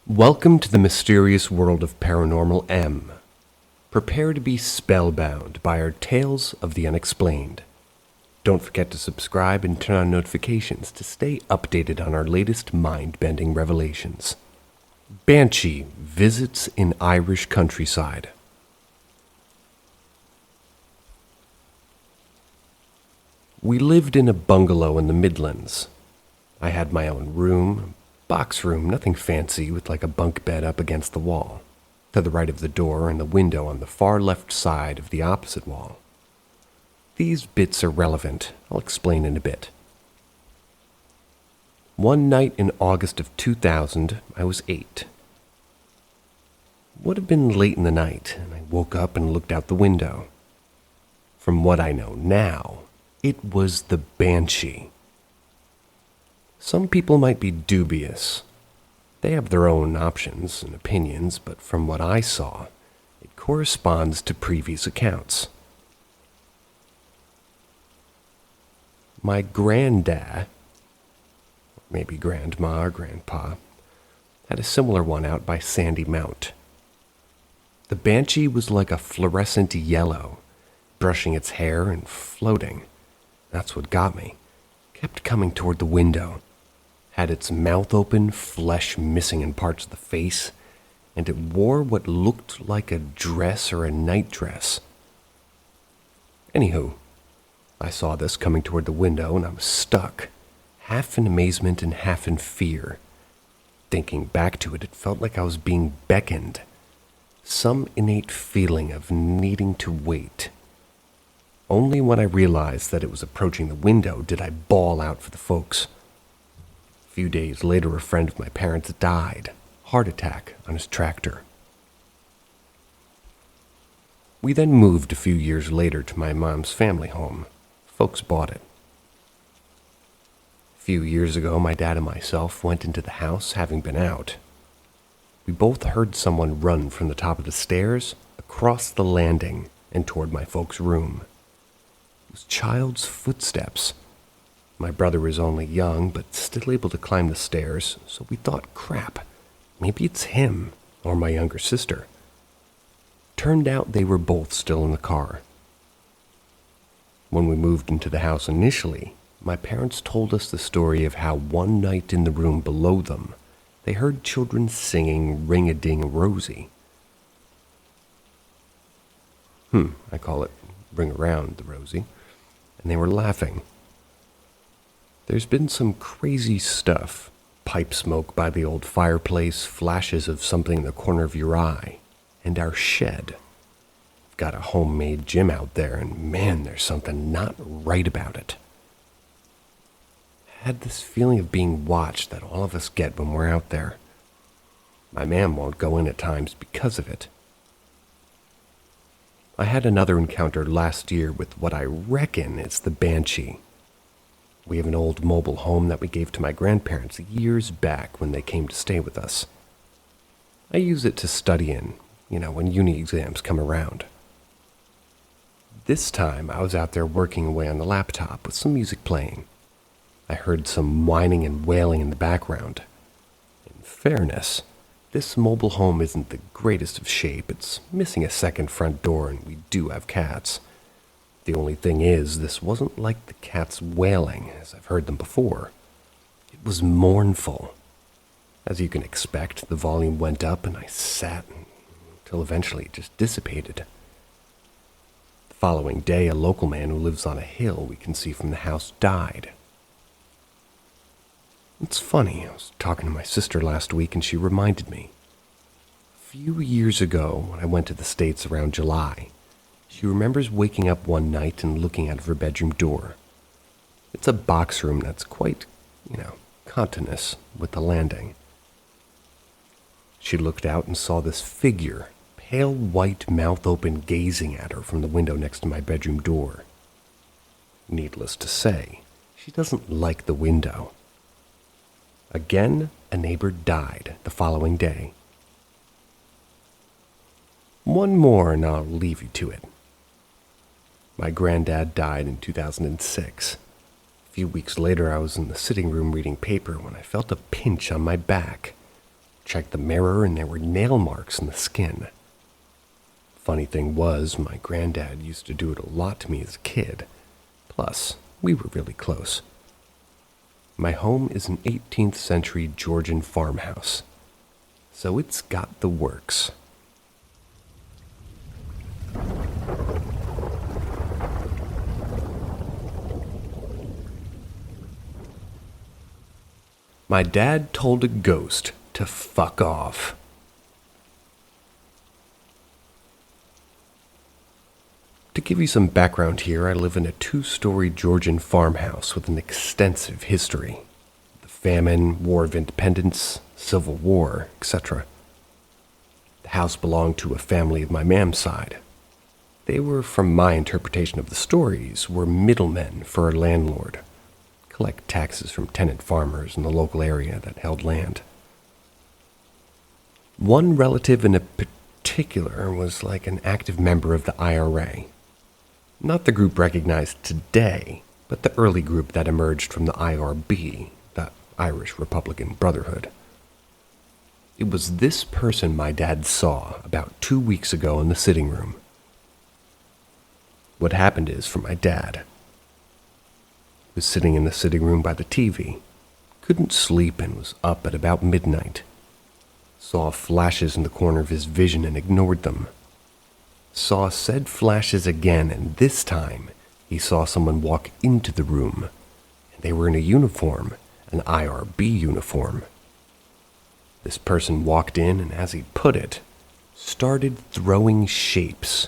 Welcome to the mysterious world of Paranormal M. Prepare to be spellbound by our tales of the unexplained. Don't forget to subscribe and turn on notifications to stay updated on our latest mind-bending revelations. Banshee visits in Irish countryside. We lived in a bungalow in the Midlands. I had my own room, box room, nothing fancy, with like a bunk bed up against the wall, to the right of the door and the window on the far left side of the opposite wall. These bits are relevant. I'll explain in a bit. One night in August of 2000, I was 8. Would have been late in the night, and I woke up and looked out the window. From what I know now, it was the banshee. Some people might be dubious. They have their own options and opinions, but from what I saw, it corresponds to previous accounts. My granddad, maybe grandma or grandpa, had a similar one out by Sandy Mount. The banshee was like a fluorescent yellow, brushing its hair and floating. That's what got me. Kept coming toward the window. Had its mouth open, flesh missing in parts of the face, and it wore what looked like a dress or a nightdress. Anywho, I saw this coming toward the window and I was stuck, half in amazement and half in fear. Thinking back to it, it felt like I was being beckoned. Some innate feeling of needing to wait. Only when I realized that it was approaching the window did I bawl out for the folks. A few days later, a friend of my parents died, heart attack, on his tractor. We then moved a few years later to my mom's family home. Folks bought it. A few years ago, my dad and myself went into the house, having been out. We both heard someone run from the top of the stairs, across the landing, and toward my folks' room. It was child's footsteps. My brother was only young, but still able to climb the stairs, so we thought, crap, maybe it's him or my younger sister. Turned out they were both still in the car. When we moved into the house initially, my parents told us the story of how one night in the room below them, they heard children singing Ring-a-Ding Rosie. I call it Ring Around the Rosie. And they were laughing. There's been some crazy stuff. Pipe smoke by the old fireplace, flashes of something in the corner of your eye, and our shed. We've got a homemade gym out there, and man, there's something not right about it. I had this feeling of being watched that all of us get when we're out there. My man won't go in at times because of it. I had another encounter last year with what I reckon is the banshee. We have an old mobile home that we gave to my grandparents years back when they came to stay with us. I use it to study in, when uni exams come around. This time I was out there working away on the laptop with some music playing. I heard some whining and wailing in the background. In fairness, this mobile home isn't the greatest of shape. It's missing a second front door, and we do have cats. The only thing is, this wasn't like the cats wailing, as I've heard them before. It was mournful. As you can expect, the volume went up, and I sat until eventually it just dissipated. The following day, a local man who lives on a hill we can see from the house died. It's funny, I was talking to my sister last week and she reminded me. A few years ago, when I went to the States around July, she remembers waking up one night and looking out of her bedroom door. It's a box room that's quite, continuous with the landing. She looked out and saw this figure, pale white, mouth open, gazing at her from the window next to my bedroom door. Needless to say, she doesn't like the window. Again, a neighbor died the following day. One more and I'll leave you to it. My granddad died in 2006. A few weeks later, I was in the sitting room reading paper when I felt a pinch on my back. Checked the mirror and there were nail marks in the skin. Funny thing was, my granddad used to do it a lot to me as a kid. Plus, we were really close. My home is an 18th century Georgian farmhouse, so it's got the works. My dad told a ghost to fuck off. To give you some background here, I live in a 2-story Georgian farmhouse with an extensive history. The famine, War of Independence, Civil War, etc. The house belonged to a family of my mam's side. They were, from my interpretation of the stories, were middlemen for a landlord. Collect taxes from tenant farmers in the local area that held land. One relative in particular was like an active member of the IRA. Not the group recognized today, but the early group that emerged from the IRB, the Irish Republican Brotherhood. It was this person my dad saw about 2 weeks ago in the sitting room. What happened is, for my dad, he was sitting in the sitting room by the TV, couldn't sleep and was up at about midnight. Saw flashes in the corner of his vision and ignored them. Saw said flashes again, and this time he saw someone walk into the room. And they were in a uniform, an IRB uniform. This person walked in and, as he put it, started throwing shapes.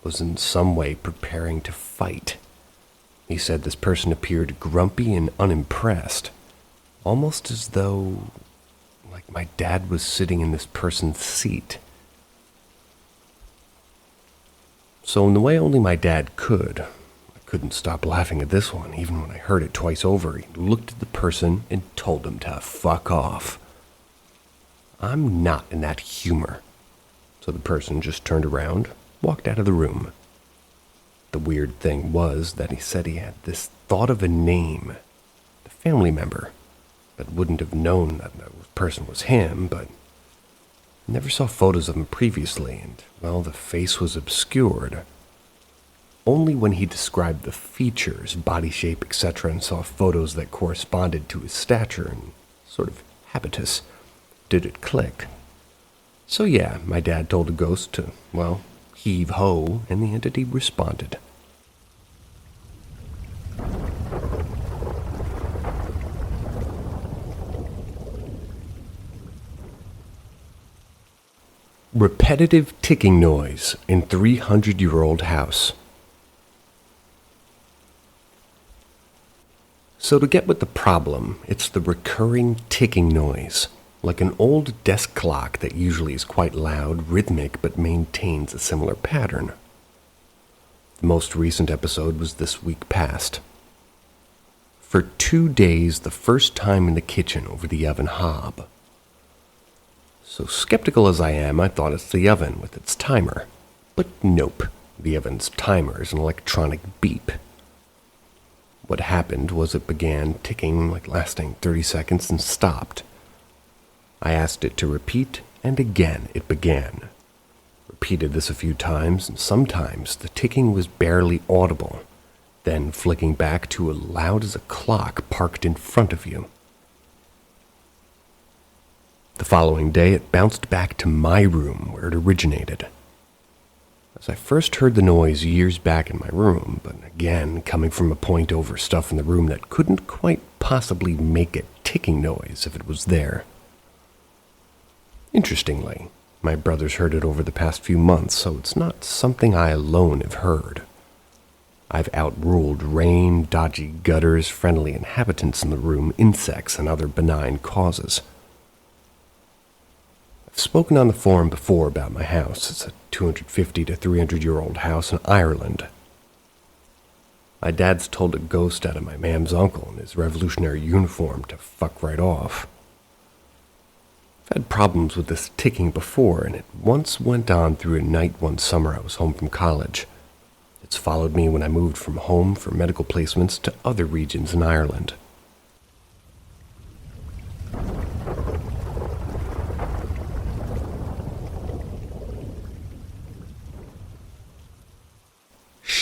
Was in some way preparing to fight. He said this person appeared grumpy and unimpressed, almost as though, like, my dad was sitting in this person's seat. So in the way only my dad could, I couldn't stop laughing at this one, even when I heard it twice over. He looked at the person and told him to fuck off. I'm not in that humor. So the person just turned around, walked out of the room. The weird thing was that he said he had this thought of a name, a family member, but wouldn't have known that the person was him, but never saw photos of him previously, and, well, the face was obscured. Only when he described the features, body shape, etc., and saw photos that corresponded to his stature and sort of habitus, did it click. So yeah, my dad told a ghost to, well, heave ho, and the entity responded. Repetitive ticking noise in 300-year-old house. So to get with the problem, it's the recurring ticking noise, like an old desk clock that usually is quite loud, rhythmic, but maintains a similar pattern. The most recent episode was this week past. For 2 days, the first time in the kitchen over the oven hob. So skeptical as I am, I thought it's the oven with its timer. But nope, the oven's timer is an electronic beep. What happened was it began ticking, like lasting 30 seconds, and stopped. I asked it to repeat, and again it began. Repeated this a few times, and sometimes the ticking was barely audible, then flicking back to as loud as a clock parked in front of you. The following day, it bounced back to my room where it originated. As I first heard the noise years back in my room, but again coming from a point over stuff in the room that couldn't quite possibly make a ticking noise if it was there. Interestingly, my brothers heard it over the past few months, so it's not something I alone have heard. I've outruled rain, dodgy gutters, friendly inhabitants in the room, insects, and other benign causes. I've spoken on the forum before about my house. It's a 250 to 300-year-old house in Ireland. My dad's told a ghost out of my mam's uncle in his revolutionary uniform to fuck right off. I've had problems with this ticking before, and it once went on through a night one summer I was home from college. It's followed me when I moved from home for medical placements to other regions in Ireland.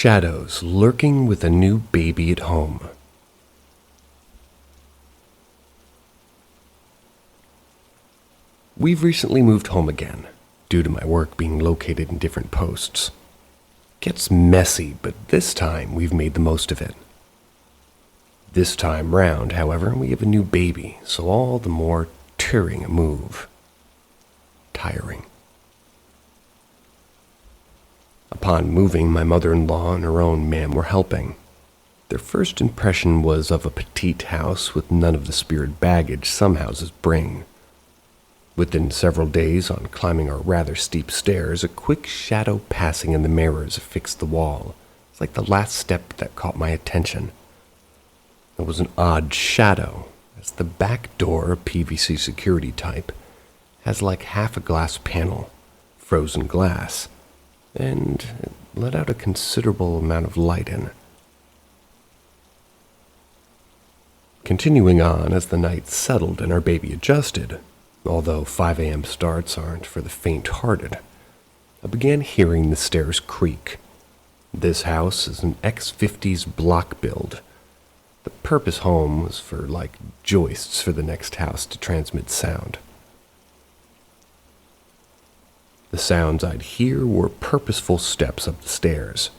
Shadows lurking with a new baby at home. We've recently moved home again, due to my work being located in different posts. Gets messy, but this time we've made the most of it. This time round, however, we have a new baby, so all the more tiring a move. Tiring. Upon moving, my mother-in-law and her own man were helping. Their first impression was of a petite house with none of the spirit baggage some houses bring. Within several days, on climbing our rather steep stairs, a quick shadow passing in the mirrors affixed the wall. It's like the last step that caught my attention. It was an odd shadow, as the back door, PVC security type, has like half a glass panel, frozen glass, and it let out a considerable amount of light in. Continuing on as the night settled and our baby adjusted, although 5 a.m. starts aren't for the faint-hearted, I began hearing the stairs creak. This house is an ex-50s block build. The purpose home was for like joists for the next house to transmit sound. The sounds I'd hear were purposeful steps up the stairs,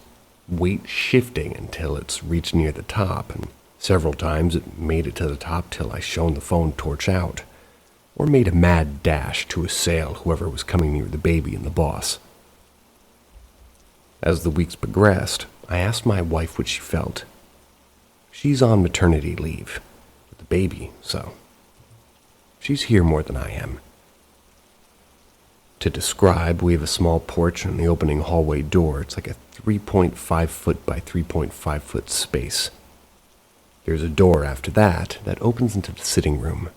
weight shifting until it's reached near the top, and several times it made it to the top till I shone the phone torch out, or made a mad dash to assail whoever was coming near the baby and the boss. As the weeks progressed, I asked my wife what she felt. She's on maternity leave, with the baby, so she's here more than I am. To describe, we have a small porch and the opening hallway door. It's like a 3.5 foot by 3.5 foot space. There's a door after that opens into the sitting room.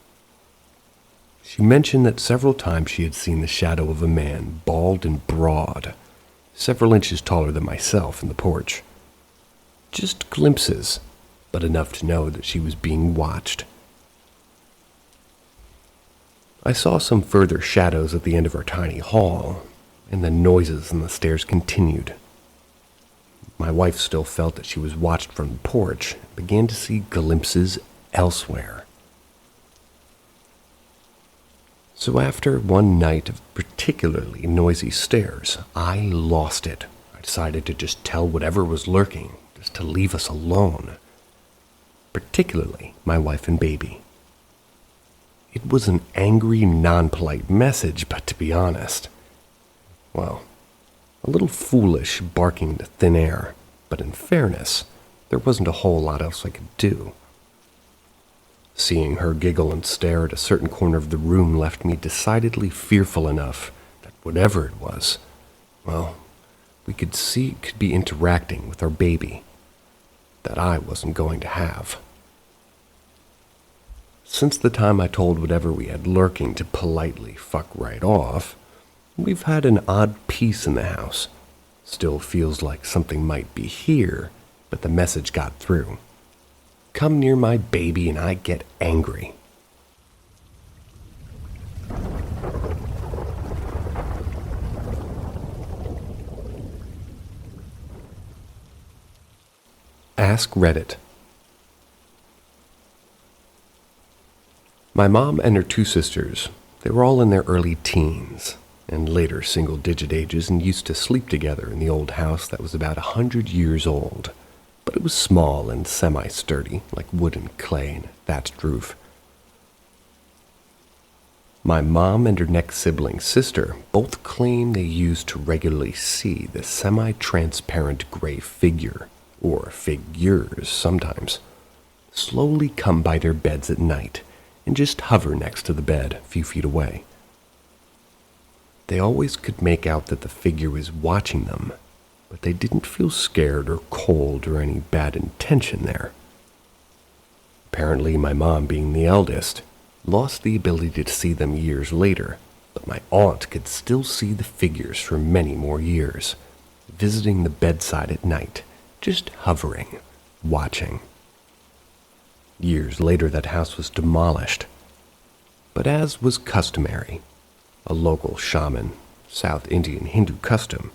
She mentioned that several times she had seen the shadow of a man, bald and broad, several inches taller than myself, in the porch. Just glimpses, but enough to know that she was being watched. I saw some further shadows at the end of our tiny hall, and the noises on the stairs continued. My wife still felt that she was watched from the porch and began to see glimpses elsewhere. So after one night of particularly noisy stairs, I lost it. I decided to just tell whatever was lurking, just to leave us alone. Particularly my wife and baby. It was an angry, non-polite message, but to be honest, well, a little foolish barking into thin air, but in fairness, there wasn't a whole lot else I could do. Seeing her giggle and stare at a certain corner of the room left me decidedly fearful enough that whatever it was, well, we could see it could be interacting with our baby that I wasn't going to have. Since the time I told whatever we had lurking to politely fuck right off, we've had an odd peace in the house. Still feels like something might be here, but the message got through. Come near my baby and I get angry. Ask Reddit. My mom and her 2 sisters, they were all in their early teens and later single-digit ages and used to sleep together in the old house that was about 100 years old, but it was small and semi-sturdy, like wood and clay and a thatched roof. My mom and her next sibling sister both claim they used to regularly see the semi-transparent gray figure, or figures sometimes, slowly come by their beds at night and just hover next to the bed a few feet away. They always could make out that the figure was watching them, but they didn't feel scared or cold or any bad intention there. Apparently, my mom, being the eldest, lost the ability to see them years later, but my aunt could still see the figures for many more years, visiting the bedside at night, just hovering, watching. Years later, that house was demolished. But as was customary, a local shaman, South Indian Hindu custom,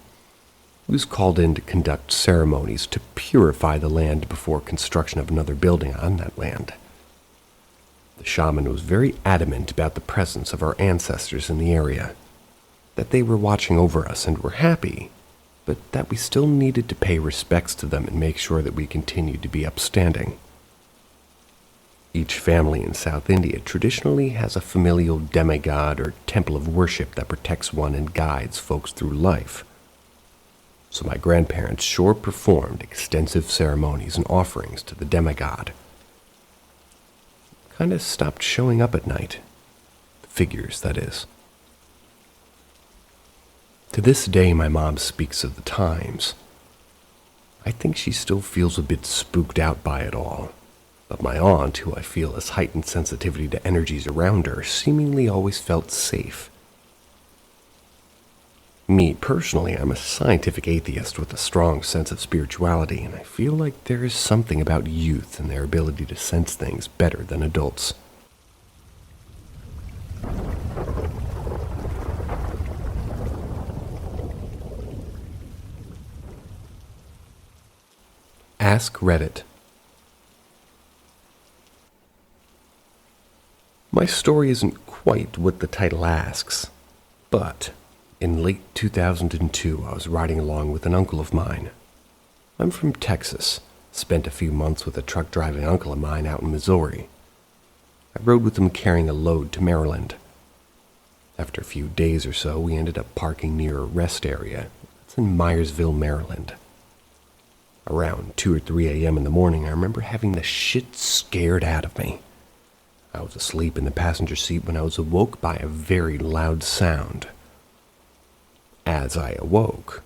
He was called in to conduct ceremonies to purify the land before construction of another building on that land. The shaman was very adamant about the presence of our ancestors in the area, that they were watching over us and were happy, but that we still needed to pay respects to them and make sure that we continued to be upstanding. Each family in South India traditionally has a familial demigod or temple of worship that protects one and guides folks through life. So my grandparents sure performed extensive ceremonies and offerings to the demigod. Kind of stopped showing up at night. The figures, that is. To this day, my mom speaks of the times. I think she still feels a bit spooked out by it all. But my aunt, who I feel has heightened sensitivity to energies around her, seemingly always felt safe. Me, personally, I'm a scientific atheist with a strong sense of spirituality, and I feel like there is something about youth and their ability to sense things better than adults. Ask Reddit. My story isn't quite what the title asks, but in late 2002, I was riding along with an uncle of mine. I'm from Texas, spent a few months with a truck-driving uncle of mine out in Missouri. I rode with him carrying a load to Maryland. After a few days or so, we ended up parking near a rest area. It's in Myersville, Maryland. Around 2 or 3 a.m. in the morning, I remember having the shit scared out of me. I was asleep in the passenger seat when I was awoke by a very loud sound. As I awoke,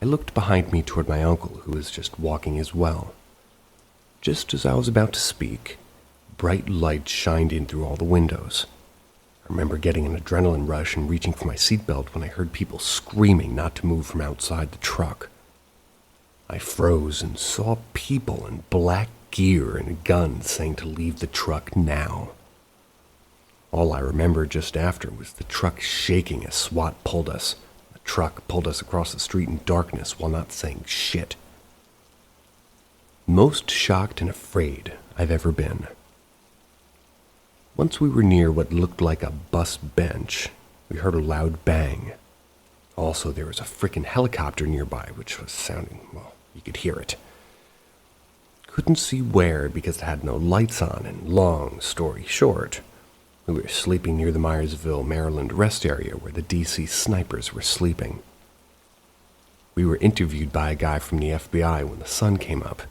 I looked behind me toward my uncle, who was just walking as well. Just as I was about to speak, bright light shined in through all the windows. I remember getting an adrenaline rush and reaching for my seatbelt when I heard people screaming not to move from outside the truck. I froze and saw people in black gear and guns saying to leave the truck now. All I remember just after was the truck shaking as SWAT pulled us. The truck pulled us across the street in darkness while not saying shit. Most shocked and afraid I've ever been. Once we were near what looked like a bus bench, we heard a loud bang. Also, there was a frickin' helicopter nearby, which was sounding, well, you could hear it. Couldn't see where because it had no lights on, and long story short, we were sleeping near the Myersville, Maryland rest area where the DC snipers were sleeping. We were interviewed by a guy from the FBI when the sun came up.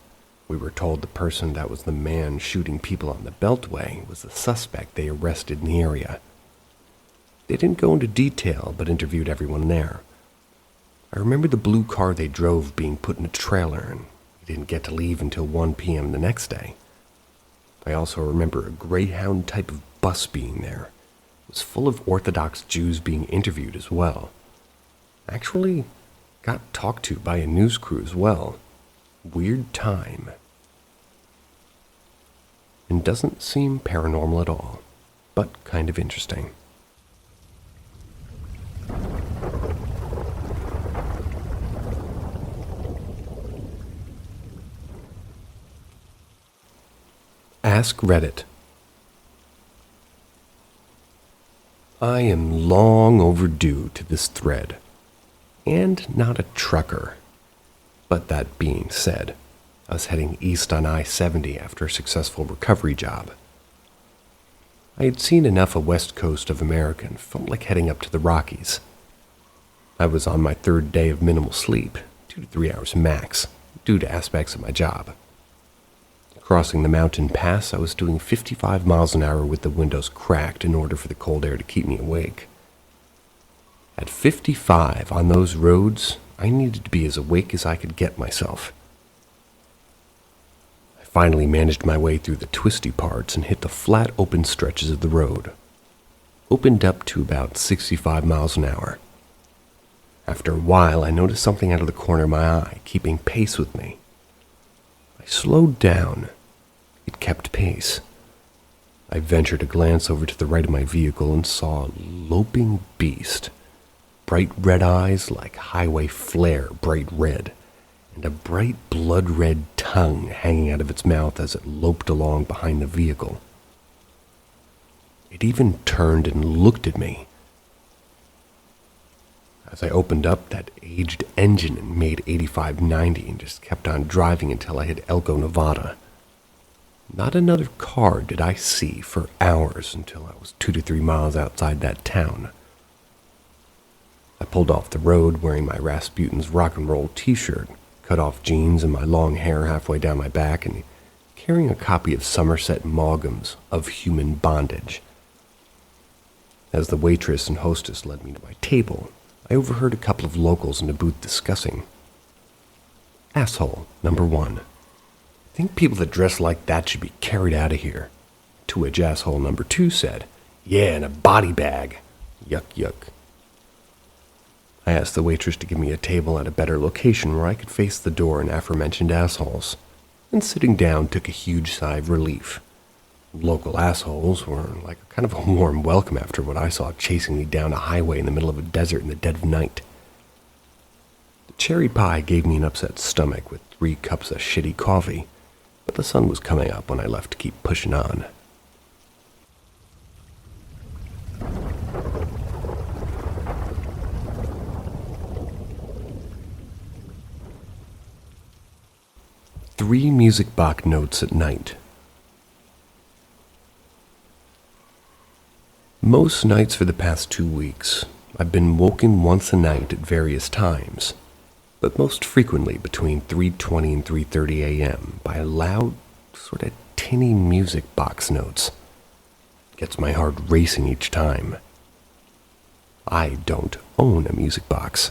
We were told the person that was the man shooting people on the Beltway was the suspect they arrested in the area. They didn't go into detail, but interviewed everyone there. I remember the blue car they drove being put in a trailer, and we didn't get to leave until 1 p.m. the next day. I also remember a Greyhound type of bus being there. It was full of Orthodox Jews being interviewed as well. Actually, got talked to by a news crew as well. Weird time. And doesn't seem paranormal at all, but kind of interesting. Ask Reddit. I am long overdue to this thread, and not a trucker. But that being said, I was heading east on I-70 after a successful recovery job. I had seen enough of West Coast of America and felt like heading up to the Rockies. I was on my third day of minimal sleep, 2 to 3 hours max, due to aspects of my job. Crossing the mountain pass, I was doing 55 miles an hour with the windows cracked in order for the cold air to keep me awake. At 55 on those roads, I needed to be as awake as I could get myself. I finally managed my way through the twisty parts and hit the flat open stretches of the road. Opened up to about 65 miles an hour. After a while, I noticed something out of the corner of my eye, keeping pace with me. I slowed down. It kept pace. I ventured a glance over to the right of my vehicle and saw a loping beast. bright red eyes like highway flare bright red, and a bright blood-red tongue hanging out of its mouth as it loped along behind the vehicle. It even turned and looked at me. As I opened up that aged engine and made 85-90 and just kept on driving until I hit Elko, Nevada. Not another car did I see for hours until I was 2 to 3 miles outside that town. I pulled off the road wearing my Rasputin's rock and roll t-shirt, cut off jeans and my long hair halfway down my back, and carrying a copy of Somerset Maugham's Of Human Bondage. As the waitress and hostess led me to my table, I overheard a couple of locals in the booth discussing. Asshole, number 1. Think people that dress like that should be carried out of here. To which asshole number 2 said, yeah, in a body bag. Yuck, yuck. I asked the waitress to give me a table at a better location where I could face the door and aforementioned assholes, and sitting down took a huge sigh of relief. Local assholes were like a kind of a warm welcome after what I saw chasing me down a highway in the middle of a desert in the dead of night. The cherry pie gave me an upset stomach with 3 cups of shitty coffee, but the sun was coming up when I left to keep pushing on. Three music box notes at night. Most nights for the past 2 weeks, I've been woken once a night at various times, but most frequently between 3:20 and 3:30 a.m. by loud, sort of tinny music box notes. Gets my heart racing each time. I don't own a music box.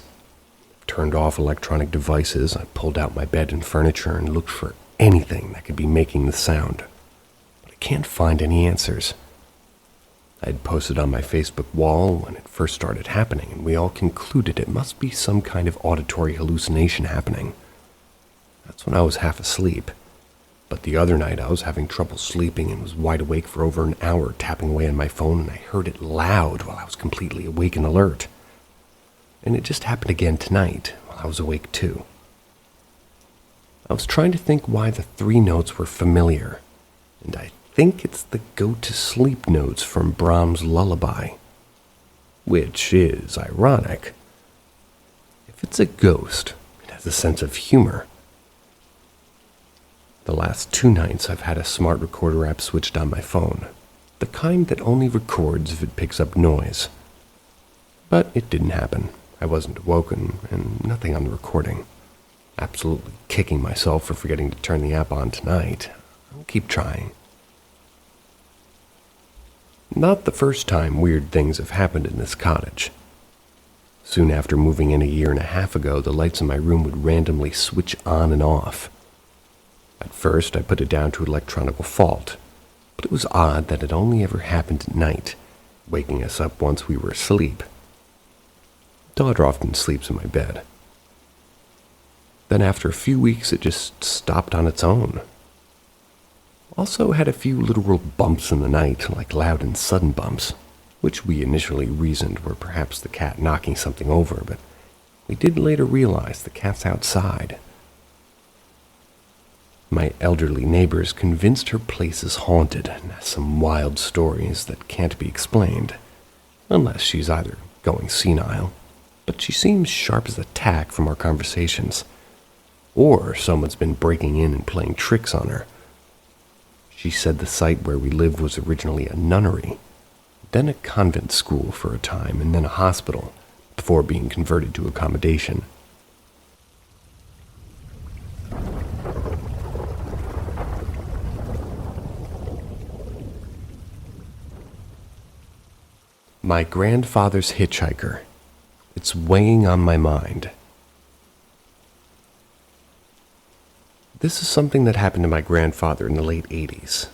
Turned off electronic devices, I pulled out my bed and furniture and looked for anything that could be making the sound, but I can't find any answers. I had posted on my Facebook wall when it first started happening, and we all concluded it must be some kind of auditory hallucination happening. That's when I was half asleep, but the other night I was having trouble sleeping and was wide awake for over an hour tapping away on my phone, and I heard it loud while I was completely awake and alert. And it just happened again tonight while I was awake too. I was trying to think why the 3 notes were familiar, and I think it's the go-to-sleep notes from Brahms' Lullaby, which is ironic. If it's a ghost, it has a sense of humor. The last 2 nights I've had a smart recorder app switched on my phone, the kind that only records if it picks up noise. But it didn't happen. I wasn't awoken, and nothing on the recording. Absolutely kicking myself for forgetting to turn the app on tonight. I'll keep trying. Not the first time weird things have happened in this cottage. Soon after moving in a year and a half ago, the lights in my room would randomly switch on and off. At first, I put it down to electronical fault, but it was odd that it only ever happened at night, waking us up once we were asleep. Daughter often sleeps in my bed. Then after a few weeks, it just stopped on its own. Also had a few literal bumps in the night, like loud and sudden bumps, which we initially reasoned were perhaps the cat knocking something over, but we did later realize the cat's outside. My elderly neighbors convinced her place is haunted and has some wild stories that can't be explained, unless she's either going senile, but she seems sharp as a tack from our conversations, or someone's been breaking in and playing tricks on her. She said the site where we lived was originally a nunnery, then a convent school for a time, and then a hospital, before being converted to accommodation. My grandfather's hitchhiker. It's weighing on my mind. This is something that happened to my grandfather in the late 80s,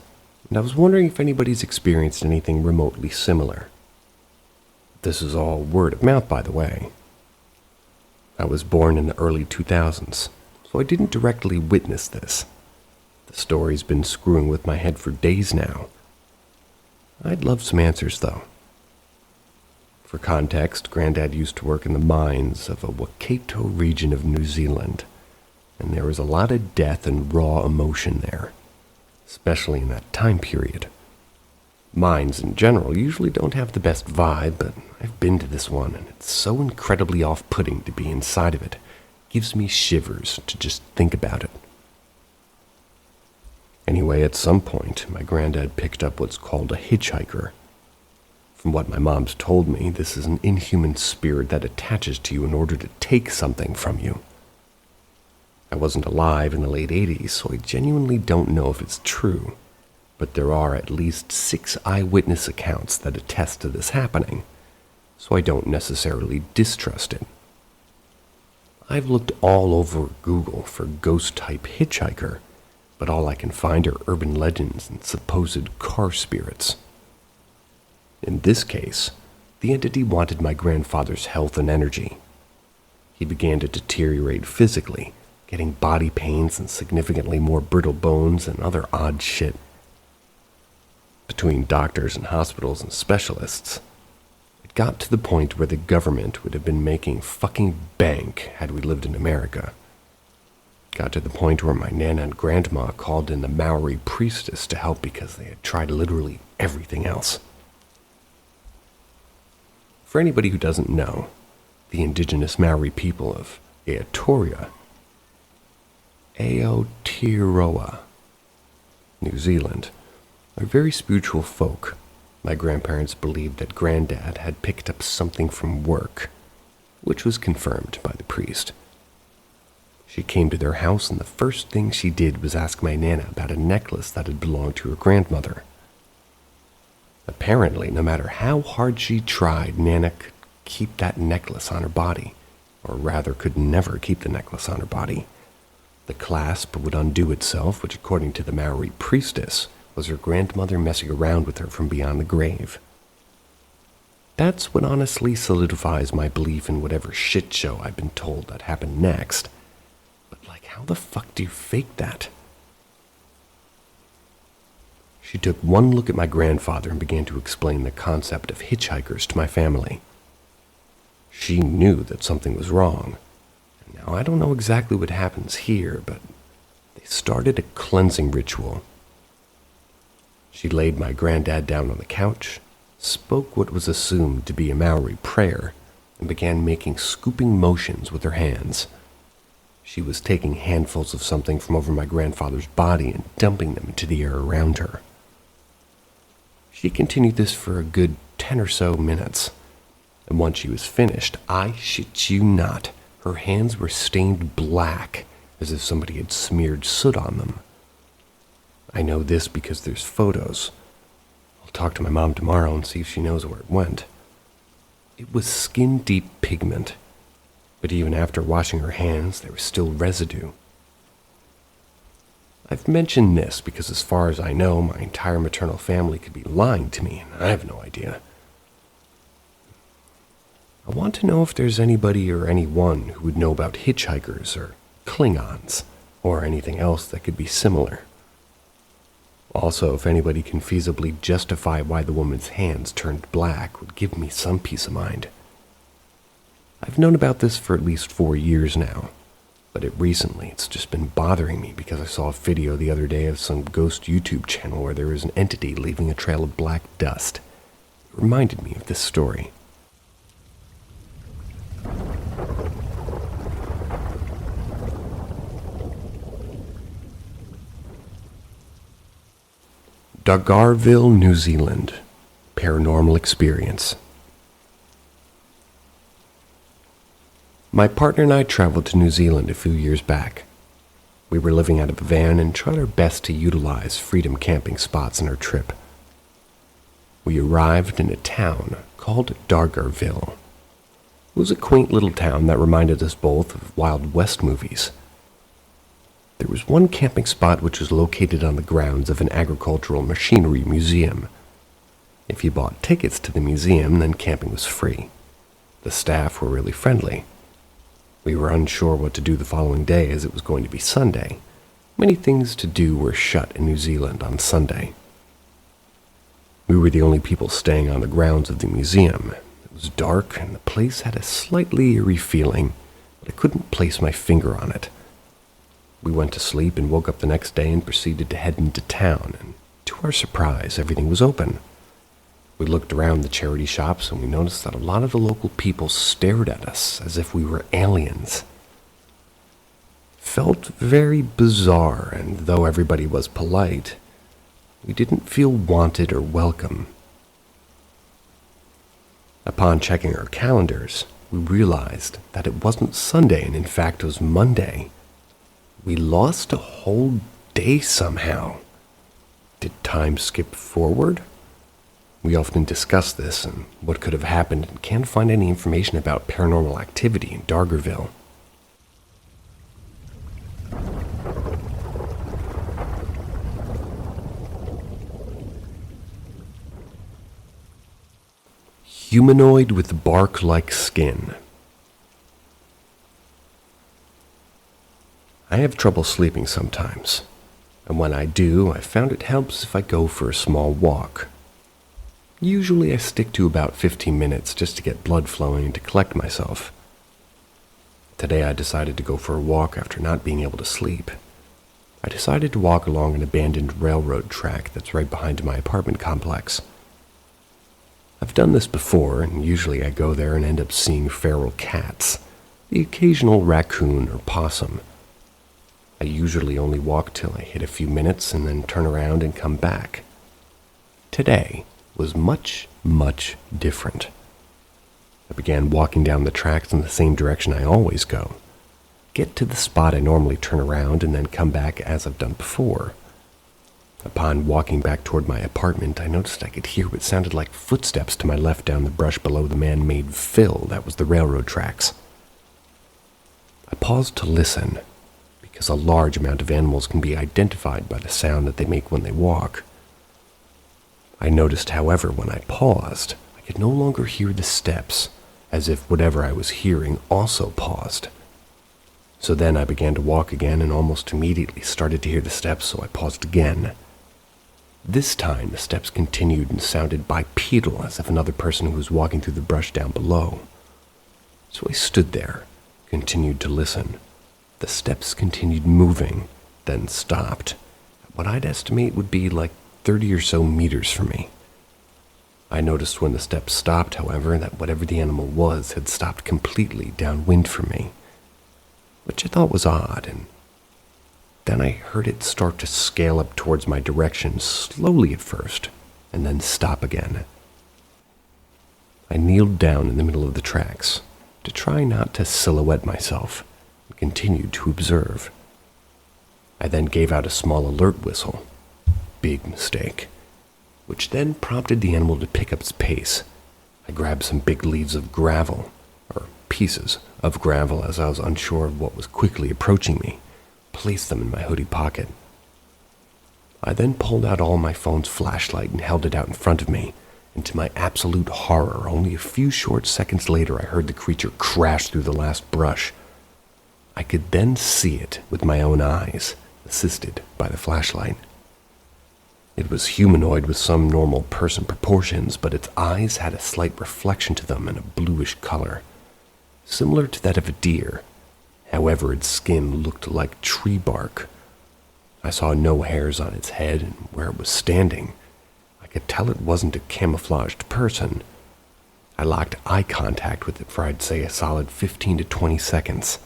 and I was wondering if anybody's experienced anything remotely similar. This is all word of mouth, by the way. I was born in the early 2000s, so I didn't directly witness this. The story's been screwing with my head for days now. I'd love some answers, though. For context, Granddad used to work in the mines of a Waikato region of New Zealand, and there was a lot of death and raw emotion there, especially in that time period. Mines in general usually don't have the best vibe, but I've been to this one, and it's so incredibly off-putting to be inside of it. It gives me shivers to just think about it. Anyway, at some point, my granddad picked up what's called a hitchhiker. From what my mom's told me, this is an inhuman spirit that attaches to you in order to take something from you. I wasn't alive in the late 80s, so I genuinely don't know if it's true, but there are at least 6 eyewitness accounts that attest to this happening, so I don't necessarily distrust it. I've looked all over Google for ghost-type hitchhiker, but all I can find are urban legends and supposed car spirits. In this case, the entity wanted my grandfather's health and energy. He began to deteriorate physically, getting body pains and significantly more brittle bones and other odd shit. Between doctors and hospitals and specialists, it got to the point where the government would have been making fucking bank had we lived in America. Got to the point where my nana and grandma called in the Maori priestess to help because they had tried literally everything else. For anybody who doesn't know, the indigenous Maori people of Aotearoa, New Zealand, are very spiritual folk. My grandparents believed that Granddad had picked up something from work, which was confirmed by the priest. She came to their house, and the first thing she did was ask my Nana about a necklace that had belonged to her grandmother. Apparently, no matter how hard she tried, Nana could keep that necklace on her body, or rather could never keep the necklace on her body. The clasp would undo itself, which according to the Maori priestess was her grandmother messing around with her from beyond the grave. That's what honestly solidifies my belief in whatever shit show I've been told that happened next. But like, how the fuck do you fake that? She took one look at my grandfather and began to explain the concept of hitchhikers to my family. She knew that something was wrong. Now, I don't know exactly what happens here, but they started a cleansing ritual. She laid my granddad down on the couch, spoke what was assumed to be a Maori prayer, and began making scooping motions with her hands. She was taking handfuls of something from over my grandfather's body and dumping them into the air around her. She continued this for a good 10 or so minutes, and once she was finished, I shit you not, her hands were stained black, as if somebody had smeared soot on them. I know this because there's photos. I'll talk to my mom tomorrow and see if she knows where it went. It was skin-deep pigment, but even after washing her hands, there was still residue. I've mentioned this because as far as I know, my entire maternal family could be lying to me, and I have no idea. I want to know if there's anybody or anyone who would know about hitchhikers or Klingons or anything else that could be similar. Also, if anybody can feasibly justify why the woman's hands turned black would give me some peace of mind. I've known about this for at least 4 years now, but it's just been bothering me because I saw a video the other day of some ghost YouTube channel where there was an entity leaving a trail of black dust. It reminded me of this story. Dargerville, New Zealand. Paranormal experience. My partner and I traveled to New Zealand a few years back. We were living out of a van and tried our best to utilize freedom camping spots on our trip. We arrived in a town called Dargerville. It was a quaint little town that reminded us both of Wild West movies. There was one camping spot which was located on the grounds of an agricultural machinery museum. If you bought tickets to the museum, then camping was free. The staff were really friendly. We were unsure what to do the following day as it was going to be Sunday. Many things to do were shut in New Zealand on Sunday. We were the only people staying on the grounds of the museum. It was dark, and the place had a slightly eerie feeling, but I couldn't place my finger on it. We went to sleep and woke up the next day and proceeded to head into town, and to our surprise, everything was open. We looked around the charity shops, and we noticed that a lot of the local people stared at us as if we were aliens. Felt very bizarre, and though everybody was polite, we didn't feel wanted or welcome. Upon checking our calendars, we realized that it wasn't Sunday, and in fact it was Monday. We lost a whole day somehow. Did time skip forward? We often discuss this and what could have happened, and can't find any information about paranormal activity in Dargerville. Humanoid with bark-like skin. I have trouble sleeping sometimes, and when I do, I found it helps if I go for a small walk. Usually I stick to about 15 minutes just to get blood flowing and to collect myself. Today I decided to go for a walk after not being able to sleep. I decided to walk along an abandoned railroad track that's right behind my apartment complex. I've done this before, and usually I go there and end up seeing feral cats, the occasional raccoon or possum. I usually only walk till I hit a few minutes and then turn around and come back. Today was much, much different. I began walking down the tracks in the same direction I always go. Get to the spot I normally turn around and then come back as I've done before. Upon walking back toward my apartment, I noticed I could hear what sounded like footsteps to my left down the brush below the man-made fill that was the railroad tracks. I paused to listen, because a large amount of animals can be identified by the sound that they make when they walk. I noticed, however, when I paused, I could no longer hear the steps, as if whatever I was hearing also paused. So then I began to walk again and almost immediately started to hear the steps, so I paused again. This time the steps continued and sounded bipedal, as if another person who was walking through the brush down below. So I stood there, continued to listen. The steps continued moving, then stopped, at what I'd estimate would be like 30 or so meters from me. I noticed when the steps stopped, however, that whatever the animal was had stopped completely downwind from me, which I thought was odd, and then I heard it start to scale up towards my direction, slowly at first, and then stop again. I kneeled down in the middle of the tracks to try not to silhouette myself and continued to observe. I then gave out a small alert whistle. Big mistake. Which then prompted the animal to pick up its pace. I grabbed some big leaves of gravel, or pieces of gravel, as I was unsure of what was quickly approaching me, placed them in my hoodie pocket. I then pulled out all my phone's flashlight and held it out in front of me, and to my absolute horror, only a few short seconds later I heard the creature crash through the last brush. I could then see it with my own eyes, assisted by the flashlight. It was humanoid with some normal person proportions, but its eyes had a slight reflection to them in a bluish color, similar to that of a deer. However, its skin looked like tree bark. I saw no hairs on its head, and where it was standing, I could tell it wasn't a camouflaged person. I locked eye contact with it for I'd say a solid 15 to 20 seconds.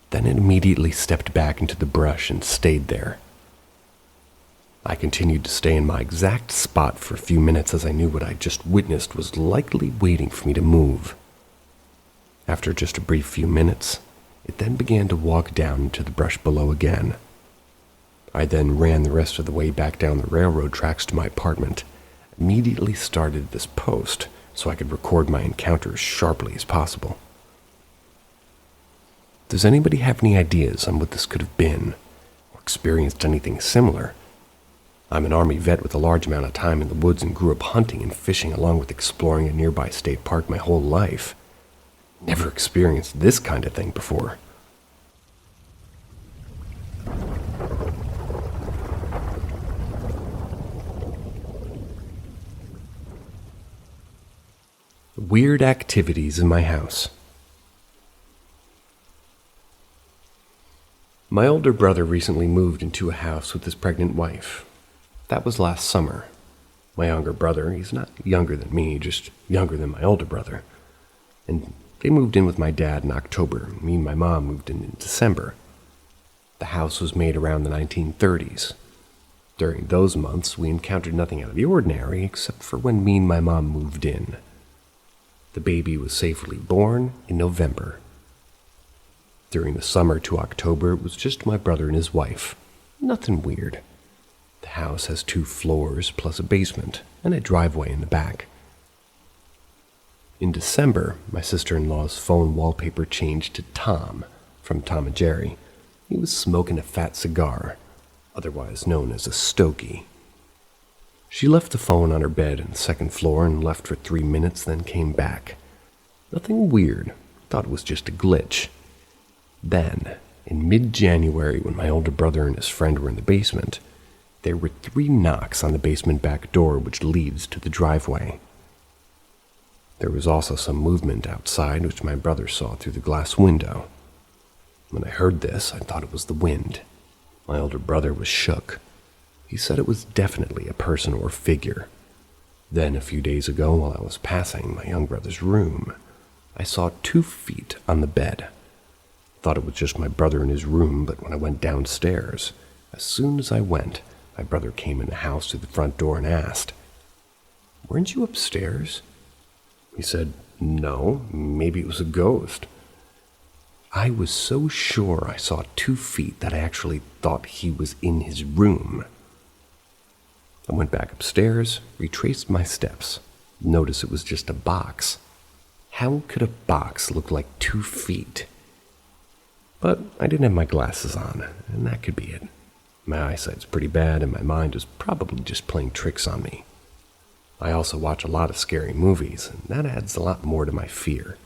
Then it immediately stepped back into the brush and stayed there. I continued to stay in my exact spot for a few minutes, as I knew what I just witnessed was likely waiting for me to move. After just a brief few minutes, it then began to walk down into the brush below again. I then ran the rest of the way back down the railroad tracks to my apartment, immediately started this post so I could record my encounter as sharply as possible. Does anybody have any ideas on what this could have been, or experienced anything similar? I'm an Army vet with a large amount of time in the woods and grew up hunting and fishing along with exploring a nearby state park my whole life. Never experienced this kind of thing before. Weird activities in my house. My older brother recently moved into a house with his pregnant wife. That was last summer. My younger brother, he's not younger than me, just younger than my older brother. And they moved in with my dad in October. Me and my mom moved in December. The house was made around the 1930s. During those months, we encountered nothing out of the ordinary except for when me and my mom moved in. The baby was safely born in November. During the summer to October, it was just my brother and his wife. Nothing weird. The house has 2 floors plus a basement and a driveway in the back. In December, my sister-in-law's phone wallpaper changed to Tom from Tom and Jerry. He was smoking a fat cigar, otherwise known as a stogie. She left the phone on her bed on the 2nd floor and left for 3 minutes, then came back. Nothing weird. Thought it was just a glitch. Then, in mid-January, when my older brother and his friend were in the basement, there were 3 knocks on the basement back door which leads to the driveway. There was also some movement outside which my brother saw through the glass window. When I heard this, I thought it was the wind. My older brother was shook. He said it was definitely a person or figure. Then, a few days ago, while I was passing my young brother's room, I saw 2 feet on the bed. Thought it was just my brother in his room, but when I went downstairs, as soon as I went, my brother came in the house through the front door and asked, "Weren't you upstairs?" He said, "No, maybe it was a ghost." I was so sure I saw 2 feet that I actually thought he was in his room. I went back upstairs, retraced my steps. Noticed it was just a box. How could a box look like 2 feet? But I didn't have my glasses on, and that could be it. My eyesight's pretty bad, and my mind is probably just playing tricks on me. I also watch a lot of scary movies, and that adds a lot more to my fear.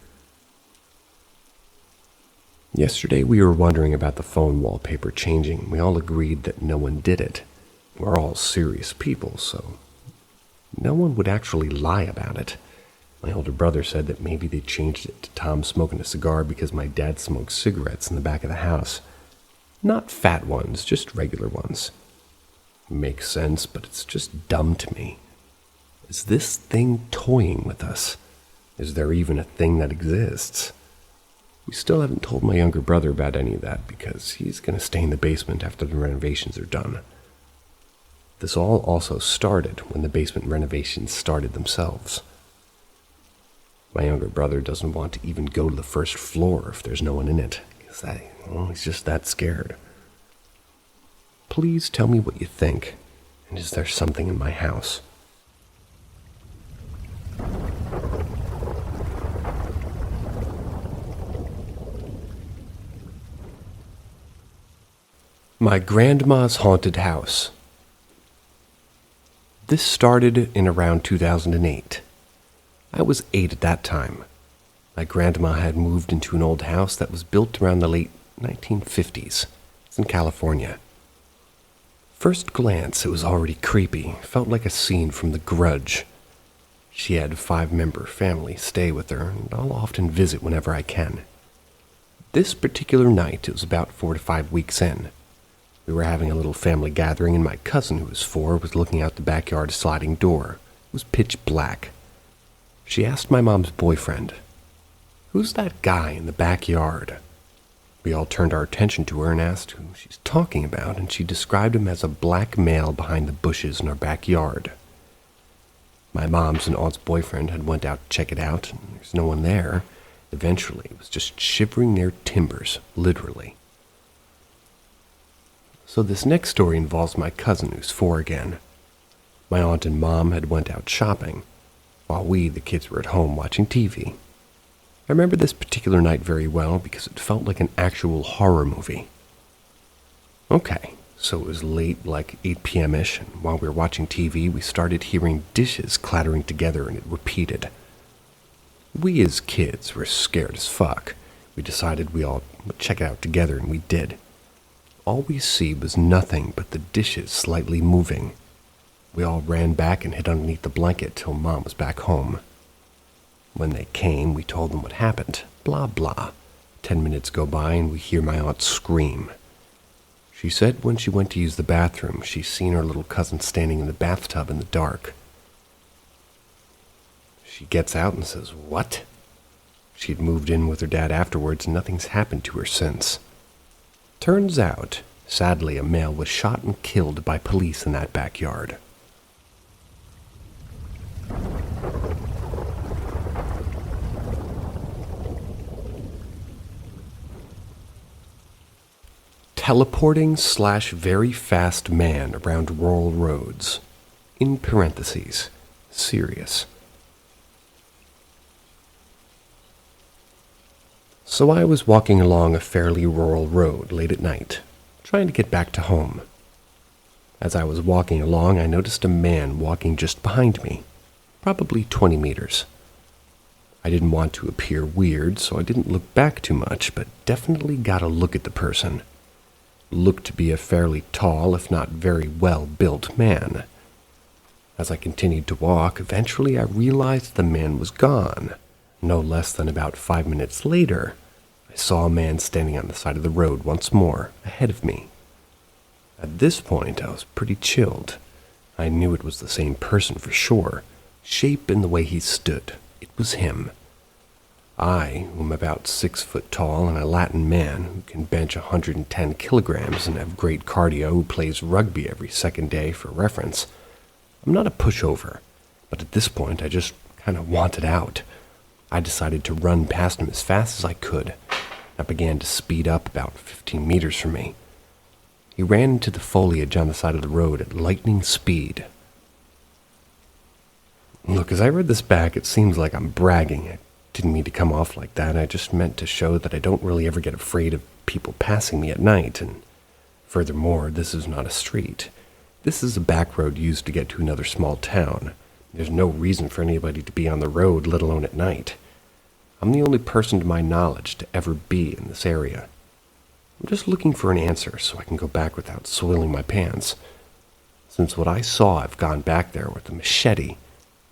Yesterday we were wondering about the phone wallpaper changing. We all agreed that no one did it. We're all serious people, so no one would actually lie about it. My older brother said that maybe they changed it to Tom smoking a cigar because my dad smokes cigarettes in the back of the house. Not fat ones, just regular ones. Makes sense, but it's just dumb to me. Is this thing toying with us? Is there even a thing that exists? We still haven't told my younger brother about any of that because he's going to stay in the basement after the renovations are done. This all also started when the basement renovations started themselves. My younger brother doesn't want to even go to the 1st floor if there's no one in it, because he's just that scared. Please tell me what you think, and is there something in my house? My grandma's haunted house. This started in around 2008. I was 8 at that time. My grandma had moved into an old house that was built around the late 1950s. It's in California. First glance, it was already creepy. Felt like a scene from The Grudge. She had a 5-member family stay with her, and I'll often visit whenever I can. This particular night, it was about 4 to 5 weeks in. We were having a little family gathering, and my cousin, who was 4, was looking out the backyard sliding door. It was pitch black. She asked my mom's boyfriend, "Who's that guy in the backyard?" We all turned our attention to her and asked who she's talking about, and she described him as a black male behind the bushes in our backyard. My mom's and aunt's boyfriend had went out to check it out, and there's no one there. Eventually, it was just shivering their timbers, literally. So this next story involves my cousin, who's 4 again. My aunt and mom had went out shopping, while we, the kids, were at home watching TV. I remember this particular night very well because it felt like an actual horror movie. Okay, so it was late, like 8 p.m.-ish, and while we were watching TV, we started hearing dishes clattering together, and it repeated. We as kids were scared as fuck. We decided we all would check it out together, and we did. All we see was nothing but the dishes slightly moving. We all ran back and hid underneath the blanket till Mom was back home. When they came, we told them what happened. Blah, blah. 10 minutes go by and we hear my aunt scream. She said when she went to use the bathroom, she's seen her little cousin standing in the bathtub in the dark. She gets out and says, "What?" She'd moved in with her dad afterwards and nothing's happened to her since. Turns out, sadly, a male was shot and killed by police in that backyard. Teleporting / very fast man around rural roads. In parentheses, serious. So I was walking along a fairly rural road late at night, trying to get back to home. As I was walking along, I noticed a man walking just behind me, probably 20 meters. I didn't want to appear weird, so I didn't look back too much, but definitely got a look at the person. Looked to be a fairly tall, if not very well-built man. As I continued to walk, eventually I realized the man was gone. No less than about 5 minutes later, I saw a man standing on the side of the road once more, ahead of me. At this point, I was pretty chilled. I knew it was the same person for sure. Shape and the way he stood, it was him. I, who am about 6 foot tall and a Latin man who can bench 110 kilograms and have great cardio, who plays rugby every second day for reference, I'm not a pushover, but at this point I just kind of wanted out. I decided to run past him as fast as I could. I began to speed up about 15 meters from me. He ran into the foliage on the side of the road at lightning speed. Look, as I read this back, it seems like I'm bragging. I didn't mean to come off like that. I just meant to show that I don't really ever get afraid of people passing me at night. And furthermore, this is not a street. This is a back road used to get to another small town. There's no reason for anybody to be on the road, let alone at night. I'm the only person to my knowledge to ever be in this area. I'm just looking for an answer so I can go back without soiling my pants. Since what I saw, I've gone back there with a machete,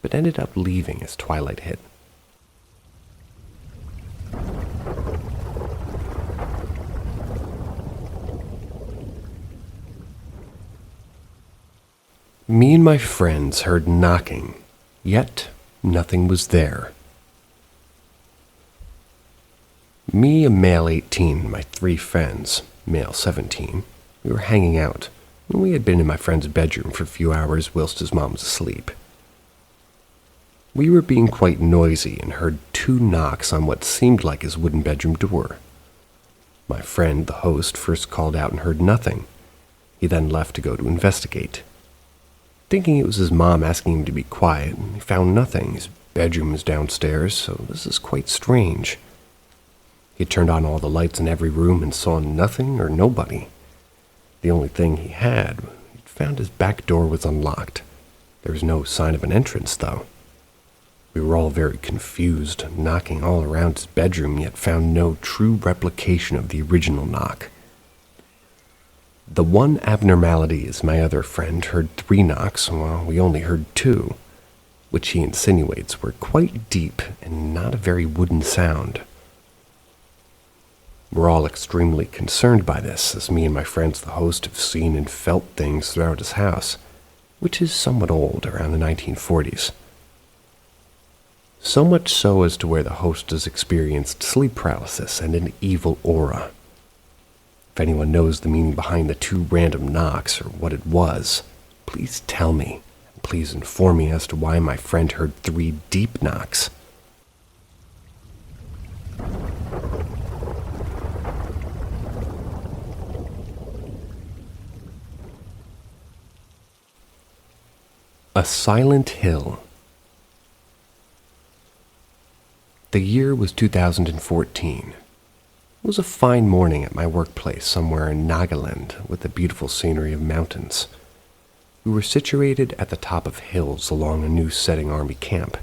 but ended up leaving as twilight hit. Me and my friends heard knocking, yet nothing was there. Me, a male 18, and my 3 friends, male 17, we were hanging out, and we had been in my friend's bedroom for a few hours whilst his mom was asleep. We were being quite noisy and heard 2 knocks on what seemed like his wooden bedroom door. My friend, the host, first called out and heard nothing. He then left to go to investigate. Thinking it was his mom asking him to be quiet, he found nothing. His bedroom was downstairs, so this is quite strange. He turned on all the lights in every room and saw nothing or nobody. The only thing he found his back door was unlocked. There was no sign of an entrance, though. We were all very confused, knocking all around his bedroom, yet found no true replication of the original knock. The one abnormality is my other friend heard 3 knocks, while we only heard 2, which he insinuates were quite deep and not a very wooden sound. We're all extremely concerned by this, as me and my friends the host have seen and felt things throughout his house, which is somewhat old, around the 1940s. So much so as to where the host has experienced sleep paralysis and an evil aura. If anyone knows the meaning behind the 2 random knocks or what it was, please tell me. Please inform me as to why my friend heard 3 deep knocks. A Silent Hill. The year was 2014. It was a fine morning at my workplace somewhere in Nagaland with the beautiful scenery of mountains. We were situated at the top of hills along a new setting army camp.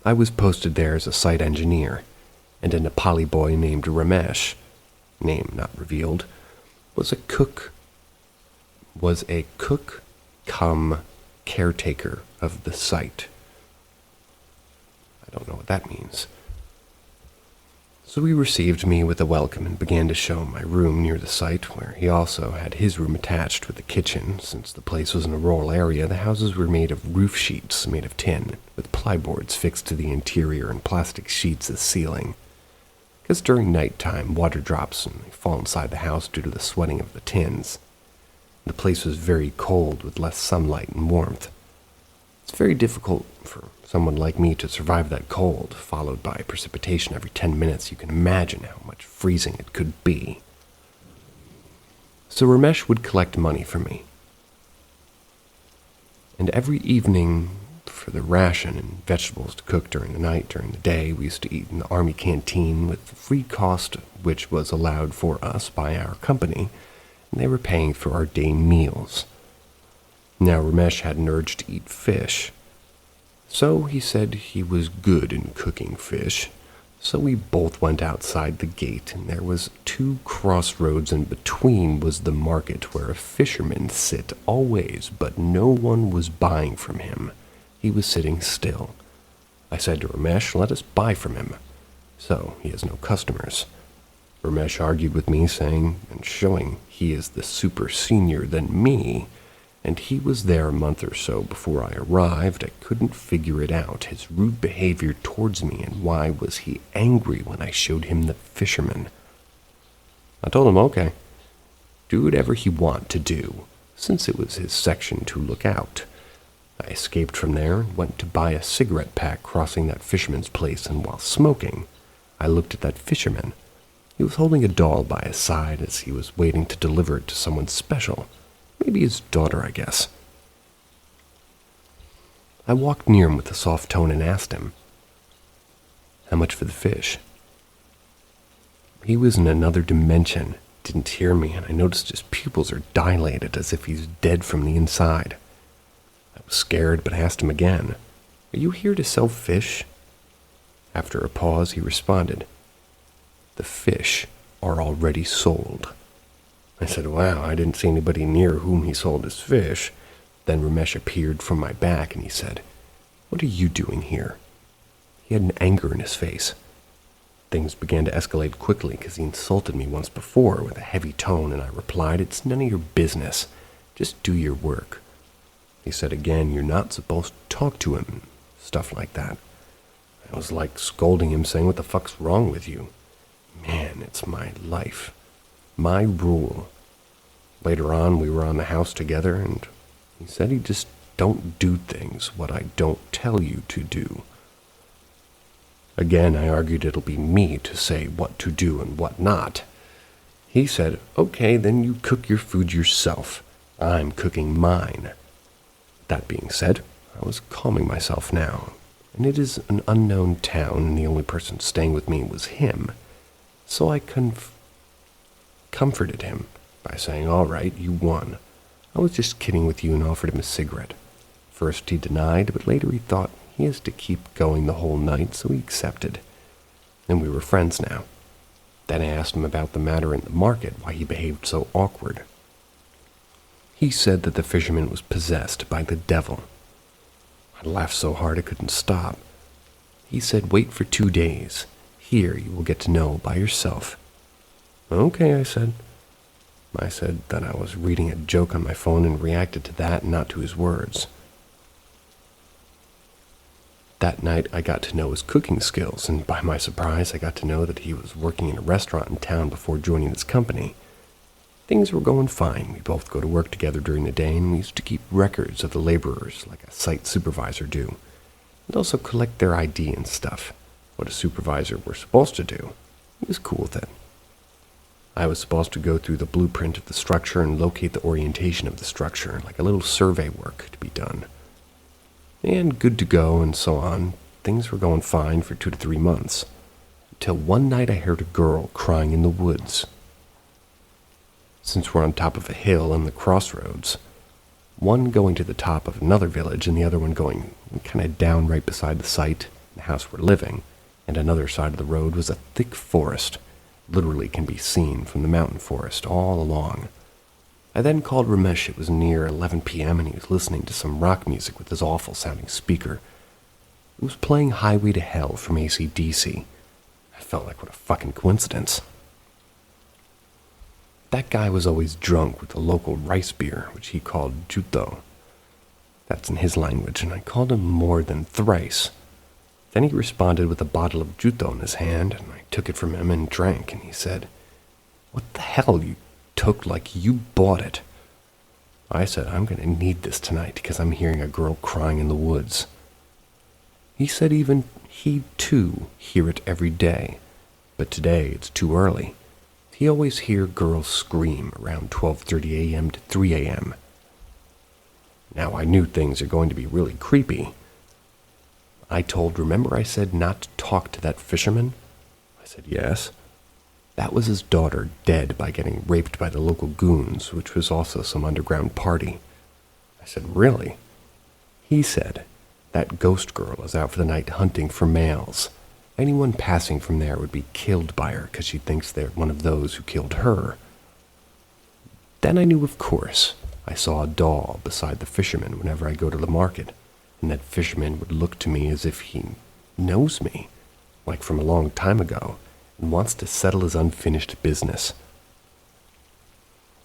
I was posted there as a site engineer, and a Nepali boy named Ramesh, name not revealed, was a cook cum caretaker of the site. Don't know what that means. So he received me with a welcome and began to show my room near the site, where he also had his room attached with the kitchen. Since the place was in a rural area, the houses were made of roof sheets made of tin, with plyboards fixed to the interior and plastic sheets as ceiling. Because during nighttime, water drops and they fall inside the house due to the sweating of the tins. The place was very cold with less sunlight and warmth. It's very difficult for someone like me to survive that cold, followed by precipitation every 10 minutes. You can imagine how much freezing it could be. So Ramesh would collect money from me. And every evening, for the ration and vegetables to cook during the night, during the day, we used to eat in the army canteen with free cost, which was allowed for us by our company, and they were paying for our day meals. Now Ramesh had an urge to eat fish, so he said he was good in cooking fish. So we both went outside the gate, and there was 2 crossroads, and between was the market where a fisherman sit always, but no one was buying from him. He was sitting still. I said to Ramesh, let us buy from him. So he has no customers. Ramesh argued with me, saying and showing he is the super senior than me, and he was there a month or so before I arrived. I couldn't figure it out, his rude behavior towards me, and why was he angry when I showed him the fisherman. I told him, okay, do whatever he want to do, since it was his section to look out. I escaped from there and went to buy a cigarette pack crossing that fisherman's place, and while smoking, I looked at that fisherman. He was holding a doll by his side as he was waiting to deliver it to someone special. Maybe his daughter, I guess. I walked near him with a soft tone and asked him, how much for the fish? He was in another dimension, didn't hear me, and I noticed his pupils are dilated as if he's dead from the inside. I was scared, but asked him again, are you here to sell fish? After a pause, he responded, the fish are already sold. I said, wow, I didn't see anybody near whom he sold his fish. Then Ramesh appeared from my back, and he said, what are you doing here? He had an anger in his face. Things began to escalate quickly because he insulted me once before with a heavy tone, and I replied, it's none of your business. Just do your work. He said again, you're not supposed to talk to him, stuff like that. I was like scolding him, saying, what the fuck's wrong with you? Man, it's my life. My rule. Later on, we were on the house together, and he said he just don't do things what I don't tell you to do. Again, I argued it'll be me to say what to do and what not. He said, okay, then you cook your food yourself. I'm cooking mine. That being said, I was calming myself now, and it is an unknown town, and the only person staying with me was him. So I comforted him by saying, all right, you won. I was just kidding with you and offered him a cigarette. First he denied, but later he thought he has to keep going the whole night, so he accepted. And we were friends now. Then I asked him about the matter in the market, why he behaved so awkward. He said that the fisherman was possessed by the devil. I laughed so hard I couldn't stop. He said, wait for 2 days. Here you will get to know by yourself. Okay, I said. I said that I was reading a joke on my phone and reacted to that and not to his words. That night I got to know his cooking skills, and by my surprise I got to know that he was working in a restaurant in town before joining this company. Things were going fine. We both go to work together during the day, and we used to keep records of the laborers like a site supervisor do, and also collect their ID and stuff, what a supervisor were supposed to do. He was cool with it. I was supposed to go through the blueprint of the structure and locate the orientation of the structure, like a little survey work to be done. And good to go, and so on. Things were going fine for 2 to 3 months, until one night I heard a girl crying in the woods. Since we're on top of a hill and the crossroads, one going to the top of another village and the other one going kind of down right beside the site, the house we're living, and another side of the road was a thick forest. Literally can be seen from the mountain forest all along. I then called Ramesh. It was near 11 p.m. and he was listening to some rock music with his awful sounding speaker. It was playing Highway to Hell from AC/DC. I felt like what a fucking coincidence. That guy was always drunk with the local rice beer, which he called juto. That's in his language, and I called him more than thrice. Then he responded with a bottle of juto in his hand, and I took it from him and drank, and he said, "What the hell, you took like you bought it?" I said, "I'm going to need this tonight because I'm hearing a girl crying in the woods." He said even he, too, hear it every day, but today it's too early. He always hear girls scream around 12:30 a.m. to 3 a.m. Now I knew things are going to be really creepy. Remember I said not to talk to that fisherman? I said, yes. That was his daughter dead by getting raped by the local goons, which was also some underground party. I said, really? He said, that ghost girl is out for the night hunting for males. Anyone passing from there would be killed by her because she thinks they're one of those who killed her. Then I knew, of course. I saw a doll beside the fisherman whenever I go to the market, and that fisherman would look to me as if he knows me, like from a long time ago, and wants to settle his unfinished business.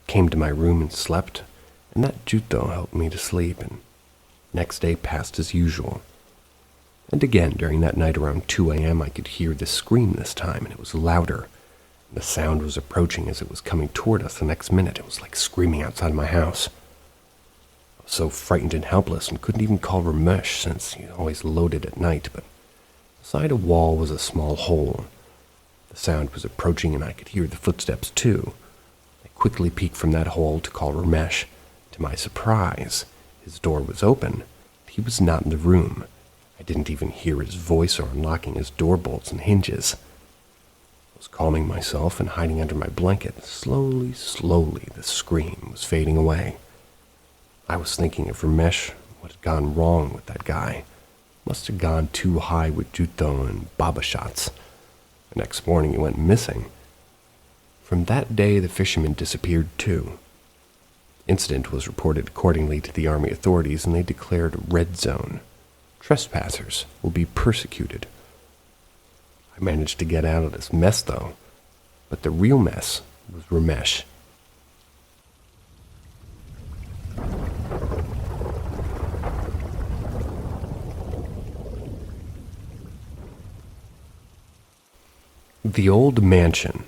Came to my room and slept, and that juto helped me to sleep, and next day passed as usual. And again, during that night around 2 a.m., I could hear the scream this time, and it was louder. And the sound was approaching as it was coming toward us the next minute. It was like screaming outside my house. I was so frightened and helpless and couldn't even call Ramesh since he always loaded at night, but beside a wall was a small hole. The sound was approaching and I could hear the footsteps too. I quickly peeked from that hole to call Ramesh. To my surprise, his door was open. He was not in the room. I didn't even hear his voice or unlocking his door bolts and hinges. I was calming myself and hiding under my blanket. Slowly, the scream was fading away. I was thinking of Ramesh, what had gone wrong with that guy. Must have gone too high with juto and baba shots. The next morning he went missing. From that day the fisherman disappeared too. Incident was reported accordingly to the army authorities and they declared red zone. Trespassers will be persecuted. I managed to get out of this mess though, but the real mess was Ramesh. The Old Mansion.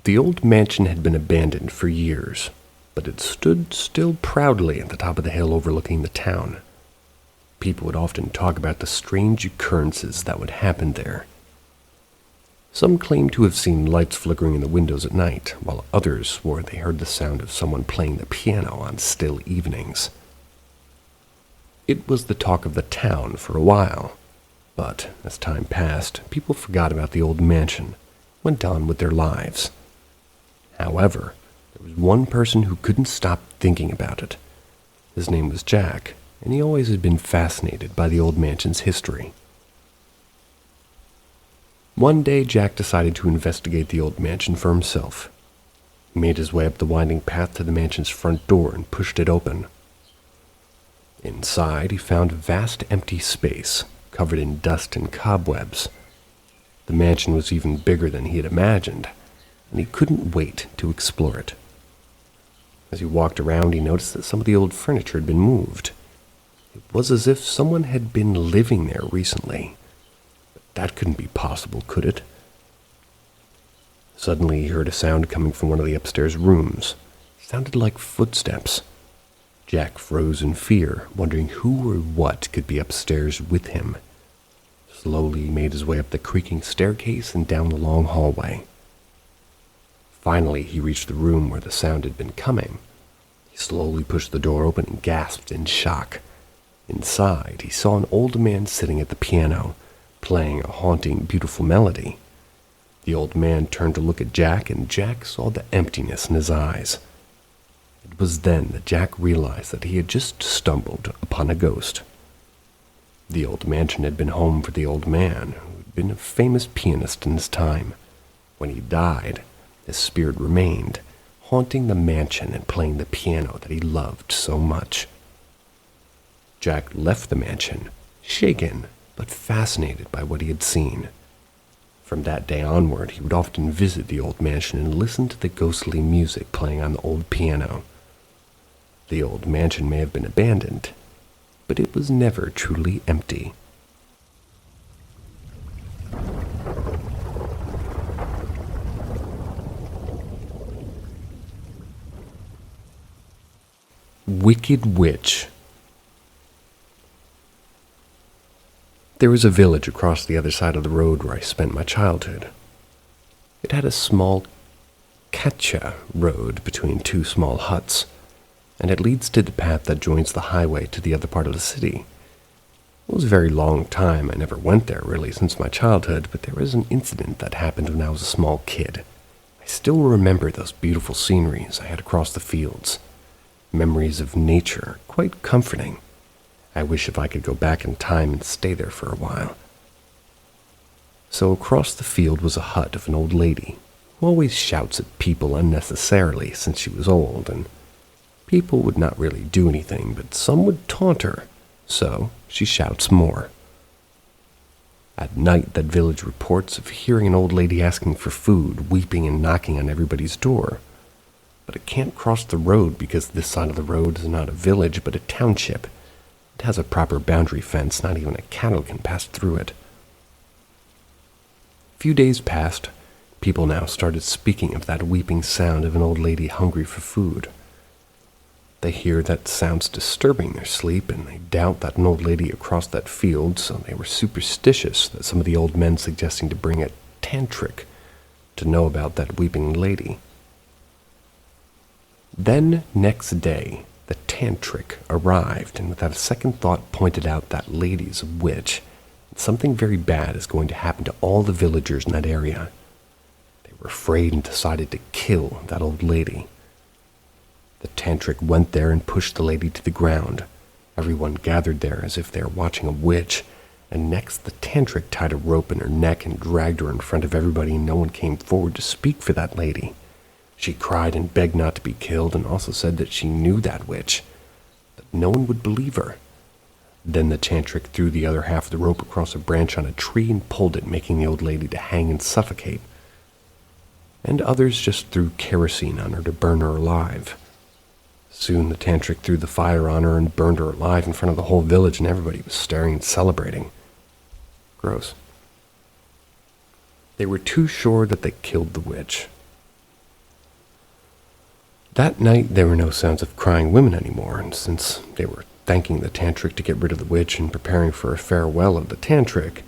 The old mansion had been abandoned for years, but it stood still proudly at the top of the hill overlooking the town. People would often talk about the strange occurrences that would happen there. Some claimed to have seen lights flickering in the windows at night, while others swore they heard the sound of someone playing the piano on still evenings. It was the talk of the town for a while, but as time passed, people forgot about the old mansion, went on with their lives. However, there was one person who couldn't stop thinking about it. His name was Jack, and he always had been fascinated by the old mansion's history. One day, Jack decided to investigate the old mansion for himself. He made his way up the winding path to the mansion's front door and pushed it open. Inside, he found a vast empty space, covered in dust and cobwebs. The mansion was even bigger than he had imagined, and he couldn't wait to explore it. As he walked around, he noticed that some of the old furniture had been moved. It was as if someone had been living there recently. But that couldn't be possible, could it? Suddenly he heard a sound coming from one of the upstairs rooms. It sounded like footsteps. Jack froze in fear, wondering who or what could be upstairs with him. Slowly he made his way up the creaking staircase and down the long hallway. Finally, he reached the room where the sound had been coming. He slowly pushed the door open and gasped in shock. Inside, he saw an old man sitting at the piano, playing a haunting, beautiful melody. The old man turned to look at Jack, and Jack saw the emptiness in his eyes. It was then that Jack realized that he had just stumbled upon a ghost. The old mansion had been home for the old man, who had been a famous pianist in his time. When he died, his spirit remained, haunting the mansion and playing the piano that he loved so much. Jack left the mansion, shaken but fascinated by what he had seen. From that day onward, he would often visit the old mansion and listen to the ghostly music playing on the old piano. The old mansion may have been abandoned, but it was never truly empty. Wicked Witch. There was a village across the other side of the road where I spent my childhood. It had a small catcha road between two small huts, and it leads to the path that joins the highway to the other part of the city. It was a very long time. I never went there, really, since my childhood, but there was an incident that happened when I was a small kid. I still remember those beautiful sceneries I had across the fields. Memories of nature, quite comforting. I wish if I could go back in time and stay there for a while. So across the field was a hut of an old lady who always shouts at people unnecessarily since she was old, and people would not really do anything, but some would taunt her, so she shouts more. At night, that village reports of hearing an old lady asking for food, weeping and knocking on everybody's door. But it can't cross the road because this side of the road is not a village but a township. It has a proper boundary fence, not even a cattle can pass through it. A few days passed. People now started speaking of that weeping sound of an old lady hungry for food. They hear that sounds disturbing their sleep, and they doubt that an old lady across that field, so they were superstitious that some of the old men suggesting to bring a tantric to know about that weeping lady. Then, next day, the tantric arrived, and without a second thought pointed out that lady's a witch, and something very bad is going to happen to all the villagers in that area. They were afraid and decided to kill that old lady. The tantric went there and pushed the lady to the ground. Everyone gathered there as if they were watching a witch, and next the tantric tied a rope in her neck and dragged her in front of everybody, and no one came forward to speak for that lady. She cried and begged not to be killed, and also said that she knew that witch, but no one would believe her. Then the tantric threw the other half of the rope across a branch on a tree and pulled it, making the old lady to hang and suffocate. And others just threw kerosene on her to burn her alive. Soon the tantric threw the fire on her and burned her alive in front of the whole village, and everybody was staring and celebrating. Gross. They were too sure that they killed the witch. That night, there were no sounds of crying women anymore, and since they were thanking the tantric to get rid of the witch and preparing for a farewell of the tantric,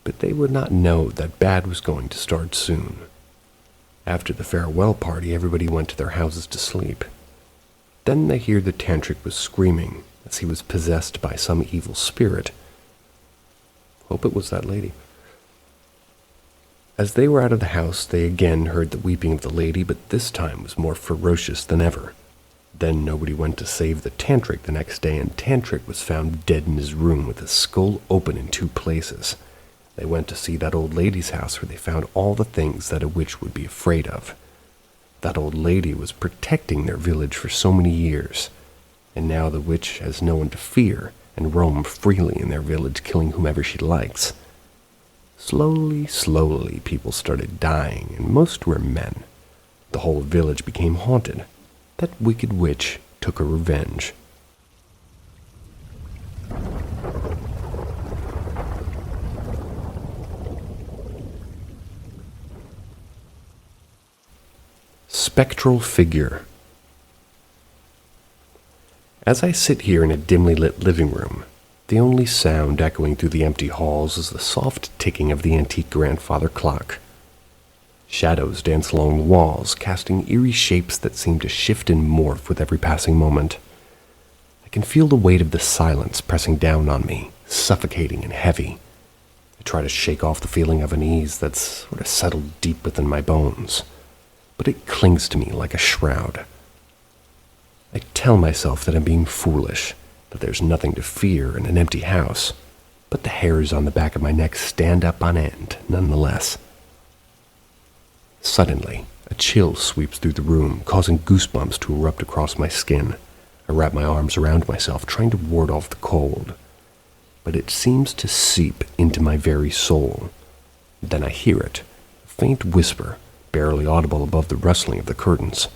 but they would not know that bad was going to start soon. After the farewell party, everybody went to their houses to sleep. Then they hear the tantric was screaming as he was possessed by some evil spirit. Hope it was that lady. As they were out of the house, they again heard the weeping of the lady, but this time was more ferocious than ever. Then nobody went to save the tantric the next day, and tantric was found dead in his room with his skull open in 2 places. They went to see that old lady's house, where they found all the things that a witch would be afraid of. That old lady was protecting their village for so many years, and now the witch has no one to fear and roam freely in their village, killing whomever she likes. Slowly, people started dying, and most were men. The whole village became haunted. That wicked witch took her revenge. Spectral figure. As I sit here in a dimly lit living room, the only sound echoing through the empty halls is the soft ticking of the antique grandfather clock. Shadows dance along the walls, casting eerie shapes that seem to shift and morph with every passing moment. I can feel the weight of the silence pressing down on me, suffocating and heavy. I try to shake off the feeling of unease that's sort of settled deep within my bones, but it clings to me like a shroud. I tell myself that I'm being foolish, that there's nothing to fear in an empty house, but the hairs on the back of my neck stand up on end nonetheless. Suddenly, a chill sweeps through the room, causing goosebumps to erupt across my skin. I wrap my arms around myself, trying to ward off the cold, but it seems to seep into my very soul. Then I hear it, a faint whisper, barely audible above the rustling of the curtains.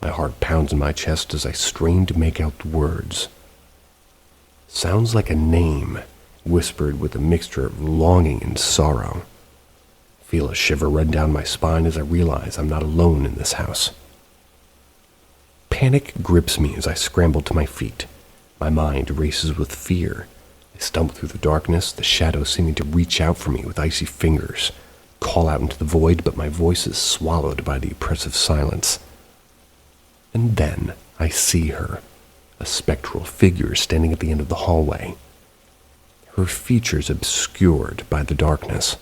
My heart pounds in my chest as I strain to make out the words. Sounds like a name, whispered with a mixture of longing and sorrow. Feel a shiver run down my spine as I realize I'm not alone in this house. Panic grips me as I scramble to my feet. My mind races with fear. I stumble through the darkness, the shadows seeming to reach out for me with icy fingers. Call out into the void, but my voice is swallowed by the oppressive silence. And then I see her, a spectral figure standing at the end of the hallway. Her features obscured by the darkness.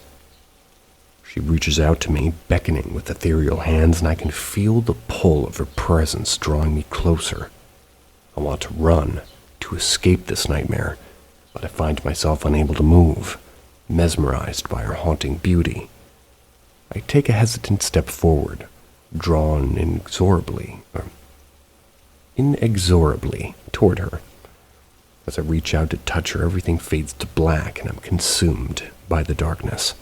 She reaches out to me, beckoning with ethereal hands, and I can feel the pull of her presence drawing me closer. I want to run, to escape this nightmare, but I find myself unable to move, mesmerized by her haunting beauty. I take a hesitant step forward, drawn inexorably toward her. As I reach out to touch her, everything fades to black, and I'm consumed by the darkness.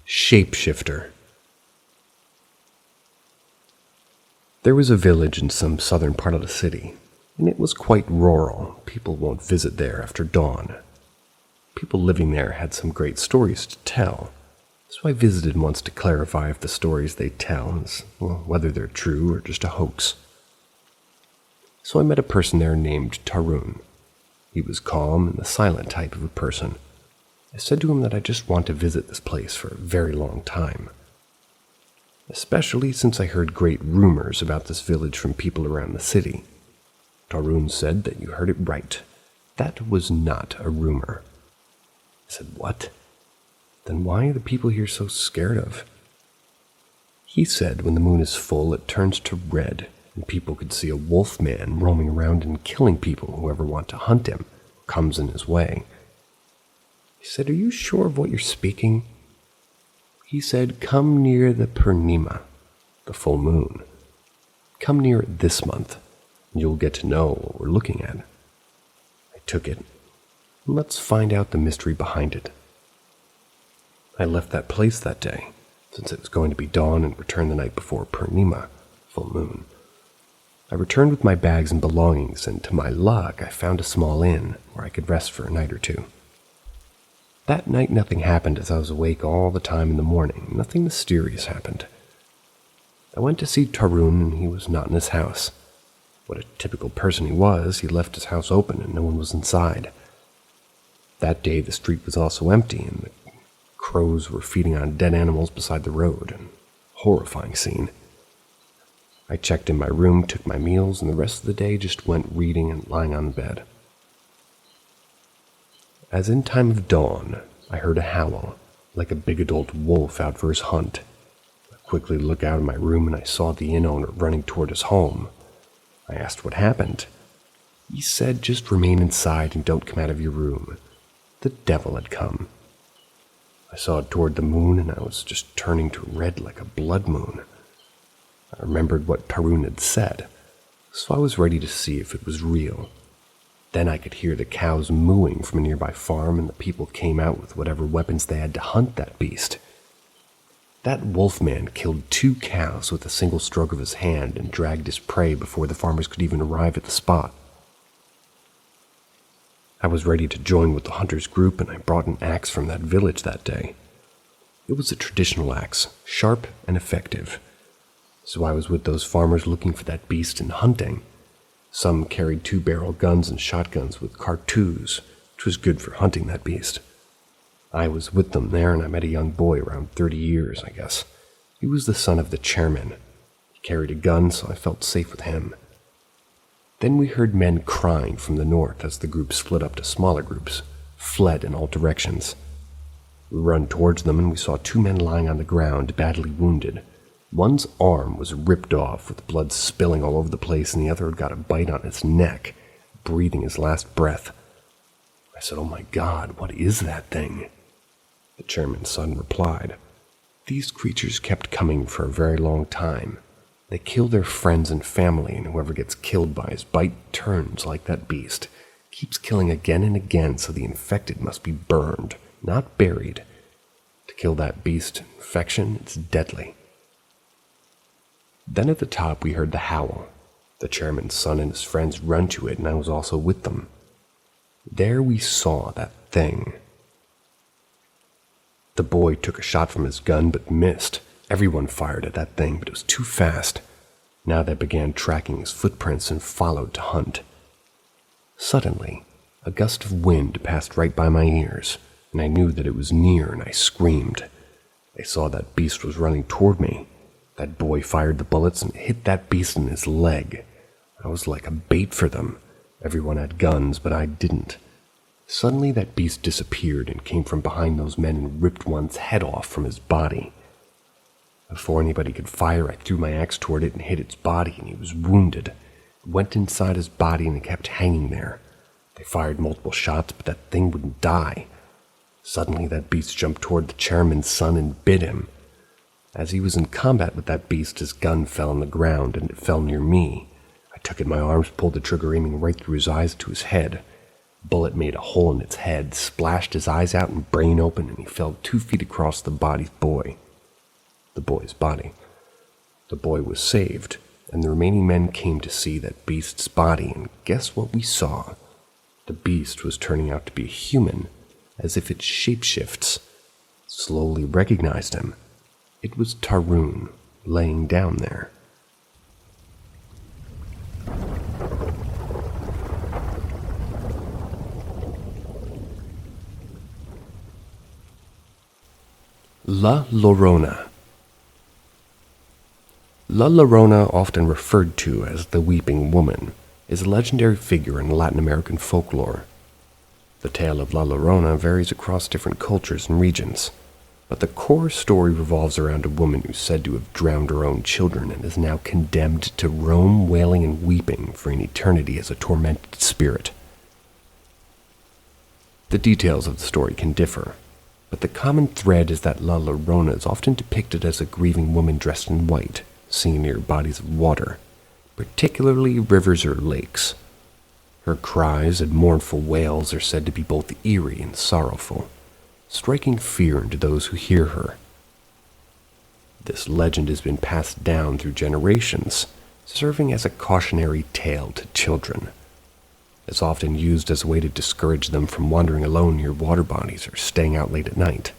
Shapeshifter. There was a village in some southern part of the city, and it was quite rural. People won't visit there after dawn. People living there had some great stories to tell, so I visited once to clarify if the stories they tell is, whether they're true or just a hoax. So I met a person there named Tarun. He was calm and the silent type of a person. I said to him that I just want to visit this place for a very long time, especially since I heard great rumors about this village from people around the city. Tarun said that you heard it right. That was not a rumor. I said, what? Then why are the people here so scared of? He said when the moon is full, it turns to red, and people could see a wolf man roaming around and killing people who ever want to hunt him, comes in his way. He said, are you sure of what you're speaking? He said, come near the Purnima, the full moon. Come near it this month, and you'll get to know what we're looking at. I took it. Let's find out the mystery behind it. I left that place that day, since it was going to be dawn, and returned the night before Purnima, full moon. I returned with my bags and belongings, and to my luck, I found a small inn where I could rest for a night or two. That night nothing happened as I was awake all the time in the morning. Nothing mysterious happened. I went to see Tarun, and he was not in his house. What a typical person he was, he left his house open and no one was inside. That day the street was also empty, and the crows were feeding on dead animals beside the road. An horrifying scene. I checked in my room, took my meals, and the rest of the day just went reading and lying on the bed. As in time of dawn, I heard a howl, like a big adult wolf out for his hunt. I quickly looked out of my room and I saw the inn owner running toward his home. I asked what happened. He said, just remain inside and don't come out of your room. The devil had come. I saw it toward the moon and I was just turning to red like a blood moon. I remembered what Tarun had said, so I was ready to see if it was real. Then I could hear the cows mooing from a nearby farm, and the people came out with whatever weapons they had to hunt that beast. That wolfman killed 2 cows with a single stroke of his hand and dragged his prey before the farmers could even arrive at the spot. I was ready to join with the hunters' group, and I brought an axe from that village that day. It was a traditional axe, sharp and effective. So I was with those farmers looking for that beast and hunting. Some carried 2-barrel guns and shotguns with cartouches, which was good for hunting that beast. I was with them there, and I met a young boy around 30 years, I guess. He was the son of the chairman. He carried a gun, so I felt safe with him. Then we heard men crying from the north as the group split up to smaller groups, fled in all directions. We ran towards them, and we saw 2 men lying on the ground, badly wounded. One's arm was ripped off with blood spilling all over the place, and the other had got a bite on his neck, breathing his last breath. I said, "Oh my God, what is that thing?" The chairman's son replied, "These creatures kept coming for a very long time. They kill their friends and family, and whoever gets killed by his bite turns like that beast. Keeps killing again and again, so the infected must be burned, not buried. To kill that beast infection, it's deadly." Then at the top we heard the howl. The chairman's son and his friends run to it, and I was also with them. There we saw that thing. The boy took a shot from his gun but missed. Everyone fired at that thing, but it was too fast. Now they began tracking his footprints and followed to hunt. Suddenly, a gust of wind passed right by my ears, and I knew that it was near, and I screamed. I saw that beast was running toward me. That boy fired the bullets and hit that beast in his leg. I was like a bait for them. Everyone had guns, but I didn't. Suddenly that beast disappeared and came from behind those men and ripped one's head off from his body. Before anybody could fire, I threw my axe toward it and hit its body, and he was wounded. It went inside his body and it kept hanging there. They fired multiple shots, but that thing wouldn't die. Suddenly that beast jumped toward the chairman's son and bit him. As he was in combat with that beast, his gun fell on the ground, and it fell near me. I took it in my arms, pulled the trigger, aiming right through his eyes to his head. The bullet made a hole in its head, splashed his eyes out and brain open, and he fell 2 feet across the boy's body. The boy was saved, and the remaining men came to see that beast's body, and guess what we saw? The beast was turning out to be a human, as if it shapeshifts. Slowly recognized him. It was Tarun, laying down there. La Llorona. La Llorona, often referred to as the Weeping Woman, is a legendary figure in Latin American folklore. The tale of La Llorona varies across different cultures and regions, but the core story revolves around a woman who's said to have drowned her own children and is now condemned to roam wailing and weeping for an eternity as a tormented spirit. The details of the story can differ, but the common thread is that La Llorona is often depicted as a grieving woman dressed in white, seen near bodies of water, particularly rivers or lakes. Her cries and mournful wails are said to be both eerie and sorrowful, striking fear into those who hear her. This legend has been passed down through generations, serving as a cautionary tale to children. It's often used as a way to discourage them from wandering alone near water bodies or staying out late at night.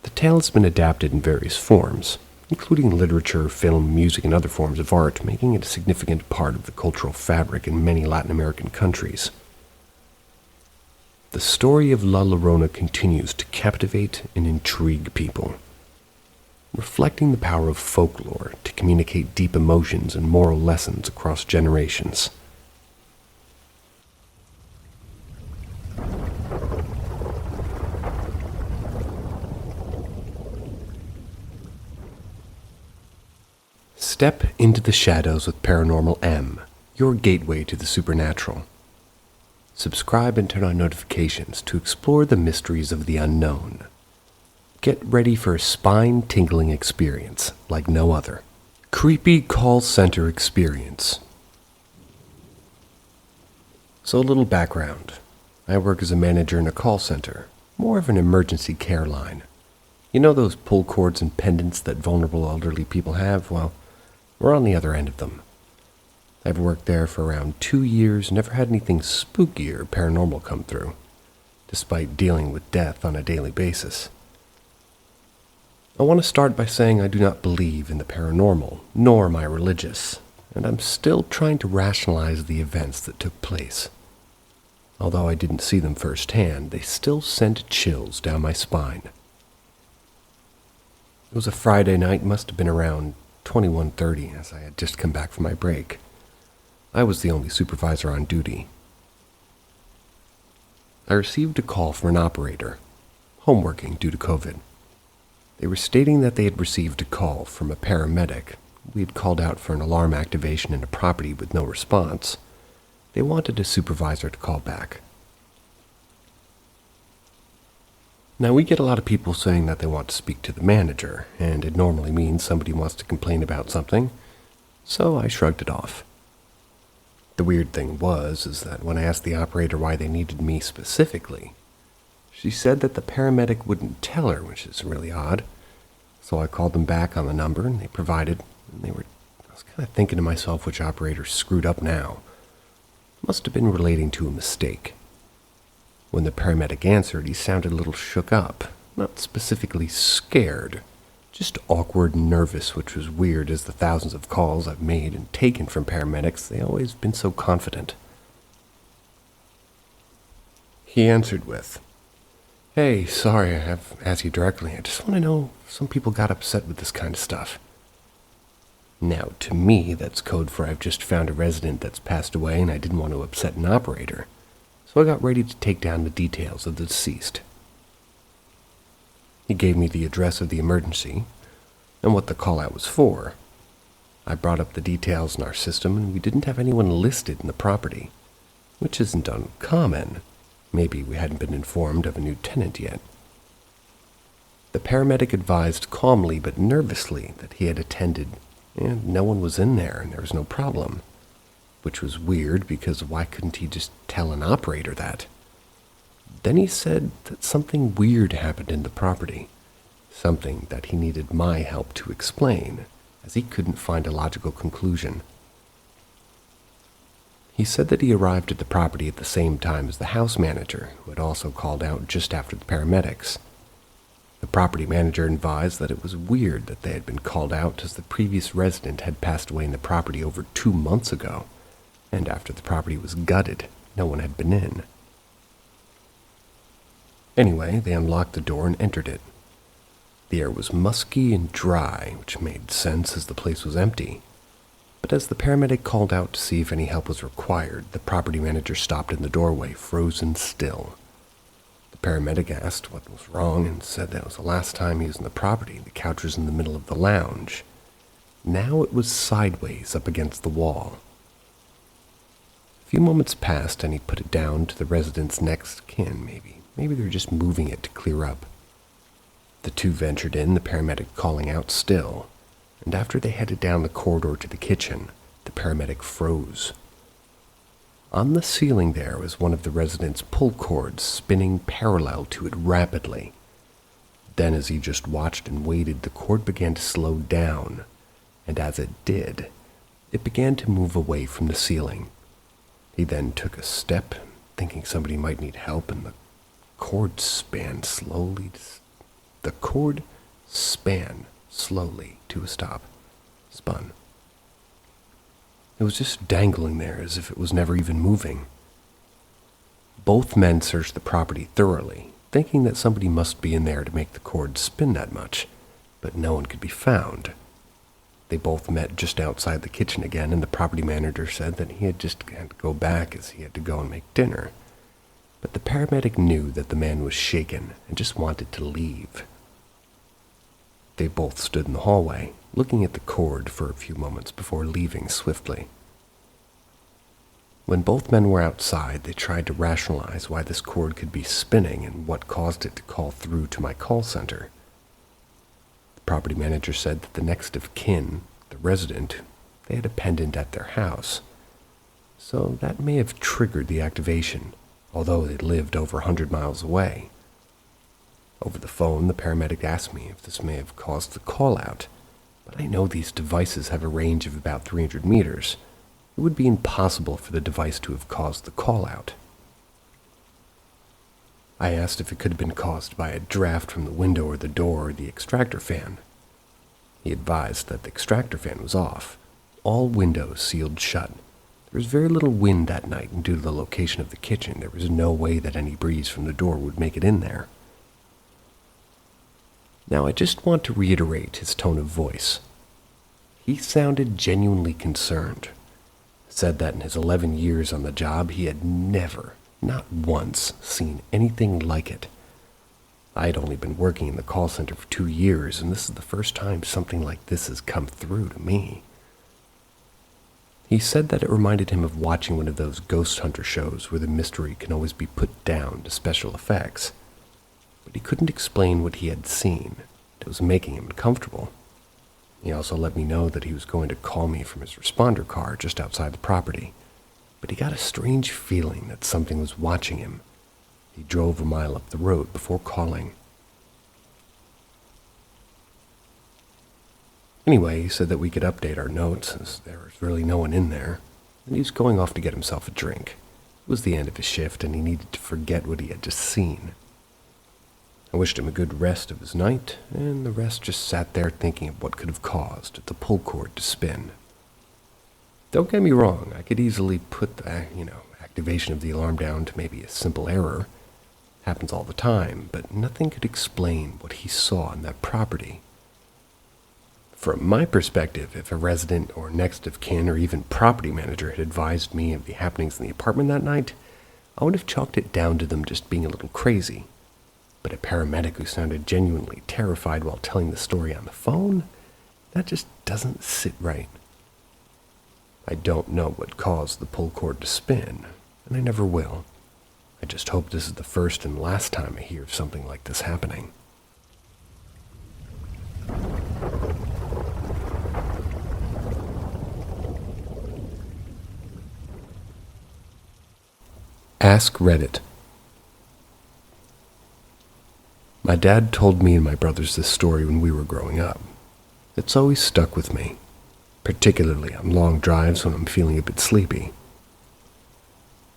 The tale has been adapted in various forms, including literature, film, music, and other forms of art, making it a significant part of the cultural fabric in many Latin American countries. The story of La Llorona continues to captivate and intrigue people, reflecting the power of folklore to communicate deep emotions and moral lessons across generations. Step into the shadows with Paranormal M, your gateway to the supernatural. Subscribe and turn on notifications to explore the mysteries of the unknown. Get ready for a spine-tingling experience like no other. Creepy call center experience. So a little background. I work as a manager in a call center, more of an emergency care line. You know those pull cords and pendants that vulnerable elderly people have? Well, we're on the other end of them. I've worked there for around 2 years, never had anything spooky or paranormal come through, despite dealing with death on a daily basis. I want to start by saying I do not believe in the paranormal, nor am I religious, and I'm still trying to rationalize the events that took place. Although I didn't see them firsthand, they still sent chills down my spine. It was a Friday night, must have been around 21:30, as I had just come back from my break. I was the only supervisor on duty. I received a call from an operator, home working due to COVID. They were stating that they had received a call from a paramedic. We had called out for an alarm activation in a property with no response. They wanted a supervisor to call back. Now, we get a lot of people saying that they want to speak to the manager, and it normally means somebody wants to complain about something, so I shrugged it off. The weird thing is that when I asked the operator why they needed me specifically, she said that the paramedic wouldn't tell her, which is really odd. So I called them back on the number, and they provided, I was kind of thinking to myself, which operator screwed up now. Must have been relating to a mistake. When the paramedic answered, he sounded a little shook up, not specifically scared, just awkward and nervous, which was weird as the thousands of calls I've made and taken from paramedics, they always been so confident. He answered with, "Hey, sorry I have asked you directly. I just want to know if some people got upset with this kind of stuff." Now, to me, that's code for I've just found a resident that's passed away and I didn't want to upset an operator, so I got ready to take down the details of the deceased. He gave me the address of the emergency and what the call-out was for. I brought up the details in our system, and we didn't have anyone listed in the property, which isn't uncommon. Maybe we hadn't been informed of a new tenant yet. The paramedic advised calmly but nervously that he had attended, and no one was in there, and there was no problem, which was weird because why couldn't he just tell an operator that? Then he said that something weird happened in the property, something that he needed my help to explain, as he couldn't find a logical conclusion. He said that he arrived at the property at the same time as the house manager, who had also called out just after the paramedics. The property manager advised that it was weird that they had been called out as the previous resident had passed away in the property over 2 months ago, and after the property was gutted, no one had been in. Anyway, they unlocked the door and entered it. The air was musky and dry, which made sense as the place was empty. But as the paramedic called out to see if any help was required, the property manager stopped in the doorway, frozen still. The paramedic asked what was wrong and said that was the last time he was in the property. The couch was in the middle of the lounge. Now it was sideways up against the wall. A few moments passed and he put it down to the resident's next kin, maybe. Maybe they were just moving it to clear up. The two ventured in, the paramedic calling out still, and after they headed down the corridor to the kitchen, the paramedic froze. On the ceiling there was one of the resident's pull cords spinning parallel to it rapidly. Then as he just watched and waited, the cord began to slow down, and as it did, it began to move away from the ceiling. He then took a step, thinking somebody might need help, and the cord span slowly. The cord span slowly to a stop. Spun. It was just dangling there as if it was never even moving. Both men searched the property thoroughly, thinking that somebody must be in there to make the cord spin that much, but no one could be found. They both met just outside the kitchen again, and the property manager said that he had to go back as he had to go and make dinner. But the paramedic knew that the man was shaken and just wanted to leave. They both stood in the hallway, looking at the cord for a few moments before leaving swiftly. When both men were outside, they tried to rationalize why this cord could be spinning and what caused it to call through to my call center. The property manager said that the next of kin, the resident, they had a pendant at their house, so that may have triggered the activation, although they lived over 100 miles away. Over the phone, the paramedic asked me if this may have caused the call-out, but I know these devices have a range of about 300 meters. It would be impossible for the device to have caused the call-out. I asked if it could have been caused by a draft from the window or the door or the extractor fan. He advised that the extractor fan was off, all windows sealed shut. There was very little wind that night, and due to the location of the kitchen, there was no way that any breeze from the door would make it in there. Now, I just want to reiterate his tone of voice. He sounded genuinely concerned. Said that in his 11 years on the job, he had never, not once, seen anything like it. I had only been working in the call center for 2 years, and this is the first time something like this has come through to me. He said that it reminded him of watching one of those ghost hunter shows where the mystery can always be put down to special effects. But but he couldn't explain what he had seen. It was making him uncomfortable. He also let me know that he was going to call me from his responder car just outside the property, but he got a strange feeling that something was watching him. He drove a mile up the road before calling. Anyway, he said that we could update our notes as there was really no one in there, and he was going off to get himself a drink. It was the end of his shift, and he needed to forget what he had just seen. I wished him a good rest of his night, and the rest just sat there thinking of what could have caused the pull cord to spin. Don't get me wrong, I could easily put the, activation of the alarm down to maybe a simple error. Happens all the time, but nothing could explain what he saw on that property. From my perspective, if a resident or next of kin or even property manager had advised me of the happenings in the apartment that night, I would have chalked it down to them just being a little crazy. But a paramedic who sounded genuinely terrified while telling the story on the phone, that just doesn't sit right. I don't know what caused the pull cord to spin, and I never will. I just hope this is the first and last time I hear of something like this happening. Ask Reddit. My dad told me and my brothers this story when we were growing up. It's always stuck with me, particularly on long drives when I'm feeling a bit sleepy.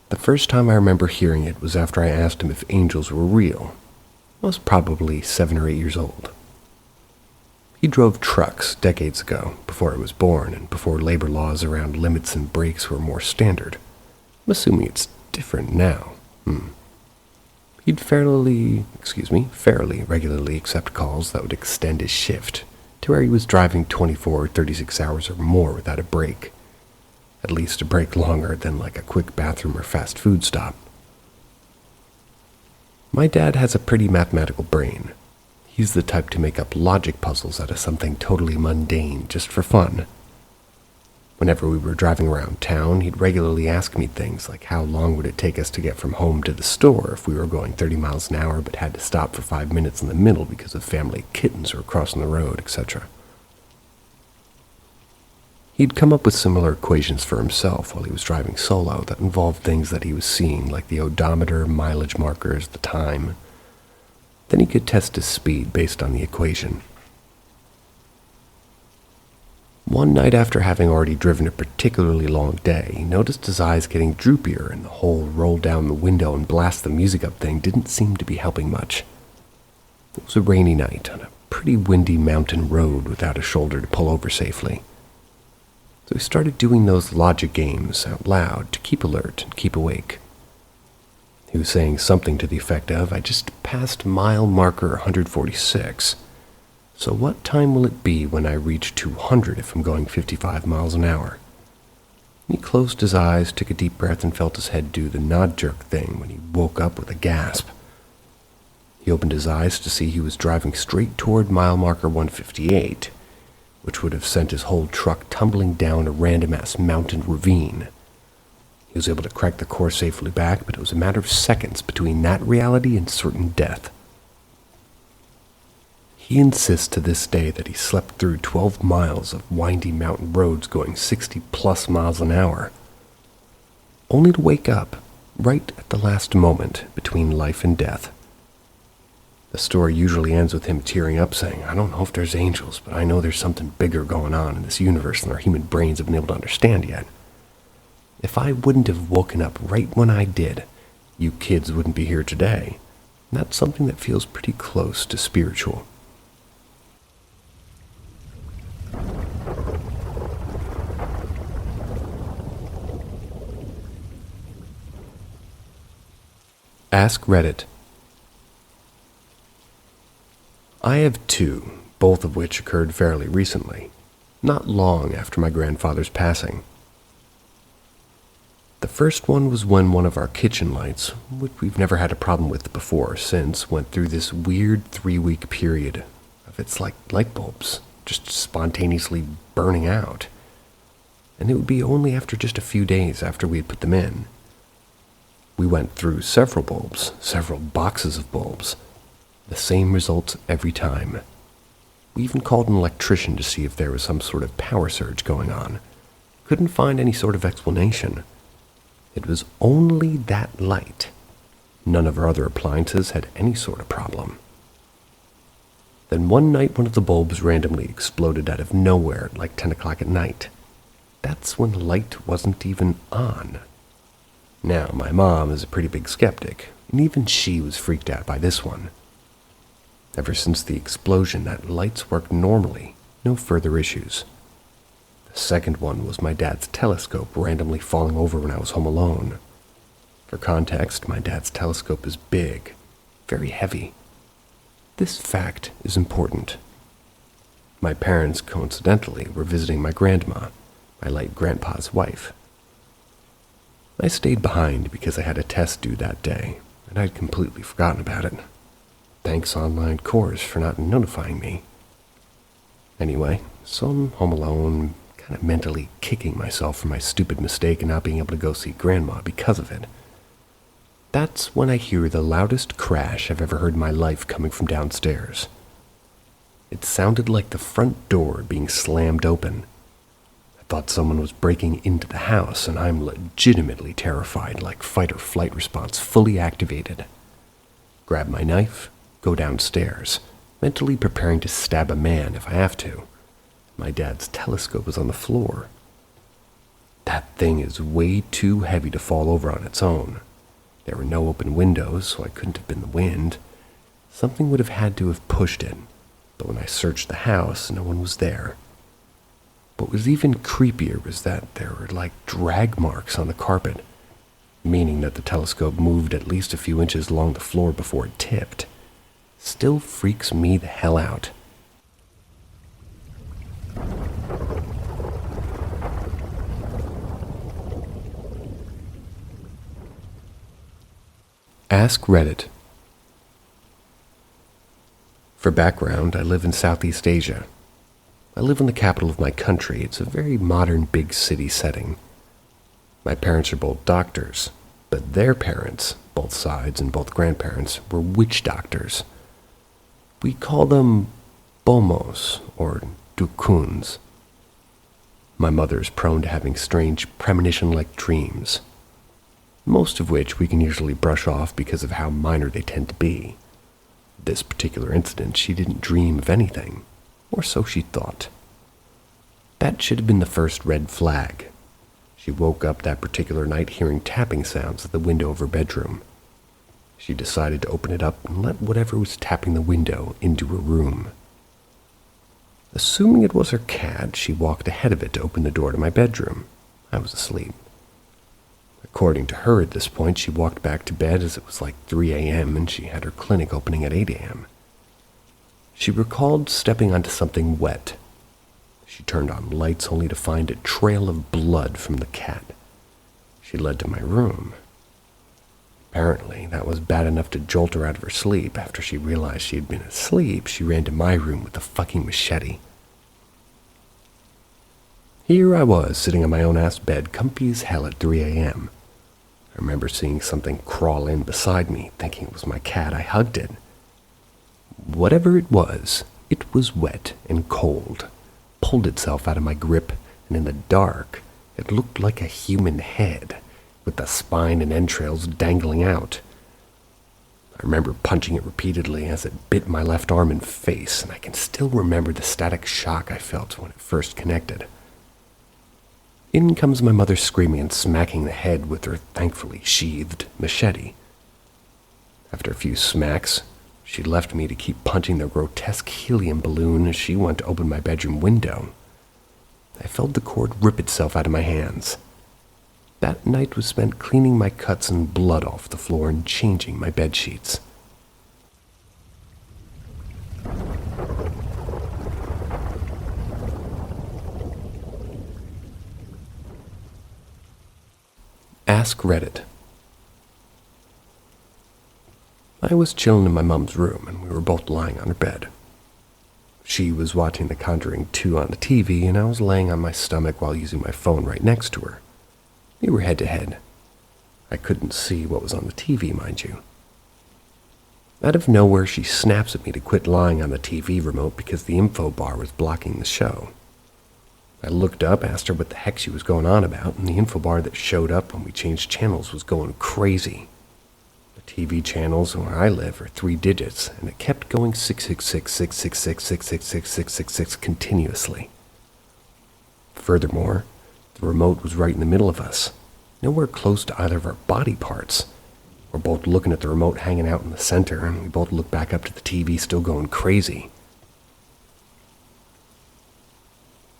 The first time I remember hearing it was after I asked him if angels were real. I was probably 7 or 8 years old. He drove trucks decades ago, before I was born and before labor laws around limits and brakes were more standard. I'm assuming it's different now. He'd fairly regularly accept calls that would extend his shift to where he was driving 24 or 36 hours or more without a break. At least a break longer than like a quick bathroom or fast food stop. My dad has a pretty mathematical brain. He's the type to make up logic puzzles out of something totally mundane just for fun. Whenever we were driving around town, he'd regularly ask me things like how long would it take us to get from home to the store if we were going 30 miles an hour but had to stop for 5 minutes in the middle because of family kittens who were crossing the road, etc. He'd come up with similar equations for himself while he was driving solo that involved things that he was seeing like the odometer, mileage markers, the time. Then he could test his speed based on the equation. One night after having already driven a particularly long day, he noticed his eyes getting droopier and the whole roll down the window and blast the music up thing didn't seem to be helping much. It was a rainy night on a pretty windy mountain road without a shoulder to pull over safely. So he started doing those logic games out loud to keep alert and keep awake. He was saying something to the effect of, I just passed mile marker 146. So what time will it be when I reach 200 if I'm going 55 miles an hour? He closed his eyes, took a deep breath, and felt his head do the nod jerk thing when he woke up with a gasp. He opened his eyes to see he was driving straight toward mile marker 158, which would have sent his whole truck tumbling down a random-ass mountain ravine. He was able to crack the course safely back, but it was a matter of seconds between that reality and certain death. He insists to this day that he slept through 12 miles of windy mountain roads going 60-plus miles an hour, only to wake up right at the last moment between life and death. The story usually ends with him tearing up saying, I don't know if there's angels, but I know there's something bigger going on in this universe than our human brains have been able to understand yet. If I wouldn't have woken up right when I did, you kids wouldn't be here today. And that's something that feels pretty close to spiritual. Ask Reddit. I have two, both of which occurred fairly recently, not long after my grandfather's passing. The first one was when one of our kitchen lights, which we've never had a problem with before or since, went through this weird 3-week period of its like light bulbs just spontaneously burning out. And it would be only after just a few days after we had put them in. We went through several bulbs, several boxes of bulbs. The same results every time. We even called an electrician to see if there was some sort of power surge going on. Couldn't find any sort of explanation. It was only that light. None of our other appliances had any sort of problem. Then one night one of the bulbs randomly exploded out of nowhere at like 10 o'clock at night. That's when the light wasn't even on. Now, my mom is a pretty big skeptic, and even she was freaked out by this one. Ever since the explosion, that lights worked normally, no further issues. The second one was my dad's telescope randomly falling over when I was home alone. For context, my dad's telescope is big, very heavy. This fact is important. My parents, coincidentally, were visiting my grandma, my late grandpa's wife. I stayed behind because I had a test due that day, and I'd completely forgotten about it. Thanks online course for not notifying me. Anyway, so I'm home alone, kind of mentally kicking myself for my stupid mistake and not being able to go see Grandma because of it. That's when I hear the loudest crash I've ever heard in my life coming from downstairs. It sounded like the front door being slammed open. I thought someone was breaking into the house, and I'm legitimately terrified, like fight or flight response fully activated. Grab my knife, go downstairs, mentally preparing to stab a man if I have to. My dad's telescope is on the floor. That thing is way too heavy to fall over on its own. There were no open windows, so I couldn't have been the wind. Something would have had to have pushed it, but when I searched the house, no one was there. What was even creepier was that there were like drag marks on the carpet, meaning that the telescope moved at least a few inches along the floor before it tipped. Still freaks me the hell out. Ask Reddit. For background, I live in Southeast Asia. I live in the capital of my country. It's a very modern big city setting. My parents are both doctors, but their parents, both sides and both grandparents, were witch doctors. We call them bomos, or dukuns. My mother is prone to having strange premonition-like dreams, most of which we can usually brush off because of how minor they tend to be. This particular incident, she didn't dream of anything, or so she thought. That should have been the first red flag. She woke up that particular night hearing tapping sounds at the window of her bedroom. She decided to open it up and let whatever was tapping the window into her room. Assuming it was her cat, she walked ahead of it to open the door to my bedroom. I was asleep. According to her at this point, she walked back to bed as it was like 3 a.m. and she had her clinic opening at 8 a.m. She recalled stepping onto something wet. She turned on lights only to find a trail of blood from the cat. She led to my room. Apparently, that was bad enough to jolt her out of her sleep. After she realized she had been asleep, she ran to my room with a fucking machete. Here I was, sitting on my own ass bed, comfy as hell at 3 a.m. I remember seeing something crawl in beside me, thinking it was my cat. I hugged it. Whatever it was wet and cold, pulled itself out of my grip, and in the dark, it looked like a human head, with the spine and entrails dangling out. I remember punching it repeatedly as it bit my left arm and face, and I can still remember the static shock I felt when it first connected. In comes my mother screaming and smacking the head with her thankfully sheathed machete. After a few smacks, she left me to keep punching the grotesque helium balloon as she went to open my bedroom window. I felt the cord rip itself out of my hands. That night was spent cleaning my cuts and blood off the floor and changing my bed sheets. Ask Reddit. I was chilling in my mom's room, and we were both lying on her bed. She was watching The Conjuring 2 on the TV, and I was laying on my stomach while using my phone right next to her. We were head to head. I couldn't see what was on the TV, mind you. Out of nowhere, she snaps at me to quit lying on the TV remote because the info bar was blocking the show. I looked up, asked her what the heck she was going on about, and the info bar that showed up when we changed channels was going crazy. The TV channels where I live are 3 digits, and it kept going 666-666-666-666 continuously. Furthermore, the remote was right in the middle of us, nowhere close to either of our body parts. We're both looking at the remote hanging out in the center, and we both look back up to the TV still going crazy.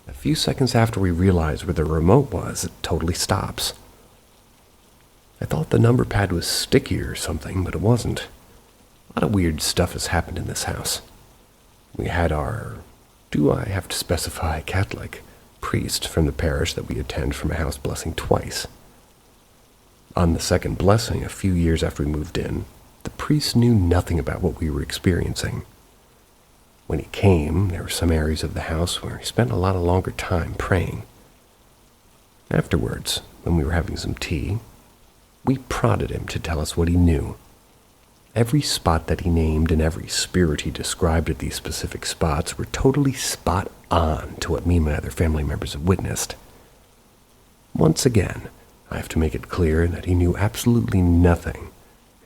A few seconds after we realized where the remote was, it totally stops. I thought the number pad was sticky or something, but it wasn't. A lot of weird stuff has happened in this house. We had our, do I have to specify, Catholic priest from the parish that we attend from a house blessing twice. On the second blessing, a few years after we moved in, the priest knew nothing about what we were experiencing. When he came, there were some areas of the house where he spent a lot of longer time praying. Afterwards, when we were having some tea, we prodded him to tell us what he knew. Every spot that he named and every spirit he described at these specific spots were totally spot on to what me and my other family members have witnessed. Once again, I have to make it clear that he knew absolutely nothing,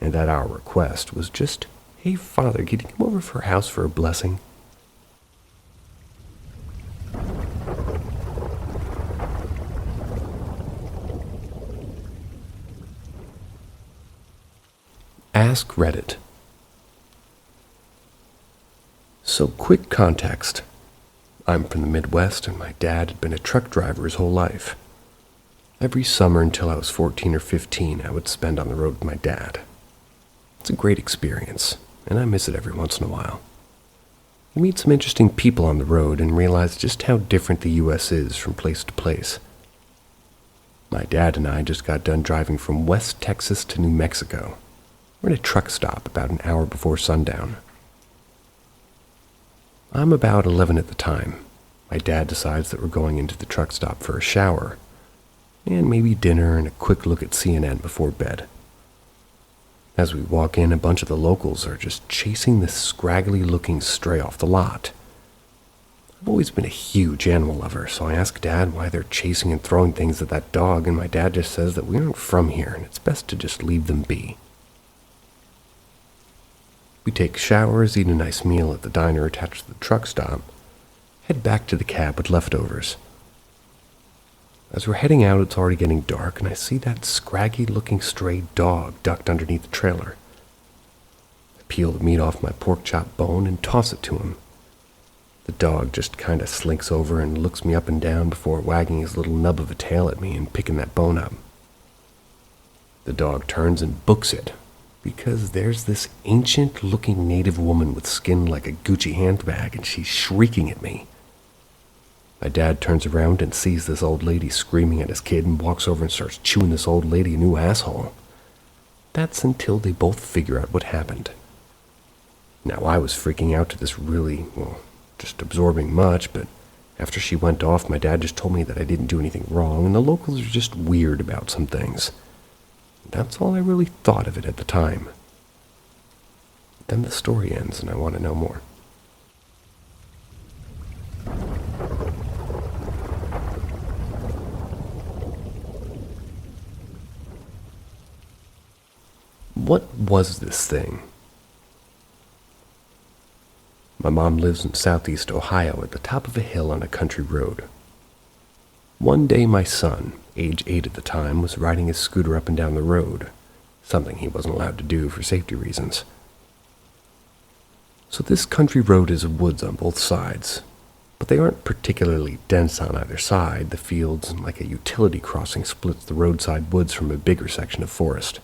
and that our request was just, "Hey, Father, could you come over for our house for a blessing?" Ask Reddit. So, quick context. I'm from the Midwest, and my dad had been a truck driver his whole life. Every summer until I was 14 or 15, I would spend on the road with my dad. It's a great experience, and I miss it every once in a while. You meet some interesting people on the road and realize just how different the U.S. is from place to place. My dad and I just got done driving from West Texas to New Mexico. We're at a truck stop about an hour before sundown. I'm about 11 at the time. My dad decides that we're going into the truck stop for a shower, and maybe dinner and a quick look at CNN before bed. As we walk in, a bunch of the locals are just chasing this scraggly-looking stray off the lot. I've always been a huge animal lover, so I ask Dad why they're chasing and throwing things at that dog, and my dad just says that we aren't from here, and it's best to just leave them be. We take showers, eat a nice meal at the diner attached to the truck stop, head back to the cab with leftovers. As we're heading out, it's already getting dark, and I see that scraggy-looking stray dog ducked underneath the trailer. I peel the meat off my pork chop bone and toss it to him. The dog just kind of slinks over and looks me up and down before wagging his little nub of a tail at me and picking that bone up. The dog turns and books it, because there's this ancient-looking native woman with skin like a Gucci handbag, and she's shrieking at me. My dad turns around and sees this old lady screaming at his kid and walks over and starts chewing this old lady a new asshole. That's until they both figure out what happened. Now, I was freaking out to this really, just absorbing much, but after she went off, my dad just told me that I didn't do anything wrong, and the locals are just weird about some things. That's all I really thought of it at the time. Then the story ends, and I want to know more. What was this thing? My mom lives in southeast Ohio at the top of a hill on a country road. One day my son, age 8 at the time, was riding his scooter up and down the road, something he wasn't allowed to do for safety reasons. So this country road is woods on both sides, but they aren't particularly dense on either side. The fields, like a utility crossing, splits the roadside woods from a bigger section of forest.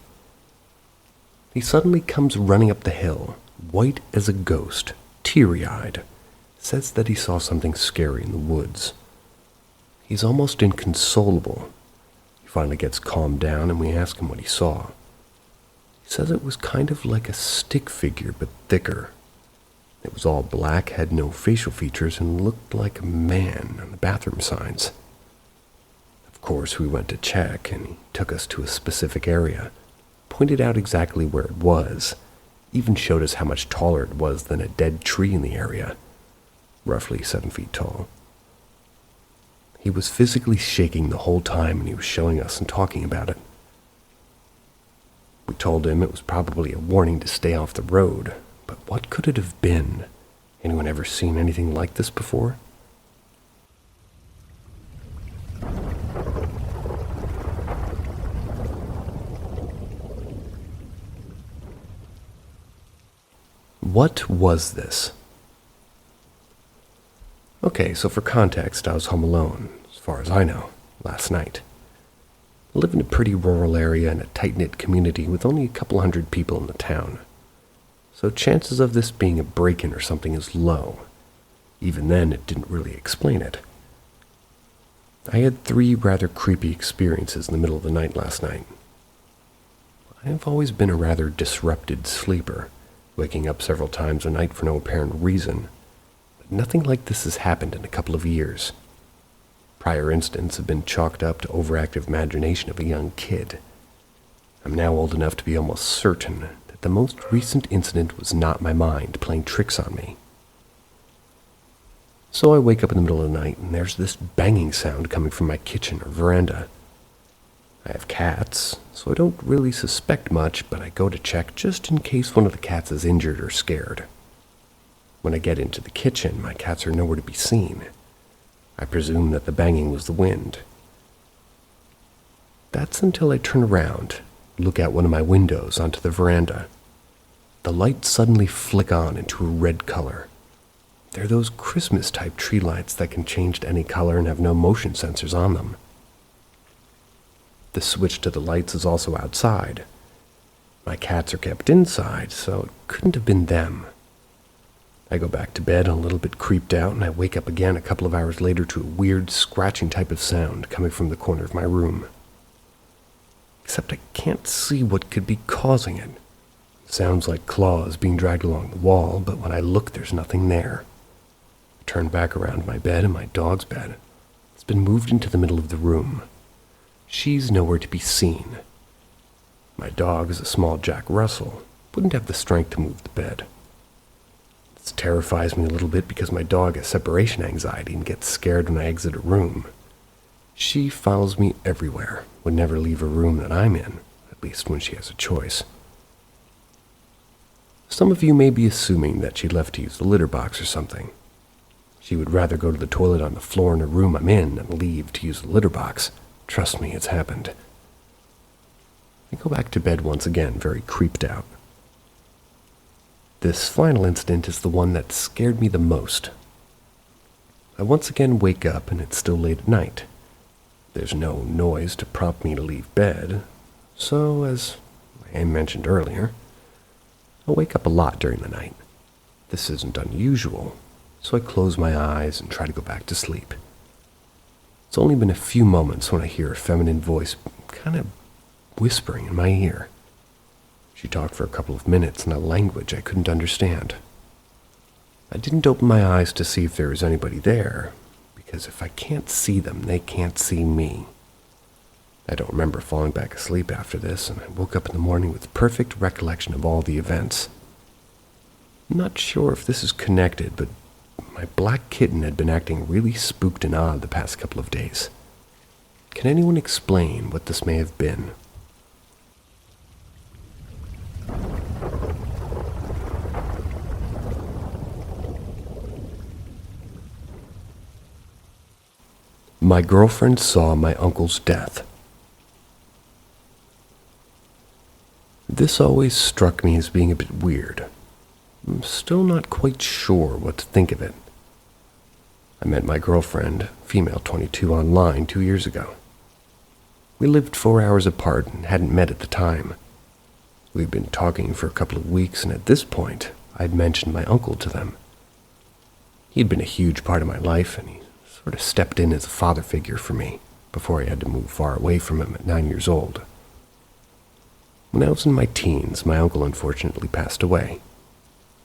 He suddenly comes running up the hill, white as a ghost, teary-eyed, says that he saw something scary in the woods. He's almost inconsolable. He finally gets calmed down, and we ask him what he saw. He says it was kind of like a stick figure, but thicker. It was all black, had no facial features, and looked like a man on the bathroom signs. Of course, we went to check, and he took us to a specific area, pointed out exactly where it was, Even showed us how much taller it was than a dead tree in the area, roughly 7 feet tall. He was physically shaking the whole time, and he was showing us and talking about it. We told him it was probably a warning to stay off the road, but what could it have been? Anyone ever seen anything like this before? What was this? Okay, so for context, I was home alone, as far as I know, last night. I live in a pretty rural area in a tight-knit community with only a couple hundred people in the town. So chances of this being a break-in or something is low. Even then, it didn't really explain it. I had 3 rather creepy experiences in the middle of the night last night. I have always been a rather disrupted sleeper, waking up several times a night for no apparent reason. But nothing like this has happened in a couple of years. Prior incidents have been chalked up to overactive imagination of a young kid. I'm now old enough to be almost certain that the most recent incident was not my mind playing tricks on me. So I wake up in the middle of the night and there's this banging sound coming from my kitchen or veranda. I have cats, so I don't really suspect much, but I go to check just in case one of the cats is injured or scared. When I get into the kitchen, my cats are nowhere to be seen. I presume that the banging was the wind. That's until I turn around, look out one of my windows onto the veranda. The lights suddenly flick on into a red color. They're those Christmas-type tree lights that can change to any color and have no motion sensors on them. The switch to the lights is also outside. My cats are kept inside, so it couldn't have been them. I go back to bed a little bit creeped out, and I wake up again a couple of hours later to a weird scratching type of sound coming from the corner of my room. Except I can't see what could be causing it. It sounds like claws being dragged along the wall, but when I look, there's nothing there. I turn back around my bed, and my dog's bed. It's been moved into the middle of the room. She's nowhere to be seen. My dog is a small Jack Russell, wouldn't have the strength to move the bed. This terrifies me a little bit because my dog has separation anxiety and gets scared when I exit a room. She follows me everywhere, would never leave a room that I'm in, at least when she has a choice. Some of you may be assuming that she left to use the litter box or something. She would rather go to the toilet on the floor in a room I'm in than leave to use the litter box. Trust me, it's happened. I go back to bed once again, very creeped out. This final incident is the one that scared me the most. I once again wake up and it's still late at night. There's no noise to prompt me to leave bed, so as I mentioned earlier, I wake up a lot during the night. This isn't unusual, so I close my eyes and try to go back to sleep. It's only been a few moments when I hear a feminine voice kind of whispering in my ear. She talked for a couple of minutes in a language I couldn't understand. I didn't open my eyes to see if there was anybody there, because if I can't see them, they can't see me. I don't remember falling back asleep after this, and I woke up in the morning with perfect recollection of all the events. I'm not sure if this is connected, but my black kitten had been acting really spooked and odd the past couple of days. Can anyone explain what this may have been? My girlfriend saw my uncle's death. This always struck me as being a bit weird. I'm still not quite sure what to think of it. I met my girlfriend, female 22, online 2 years ago. We lived 4 hours apart and hadn't met at the time. We'd been talking for a couple of weeks, and at this point, I'd mentioned my uncle to them. He'd been a huge part of my life, and he sort of stepped in as a father figure for me before I had to move far away from him at 9 years old. When I was in my teens, my uncle unfortunately passed away.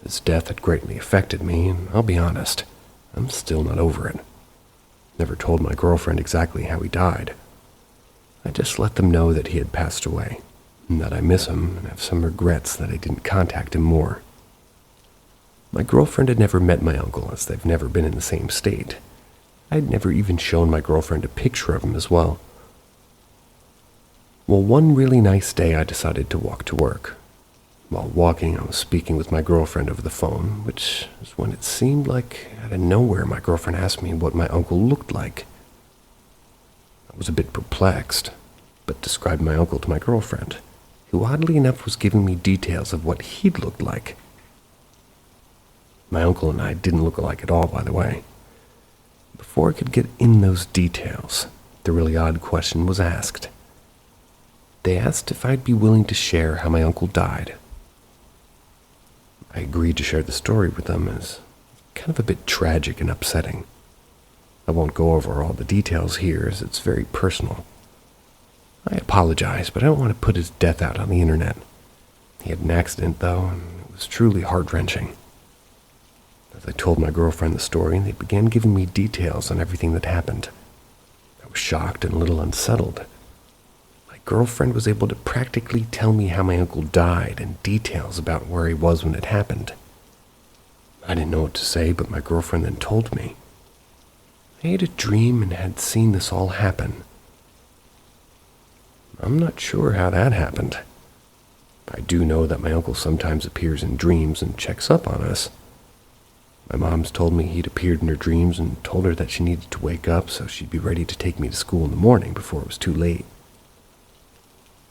His death had greatly affected me, and I'll be honest, I'm still not over it. Never told my girlfriend exactly how he died. I just let them know that he had passed away. and that I miss him and have some regrets that I didn't contact him more. My girlfriend had never met my uncle, as they've never been in the same state. I had never even shown my girlfriend a picture of him as well. Well, one really nice day I decided to walk to work. While walking, I was speaking with my girlfriend over the phone, which is when it seemed like out of nowhere my girlfriend asked me what my uncle looked like. I was a bit perplexed, but described my uncle to my girlfriend, who oddly enough was giving me details of what he'd looked like. My uncle and I didn't look alike at all, by the way. Before I could get in those details, the really odd question was asked. They asked if I'd be willing to share how my uncle died. I agreed to share the story with them as kind of a bit tragic and upsetting. I won't go over all the details here as it's very personal. I apologize, but I don't want to put his death out on the internet. He had an accident, though, and it was truly heart-wrenching. As I told my girlfriend the story, they began giving me details on everything that happened. I was shocked and a little unsettled. My girlfriend was able to practically tell me how my uncle died and details about where he was when it happened. I didn't know what to say, but my girlfriend then told me. I had a dream and had seen this all happen. I'm not sure how that happened. I do know that my uncle sometimes appears in dreams and checks up on us. My mom's told me he'd appeared in her dreams and told her that she needed to wake up so she'd be ready to take me to school in the morning before it was too late.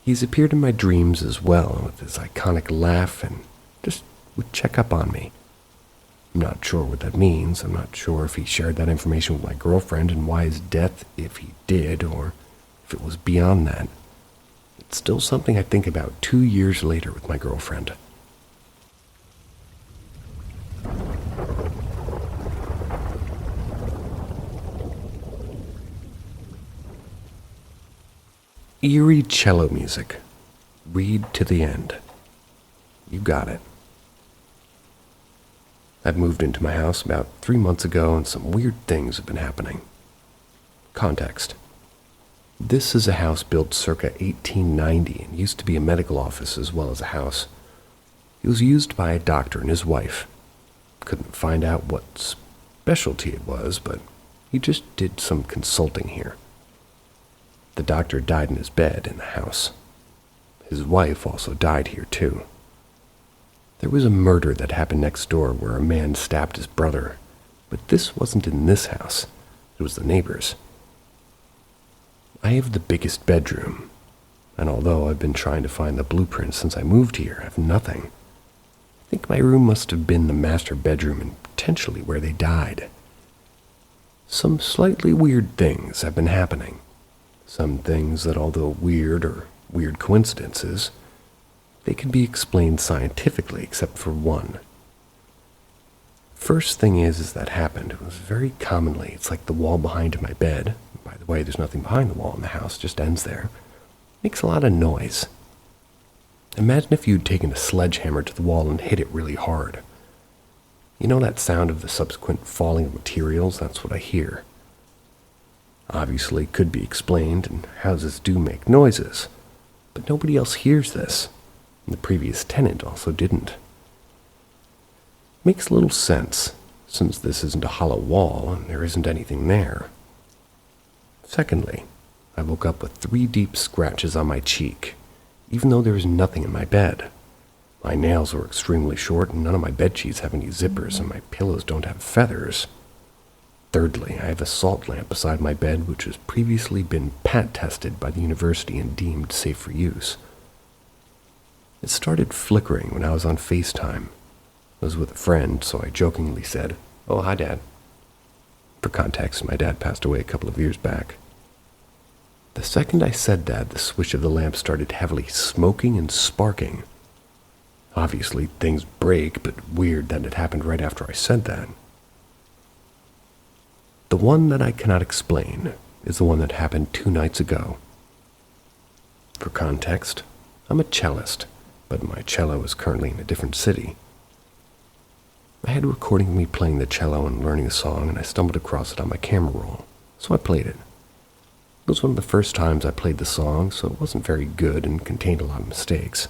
He's appeared in my dreams as well with his iconic laugh and just would check up on me. I'm not sure what that means. I'm not sure if he shared that information with my girlfriend and why his death, if he did, or if it was beyond that. It's still something I think about 2 years later with my girlfriend. Eerie cello music. Read to the end. You got it. I've moved into my house about 3 months ago and some weird things have been happening. Context. This is a house built circa 1890 and used to be a medical office as well as a house. It was used by a doctor and his wife. Couldn't find out what specialty it was, but he just did some consulting here. The doctor died in his bed in the house. His wife also died here too. There was a murder that happened next door where a man stabbed his brother, but this wasn't in this house. It was the neighbor's. I have the biggest bedroom, and although I've been trying to find the blueprint since I moved here, I have nothing. I think my room must have been the master bedroom and potentially where they died. Some slightly weird things have been happening. Some things that, although weird or weird coincidences, they can be explained scientifically except for one. First thing is that happened. It was very commonly, it's like the wall behind my bed. By the way, there's nothing behind the wall in the house, just ends there. Makes a lot of noise. Imagine if you'd taken a sledgehammer to the wall and hit it really hard. You know that sound of the subsequent falling of materials? That's what I hear. Obviously, it could be explained, and houses do make noises, but nobody else hears this, and the previous tenant also didn't. Makes little sense, since this isn't a hollow wall and there isn't anything there. Secondly, I woke up with 3 deep scratches on my cheek, even though there was nothing in my bed. My nails were extremely short and none of my bedsheets have any zippers and my pillows don't have feathers. Thirdly, I have a salt lamp beside my bed which has previously been pat-tested by the university and deemed safe for use. It started flickering when I was on FaceTime. I was with a friend, so I jokingly said, "Oh, hi, Dad." For context, my dad passed away a couple of years back. The second I said that, the switch of the lamp started heavily smoking and sparking. Obviously, things break, but weird that it happened right after I said that. The one that I cannot explain is the one that happened 2 nights ago. For context, I'm a cellist, but my cello is currently in a different city. I had a recording of me playing the cello and learning a song, and I stumbled across it on my camera roll, so I played it. It was one of the first times I played the song, so it wasn't very good and contained a lot of mistakes.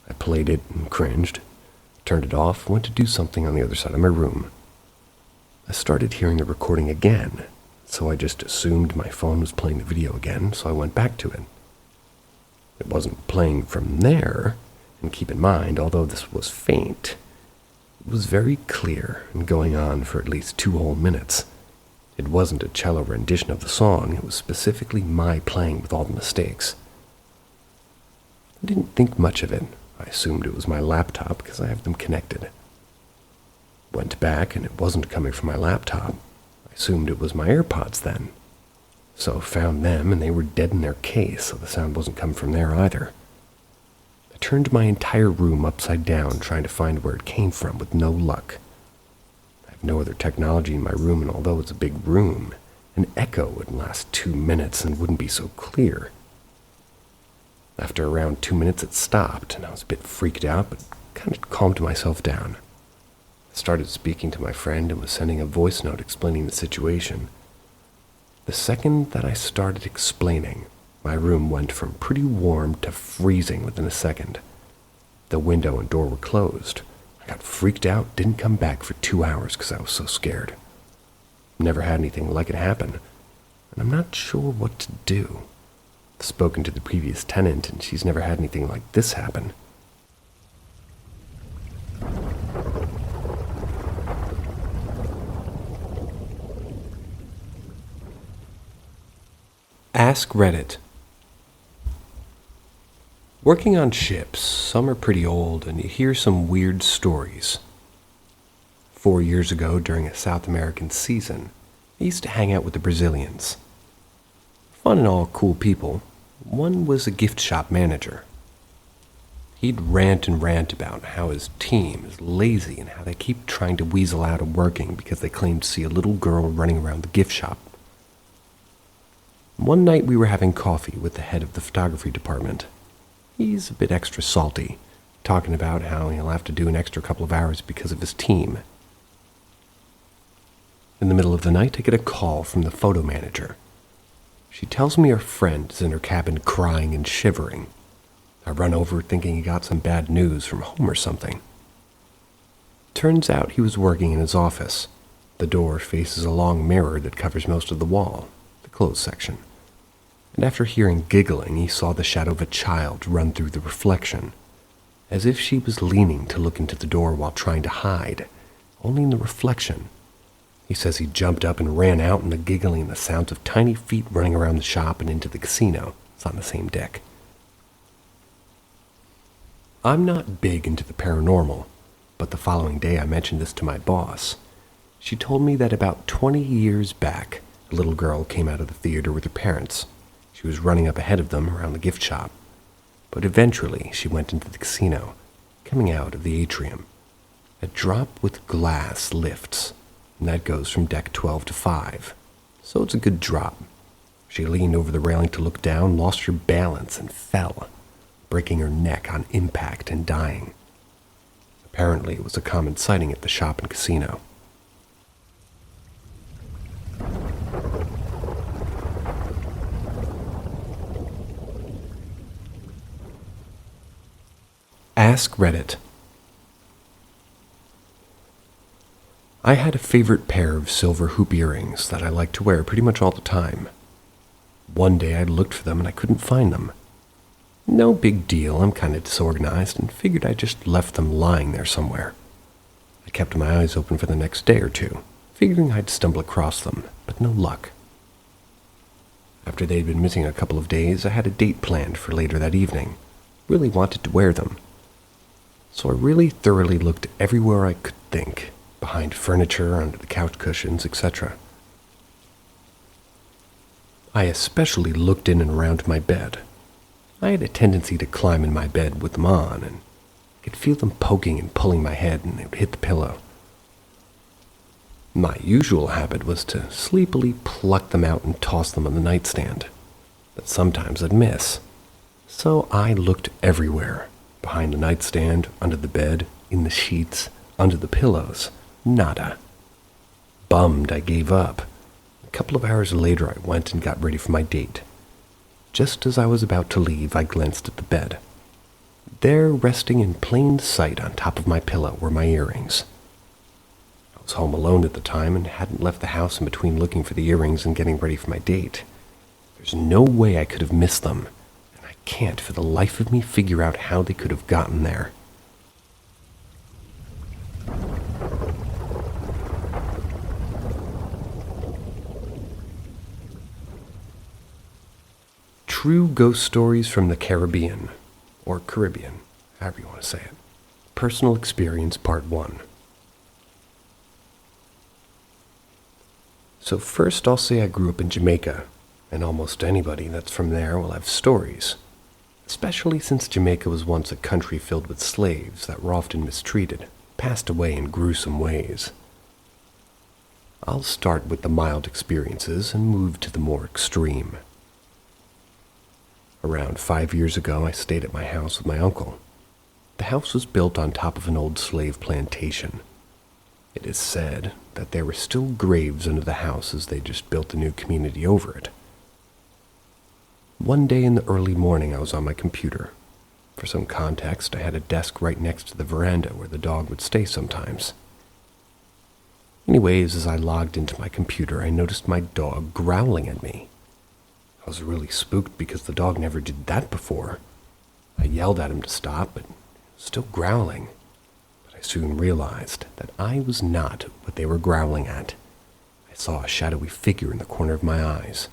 I played it and cringed, turned it off, went to do something on the other side of my room. I started hearing the recording again, so I just assumed my phone was playing the video again, so I went back to it. It wasn't playing from there, and keep in mind, although this was faint, it was very clear and going on for at least 2 whole minutes. It wasn't a cello rendition of the song, it was specifically my playing with all the mistakes. I didn't think much of it. I assumed it was my laptop because I have them connected. Went back and it wasn't coming from my laptop. I assumed it was my AirPods then. So found them and they were dead in their case, so the sound wasn't coming from there either. I turned my entire room upside down trying to find where it came from with no luck. I have no other technology in my room, and although it's a big room, an echo would last 2 minutes and wouldn't be so clear. After around 2 minutes it stopped, and I was a bit freaked out, but kind of calmed myself down. I started speaking to my friend and was sending a voice note explaining the situation. The second that I started explaining, my room went from pretty warm to freezing within a second. The window and door were closed. I got freaked out, didn't come back for 2 hours because I was so scared. Never had anything like it happen, and I'm not sure what to do. I've spoken to the previous tenant, and she's never had anything like this happen. Ask Reddit. Working on ships, some are pretty old, and you hear some weird stories. 4 years ago, during a South American season, I used to hang out with the Brazilians. Fun and all cool people. One was a gift shop manager. He'd rant and rant about how his team is lazy and how they keep trying to weasel out of working because they claim to see a little girl running around the gift shop. One night we were having coffee with the head of the photography department. He's a bit extra salty, talking about how he'll have to do an extra couple of hours because of his team. In the middle of the night, I get a call from the photo manager. She tells me her friend is in her cabin crying and shivering. I run over thinking he got some bad news from home or something. Turns out he was working in his office. The door faces a long mirror that covers most of the wall, the closed section. And after hearing giggling, he saw the shadow of a child run through the reflection, as if she was leaning to look into the door while trying to hide, only in the reflection. He says he jumped up and ran out, and the giggling and the sounds of tiny feet running around the shop and into the casino. It's on the same deck. I'm not big into the paranormal, but the following day I mentioned this to my boss. She told me that about 20 years back, a little girl came out of the theater with her parents. She was running up ahead of them around the gift shop, but eventually she went into the casino, coming out of the atrium. A drop with glass lifts, and that goes from deck 12 to 5, so it's a good drop. She leaned over the railing to look down, lost her balance, and fell, breaking her neck on impact and dying. Apparently it was a common sighting at the shop and casino. Ask Reddit. I had a favorite pair of silver hoop earrings that I liked to wear pretty much all the time. One day I looked for them and I couldn't find them. No big deal, I'm kind of disorganized and figured I just left them lying there somewhere. I kept my eyes open for the next day or two, figuring I'd stumble across them, but no luck. After they'd been missing a couple of days, I had a date planned for later that evening. Really wanted to wear them. So I really thoroughly looked everywhere I could think, behind furniture, under the couch cushions, etc. I especially looked in and around my bed. I had a tendency to climb in my bed with them on, and I could feel them poking and pulling my head, and they would hit the pillow. My usual habit was to sleepily pluck them out and toss them on the nightstand, but sometimes I'd miss. So I looked everywhere, behind the nightstand, under the bed, in the sheets, under the pillows. Nada. Bummed, I gave up. couple of hours later, I went and got ready for my date. Just as I was about to leave, I glanced at the bed. There, resting in plain sight on top of my pillow, were my earrings. I was home alone at the time and hadn't left the house in between looking for the earrings and getting ready for my date. There's no way I could have missed them, and I can't for the life of me figure out how they could have gotten there. True ghost stories from the Caribbean, or Caribbean, however you want to say it. Personal experience, part 1. So first I'll say I grew up in Jamaica, and almost anybody that's from there will have stories, especially since Jamaica was once a country filled with slaves that were often mistreated, passed away in gruesome ways. I'll start with the mild experiences and move to the more extreme. Around 5 years ago, I stayed at my house with my uncle. The house was built on top of an old slave plantation. It is said that there were still graves under the house as they just built a new community over it. One day in the early morning, I was on my computer. For some context, I had a desk right next to the veranda where the dog would stay sometimes. Anyways, as I logged into my computer, I noticed my dog growling at me. I was really spooked because the dog never did that before. I yelled at him to stop, but he was still growling. But I soon realized that I was not what they were growling at. I saw a shadowy figure in the corner of my eyes.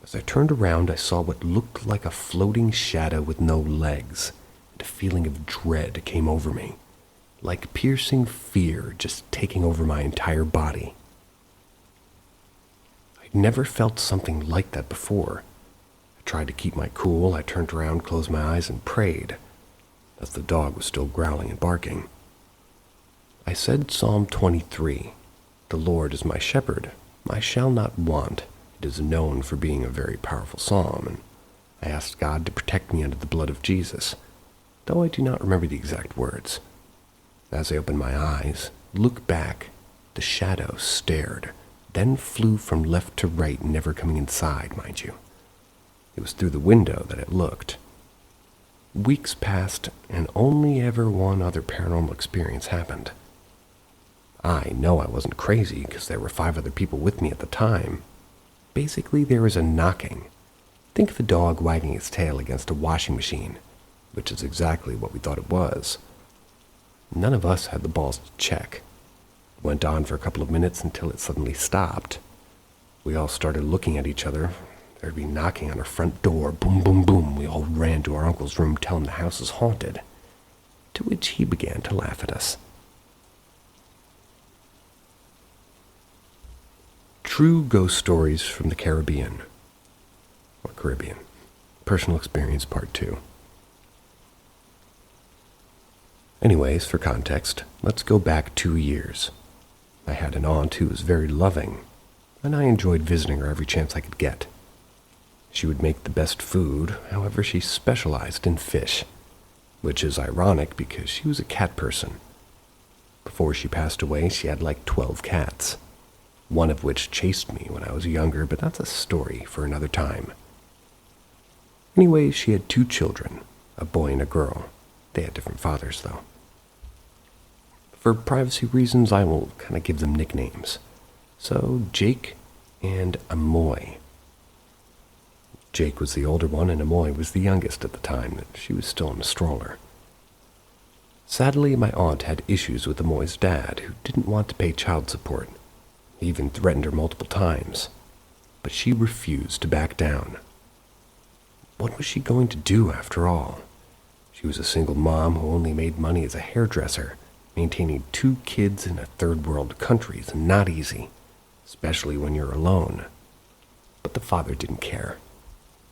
As I turned around, I saw what looked like a floating shadow with no legs, and a feeling of dread came over me, like piercing fear just taking over my entire body. Never felt something like that before. I tried to keep my cool. I turned around, closed my eyes, and prayed, as the dog was still growling and barking. I said Psalm 23, "The Lord is my shepherd, I shall not want." It is known for being a very powerful psalm, and I asked God to protect me under the blood of Jesus, though I do not remember the exact words. As I opened my eyes, looked back, the shadow stared, then flew from left to right, never coming inside, mind you. It was through the window that it looked. Weeks passed, and only ever one other paranormal experience happened. I know I wasn't crazy because there were 5 other people with me at the time. Basically, there was a knocking. Think of a dog wagging its tail against a washing machine, which is exactly what we thought it was. None of us had the balls to check. It went on for a couple of minutes until it suddenly stopped. We all started looking at each other. There'd be knocking on our front door. Boom, boom, boom. We all ran to our uncle's room, telling him the house is haunted. To which he began to laugh at us. True ghost stories from the Caribbean. Or Caribbean. Personal experience, part 2. Anyways, for context, let's go back 2 years. I had an aunt who was very loving, and I enjoyed visiting her every chance I could get. She would make the best food, however she specialized in fish, which is ironic because she was a cat person. Before she passed away, she had like 12 cats, one of which chased me when I was younger, but that's a story for another time. Anyway, she had 2 children, a boy and a girl. They had different fathers, though. For privacy reasons, I will kind of give them nicknames. So, Jake and Amoy. Jake was the older one, and Amoy was the youngest at the time that she was still in a stroller. Sadly, my aunt had issues with Amoy's dad, who didn't want to pay child support. He even threatened her multiple times, but she refused to back down. What was she going to do after all? She was a single mom who only made money as a hairdresser. Maintaining 2 kids in a third-world country is not easy, especially when you're alone. But the father didn't care.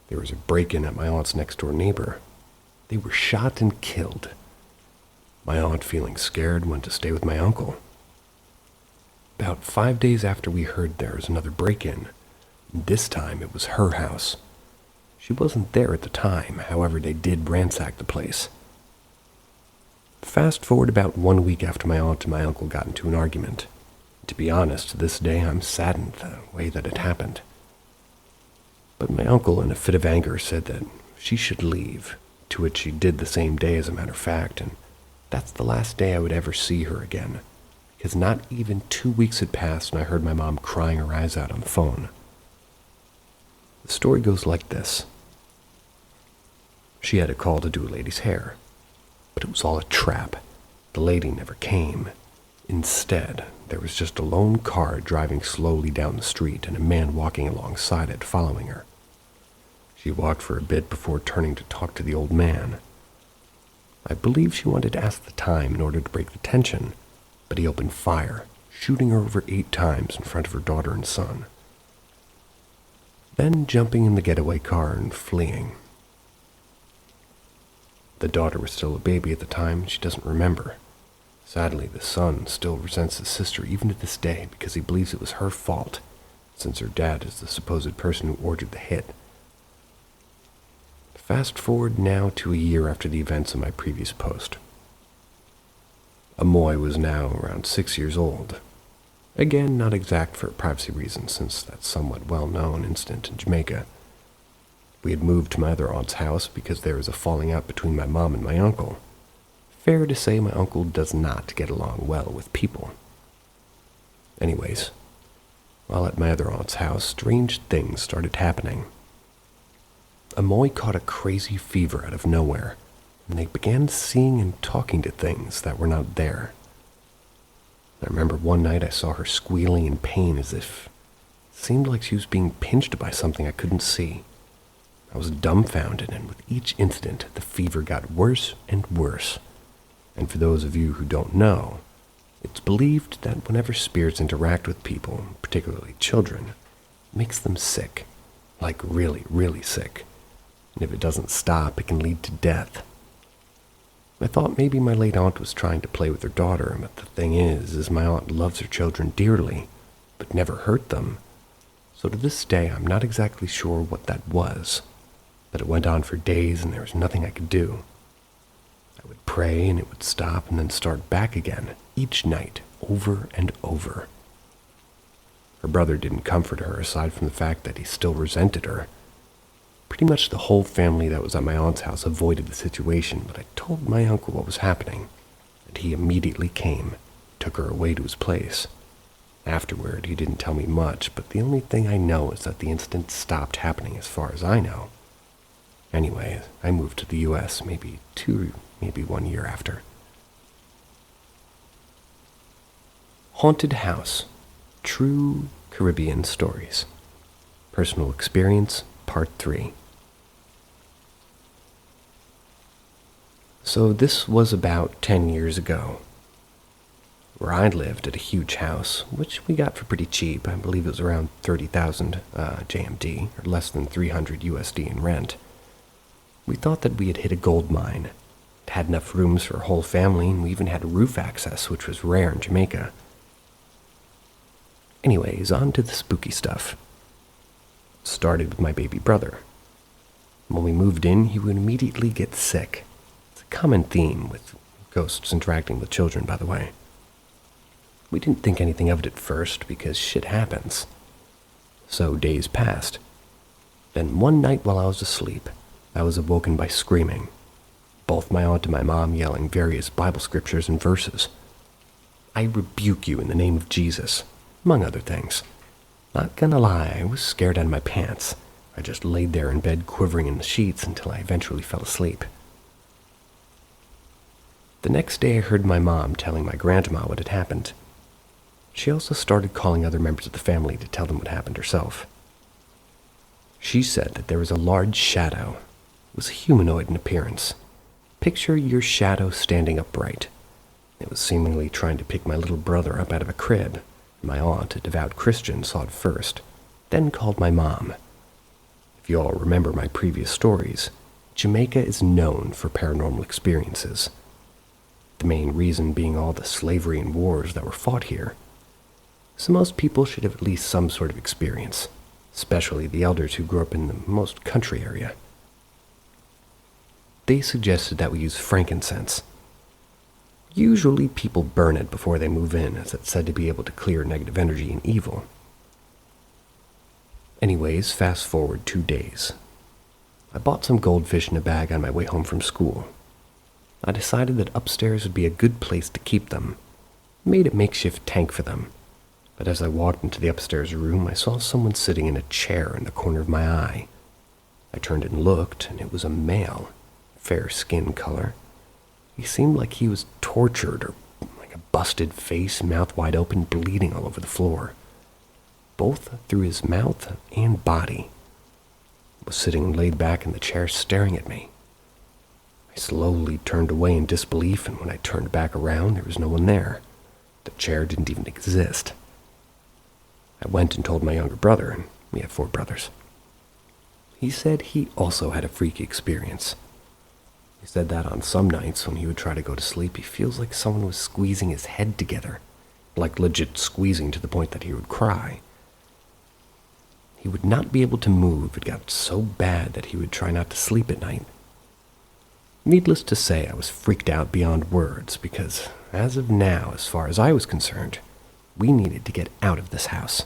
There was a break-in at my aunt's next-door neighbor. They were shot and killed. My aunt, feeling scared, went to stay with my uncle. About 5 days after we heard there was another break-in. This time it was her house. She wasn't there at the time, however they did ransack the place. Fast forward about 1 week after my aunt and my uncle got into an argument. to be honest, to this day I'm saddened the way that it happened. But my uncle, in a fit of anger, said that she should leave, to which she did the same day as a matter of fact, and that's the last day I would ever see her again, because not even 2 weeks had passed and I heard my mom crying her eyes out on the phone. The story goes like this. She had a call to do a lady's hair, but it was all a trap. The lady never came. Instead, there was just a lone car driving slowly down the street and a man walking alongside it, following her. She walked for a bit before turning to talk to the old man. I believe she wanted to ask the time in order to break the tension, but he opened fire, shooting her over 8 times in front of her daughter and son. Then jumping in the getaway car and fleeing. The daughter was still a baby at the time, and she doesn't remember. Sadly, the son still resents his sister even to this day because he believes it was her fault, since her dad is the supposed person who ordered the hit. Fast forward now to a year after the events of my previous post. Amoy was now around 6 years old. Again, not exact for privacy reasons, since that somewhat well-known incident in Jamaica. We had moved to my other aunt's house because there was a falling out between my mom and my uncle. Fair to say my uncle does not get along well with people. Anyways, while at my other aunt's house, strange things started happening. Amoy caught a crazy fever out of nowhere, and they began seeing and talking to things that were not there. I remember one night I saw her squealing in pain as if it seemed like she was being pinched by something I couldn't see. I was dumbfounded, and with each incident, the fever got worse and worse. And for those of you who don't know, it's believed that whenever spirits interact with people, particularly children, it makes them sick. Like really, really sick. And if it doesn't stop, it can lead to death. I thought maybe my late aunt was trying to play with her daughter, but the thing is my aunt loves her children dearly, but never hurt them. So to this day, I'm not exactly sure what that was. But it went on for days and there was nothing I could do. I would pray and it would stop and then start back again, each night, over and over. Her brother didn't comfort her, aside from the fact that he still resented her. Pretty much the whole family that was at my aunt's house avoided the situation, but I told my uncle what was happening, and he immediately came, took her away to his place. Afterward, he didn't tell me much, but the only thing I know is that the incident stopped happening as far as I know. Anyway, I moved to the U.S. maybe 1 year after. Haunted House. True Caribbean Stories. Personal Experience, Part 3. So this was about 10 years ago, where I lived at a huge house, which we got for pretty cheap. I believe it was around 30,000 JMD, or less than 300 USD in rent. We thought that we had hit a gold mine. It had enough rooms for a whole family, and we even had roof access, which was rare in Jamaica. Anyways, on to the spooky stuff. It started with my baby brother. When we moved in, he would immediately get sick. It's a common theme with ghosts interacting with children, by the way. We didn't think anything of it at first because shit happens. So days passed. Then one night while I was asleep, I was awoken by screaming. Both my aunt and my mom yelling various Bible scriptures and verses. I rebuke you in the name of Jesus, among other things. Not gonna lie, I was scared out of my pants. I just laid there in bed quivering in the sheets until I eventually fell asleep. The next day I heard my mom telling my grandma what had happened. She also started calling other members of the family to tell them what happened herself. She said that there was a large shadow. It was humanoid in appearance. Picture your shadow standing upright. It was seemingly trying to pick my little brother up out of a crib. My aunt, a devout Christian, saw it first, then called my mom. If you all remember my previous stories, Jamaica is known for paranormal experiences. The main reason being all the slavery and wars that were fought here. So most people should have at least some sort of experience, especially the elders who grew up in the most country area. They suggested that we use frankincense. Usually people burn it before they move in, as it's said to be able to clear negative energy and evil. Anyways, fast forward 2 days. I bought some goldfish in a bag on my way home from school. I decided that upstairs would be a good place to keep them. Made a makeshift tank for them. But as I walked into the upstairs room, I saw someone sitting in a chair in the corner of my eye. I turned and looked, and it was a male, fair skin color. He seemed like he was tortured, or like a busted face, mouth wide open, bleeding all over the floor. Both through his mouth and body. He was sitting laid back in the chair staring at me. I slowly turned away in disbelief, and when I turned back around, there was no one there. The chair didn't even exist. I went and told my younger brother, and we have 4 brothers. He said he also had a freaky experience. He said that on some nights when he would try to go to sleep, he feels like someone was squeezing his head together, like legit squeezing to the point that he would cry. He would not be able to move. It got so bad that he would try not to sleep at night. Needless to say, I was freaked out beyond words because, as of now, as far as I was concerned, we needed to get out of this house.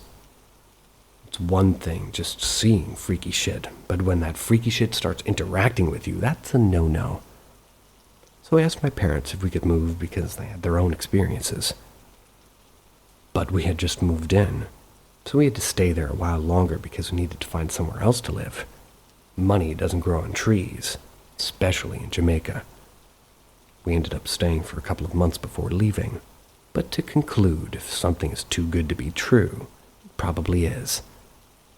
It's one thing just seeing freaky shit, but when that freaky shit starts interacting with you, that's a no-no. So I asked my parents if we could move because they had their own experiences. But we had just moved in, so we had to stay there a while longer because we needed to find somewhere else to live. Money doesn't grow on trees, especially in Jamaica. We ended up staying for a couple of months before leaving. But to conclude, if something is too good to be true, it probably is.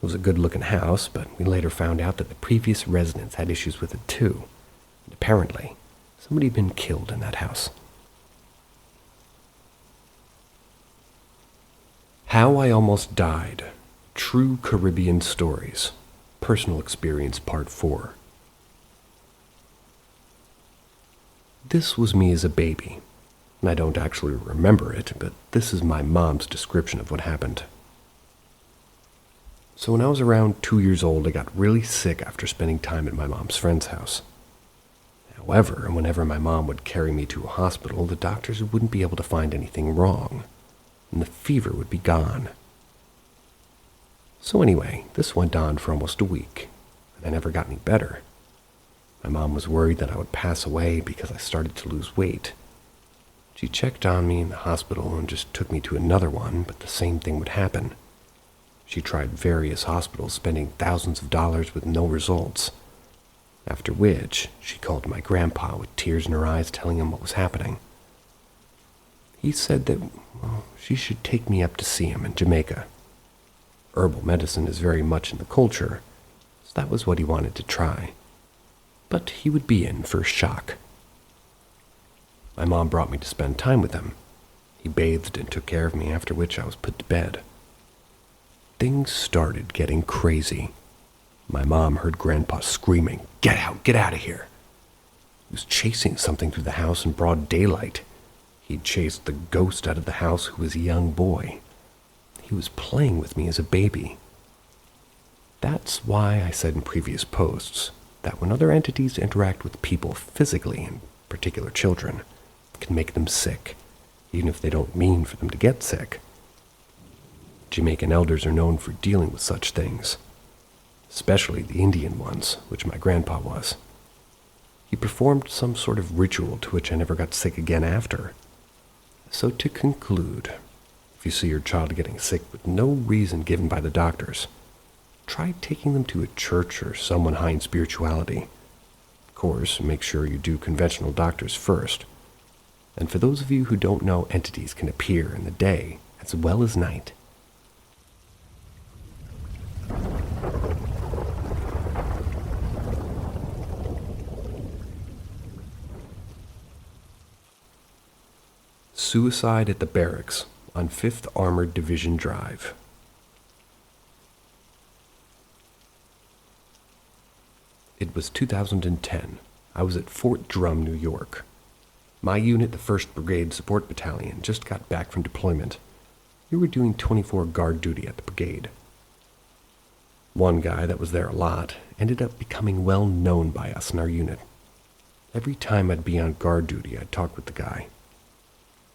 It was a good-looking house, but we later found out that the previous residents had issues with it too. And apparently, somebody had been killed in that house. How I Almost Died. True Caribbean Stories. Personal Experience Part 4. This was me as a baby. And I don't actually remember it, but this is my mom's description of what happened. So when I was around 2 years old, I got really sick after spending time at my mom's friend's house. However, whenever my mom would carry me to a hospital, the doctors wouldn't be able to find anything wrong, and the fever would be gone. So anyway, this went on for almost a week, and I never got any better. My mom was worried that I would pass away because I started to lose weight. She checked on me in the hospital and just took me to another one, but the same thing would happen. She tried various hospitals, spending thousands of dollars with no results. After which, she called my grandpa with tears in her eyes, telling him what was happening. He said that, she should take me up to see him in Jamaica. Herbal medicine is very much in the culture, so that was what he wanted to try. But he would be in for a shock. My mom brought me to spend time with him. He bathed and took care of me, after which I was put to bed. Things started getting crazy. My mom heard Grandpa screaming, "Get out! Get out of here!" He was chasing something through the house in broad daylight. He'd chased the ghost out of the house who was a young boy. He was playing with me as a baby. That's why I said in previous posts that when other entities interact with people physically, in particular children, it can make them sick, even if they don't mean for them to get sick. Jamaican elders are known for dealing with such things, especially the Indian ones, which my grandpa was. He performed some sort of ritual to which I never got sick again after. So to conclude, if you see your child getting sick with no reason given by the doctors, try taking them to a church or someone high in spirituality. Of course, make sure you do conventional doctors first. And for those of you who don't know, entities can appear in the day as well as night. Suicide at the Barracks on 5th Armored Division Drive. It was 2010. I was at Fort Drum, New York. My unit, the 1st Brigade Support Battalion, just got back from deployment. We were doing 24 guard duty at the brigade. One guy that was there a lot ended up becoming well known by us in our unit. Every time I'd be on guard duty, I'd talk with the guy.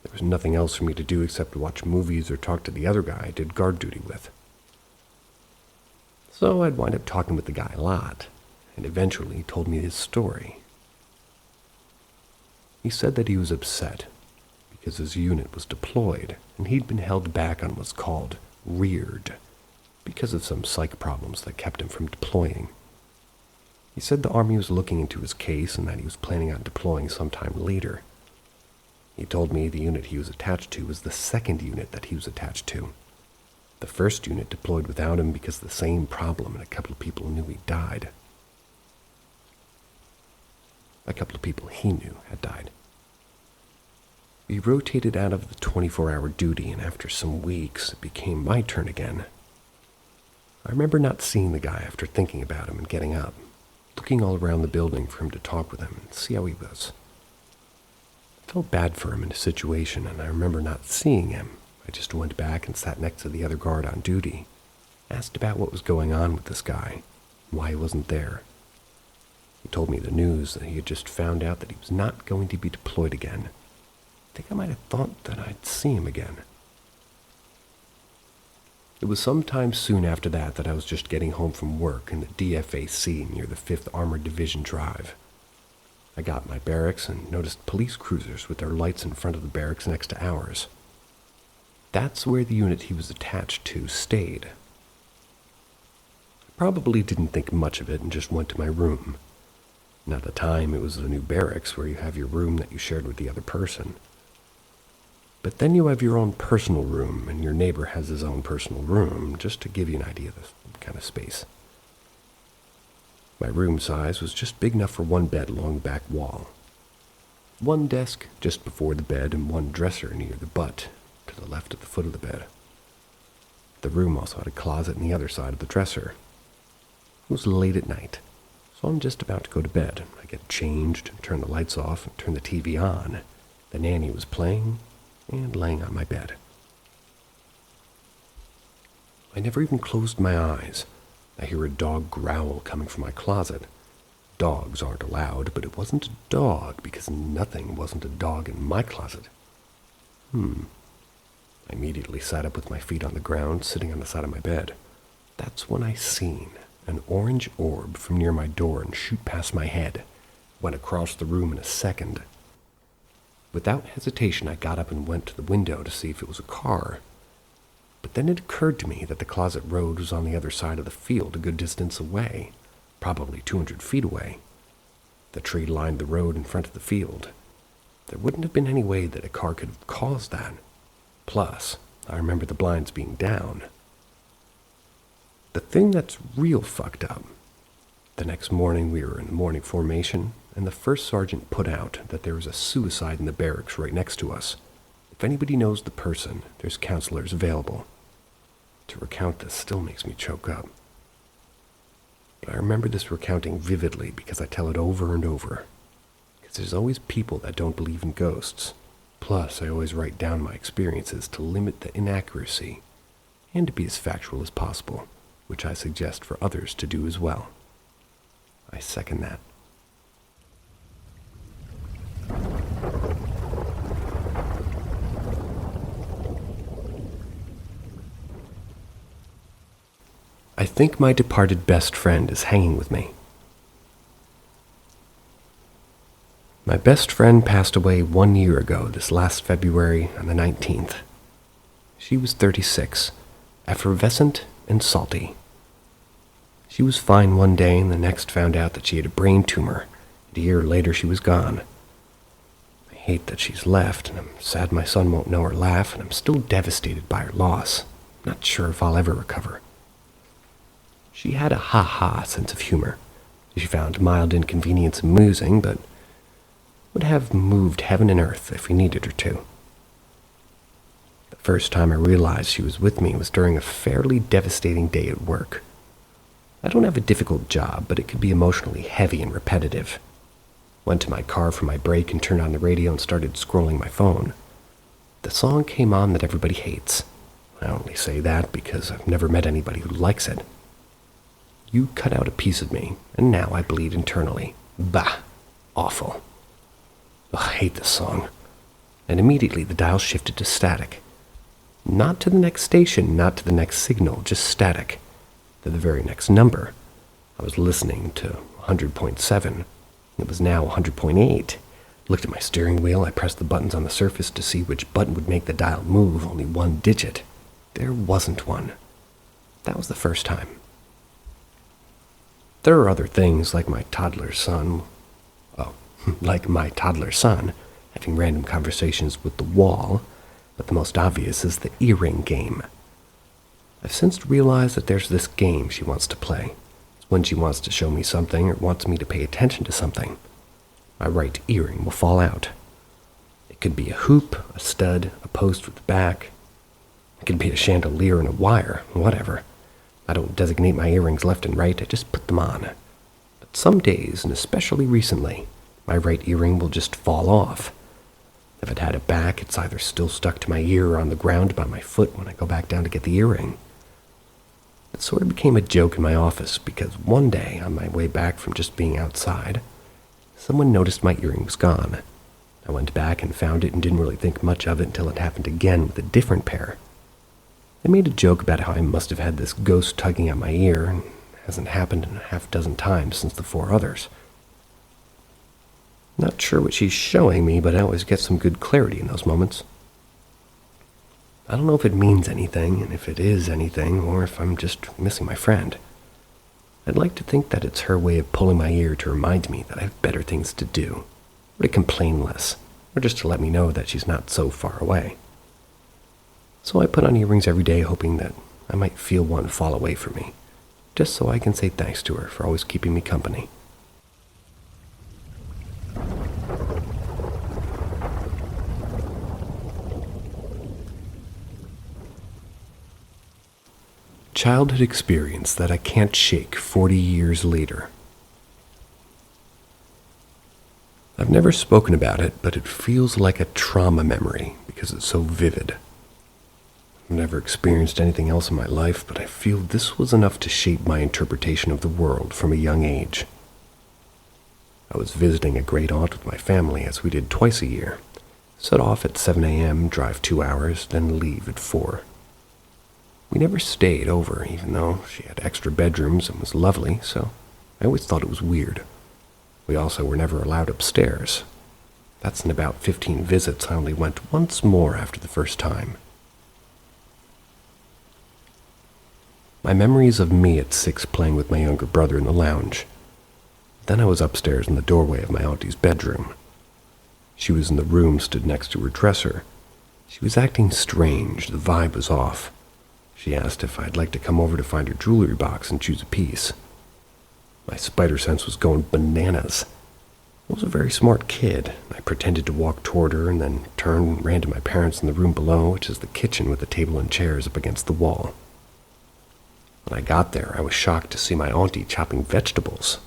There was nothing else for me to do except to watch movies or talk to the other guy I did guard duty with. So I'd wind up talking with the guy a lot, and eventually he told me his story. He said that he was upset because his unit was deployed and he'd been held back on what's called reared because of some psych problems that kept him from deploying. He said the Army was looking into his case and that he was planning on deploying sometime later. He told me the unit he was attached to was the second unit that he was attached to. The first unit deployed without him because of the same problem, and a couple of people knew he died. A couple of people he knew had died. We rotated out of the 24-hour duty, and after some weeks, it became my turn again. I remember not seeing the guy after thinking about him and getting up, looking all around the building for him to talk with him and see how he was. I felt bad for him in his situation, and I remember not seeing him. I just went back and sat next to the other guard on duty, asked about what was going on with this guy, why he wasn't there. He told me the news that he had just found out that he was not going to be deployed again. I think I might have thought that I'd see him again. It was sometime soon after that I was just getting home from work in the DFAC near the 5th Armored Division Drive. I got my barracks and noticed police cruisers with their lights in front of the barracks next to ours. That's where the unit he was attached to stayed. I probably didn't think much of it and just went to my room. And at the time, it was the new barracks where you have your room that you shared with the other person. But then you have your own personal room, and your neighbor has his own personal room, just to give you an idea of the kind of space. My room size was just big enough for one bed along the back wall. One desk just before the bed and one dresser near the butt, to the left at the foot of the bed. The room also had a closet on the other side of the dresser. It was late at night, so I'm just about to go to bed. I get changed, turn the lights off, and turn the TV on. The nanny was playing and laying on my bed. I never even closed my eyes. I hear a dog growl coming from my closet. Dogs aren't allowed, but it wasn't a dog because nothing wasn't a dog in my closet. I immediately sat up with my feet on the ground, sitting on the side of my bed. That's when I seen an orange orb from near my door and shoot past my head. Went across the room in a second. Without hesitation, I got up and went to the window to see if it was a car. But then it occurred to me that the closet road was on the other side of the field, a good distance away, probably 200 feet away. The tree lined the road in front of the field. There wouldn't have been any way that a car could have caused that. Plus, I remember the blinds being down. The thing that's real fucked up, the next morning we were in morning formation, and the first sergeant put out that there was a suicide in the barracks right next to us. If anybody knows the person, there's counselors available. To recount this still makes me choke up. But I remember this recounting vividly because I tell it over and over. Because there's always people that don't believe in ghosts. Plus, I always write down my experiences to limit the inaccuracy and to be as factual as possible, which I suggest for others to do as well. I second that. I think my departed best friend is hanging with me. My best friend passed away 1 year ago, this last February on the 19th. She was 36, effervescent and salty. She was fine one day and the next found out that she had a brain tumor, and a year later she was gone. I hate that she's left, and I'm sad my son won't know her laugh, and I'm still devastated by her loss. Not sure if I'll ever recover. She had a ha-ha sense of humor. She found mild inconvenience amusing, but would have moved heaven and earth if we needed her to. The first time I realized she was with me was during a fairly devastating day at work. I don't have a difficult job, but it could be emotionally heavy and repetitive. Went to my car for my break and turned on the radio and started scrolling my phone. The song came on that everybody hates. I only say that because I've never met anybody who likes it. You cut out a piece of me, and now I bleed internally. Bah! Awful. Ugh, I hate this song. and immediately the dial shifted to static. Not to the next station, not to the next signal, just static. To the very next number. I was listening to 100.7. It was now 100.8. Looked at my steering wheel. I pressed the buttons on the surface to see which button would make the dial move, only one digit. There wasn't one. That was the first time. There are other things like my toddler son, having random conversations with the wall, but the most obvious is the earring game. I've since realized that there's this game she wants to play. It's when she wants to show me something or wants me to pay attention to something. My right earring will fall out. It could be a hoop, a stud, a post with the back. It could be a chandelier and a wire, whatever. I don't designate my earrings left and right, I just put them on. But some days, and especially recently, my right earring will just fall off. If it had a back, it's either still stuck to my ear or on the ground by my foot when I go back down to get the earring. It sort of became a joke in my office because one day, on my way back from just being outside, someone noticed my earring was gone. I went back and found it and didn't really think much of it until it happened again with a different pair. They made a joke about how I must have had this ghost tugging at my ear, and it hasn't happened in a half dozen times since the 4 others. Not sure what she's showing me, but I always get some good clarity in those moments. I don't know if it means anything, and if it is anything, or if I'm just missing my friend. I'd like to think that it's her way of pulling my ear to remind me that I have better things to do, or to complain less, or just to let me know that she's not so far away. So I put on earrings every day hoping that I might feel one fall away from me, just so I can say thanks to her for always keeping me company. Childhood experience that I can't shake 40 years later. I've never spoken about it, but it feels like a trauma memory because it's so vivid. I've never experienced anything else in my life, but I feel this was enough to shape my interpretation of the world from a young age. I was visiting a great aunt with my family, as we did twice a year. Set off at 7 a.m., drive 2 hours, then leave at 4. We never stayed over, even though she had extra bedrooms and was lovely, so I always thought it was weird. We also were never allowed upstairs. That's in about 15 visits. I only went once more after the first time. My memories of me at 6 playing with my younger brother in the lounge. Then I was upstairs in the doorway of my auntie's bedroom. She was in the room, stood next to her dresser. She was acting strange. The vibe was off. She asked if I'd like to come over to find her jewelry box and choose a piece. My spider sense was going bananas. I was a very smart kid. I pretended to walk toward her and then turned and ran to my parents in the room below, which is the kitchen with the table and chairs up against the wall. When I got there, I was shocked to see my auntie chopping vegetables.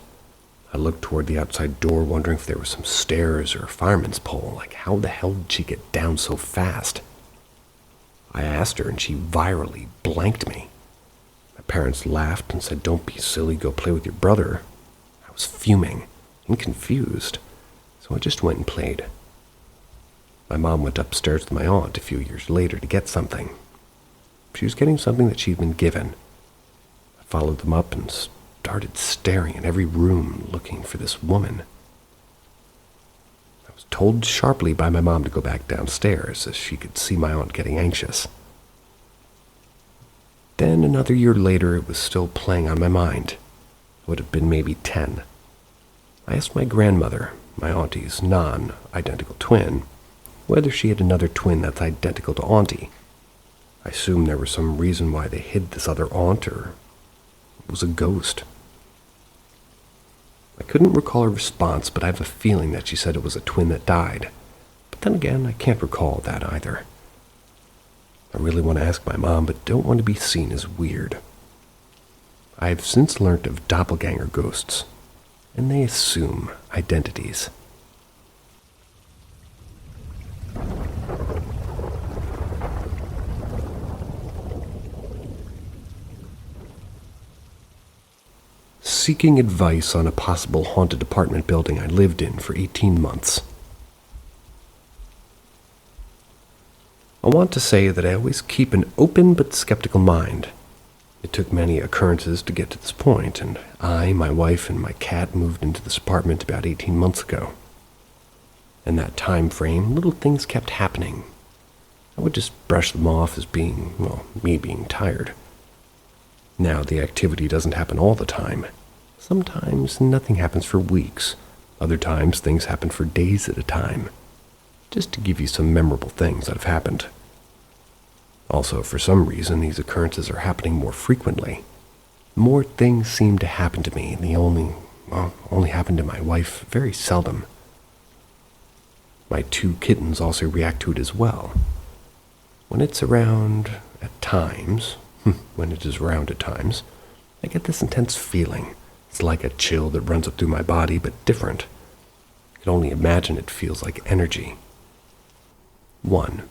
I looked toward the outside door, wondering if there was some stairs or a fireman's pole. Like, how the hell did she get down so fast? I asked her, and she virally blanked me. My parents laughed and said, "Don't be silly, go play with your brother." I was fuming and confused, so I just went and played. My mom went upstairs with my aunt a few years later to get something. She was getting something that she'd been given. I followed them up and started staring at every room looking for this woman. I was told sharply by my mom to go back downstairs as she could see my aunt getting anxious. Then another year later, it was still playing on my mind. It would have been maybe 10. I asked my grandmother, my auntie's non-identical twin, whether she had another twin that's identical to auntie. I assumed there was some reason why they hid this other aunt, or it was a ghost. I couldn't recall her response, but I have a feeling that she said it was a twin that died. But then again, I can't recall that either. I really want to ask my mom, but don't want to be seen as weird. I have since learned of doppelganger ghosts, and they assume identities. Seeking advice on a possible haunted apartment building I lived in for 18 months. I want to say that I always keep an open but skeptical mind. It took many occurrences to get to this point, and I, my wife, and my cat moved into this apartment about 18 months ago. In that time frame, little things kept happening. I would just brush them off as being, me being tired. Now the activity doesn't happen all the time. Sometimes nothing happens for weeks. Other times things happen for days at a time. Just to give you some memorable things that have happened. Also, for some reason, these occurrences are happening more frequently. More things seem to happen to me, and they only happen to my wife very seldom. My 2 kittens also react to it as well. When it's around at times, I get this intense feeling. It's like a chill that runs up through my body, but different. I can only imagine it feels like energy. 1.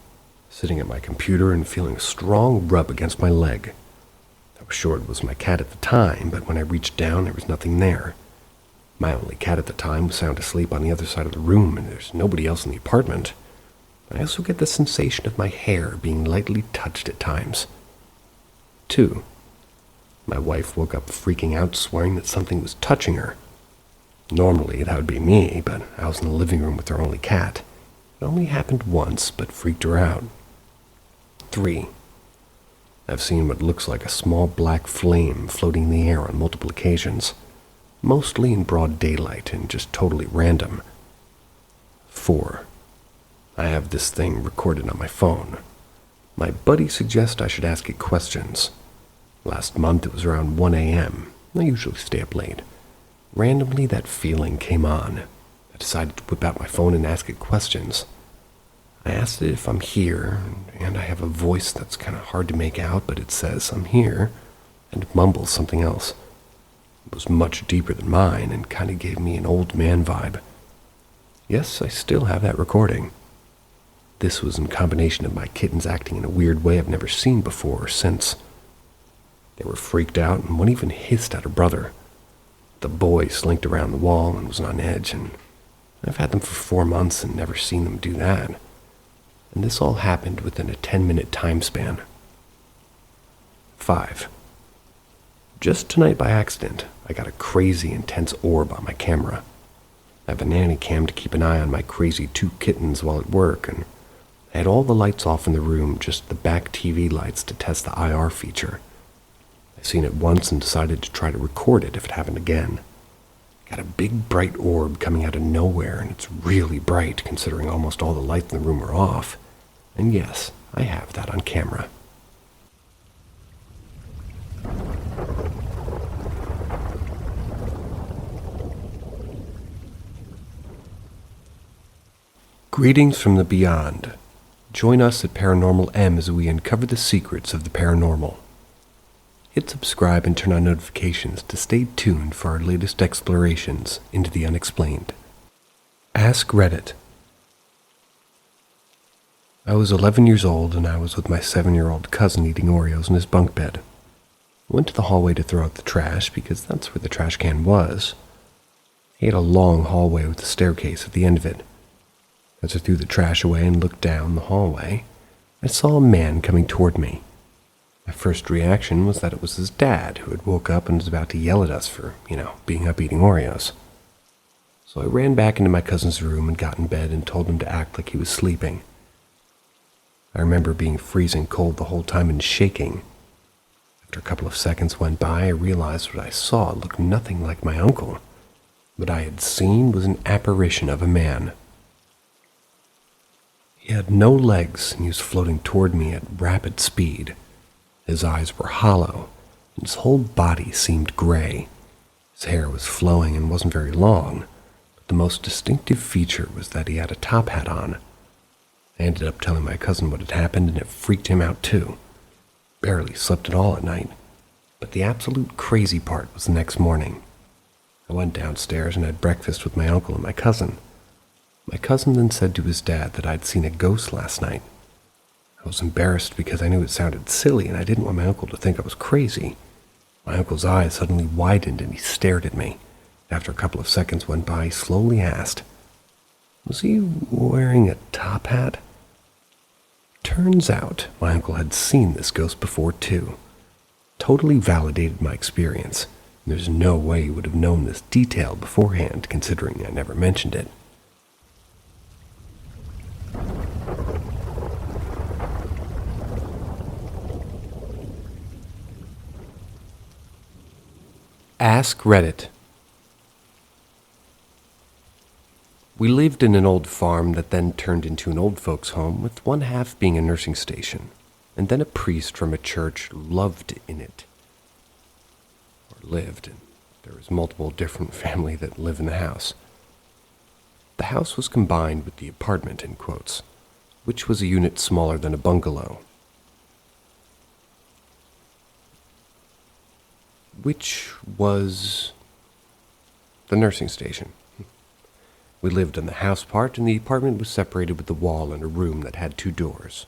Sitting at my computer and feeling a strong rub against my leg. I was sure it was my cat at the time, but when I reached down, there was nothing there. My only cat at the time was sound asleep on the other side of the room, and there's nobody else in the apartment. I also get the sensation of my hair being lightly touched at times. 2. My wife woke up freaking out, swearing that something was touching her. Normally, that would be me, but I was in the living room with our only cat. It only happened once, but freaked her out. 3. I've seen what looks like a small black flame floating in the air on multiple occasions, mostly in broad daylight and just totally random. 4. I have this thing recorded on my phone. My buddy suggests I should ask it questions. Last month it was around 1 a.m. I usually stay up late. Randomly that feeling came on. I decided to whip out my phone and ask it questions. I asked it if I'm here, and I have a voice that's kind of hard to make out, but it says I'm here, and it mumbles something else. It was much deeper than mine and kind of gave me an old man vibe. Yes, I still have that recording. This was in combination of my kittens acting in a weird way I've never seen before or since. They were freaked out, and one even hissed at her brother. The boy slinked around the wall and was on edge, and I've had them for 4 months and never seen them do that. And this all happened within a 10-minute time span. 5. Just tonight by accident, I got a crazy intense orb on my camera. I have a nanny cam to keep an eye on my crazy 2 kittens while at work, and I had all the lights off in the room, just the back TV lights to test the IR feature. I seen it once and decided to try to record it if it happened again. Got a big bright orb coming out of nowhere, and it's really bright considering almost all the lights in the room are off. And yes, I have that on camera. Greetings from the beyond. Join us at Paranormal M as we uncover the secrets of the paranormal. Hit subscribe and turn on notifications to stay tuned for our latest explorations into the unexplained. Ask Reddit. I was 11 years old and I was with my 7-year-old cousin eating Oreos in his bunk bed. I went to the hallway to throw out the trash because that's where the trash can was. He had a long hallway with a staircase at the end of it. As I threw the trash away and looked down the hallway, I saw a man coming toward me. My first reaction was that it was his dad who had woke up and was about to yell at us for, being up eating Oreos. So I ran back into my cousin's room and got in bed and told him to act like he was sleeping. I remember being freezing cold the whole time and shaking. After a couple of seconds went by, I realized what I saw looked nothing like my uncle. What I had seen was an apparition of a man. He had no legs and he was floating toward me at rapid speed. His eyes were hollow, and his whole body seemed gray. His hair was flowing and wasn't very long, but the most distinctive feature was that he had a top hat on. I ended up telling my cousin what had happened, and it freaked him out too. Barely slept at all at night, but the absolute crazy part was the next morning. I went downstairs and had breakfast with my uncle and my cousin. My cousin then said to his dad that I'd seen a ghost last night. I was embarrassed because I knew it sounded silly and I didn't want my uncle to think I was crazy. My uncle's eyes suddenly widened and he stared at me. After a couple of seconds went by, he slowly asked, "Was he wearing a top hat?" Turns out my uncle had seen this ghost before too. Totally validated my experience. There's no way he would have known this detail beforehand, considering I never mentioned it. Ask Reddit. We lived in an old farm that then turned into an old folks' home, with one half being a nursing station, and then a priest from a church lived in it. Or lived, and there was multiple different family that live in the house. The house was combined with the apartment, in quotes, which was a unit smaller than a bungalow. Which was the nursing station. We lived in the house part, and the apartment was separated with a wall and a room that had 2 doors.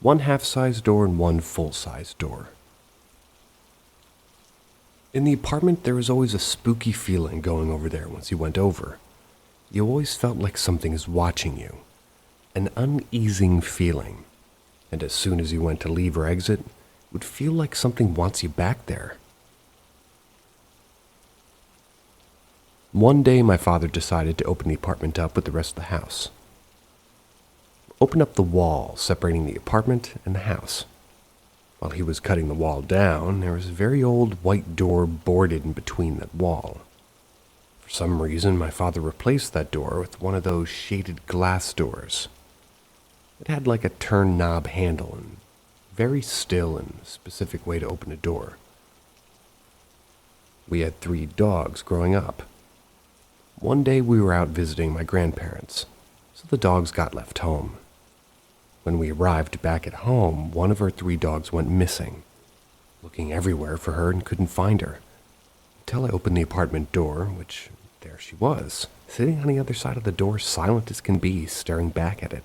One half-size door and one full-size door. In the apartment, there was always a spooky feeling going over there once you went over. You always felt like something is watching you. An uneasing feeling. And as soon as you went to leave or exit, it would feel like something wants you back there. One day, my father decided to open the apartment up with the rest of the house. Open up the wall separating the apartment and the house. While he was cutting the wall down, there was a very old white door boarded in between that wall. For some reason, my father replaced that door with one of those shaded glass doors. It had like a turn knob handle and very still and specific way to open a door. We had 3 dogs growing up. One day we were out visiting my grandparents, so the dogs got left home. When we arrived back at home, one of our 3 dogs went missing, looking everywhere for her and couldn't find her, until I opened the apartment door, which there she was, sitting on the other side of the door, silent as can be, staring back at it.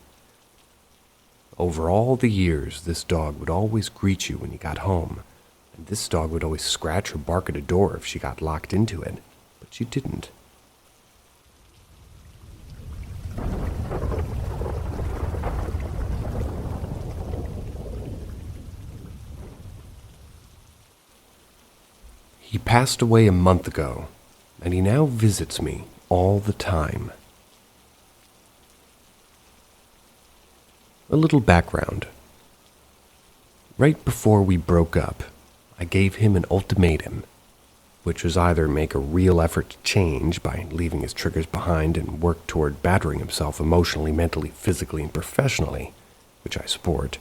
Over all the years, this dog would always greet you when you got home, and this dog would always scratch or bark at a door if she got locked into it, but she didn't. He passed away a month ago, and he now visits me all the time. A little background. Right before we broke up, I gave him an ultimatum, which was either make a real effort to change by leaving his triggers behind and work toward battering himself emotionally, mentally, physically, and professionally, which I support,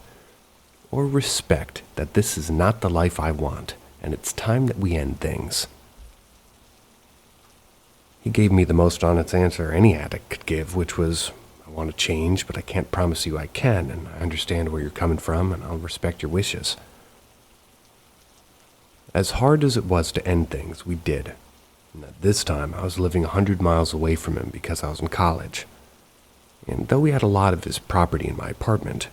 or respect that this is not the life I want, and it's time that we end things. He gave me the most honest answer any addict could give, which was, I want to change, but I can't promise you I can, and I understand where you're coming from, and I'll respect your wishes. As hard as it was to end things, we did. And at this time, I was living 100 miles away from him because I was in college. And though he had a lot of his property in my apartment,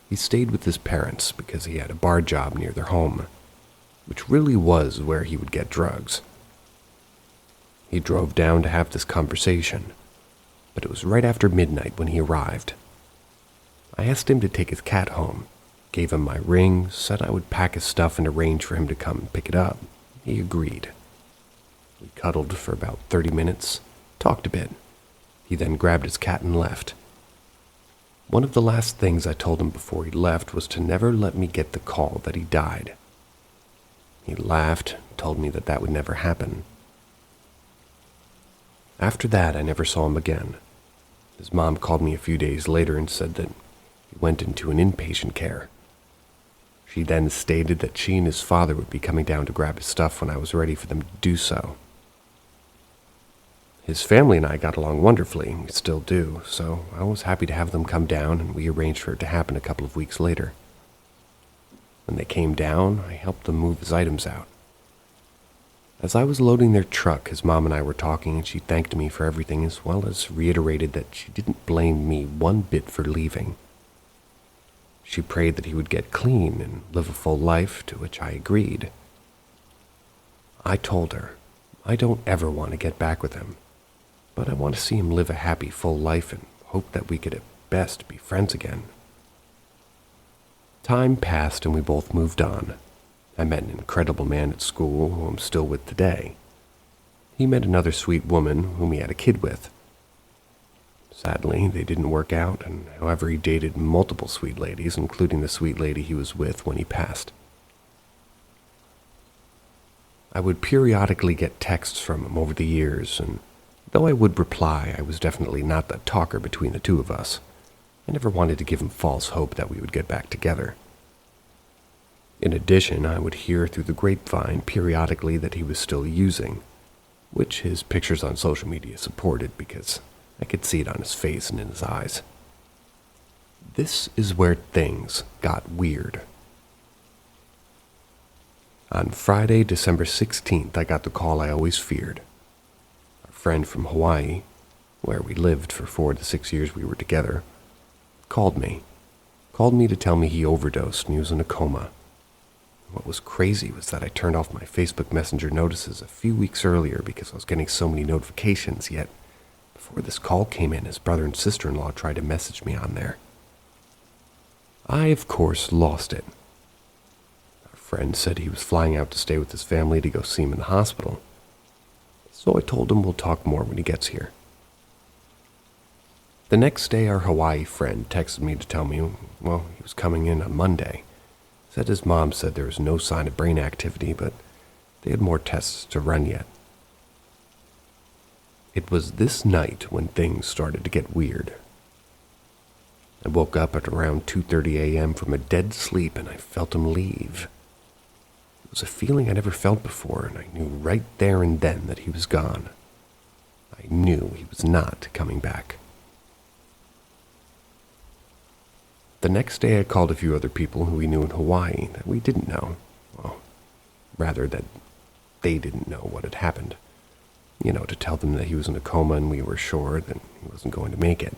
he stayed with his parents because he had a bar job near their home, which really was where he would get drugs. He drove down to have this conversation, but it was right after midnight when he arrived. I asked him to take his cat home, gave him my ring, said I would pack his stuff and arrange for him to come and pick it up. He agreed. We cuddled for about 30 minutes, talked a bit. He then grabbed his cat and left. One of the last things I told him before he left was to never let me get the call that he died. He laughed, told me that that would never happen. After that, I never saw him again. His mom called me a few days later and said that he went into an inpatient care. She then stated that she and his father would be coming down to grab his stuff when I was ready for them to do so. His family and I got along wonderfully, and we still do, so I was happy to have them come down, and we arranged for it to happen a couple of weeks later. When they came down, I helped them move his items out. As I was loading their truck, his mom and I were talking, and she thanked me for everything as well as reiterated that she didn't blame me one bit for leaving. She prayed that he would get clean and live a full life, to which I agreed. I told her, I don't ever want to get back with him, but I want to see him live a happy, full life and hope that we could at best be friends again. Time passed and we both moved on. I met an incredible man at school who I'm still with today. He met another sweet woman whom he had a kid with. Sadly, they didn't work out, and however, he dated multiple sweet ladies, including the sweet lady he was with when he passed. I would periodically get texts from him over the years, and though I would reply, I was definitely not the talker between the two of us. I never wanted to give him false hope that we would get back together. In addition, I would hear through the grapevine periodically that he was still using, which his pictures on social media supported because I could see it on his face and in his eyes. This is where things got weird. On Friday, December 16th, I got the call I always feared. A friend from Hawaii, where we lived for 4 to 6 years we were together, called me to tell me he overdosed and he was in a coma. What was crazy was that I turned off my Facebook Messenger notices a few weeks earlier because I was getting so many notifications, yet before this call came in, his brother and sister-in-law tried to message me on there. I, of course, lost it. Our friend said he was flying out to stay with his family to go see him in the hospital, so I told him we'll talk more when he gets here. The next day, our Hawaii friend texted me to tell me, well, he was coming in on Monday. Said his mom said there was no sign of brain activity, but they had more tests to run yet. It was this night when things started to get weird. I woke up at around 2:30 a.m. from a dead sleep and I felt him leave. It was a feeling I never felt before, and I knew right there and then that he was gone. I knew he was not coming back. The next day I called a few other people who we knew in Hawaii that we didn't know. Well, rather that they didn't know what had happened. To tell them that he was in a coma and we were sure that he wasn't going to make it.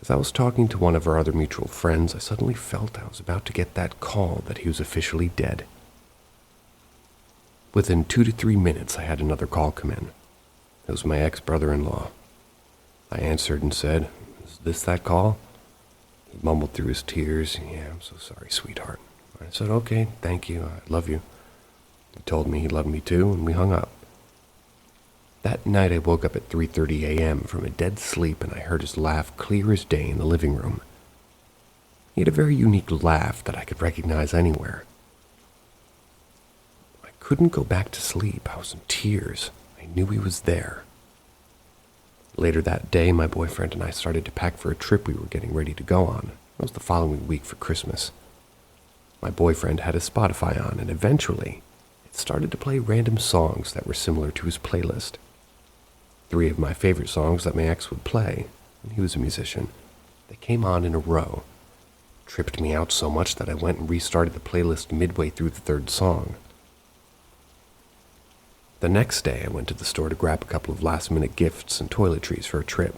As I was talking to one of our other mutual friends, I suddenly felt I was about to get that call that he was officially dead. Within 2 to 3 minutes, I had another call come in. It was my ex-brother-in-law. I answered and said, "Is this that call?" He mumbled through his tears, "Yeah, I'm so sorry, sweetheart." I said, "Okay, thank you, I love you." He told me he loved me too, and we hung up. That night I woke up at 3:30 a.m. from a dead sleep, and I heard his laugh clear as day in the living room. He had a very unique laugh that I could recognize anywhere. I couldn't go back to sleep. I was in tears. I knew he was there. Later that day, my boyfriend and I started to pack for a trip we were getting ready to go on. It was the following week for Christmas. My boyfriend had his Spotify on, and eventually, it started to play random songs that were similar to his playlist. 3 of my favorite songs that my ex would play, and he was a musician. They came on in a row. It tripped me out so much that I went and restarted the playlist midway through the 3rd song. The next day, I went to the store to grab a couple of last-minute gifts and toiletries for a trip.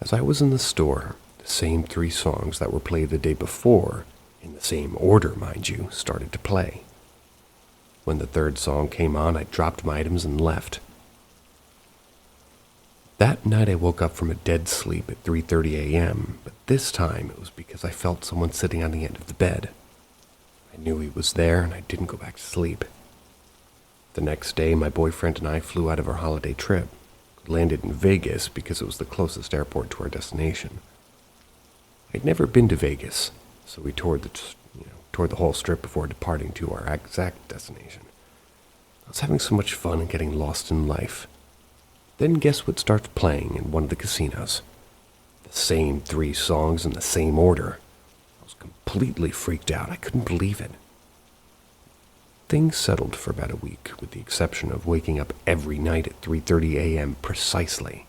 As I was in the store, the same 3 songs that were played the day before, in the same order, mind you, started to play. When the 3rd song came on, I dropped my items and left. That night I woke up from a dead sleep at 3:30 a.m., but this time it was because I felt someone sitting on the end of the bed. I knew he was there, and I didn't go back to sleep. The next day, my boyfriend and I flew out of our holiday trip. Landed in Vegas because it was the closest airport to our destination. I'd never been to Vegas, so we toured the whole strip before departing to our exact destination. I was having so much fun and getting lost in life. Then guess what starts playing in one of the casinos? The same 3 songs in the same order. I was completely freaked out. I couldn't believe it. Things settled for about a week, with the exception of waking up every night at 3:30 a.m. precisely.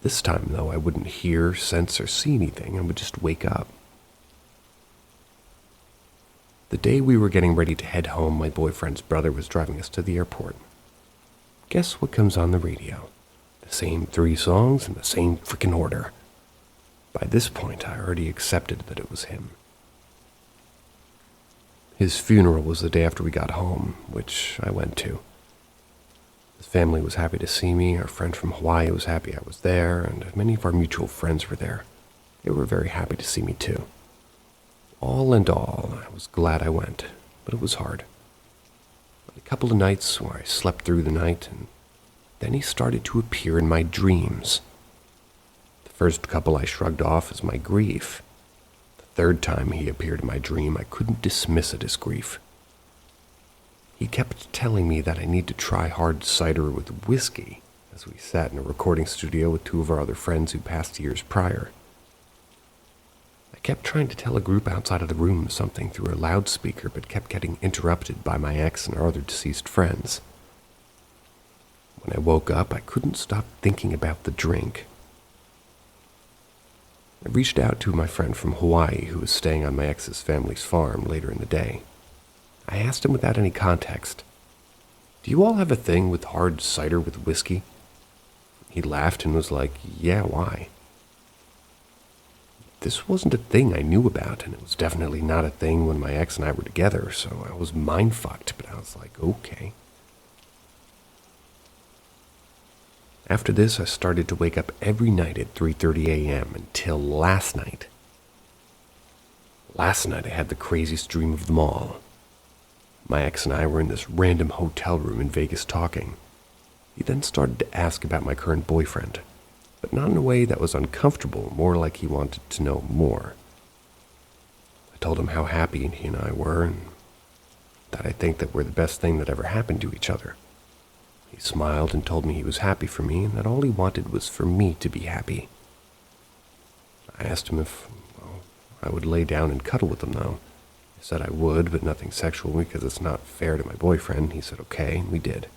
This time, though, I wouldn't hear, sense, or see anything. I would just wake up. The day we were getting ready to head home, my boyfriend's brother was driving us to the airport. Guess what comes on the radio? The same 3 songs in the same frickin' order. By this point, I already accepted that it was him. His funeral was the day after we got home, which I went to. His family was happy to see me, our friend from Hawaii was happy I was there, and many of our mutual friends were there. They were very happy to see me too. All in all, I was glad I went, but it was hard. A couple of nights where I slept through the night, and then he started to appear in my dreams. The first couple I shrugged off as my grief. The third time he appeared in my dream, I couldn't dismiss it as grief. He kept telling me that I need to try hard cider with whiskey as we sat in a recording studio with two of our other friends who passed years prior. I kept trying to tell a group outside of the room something through a loudspeaker, but kept getting interrupted by my ex and our other deceased friends. When I woke up, I couldn't stop thinking about the drink. I reached out to my friend from Hawaii who was staying on my ex's family's farm later in the day. I asked him without any context, "Do you all have a thing with hard cider with whiskey?" He laughed and was like, "Yeah, why?" This wasn't a thing I knew about, and it was definitely not a thing when my ex and I were together, so I was mind-fucked, but I was like, okay. After this, I started to wake up every night at 3:30 a.m. until last night. Last night I had the craziest dream of them all. My ex and I were in this random hotel room in Vegas talking. He then started to ask about my current boyfriend, but not in a way that was uncomfortable, more like he wanted to know more. I told him how happy he and I were, and that I think that we're the best thing that ever happened to each other. He smiled and told me he was happy for me, and that all he wanted was for me to be happy. I asked him if, I would lay down and cuddle with him, though. I said I would, but nothing sexual because it's not fair to my boyfriend. He said okay, and we did.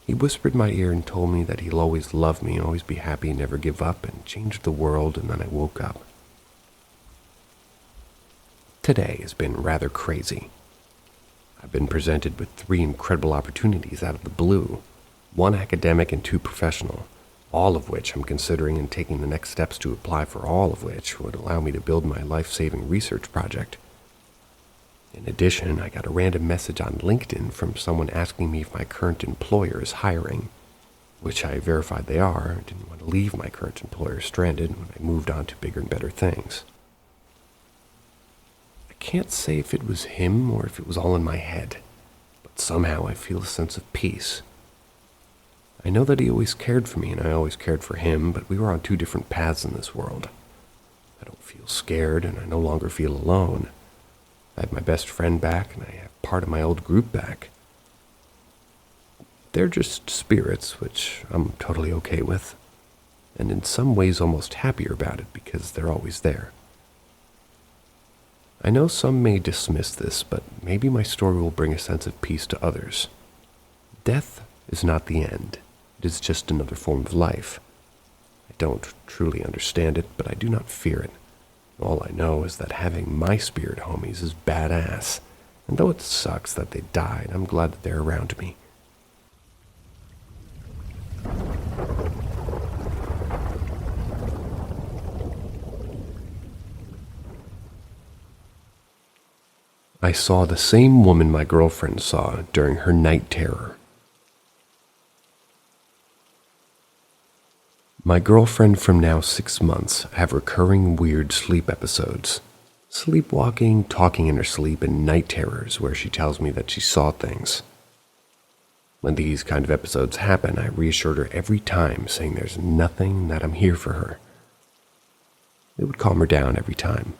He whispered in my ear and told me that he'll always love me, always be happy, never give up, and change the world, and then I woke up. Today has been rather crazy. I've been presented with 3 incredible opportunities out of the blue, 1 academic and 2 professional, all of which I'm considering and taking the next steps to apply for, all of which would allow me to build my life-saving research project. In addition, I got a random message on LinkedIn from someone asking me if my current employer is hiring, which I verified they are. I didn't want to leave my current employer stranded when I moved on to bigger and better things. I can't say if it was him or if it was all in my head, but somehow I feel a sense of peace. I know that he always cared for me and I always cared for him, but we were on 2 different paths in this world. I don't feel scared and I no longer feel alone. I have my best friend back and I have part of my old group back. They're just spirits, which I'm totally okay with, and in some ways almost happier about it because they're always there. I know some may dismiss this, but maybe my story will bring a sense of peace to others. Death is not the end. It is just another form of life. I don't truly understand it, but I do not fear it. All I know is that having my spirit homies is badass, and though it sucks that they died, I'm glad that they're around me. I saw the same woman my girlfriend saw during her night terror. My girlfriend from now 6 months have recurring weird sleep episodes. Sleepwalking, talking in her sleep, and night terrors where she tells me that she saw things. When these kind of episodes happen, I reassured her every time, saying there's nothing, that I'm here for her. It would calm her down every time.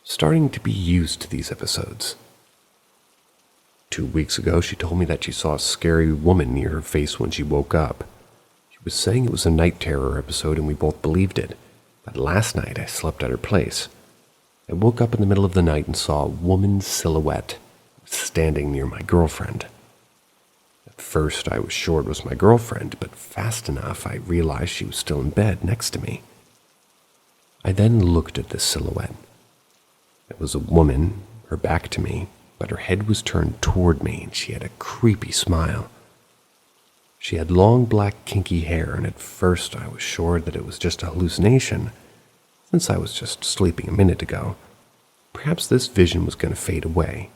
Starting to be used to these episodes. 2 weeks ago, she told me that she saw a scary woman near her face when she woke up. She was saying it was a night terror episode and we both believed it, but last night I slept at her place. I woke up in the middle of the night and saw a woman's silhouette standing near my girlfriend. At first I was sure it was my girlfriend, but fast enough I realized she was still in bed next to me. I then looked at this silhouette. It was a woman, her back to me, but her head was turned toward me and she had a creepy smile. She had long black kinky hair, and at first I was sure that it was just a hallucination, since I was just sleeping a minute ago. Perhaps this vision was going to fade away.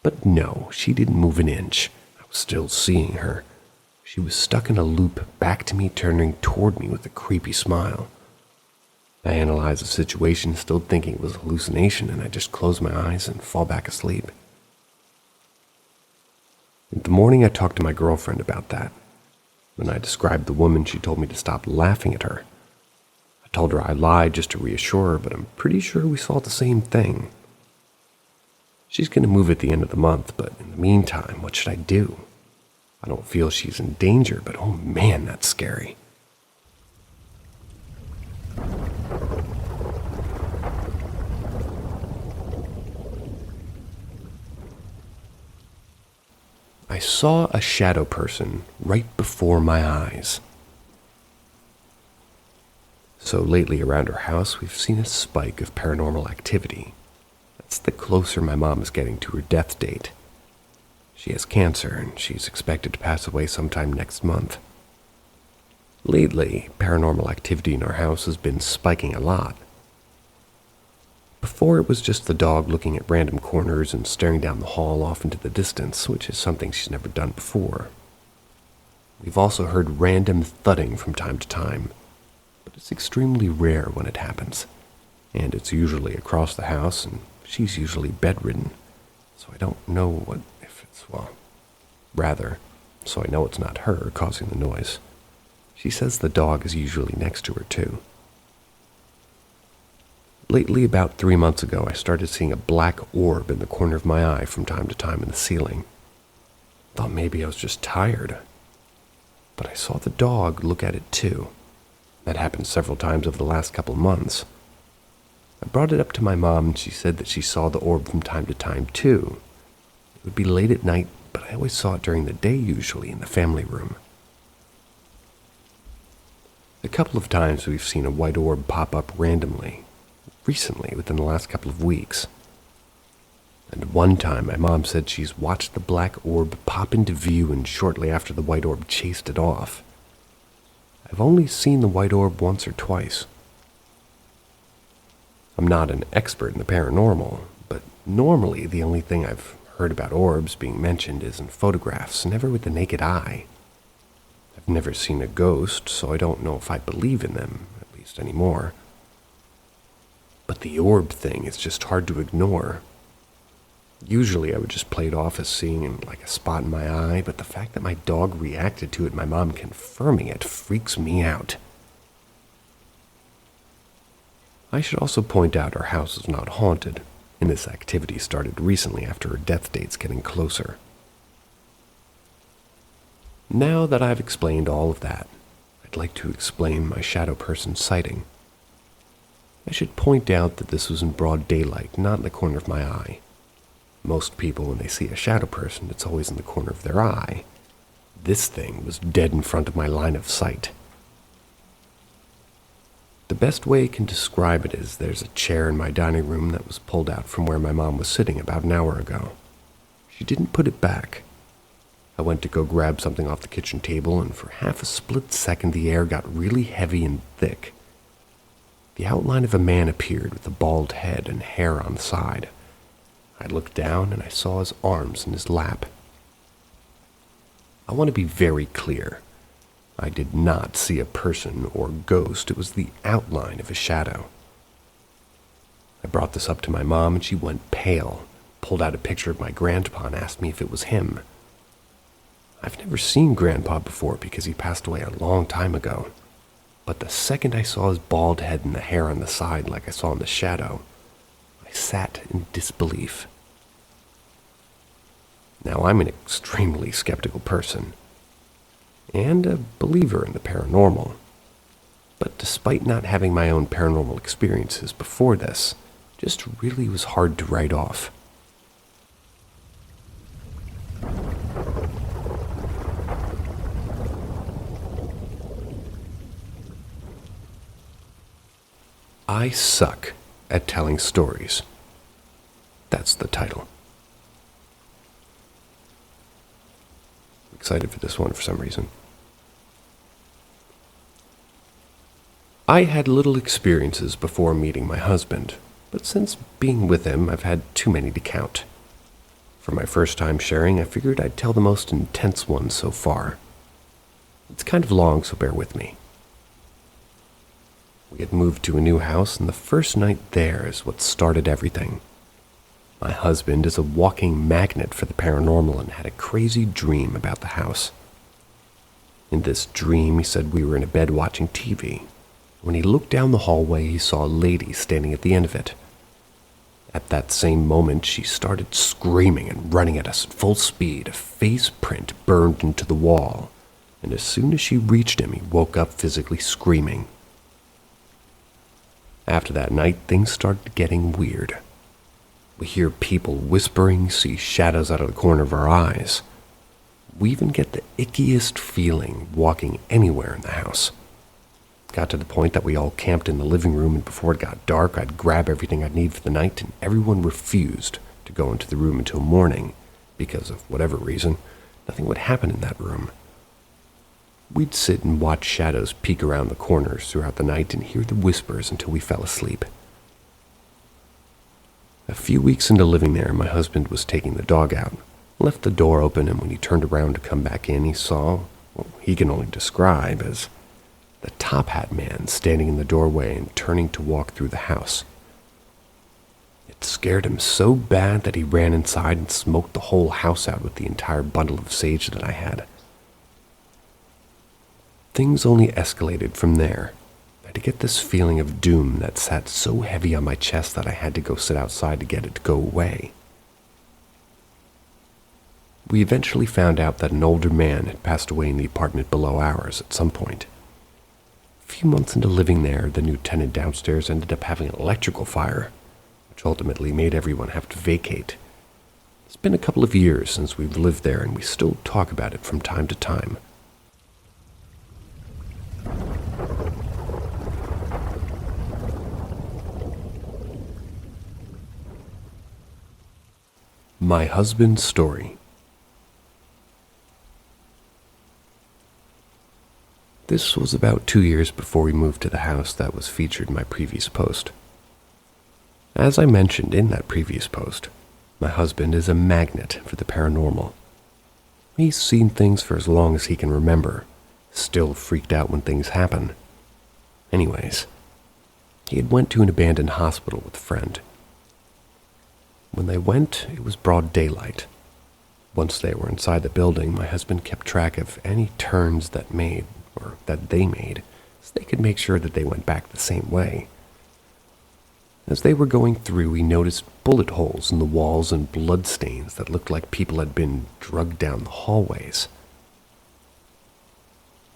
But no, she didn't move an inch. I was still seeing her. She was stuck in a loop back to me, turning toward me with a creepy smile. I analyzed the situation, still thinking it was a hallucination, and I just close my eyes and fall back asleep. In the morning, I talked to my girlfriend about that. When I described the woman, she told me to stop laughing at her. I told her I lied just to reassure her, but I'm pretty sure we saw the same thing. She's going to move at the end of the month, but in the meantime, what should I do? I don't feel she's in danger, but oh man, that's scary. I saw a shadow person right before my eyes. So lately around our house, we've seen a spike of paranormal activity. That's the closer my mom is getting to her death date. She has cancer, and she's expected to pass away sometime next month. Lately, paranormal activity in our house has been spiking a lot. Before, it was just the dog looking at random corners and staring down the hall off into the distance, which is something she's never done before. We've also heard random thudding from time to time, but it's extremely rare when it happens, and it's usually across the house, and she's usually bedridden, so I don't know so I know it's not her causing the noise. She says the dog is usually next to her too. Lately, about 3 months ago, I started seeing a black orb in the corner of my eye from time to time in the ceiling. Thought maybe I was just tired, but I saw the dog look at it too. That happened several times over the last couple months. I brought it up to my mom, and she said that she saw the orb from time to time too. It would be late at night, but I always saw it during the day, usually in the family room. A couple of times we've seen a white orb pop up randomly, recently within the last couple of weeks. And one time my mom said she's watched the black orb pop into view, and shortly after the white orb chased it off. I've only seen the white orb once or twice. I'm not an expert in the paranormal, but normally the only thing I've heard about orbs being mentioned is in photographs, never with the naked eye. I've never seen a ghost, so I don't know if I believe in them, at least anymore. But the orb thing is just hard to ignore. Usually I would just play it off as seeing like a spot in my eye, but the fact that my dog reacted to it, my mom confirming it, freaks me out. I should also point out our house is not haunted, and this activity started recently after her death date's getting closer. Now that I've explained all of that, I'd like to explain my shadow person sighting. I should point out that this was in broad daylight, not in the corner of my eye. Most people, when they see a shadow person, it's always in the corner of their eye. This thing was dead in front of my line of sight. The best way I can describe it is there's a chair in my dining room that was pulled out from where my mom was sitting about an hour ago. She didn't put it back. I went to go grab something off the kitchen table, and for half a split second the air got really heavy and thick. The outline of a man appeared with a bald head and hair on the side. I looked down and I saw his arms in his lap. I want to be very clear. I did not see a person or ghost. It was the outline of a shadow. I brought this up to my mom, and she went pale, pulled out a picture of my grandpa, and asked me if it was him. I've never seen Grandpa before because he passed away a long time ago. But the second I saw his bald head and the hair on the side like I saw in the shadow, I sat in disbelief. Now, I'm an extremely skeptical person, and a believer in the paranormal. But despite not having my own paranormal experiences before this, just really was hard to write off. I suck at telling stories. That's the title. I'm excited for this one for some reason. I had little experiences before meeting my husband, but since being with him, I've had too many to count. For my first time sharing, I figured I'd tell the most intense one so far. It's kind of long, so bear with me. We had moved to a new house, and the first night there is what started everything. My husband is a walking magnet for the paranormal and had a crazy dream about the house. In this dream, he said we were in a bed watching TV. When he looked down the hallway, he saw a lady standing at the end of it. At that same moment, she started screaming and running at us at full speed. A face print burned into the wall, and as soon as she reached him, he woke up physically screaming. After that night, things started getting weird. We hear people whispering, see shadows out of the corner of our eyes. We even get the ickiest feeling walking anywhere in the house. Got to the point that we all camped in the living room, and before it got dark, I'd grab everything I'd need for the night, and everyone refused to go into the room until morning because of whatever reason, nothing would happen in that room. We'd sit and watch shadows peek around the corners throughout the night and hear the whispers until we fell asleep. A few weeks into living there, my husband was taking the dog out, left the door open, and when he turned around to come back in, he saw what he can only describe as the top hat man standing in the doorway and turning to walk through the house. It scared him so bad that he ran inside and smoked the whole house out with the entire bundle of sage that I had. Things only escalated from there. I had to get this feeling of doom that sat so heavy on my chest that I had to go sit outside to get it to go away. We eventually found out that an older man had passed away in the apartment below ours at some point. A few months into living there, the new tenant downstairs ended up having an electrical fire, which ultimately made everyone have to vacate. It's been a couple of years since we've lived there, and we still talk about it from time to time. My husband's story. This was about 2 years before we moved to the house that was featured in my previous post. As I mentioned in that previous post, my husband is a magnet for the paranormal. He's seen things for as long as he can remember, still freaked out when things happen. Anyways, he had went to an abandoned hospital with a friend. When they went, it was broad daylight. Once they were inside the building, my husband kept track of any turns that they made, so they could make sure that they went back the same way. As they were going through, he noticed bullet holes in the walls and blood stains that looked like people had been drugged down the hallways.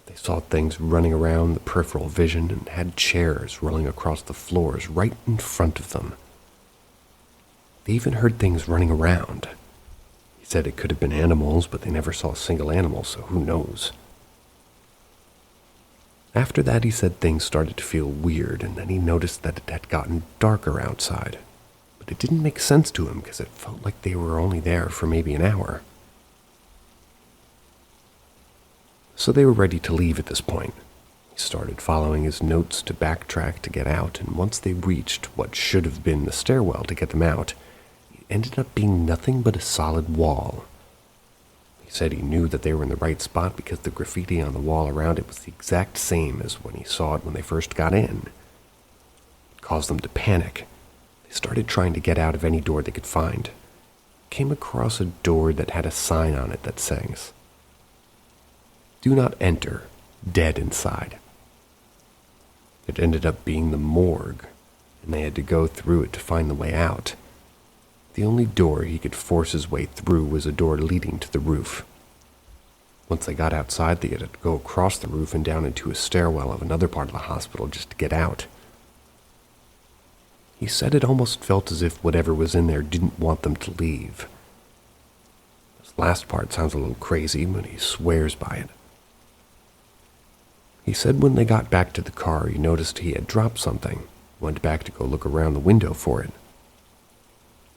They saw things running around the peripheral vision and had chairs rolling across the floors right in front of them. They even heard things running around. He said it could have been animals, but they never saw a single animal, so who knows? After that, he said things started to feel weird, and then he noticed that it had gotten darker outside. But it didn't make sense to him because it felt like they were only there for maybe an hour. So they were ready to leave at this point. He started following his notes to backtrack to get out, and once they reached what should have been the stairwell to get them out, it ended up being nothing but a solid wall. He said he knew that they were in the right spot because the graffiti on the wall around it was the exact same as when he saw it when they first got in. It caused them to panic. They started trying to get out of any door they could find. Came across a door that had a sign on it that says, "Do not enter, dead inside." It ended up being the morgue, and they had to go through it to find the way out. The only door he could force his way through was a door leading to the roof. Once they got outside, they had to go across the roof and down into a stairwell of another part of the hospital just to get out. He said it almost felt as if whatever was in there didn't want them to leave. This last part sounds a little crazy, but he swears by it. He said when they got back to the car, he noticed he had dropped something, went back to go look around the window for it.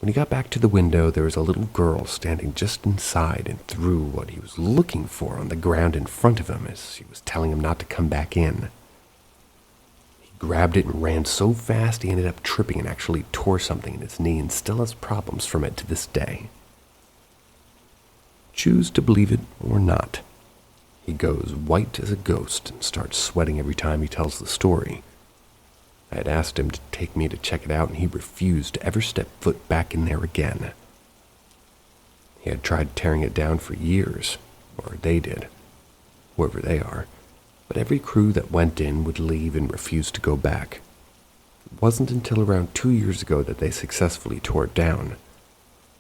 When he got back to the window, there was a little girl standing just inside and threw what he was looking for on the ground in front of him as she was telling him not to come back in. He grabbed it and ran so fast he ended up tripping and actually tore something in his knee and still has problems from it to this day. Choose to believe it or not. He goes white as a ghost and starts sweating every time he tells the story. I had asked him to take me to check it out, and he refused to ever step foot back in there again. He had tried tearing it down for years, or they did, whoever they are, but every crew that went in would leave and refuse to go back. It wasn't until around 2 years ago that they successfully tore it down.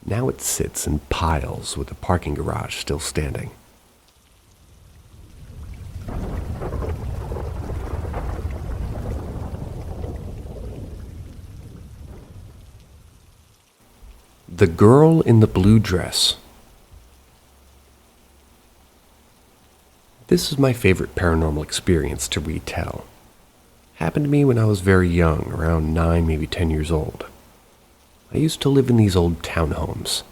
Now it sits in piles with a parking garage still standing. The Girl in the Blue Dress. This is my favorite paranormal experience to retell. Happened to me when I was very young, around 9, maybe 10 years old. I used to live in these old townhomes.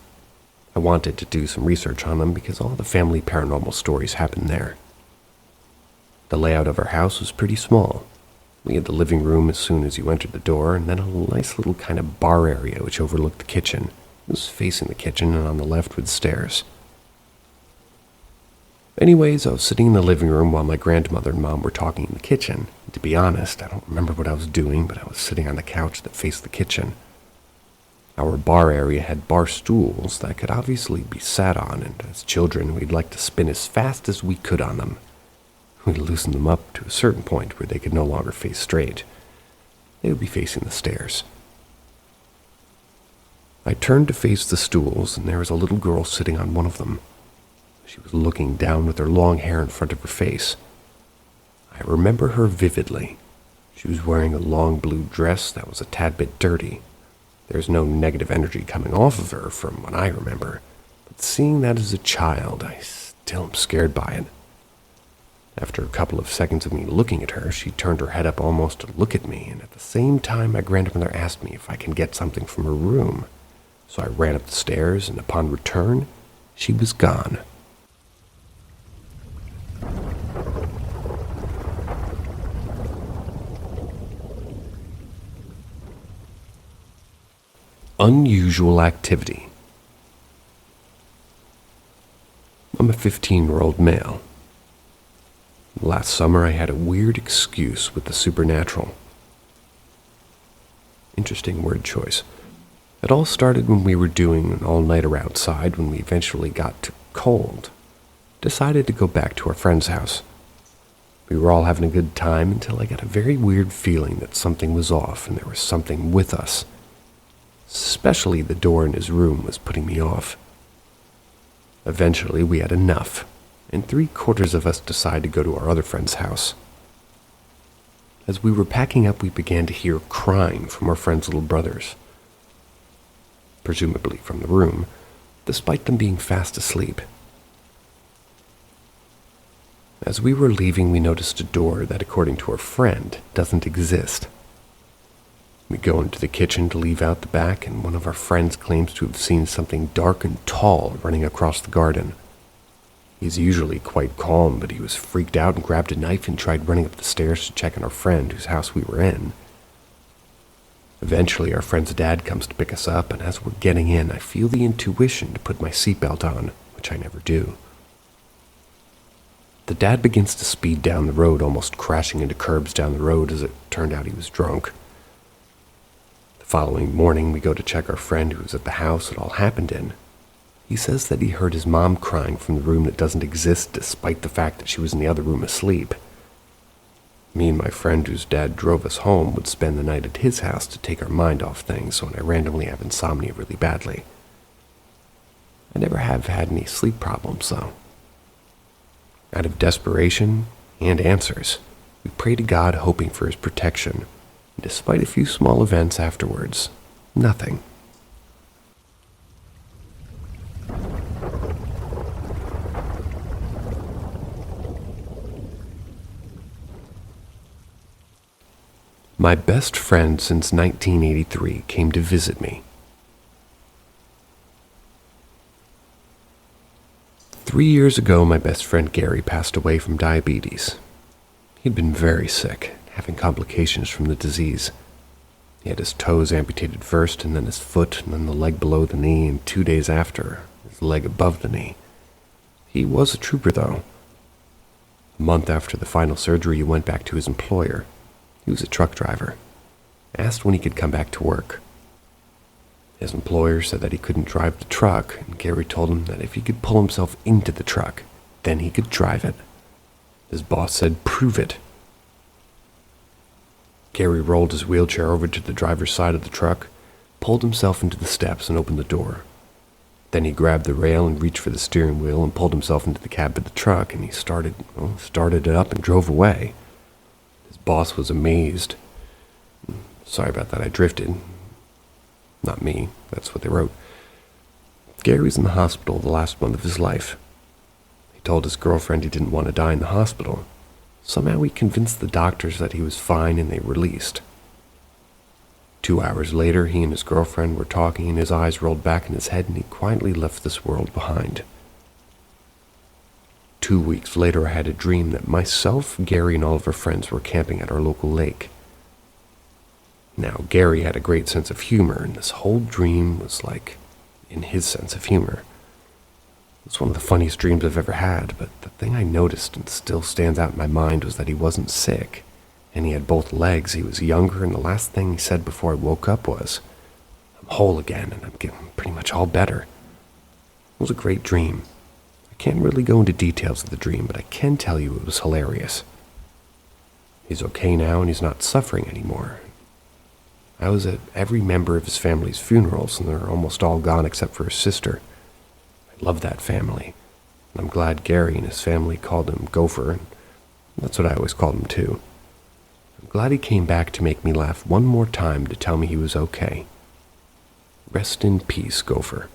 I wanted to do some research on them because all the family paranormal stories happened there. The layout of our house was pretty small. We had the living room as soon as you entered the door, and then a nice little kind of bar area which overlooked the kitchen. It was facing the kitchen and on the left were the stairs. Anyways, I was sitting in the living room while my grandmother and mom were talking in the kitchen. To be honest, I don't remember what I was doing, but I was sitting on the couch that faced the kitchen. Our bar area had bar stools that could obviously be sat on, and as children, we'd like to spin as fast as we could on them. We'd loosen them up to a certain point where they could no longer face straight. They would be facing the stairs. I turned to face the stools, and there was a little girl sitting on one of them. She was looking down with her long hair in front of her face. I remember her vividly. She was wearing a long blue dress that was a tad bit dirty. There's no negative energy coming off of her from what I remember, but seeing that as a child, I still am scared by it. After a couple of seconds of me looking at her, she turned her head up almost to look at me, and at the same time my grandmother asked me if I can get something from her room. So I ran up the stairs, and upon return, she was gone. Unusual activity. I'm a 15-year-old male. Last summer I had a weird excuse with the supernatural. Interesting word choice. It all started when we were doing an all-nighter outside when we eventually got too cold. Decided to go back to our friend's house. We were all having a good time until I got a very weird feeling that something was off and there was something with us. Especially the door in his room was putting me off. Eventually we had enough, and 3/4 of us decided to go to our other friend's house. As we were packing up, we began to hear crying from our friend's little brothers. Presumably from the room, despite them being fast asleep. As we were leaving, we noticed a door that, according to our friend, doesn't exist. We go into the kitchen to leave out the back, and one of our friends claims to have seen something dark and tall running across the garden. He's usually quite calm, but he was freaked out and grabbed a knife and tried running up the stairs to check on our friend whose house we were in. Eventually, our friend's dad comes to pick us up, and as we're getting in, I feel the intuition to put my seatbelt on, which I never do. The dad begins to speed down the road, almost crashing into curbs down the road. As it turned out, he was drunk. The following morning, we go to check our friend who was at the house it all happened in. He says that he heard his mom crying from the room that doesn't exist, despite the fact that she was in the other room asleep. Me and my friend whose dad drove us home would spend the night at his house to take our mind off things when I randomly have insomnia really badly. I never have had any sleep problems, though. Out of desperation and answers, we pray to God hoping for his protection, and despite a few small events afterwards, nothing. My best friend since 1983 came to visit me. 3 years ago, my best friend Gary passed away from diabetes. He'd been very sick, having complications from the disease. He had his toes amputated first, and then his foot, and then the leg below the knee, and 2 days after, his leg above the knee. He was a trooper, though. A month after the final surgery, he went back to his employer. He was a truck driver. Asked when he could come back to work. His employer said that he couldn't drive the truck, and Gary told him that if he could pull himself into the truck, then he could drive it. His boss said, "Prove it." Gary rolled his wheelchair over to the driver's side of the truck, pulled himself into the steps, and opened the door. Then he grabbed the rail and reached for the steering wheel and pulled himself into the cab of the truck, and he started it up and drove away. His boss was amazed. "Sorry about that, I drifted." Not me, that's what they wrote. Gary's in the hospital the last month of his life. He told his girlfriend he didn't want to die in the hospital. Somehow he convinced the doctors that he was fine and they released. 2 hours later, he and his girlfriend were talking and his eyes rolled back in his head and he quietly left this world behind. 2 weeks later, I had a dream that myself, Gary, and all of our friends were camping at our local lake. Now, Gary had a great sense of humor, and this whole dream was like in his sense of humor. It was one of the funniest dreams I've ever had, but the thing I noticed and still stands out in my mind was that he wasn't sick, and he had both legs. He was younger, and the last thing he said before I woke up was, "I'm whole again, and I'm getting pretty much all better." It was a great dream. I can't really go into details of the dream, but I can tell you it was hilarious. He's okay now, and he's not suffering anymore. I was at every member of his family's funerals, and they're almost all gone except for his sister. I love that family, and I'm glad Gary and his family called him Gopher, and that's what I always called him too. I'm glad he came back to make me laugh one more time to tell me he was okay. Rest in peace, Gopher.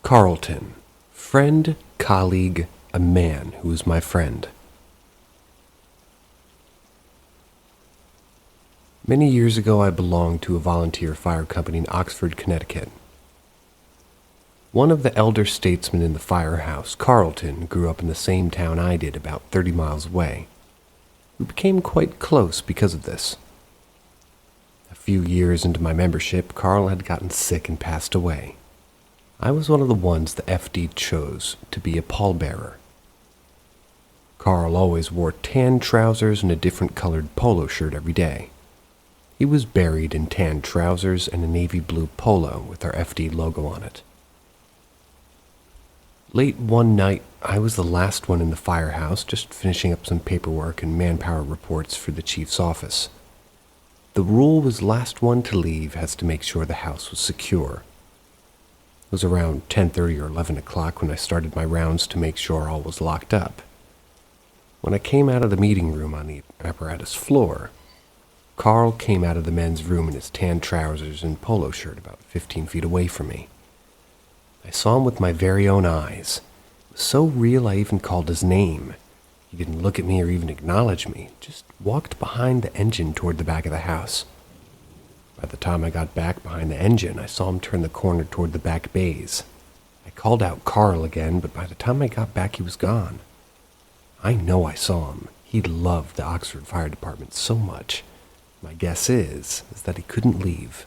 Carlton. Friend, colleague, a man who is my friend. Many years ago, I belonged to a volunteer fire company in Oxford, Connecticut. One of the elder statesmen in the firehouse, Carlton, grew up in the same town I did, about 30 miles away. We became quite close because of this. A few years into my membership, Carl had gotten sick and passed away. I was one of the ones the FD chose to be a pallbearer. Carl always wore tan trousers and a different colored polo shirt every day. He was buried in tan trousers and a navy blue polo with our FD logo on it. Late one night, I was the last one in the firehouse, just finishing up some paperwork and manpower reports for the chief's office. The rule was last one to leave has to make sure the house was secure. It was around 10:30 or 11 o'clock when I started my rounds to make sure all was locked up. When I came out of the meeting room on the apparatus floor, Carl came out of the men's room in his tan trousers and polo shirt about 15 feet away from me. I saw him with my very own eyes. It was so real I even called his name. He didn't look at me or even acknowledge me, just walked behind the engine toward the back of the house. By the time I got back behind the engine, I saw him turn the corner toward the back bays. I called out Carl again, but by the time I got back, he was gone. I know I saw him. He loved the Oxford Fire Department so much. My guess is that he couldn't leave.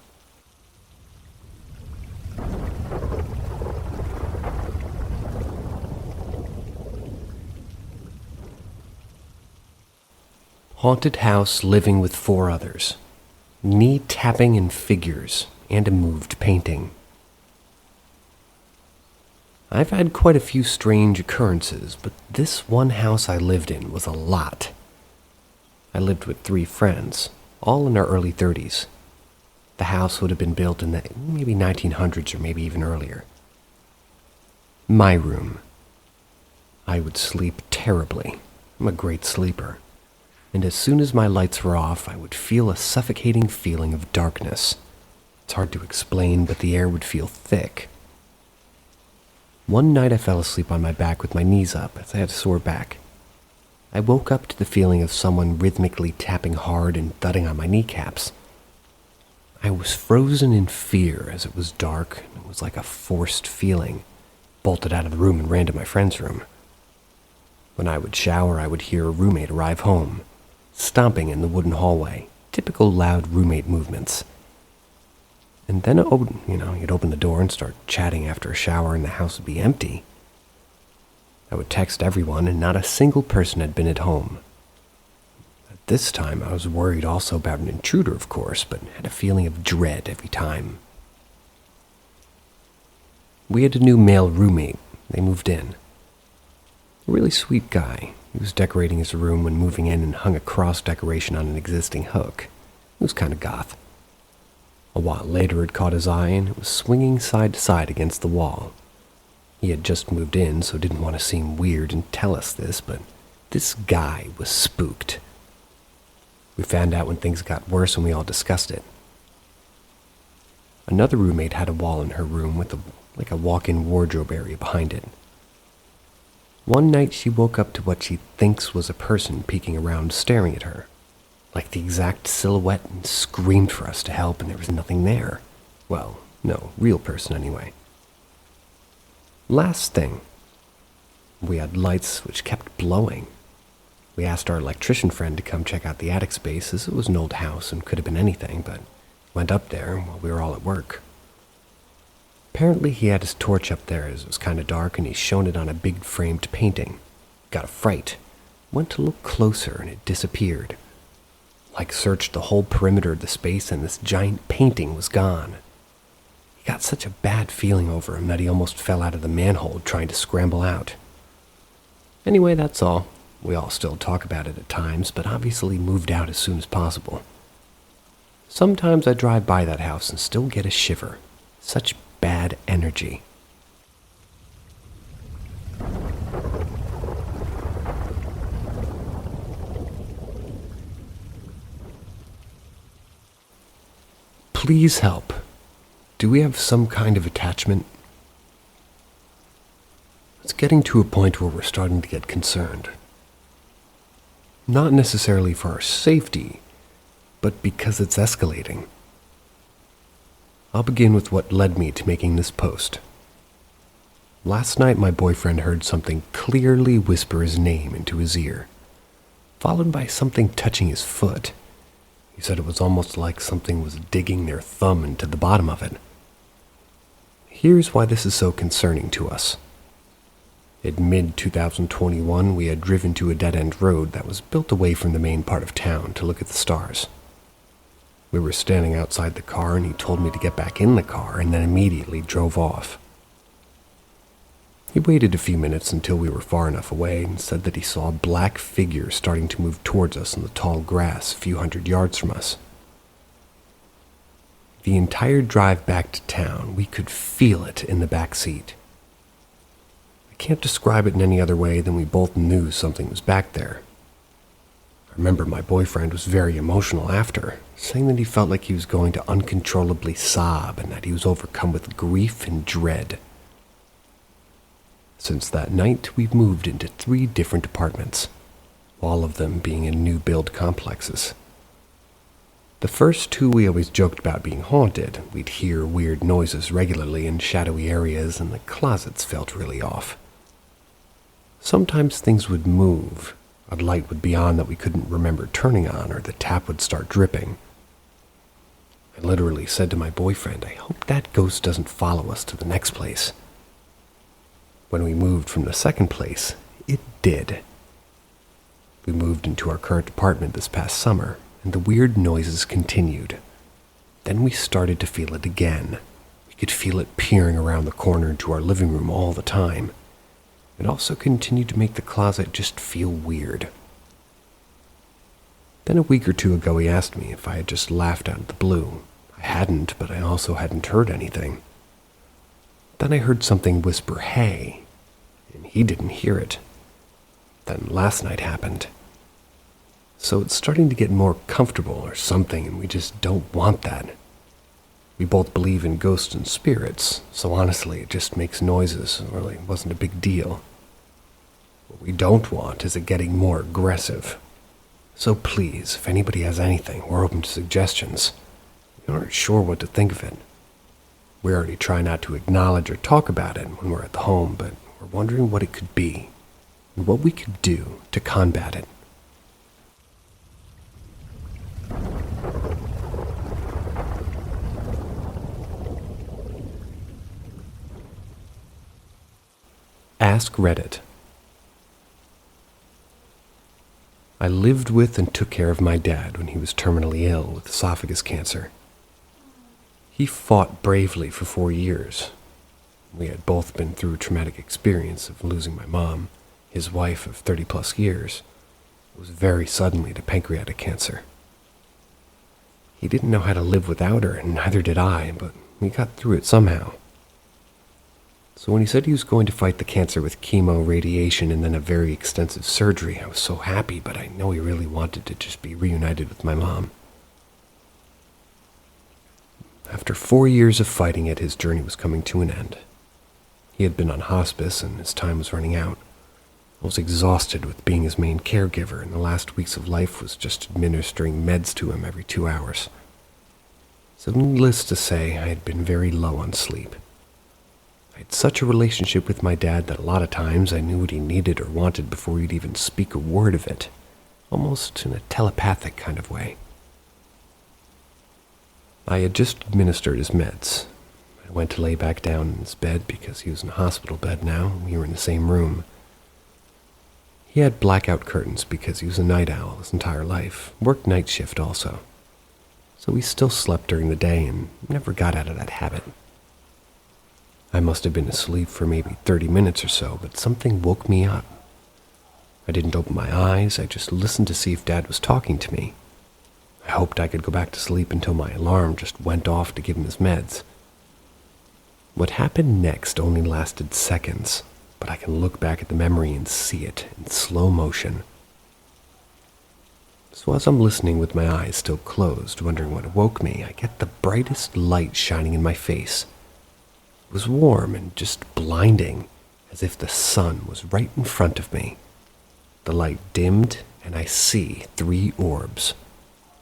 Haunted house living with 4 others. Knee tapping in figures and a moved painting. I've had quite a few strange occurrences, but this one house I lived in was a lot. I lived with 3 friends, all in our early 30s. The house would have been built in the maybe 1900s or maybe even earlier. My room. I would sleep terribly. I'm a great sleeper. And as soon as my lights were off, I would feel a suffocating feeling of darkness. It's hard to explain, but the air would feel thick. One night I fell asleep on my back with my knees up as I had a sore back. I woke up to the feeling of someone rhythmically tapping hard and thudding on my kneecaps. I was frozen in fear as it was dark, and it was like a forced feeling. Bolted out of the room and ran to my friend's room. When I would shower, I would hear a roommate arrive home, stomping in the wooden hallway, typical loud roommate movements. And then, you'd open the door and start chatting after a shower and the house would be empty. I would text everyone and not a single person had been at home. At this time, I was worried also about an intruder, of course, but had a feeling of dread every time. We had a new male roommate. They moved in. A really sweet guy. He was decorating his room when moving in and hung a cross decoration on an existing hook. It was kind of goth. A while later it caught his eye and it was swinging side to side against the wall. He had just moved in, so didn't want to seem weird and tell us this, but this guy was spooked. We found out when things got worse and we all discussed it. Another roommate had a wall in her room with a walk-in wardrobe area behind it. One night she woke up to what she thinks was a person peeking around staring at her, like the exact silhouette, and screamed for us to help, and there was nothing there. Well, no real person anyway. Last thing, we had lights which kept blowing. We asked our electrician friend to come check out the attic space, as it was an old house and could have been anything, but went up there while we were all at work. Apparently he had his torch up there as it was kind of dark, and he shone it on a big framed painting. Got a fright. Went to look closer and it disappeared. Searched the whole perimeter of the space and this giant painting was gone. He got such a bad feeling over him that he almost fell out of the manhole trying to scramble out. Anyway, that's all. We all still talk about it at times, but obviously moved out as soon as possible. Sometimes I drive by that house and still get a shiver. Such bad energy. Please help. Do we have some kind of attachment? It's getting to a point where we're starting to get concerned. Not necessarily for our safety, but because it's escalating. I'll begin with what led me to making this post. Last night my boyfriend heard something clearly whisper his name into his ear, followed by something touching his foot. He said it was almost like something was digging their thumb into the bottom of it. Here's why this is so concerning to us. In mid-2021, we had driven to a dead-end road that was built away from the main part of town to look at the stars. We were standing outside the car and he told me to get back in the car and then immediately drove off. He waited a few minutes until we were far enough away and said that he saw a black figure starting to move towards us in the tall grass a few hundred yards from us. The entire drive back to town, we could feel it in the back seat. I can't describe it in any other way than we both knew something was back there. I remember my boyfriend was very emotional after, saying that he felt like he was going to uncontrollably sob and that he was overcome with grief and dread. Since that night, we've moved into 3 different apartments, all of them being in new build complexes. The first 2 we always joked about being haunted. We'd hear weird noises regularly in shadowy areas and the closets felt really off. Sometimes things would move. A light would be on that we couldn't remember turning on, or the tap would start dripping. I literally said to my boyfriend, I hope that ghost doesn't follow us to the next place. When we moved from the second place, it did. We moved into our current apartment this past summer, and the weird noises continued. Then we started to feel it again. We could feel it peering around the corner into our living room all the time. It also continued to make the closet just feel weird. Then a week or 2 ago he asked me if I had just laughed out of the blue. I hadn't, but I also hadn't heard anything. Then I heard something whisper, "Hey," and he didn't hear it. Then last night happened. So it's starting to get more comfortable or something, and we just don't want that. We both believe in ghosts and spirits, so honestly it just makes noises. It really wasn't a big deal. What we don't want is it getting more aggressive. So please, if anybody has anything, we're open to suggestions. We aren't sure what to think of it. We already try not to acknowledge or talk about it when we're at the home, but we're wondering what it could be and what we could do to combat it. Ask Reddit. I lived with and took care of my dad when he was terminally ill with esophagus cancer. He fought bravely for 4 years. We had both been through a traumatic experience of losing my mom, his wife of 30-plus years. It was very suddenly to pancreatic cancer. He didn't know how to live without her, and neither did I, but we got through it somehow. So when he said he was going to fight the cancer with chemo, radiation, and then a very extensive surgery, I was so happy, but I know he really wanted to just be reunited with my mom. After 4 years of fighting it, his journey was coming to an end. He had been on hospice, and his time was running out. I was exhausted with being his main caregiver, and the last weeks of life was just administering meds to him every 2 hours. So needless to say, I had been very low on sleep. I had such a relationship with my dad that a lot of times I knew what he needed or wanted before he'd even speak a word of it, almost in a telepathic kind of way. I had just administered his meds. I went to lay back down in his bed because he was in a hospital bed now, and we were in the same room. He had blackout curtains because he was a night owl his entire life, worked night shift also. So he still slept during the day and never got out of that habit. I must have been asleep for maybe 30 minutes or so, but something woke me up. I didn't open my eyes, I just listened to see if Dad was talking to me. I hoped I could go back to sleep until my alarm just went off to give him his meds. What happened next only lasted seconds, but I can look back at the memory and see it in slow motion. So as I'm listening with my eyes still closed, wondering what woke me, I get the brightest light shining in my face. It was warm and just blinding, as if the sun was right in front of me. The light dimmed, and I see 3 orbs.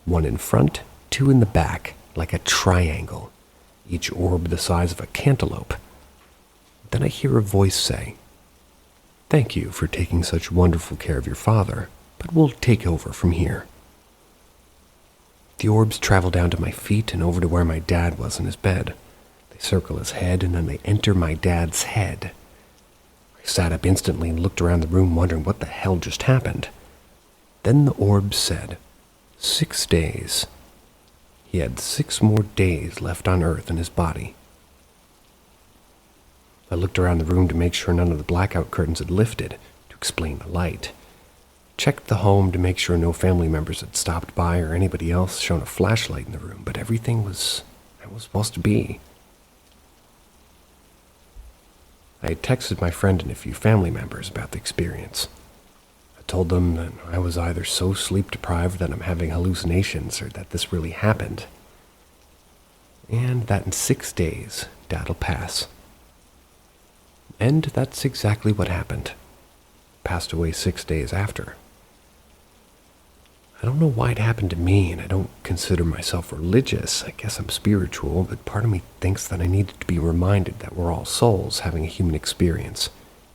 1 in front, 2 in the back, like a triangle, each orb the size of a cantaloupe. Then I hear a voice say, "Thank you for taking such wonderful care of your father, but we'll take over from here." The orbs travel down to my feet and over to where my dad was in his bed. They circle his head, and then they enter my dad's head. I sat up instantly and looked around the room wondering what the hell just happened. Then the orbs said, 6 days. He had 6 more days left on Earth in his body. I looked around the room to make sure none of the blackout curtains had lifted, to explain the light. Checked the home to make sure no family members had stopped by or anybody else shown a flashlight in the room, but everything was how it was supposed to be. I had texted my friend and a few family members about the experience. I told them that I was either so sleep-deprived that I'm having hallucinations or that this really happened. And that in 6 days, Dad'll pass. And that's exactly what happened. Passed away 6 days after. I don't know why it happened to me, and I don't consider myself religious. I guess I'm spiritual, but part of me thinks that I needed to be reminded that we're all souls having a human experience,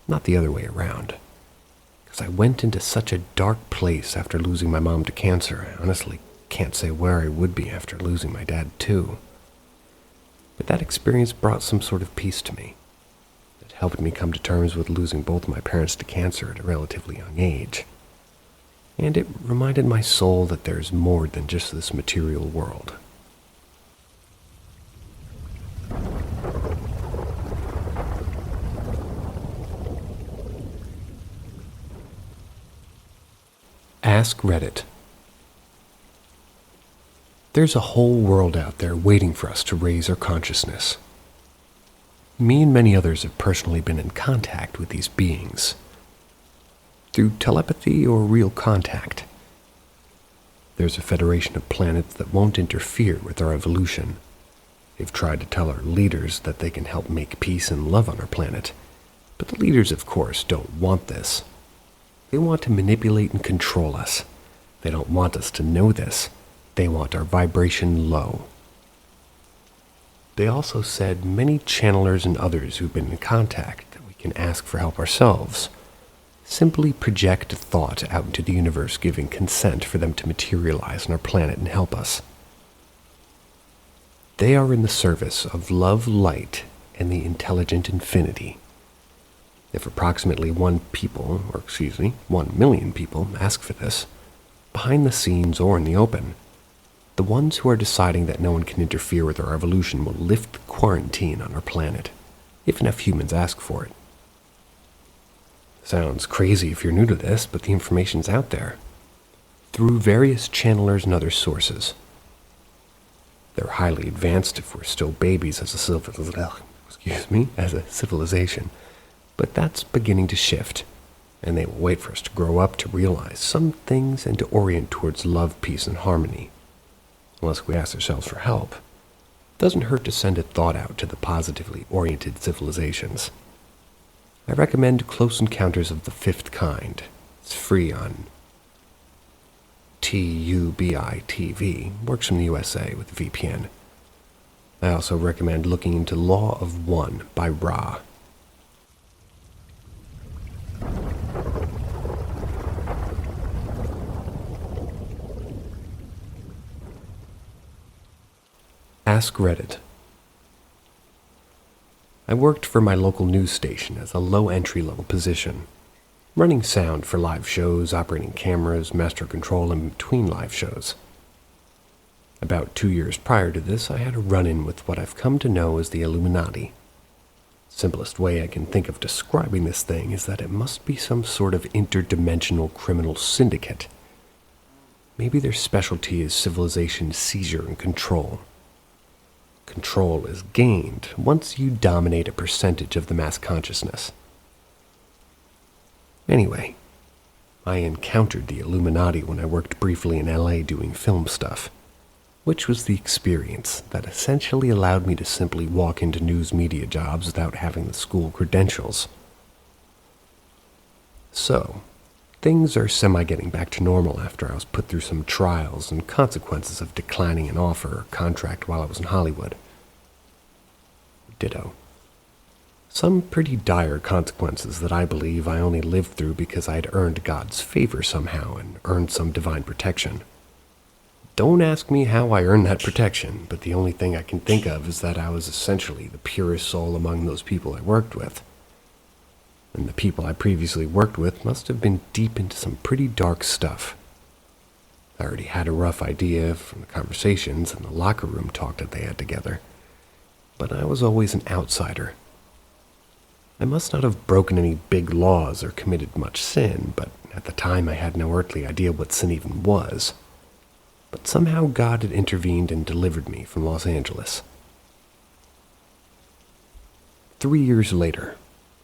not the other way around. Because I went into such a dark place after losing my mom to cancer, I honestly can't say where I would be after losing my dad too. But that experience brought some sort of peace to me. It helped me come to terms with losing both my parents to cancer at a relatively young age. And it reminded my soul that there's more than just this material world. Ask Reddit. There's a whole world out there waiting for us to raise our consciousness. Me and many others have personally been in contact with these beings. Through telepathy or real contact. There's a federation of planets that won't interfere with our evolution. They've tried to tell our leaders that they can help make peace and love on our planet, but the leaders, of course, don't want this. They want to manipulate and control us. They don't want us to know this. They want our vibration low. They also said many channelers and others who've been in contact that we can ask for help ourselves. Simply project a thought out into the universe, giving consent for them to materialize on our planet and help us. They are in the service of love, light, and the intelligent infinity. If approximately 1 million people ask for this, behind the scenes or in the open, the ones who are deciding that no one can interfere with our evolution will lift the quarantine on our planet, if enough humans ask for it. Sounds crazy if you're new to this, but the information's out there. Through various channelers and other sources. They're highly advanced if we're still babies as a civilization. But that's beginning to shift, and they will wait for us to grow up to realize some things and to orient towards love, peace, and harmony. Unless we ask ourselves for help. It doesn't hurt to send a thought out to the positively oriented civilizations. I recommend Close Encounters of the Fifth Kind. It's free on TUBI TV. Works from the USA with a VPN. I also recommend looking into Law of One by Ra. Ask Reddit. I worked for my local news station as a low entry-level position, running sound for live shows, operating cameras, master control in between live shows. About 2 years prior to this, I had a run-in with what I've come to know as the Illuminati. Simplest way I can think of describing this thing is that it must be some sort of interdimensional criminal syndicate. Maybe their specialty is civilization seizure and control. Control is gained once you dominate a percentage of the mass consciousness. Anyway, I encountered the Illuminati when I worked briefly in LA doing film stuff, which was the experience that essentially allowed me to simply walk into news media jobs without having the school credentials. So, things are semi-getting back to normal after I was put through some trials and consequences of declining an offer or contract while I was in Hollywood. Ditto. Some pretty dire consequences that I believe I only lived through because I had earned God's favor somehow and earned some divine protection. Don't ask me how I earned that protection, but the only thing I can think of is that I was essentially the purest soul among those people I worked with. And the people I previously worked with must have been deep into some pretty dark stuff. I already had a rough idea from the conversations and the locker room talk that they had together, but I was always an outsider. I must not have broken any big laws or committed much sin, but at the time I had no earthly idea what sin even was. But somehow God had intervened and delivered me from Los Angeles. 3 years later,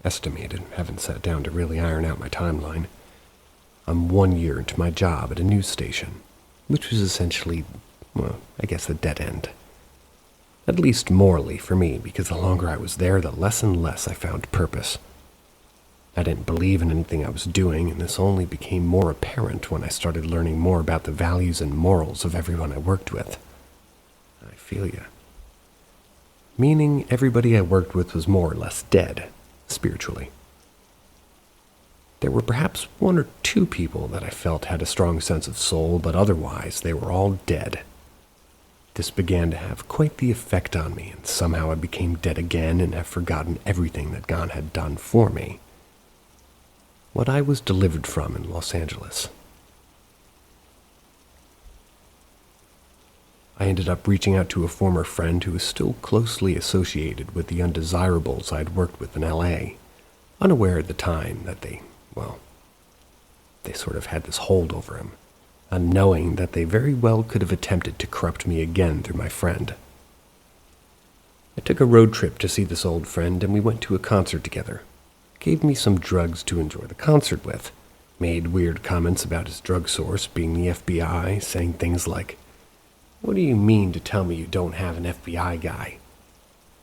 estimated, haven't sat down to really iron out my timeline, I'm 1 year into my job at a news station, which was essentially, I guess a dead end. At least morally for me, because the longer I was there, the less and less I found purpose. I didn't believe in anything I was doing, and this only became more apparent when I started learning more about the values and morals of everyone I worked with. I feel ya. Meaning everybody I worked with was more or less dead, spiritually. There were perhaps 1 or 2 people that I felt had a strong sense of soul, but otherwise they were all dead. This began to have quite the effect on me, and somehow I became dead again and have forgotten everything that God had done for me. What I was delivered from in Los Angeles. I ended up reaching out to a former friend who was still closely associated with the undesirables I'd worked with in LA, unaware at the time that they sort of had this hold over him, unknowing that they very well could have attempted to corrupt me again through my friend. I took a road trip to see this old friend, and we went to a concert together. Gave me some drugs to enjoy the concert with, made weird comments about his drug source being the FBI, saying things like, "What do you mean to tell me you don't have an FBI guy?"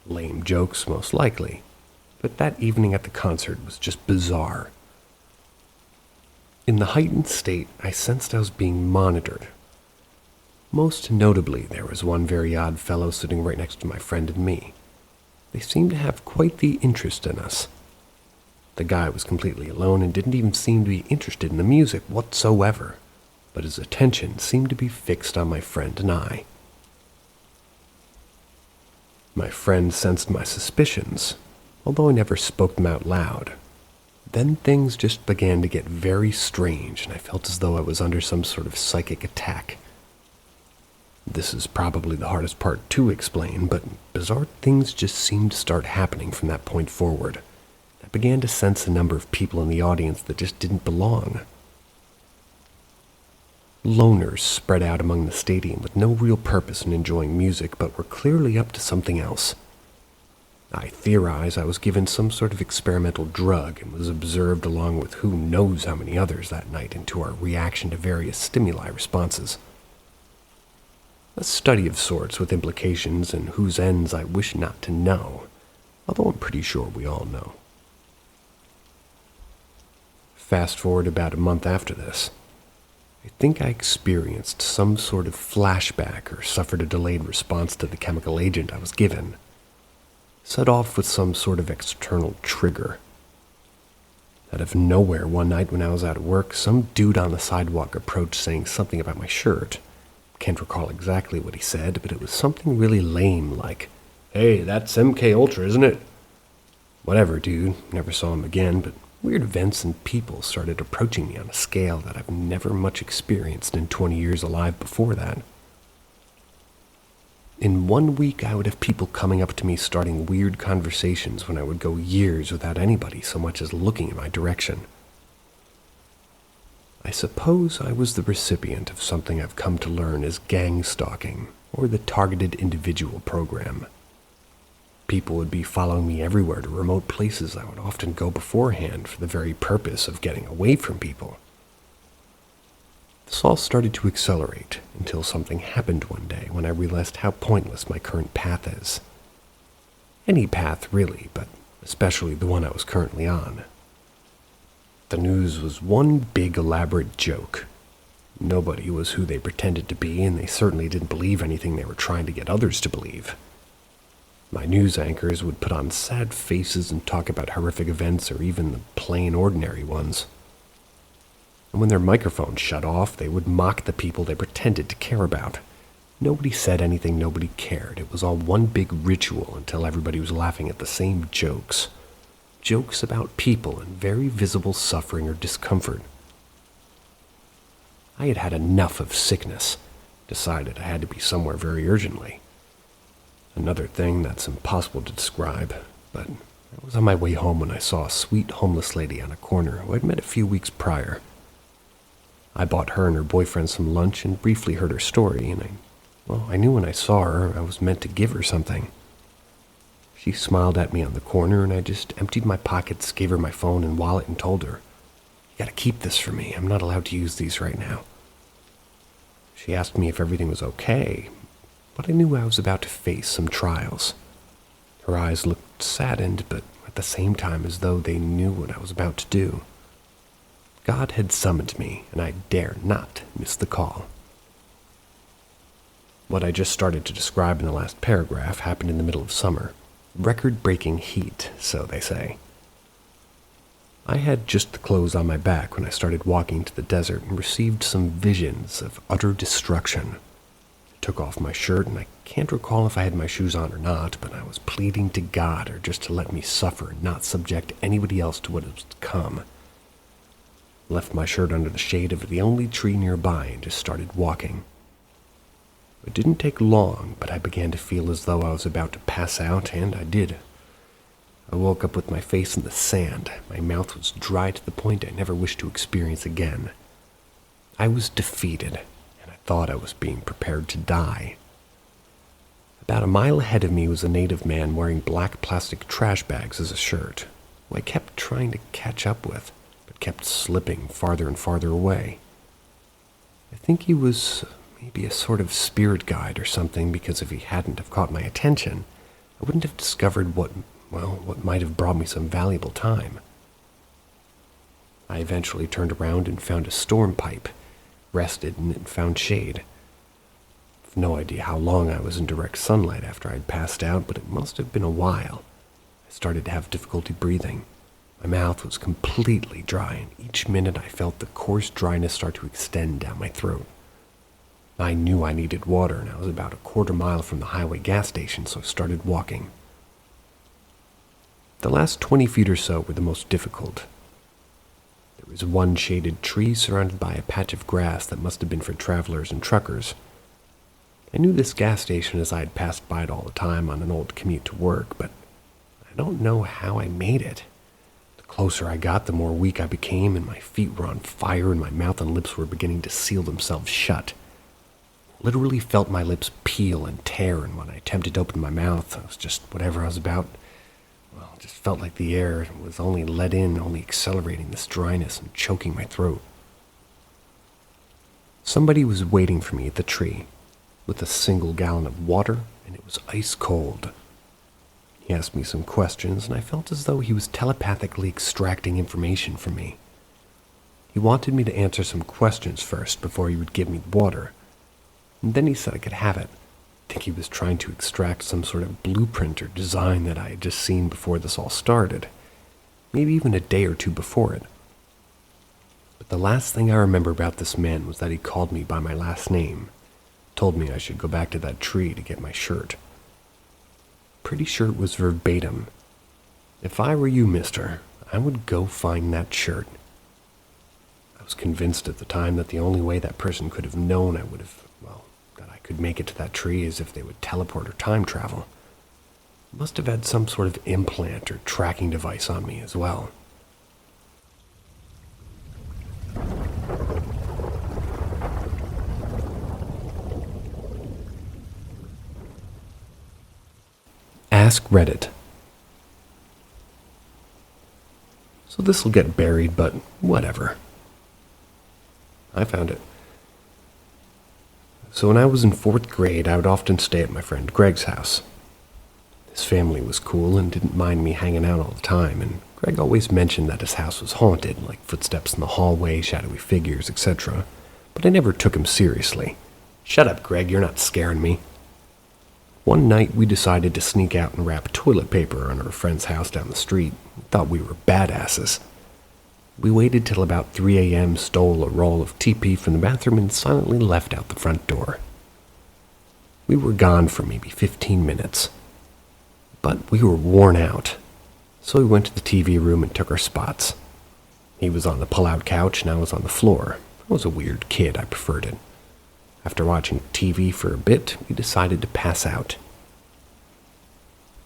Lame jokes, most likely, but that evening at the concert was just bizarre. In the heightened state, I sensed I was being monitored. Most notably, there was one very odd fellow sitting right next to my friend and me. They seemed to have quite the interest in us. The guy was completely alone and didn't even seem to be interested in the music whatsoever, but his attention seemed to be fixed on my friend and I. My friend sensed my suspicions, although I never spoke them out loud. Then things just began to get very strange, and I felt as though I was under some sort of psychic attack. This is probably the hardest part to explain, but bizarre things just seemed to start happening from that point forward. I began to sense a number of people in the audience that just didn't belong. Loners spread out among the stadium with no real purpose in enjoying music, but were clearly up to something else. I theorize I was given some sort of experimental drug and was observed along with who knows how many others that night into our reaction to various stimuli responses. A study of sorts with implications and whose ends I wish not to know, although I'm pretty sure we all know. Fast forward about a month after this. I think I experienced some sort of flashback or suffered a delayed response to the chemical agent I was given. Set off with some sort of external trigger. Out of nowhere one night when I was out of work, some dude on the sidewalk approached saying something about my shirt. Can't recall exactly what he said, but it was something really lame like, "Hey, that's MK Ultra, isn't it?" Whatever, dude. Never saw him again, but weird events and people started approaching me on a scale that I've never much experienced in 20 years alive before that. In 1 week, I would have people coming up to me starting weird conversations when I would go years without anybody so much as looking in my direction. I suppose I was the recipient of something I've come to learn as gang stalking, or the targeted individual program. People would be following me everywhere to remote places I would often go beforehand for the very purpose of getting away from people. This all started to accelerate until something happened one day when I realized how pointless my current path is. Any path, really, but especially the one I was currently on. The news was one big elaborate joke. Nobody was who they pretended to be, and they certainly didn't believe anything they were trying to get others to believe. My news anchors would put on sad faces and talk about horrific events or even the plain ordinary ones. And when their microphones shut off, they would mock the people they pretended to care about. Nobody said anything, nobody cared. It was all one big ritual until everybody was laughing at the same jokes. Jokes about people in very visible suffering or discomfort. I had had enough of sickness. Decided I had to be somewhere very urgently. Another thing that's impossible to describe, but I was on my way home when I saw a sweet homeless lady on a corner who I'd met a few weeks prior. I bought her and her boyfriend some lunch and briefly heard her story, and I knew when I saw her I was meant to give her something. She smiled at me on the corner, and I just emptied my pockets, gave her my phone and wallet, and told her, "You gotta keep this for me. I'm not allowed to use these right now." She asked me if everything was okay, but I knew I was about to face some trials. Her eyes looked saddened, but at the same time as though they knew what I was about to do. God had summoned me, and I dare not miss the call. What I just started to describe in the last paragraph happened in the middle of summer. Record-breaking heat, so they say. I had just the clothes on my back when I started walking to the desert and received some visions of utter destruction. I took off my shirt, and I can't recall if I had my shoes on or not, but I was pleading to God or just to let me suffer and not subject anybody else to what was to come. Left my shirt under the shade of the only tree nearby and just started walking. It didn't take long, but I began to feel as though I was about to pass out, and I did. I woke up with my face in the sand. My mouth was dry to the point I never wished to experience again. I was defeated, and I thought I was being prepared to die. About a mile ahead of me was a native man wearing black plastic trash bags as a shirt, who I kept trying to catch up with, but kept slipping farther and farther away. I think he was maybe a sort of spirit guide or something, because if he hadn't have caught my attention, I wouldn't have discovered what might have brought me some valuable time. I eventually turned around and found a storm pipe, rested, and found shade. I've no idea how long I was in direct sunlight after I'd passed out, but it must have been a while. I started to have difficulty breathing. My mouth was completely dry, and each minute I felt the coarse dryness start to extend down my throat. I knew I needed water, and I was about a quarter mile from the highway gas station, so I started walking. The last 20 feet or so were the most difficult. There was one shaded tree surrounded by a patch of grass that must have been for travelers and truckers. I knew this gas station as I had passed by it all the time on an old commute to work, but I don't know how I made it. The closer I got, the more weak I became, and my feet were on fire and my mouth and lips were beginning to seal themselves shut. I literally felt my lips peel and tear, and when I attempted to open my mouth, it was just whatever I was about. Well, it just felt like the air was only let in, only accelerating this dryness and choking my throat. Somebody was waiting for me at the tree with a single gallon of water, and it was ice cold. He asked me some questions, and I felt as though he was telepathically extracting information from me. He wanted me to answer some questions first before he would give me the water, and then he said I could have it. I think he was trying to extract some sort of blueprint or design that I had just seen before this all started, maybe even a day or two before it. But the last thing I remember about this man was that he called me by my last name, told me I should go back to that tree to get my shirt. Pretty sure it was verbatim. If I were you, mister, I would go find that shirt. I was convinced at the time that the only way that person could have known I would have, that I could make it to that tree is if they would teleport or time travel. Must have had some sort of implant or tracking device on me as well. Ask Reddit. So this'll get buried, but whatever. I found it. So when I was in 4th grade, I would often stay at my friend Greg's house. His family was cool and didn't mind me hanging out all the time, and Greg always mentioned that his house was haunted, like footsteps in the hallway, shadowy figures, etc. But I never took him seriously. Shut up, Greg, you're not scaring me. One night, we decided to sneak out and wrap toilet paper on our friend's house down the street. We thought we were badasses. We waited till about 3 a.m., stole a roll of TP from the bathroom, and silently left out the front door. We were gone for maybe 15 minutes. But we were worn out. So we went to the TV room and took our spots. He was on the pull-out couch and I was on the floor. I was a weird kid, I preferred it. After watching TV for a bit, we decided to pass out.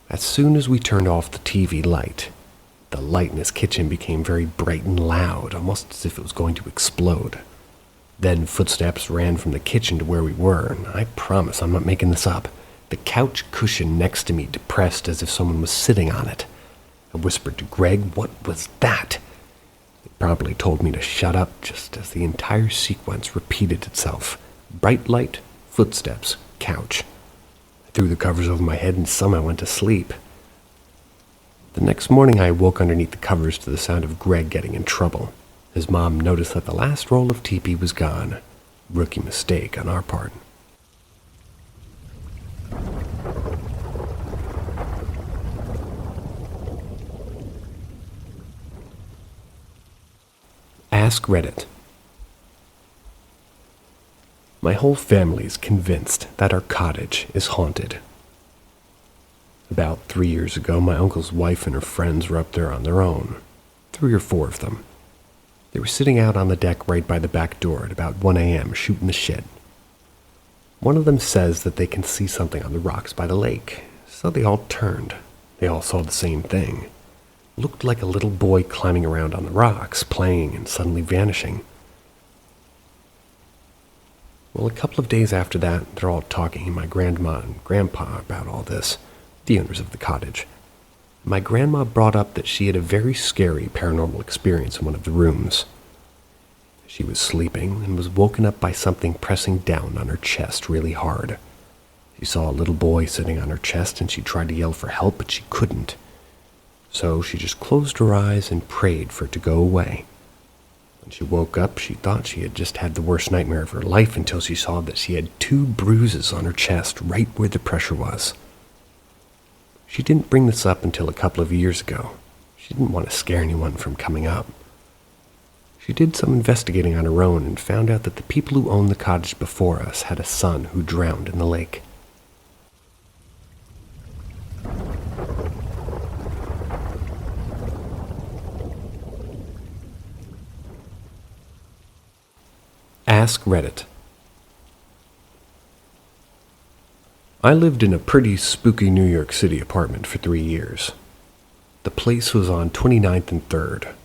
As soon as we turned off the TV light, the light in his kitchen became very bright and loud, almost as if it was going to explode. Then footsteps ran from the kitchen to where we were, and I promise I'm not making this up. The couch cushion next to me depressed as if someone was sitting on it. I whispered to Greg, "What was that?" He promptly told me to shut up, just as the entire sequence repeated itself. Bright light, footsteps, couch. I threw the covers over my head and somehow went to sleep. The next morning I awoke underneath the covers to the sound of Greg getting in trouble. His mom noticed that the last roll of TP was gone. Rookie mistake on our part. Ask Reddit. My whole family is convinced that our cottage is haunted. About 3 years ago, my uncle's wife and her friends were up there on their own. 3 or 4 of them. They were sitting out on the deck right by the back door at about 1 a.m. shooting the shit. One of them says that they can see something on the rocks by the lake, so they all turned. They all saw the same thing. Looked like a little boy climbing around on the rocks, playing and suddenly vanishing. Well, a couple of days after that, they're all talking to my grandma and grandpa about all this, the owners of the cottage. My grandma brought up that she had a very scary paranormal experience in one of the rooms. She was sleeping and was woken up by something pressing down on her chest really hard. She saw a little boy sitting on her chest and she tried to yell for help, but she couldn't. So she just closed her eyes and prayed for it to go away. When she woke up, she thought she had just had the worst nightmare of her life until she saw that she had 2 bruises on her chest right where the pressure was. She didn't bring this up until a couple of years ago. She didn't want to scare anyone from coming up. She did some investigating on her own and found out that the people who owned the cottage before us had a son who drowned in the lake. Ask Reddit. I lived in a pretty spooky New York City apartment for 3 years. The place was on 29th and 3rd,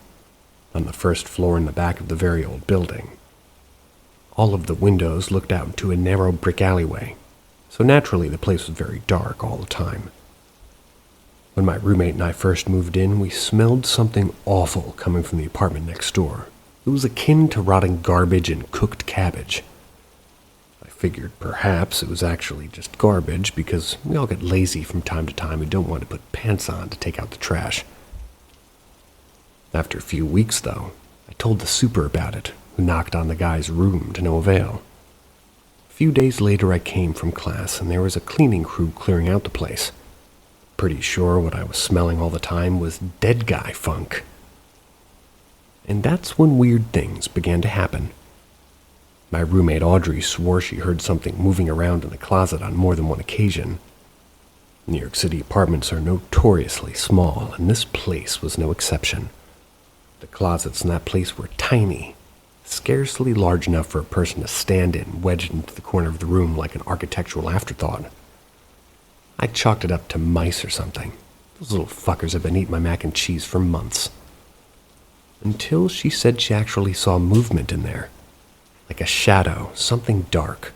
on the first floor in the back of the very old building. All of the windows looked out into a narrow brick alleyway, so naturally the place was very dark all the time. When my roommate and I first moved in, we smelled something awful coming from the apartment next door. It was akin to rotting garbage and cooked cabbage. I figured perhaps it was actually just garbage because we all get lazy from time to time and don't want to put pants on to take out the trash. After a few weeks, though, I told the super about it, who knocked on the guy's room to no avail. A few days later I came from class and there was a cleaning crew clearing out the place. Pretty sure what I was smelling all the time was dead guy funk. And that's when weird things began to happen. My roommate Audrey swore she heard something moving around in the closet on more than one occasion. New York City apartments are notoriously small, and this place was no exception. The closets in that place were tiny, scarcely large enough for a person to stand in, wedged into the corner of the room like an architectural afterthought. I chalked it up to mice or something. Those little fuckers have been eating my mac and cheese for months. Until she said she actually saw movement in there. Like a shadow, something dark.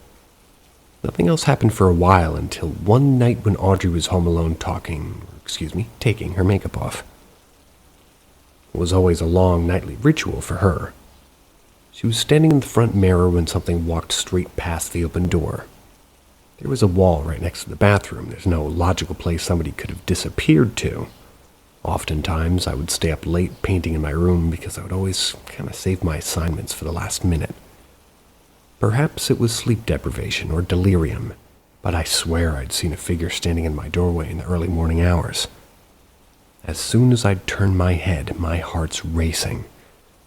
Nothing else happened for a while until one night when Audrey was home alone taking her makeup off. It was always a long nightly ritual for her. She was standing in the front mirror when something walked straight past the open door. There was a wall right next to the bathroom. There's no logical place somebody could have disappeared to. Oftentimes, I would stay up late painting in my room because I would always kind of save my assignments for the last minute. Perhaps it was sleep deprivation or delirium, but I swear I'd seen a figure standing in my doorway in the early morning hours. As soon as I'd turn my head, my heart's racing.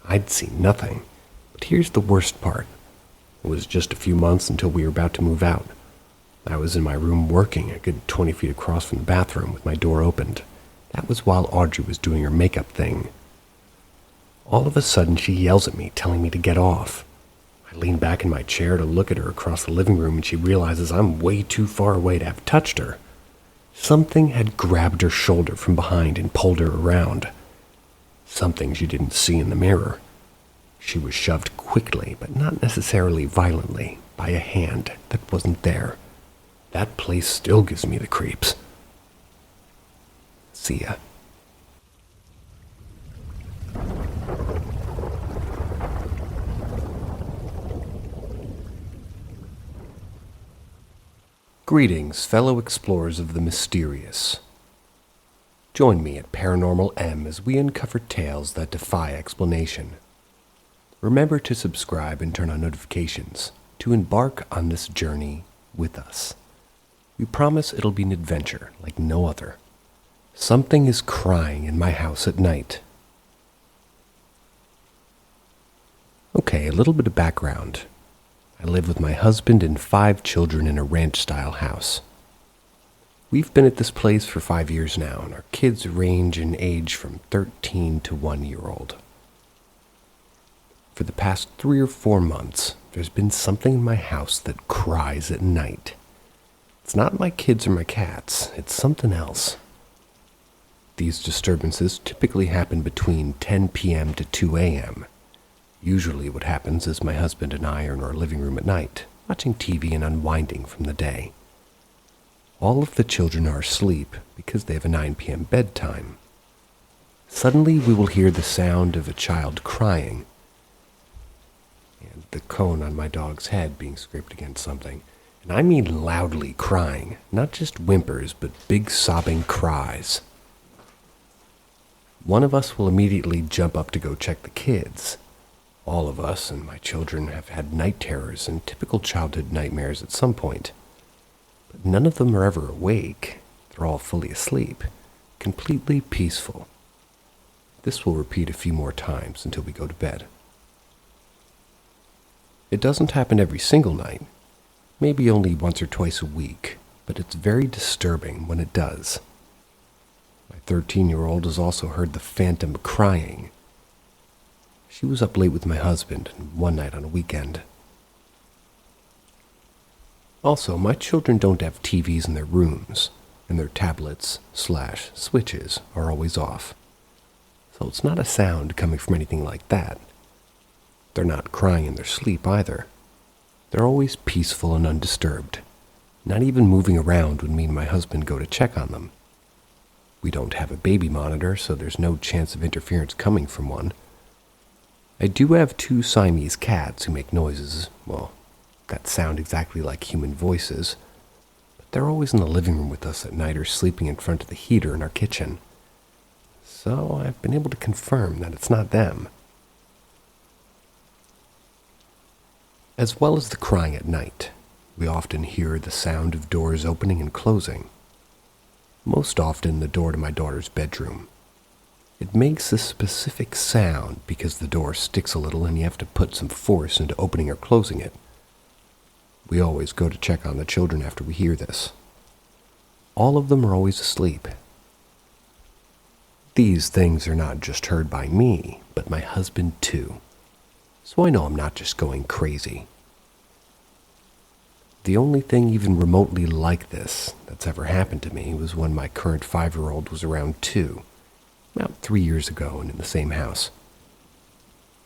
I'd seen nothing, but here's the worst part. It was just a few months until we were about to move out. I was in my room working a good 20 feet across from the bathroom with my door opened. That was while Audrey was doing her makeup thing. All of a sudden, she yells at me, telling me to get off. I lean back in my chair to look at her across the living room, and she realizes I'm way too far away to have touched her. Something had grabbed her shoulder from behind and pulled her around. Something she didn't see in the mirror. She was shoved quickly, but not necessarily violently, by a hand that wasn't there. That place still gives me the creeps. See ya. Greetings, fellow explorers of the mysterious. Join me at Paranormal M as we uncover tales that defy explanation. Remember to subscribe and turn on notifications to embark on this journey with us. We promise it'll be an adventure like no other. Something is crying in my house at night. Okay, a little bit of background. I live with my husband and 5 children in a ranch-style house. We've been at this place for 5 years now, and our kids range in age from 13 to 1-year-old. For the past 3 or 4 months, there's been something in my house that cries at night. It's not my kids or my cats, it's something else. These disturbances typically happen between 10 p.m. to 2 a.m. Usually what happens is my husband and I are in our living room at night, watching TV and unwinding from the day. All of the children are asleep because they have a 9 p.m. bedtime. Suddenly we will hear the sound of a child crying, and the cone on my dog's head being scraped against something. And I mean loudly crying, not just whimpers, but big sobbing cries. One of us will immediately jump up to go check the kids. All of us and my children have had night terrors and typical childhood nightmares at some point. But none of them are ever awake. They're all fully asleep, completely peaceful. This will repeat a few more times until we go to bed. It doesn't happen every single night, maybe only once or twice a week, but it's very disturbing when it does. My 13-year-old has also heard the phantom crying. She was up late with my husband one night on a weekend. Also, my children don't have TVs in their rooms, and their tablets/switches are always off. So it's not a sound coming from anything like that. They're not crying in their sleep either. They're always peaceful and undisturbed. Not even moving around when me and my husband go to check on them. We don't have a baby monitor, so there's no chance of interference coming from one. I do have 2 Siamese cats who make noises, well, that sound exactly like human voices, but they're always in the living room with us at night or sleeping in front of the heater in our kitchen. So I've been able to confirm that it's not them. As well as the crying at night, we often hear the sound of doors opening and closing. Most often the door to my daughter's bedroom. It makes a specific sound because the door sticks a little and you have to put some force into opening or closing it. We always go to check on the children after we hear this. All of them are always asleep. These things are not just heard by me, but my husband too. So I know I'm not just going crazy. The only thing even remotely like this that's ever happened to me was when my current 5-year-old was around 2, about 3 years ago and in the same house.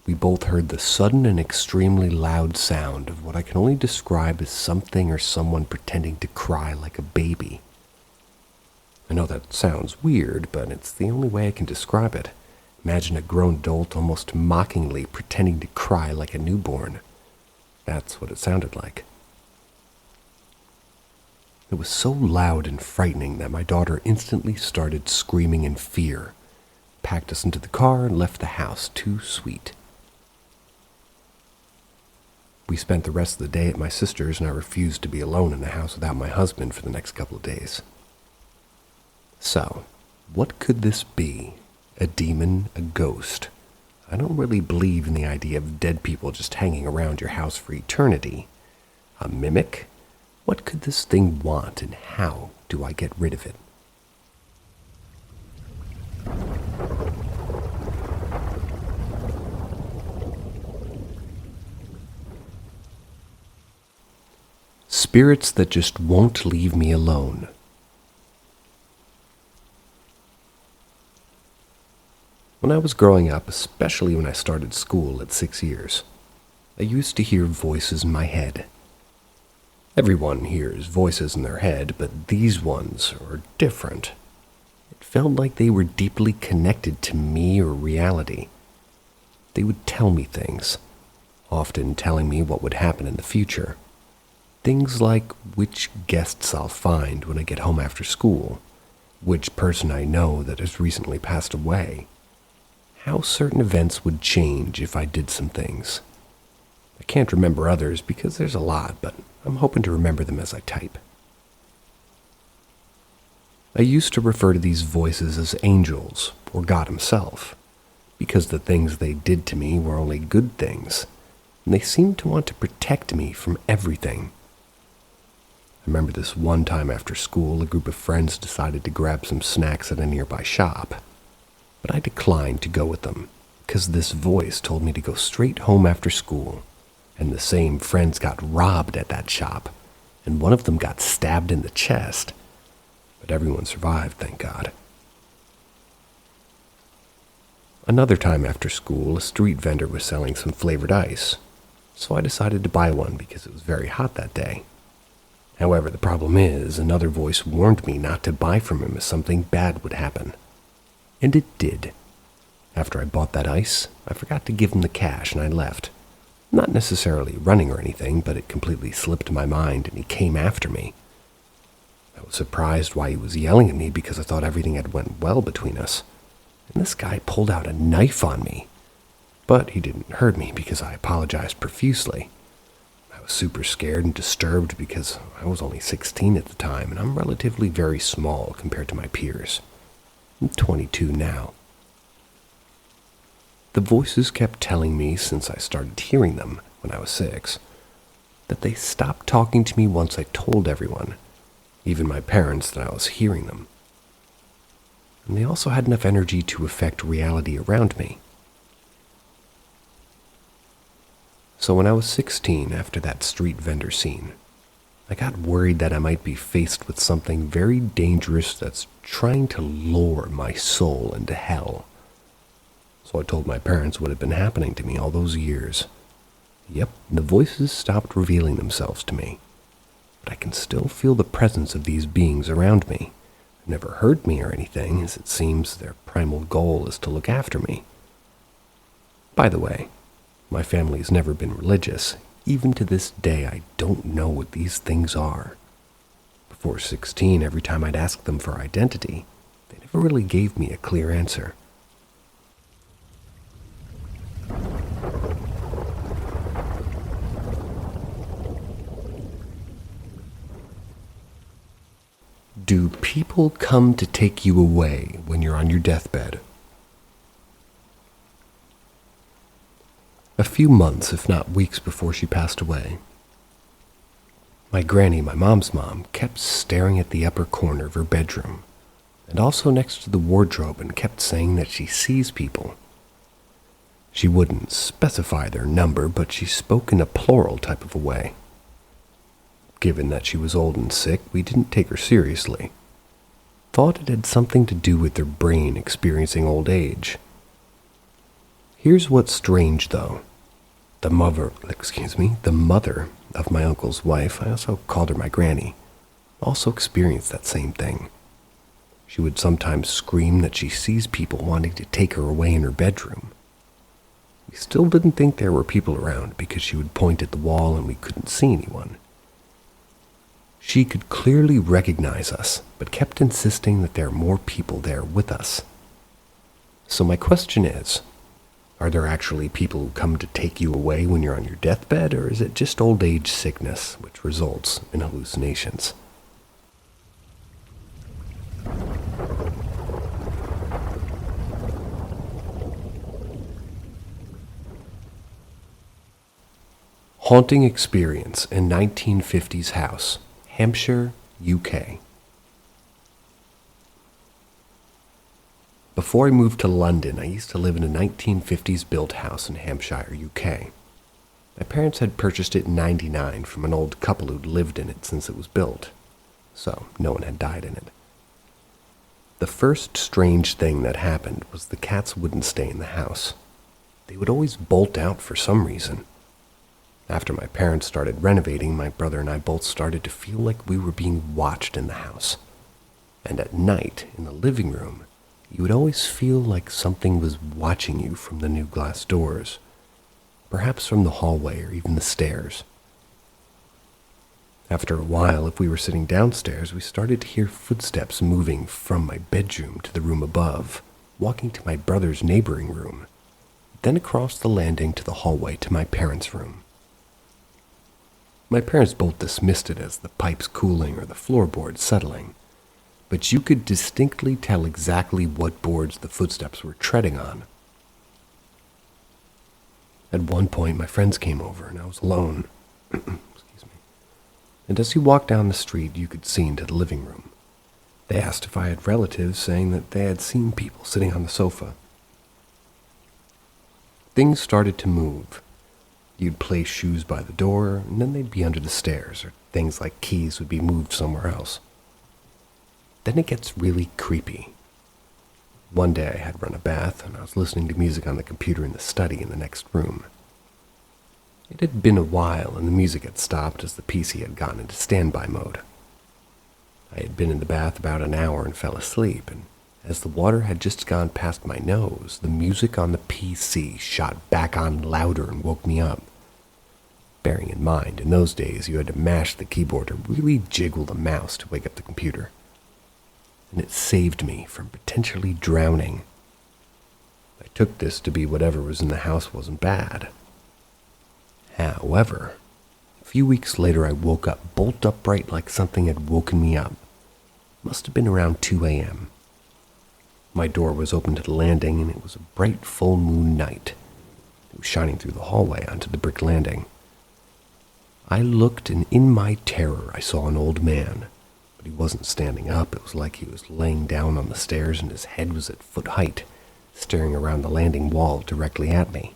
We both heard the sudden and extremely loud sound of what I can only describe as something or someone pretending to cry like a baby. I know that sounds weird, but it's the only way I can describe it. Imagine a grown adult almost mockingly pretending to cry like a newborn. That's what it sounded like. It was so loud and frightening that my daughter instantly started screaming in fear, packed us into the car, and left the house. Too sweet. We spent the rest of the day at my sister's, and I refused to be alone in the house without my husband for the next couple of days. So, what could this be? A demon? A ghost? I don't really believe in the idea of dead people just hanging around your house for eternity. A mimic? What could this thing want, and how do I get rid of it? Spirits that just won't leave me alone. When I was growing up, especially when I started school at 6 years, I used to hear voices in my head. Everyone hears voices in their head, but these ones are different. It felt like they were deeply connected to me or reality. They would tell me things, often telling me what would happen in the future. Things like which guests I'll find when I get home after school, which person I know that has recently passed away, how certain events would change if I did some things. I can't remember others because there's a lot, but I'm hoping to remember them as I type. I used to refer to these voices as angels, or God himself, because the things they did to me were only good things, and they seemed to want to protect me from everything. I remember this one time after school, a group of friends decided to grab some snacks at a nearby shop, but I declined to go with them, because this voice told me to go straight home after school. And the same friends got robbed at that shop, and one of them got stabbed in the chest. But everyone survived, thank God. Another time after school, a street vendor was selling some flavored ice, so I decided to buy one because it was very hot that day. However, the problem is, another voice warned me not to buy from him as something bad would happen. And it did. After I bought that ice, I forgot to give him the cash and I left. Not necessarily running or anything, but it completely slipped my mind and he came after me. I was surprised why he was yelling at me because I thought everything had went well between us. And this guy pulled out a knife on me. But he didn't hurt me because I apologized profusely. I was super scared and disturbed because I was only 16 at the time and I'm relatively very small compared to my peers. I'm 22 now. The voices kept telling me since I started hearing them when I was 6, that they stopped talking to me once I told everyone, even my parents, that I was hearing them. And they also had enough energy to affect reality around me. So when I was 16, after that street vendor scene, I got worried that I might be faced with something very dangerous that's trying to lure my soul into hell. So I told my parents what had been happening to me all those years. Yep, the voices stopped revealing themselves to me, but I can still feel the presence of these beings around me. They've never hurt me or anything, as it seems their primal goal is to look after me. By the way, my family's never been religious. Even to this day, I don't know what these things are. Before 16, every time I'd ask them for identity, they never really gave me a clear answer. Do people come to take you away when you're on your deathbed? A few months, if not weeks before she passed away, my granny, my mom's mom, kept staring at the upper corner of her bedroom, and also next to the wardrobe, and kept saying that she sees people. She wouldn't specify their number, but she spoke in a plural type of a way. Given that she was old and sick, we didn't take her seriously. Thought it had something to do with her brain experiencing old age. Here's what's strange, though. The mother of my uncle's wife, I also called her my granny, also experienced that same thing. She would sometimes scream that she sees people wanting to take her away in her bedroom. We still didn't think there were people around because she would point at the wall and we couldn't see anyone. She could clearly recognize us, but kept insisting that there are more people there with us. So my question is, are there actually people who come to take you away when you're on your deathbed, or is it just old age sickness which results in hallucinations? Haunting experience in 1950s house, Hampshire, UK. Before I moved to London, I used to live in a 1950s built house in Hampshire, UK. My parents had purchased it in '99 from an old couple who'd lived in it since it was built, so no one had died in it. The first strange thing that happened was the cats wouldn't stay in the house. They would always bolt out for some reason. After my parents started renovating, my brother and I both started to feel like we were being watched in the house. And at night, in the living room, you would always feel like something was watching you from the new glass doors, perhaps from the hallway or even the stairs. After a while, if we were sitting downstairs, we started to hear footsteps moving from my bedroom to the room above, walking to my brother's neighboring room, then across the landing to the hallway to my parents' room. My parents both dismissed it as the pipes cooling or the floorboards settling, but you could distinctly tell exactly what boards the footsteps were treading on. At one point, my friends came over and I was alone. Excuse me. And as you walked down the street, you could see into the living room. They asked if I had relatives, saying that they had seen people sitting on the sofa. Things started to move. You'd place shoes by the door, and then they'd be under the stairs, or things like keys would be moved somewhere else. Then it gets really creepy. One day I had run a bath, and I was listening to music on the computer in the study in the next room. It had been a while, and the music had stopped as the PC had gone into standby mode. I had been in the bath about an hour and fell asleep, and as the water had just gone past my nose, the music on the PC shot back on louder and woke me up. Bearing in mind, in those days you had to mash the keyboard or really jiggle the mouse to wake up the computer. And it saved me from potentially drowning. I took this to be whatever was in the house wasn't bad. However, a few weeks later I woke up bolt upright like something had woken me up. Must have been around 2 a.m. My door was open to the landing, and it was a bright full moon night. It was shining through the hallway onto the brick landing. I looked, and in my terror I saw an old man, but he wasn't standing up. It was like he was laying down on the stairs, and his head was at foot height, staring around the landing wall directly at me.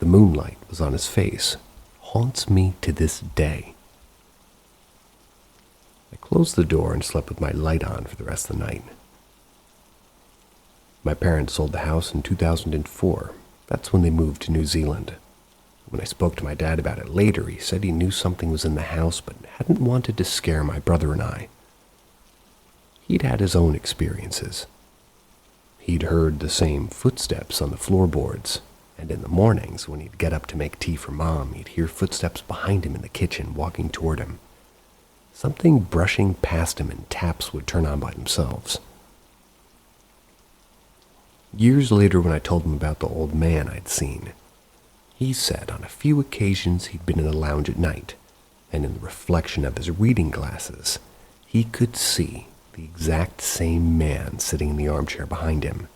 The moonlight was on his face. Haunts me to this day. I closed the door and slept with my light on for the rest of the night. My parents sold the house in 2004. That's when they moved to New Zealand. When I spoke to my dad about it later, he said he knew something was in the house but hadn't wanted to scare my brother and I. He'd had his own experiences. He'd heard the same footsteps on the floorboards, and in the mornings when he'd get up to make tea for Mom, he'd hear footsteps behind him in the kitchen walking toward him. Something brushing past him and taps would turn on by themselves. Years later, when I told him about the old man I'd seen, he said on a few occasions he'd been in the lounge at night, and in the reflection of his reading glasses, he could see the exact same man sitting in the armchair behind him.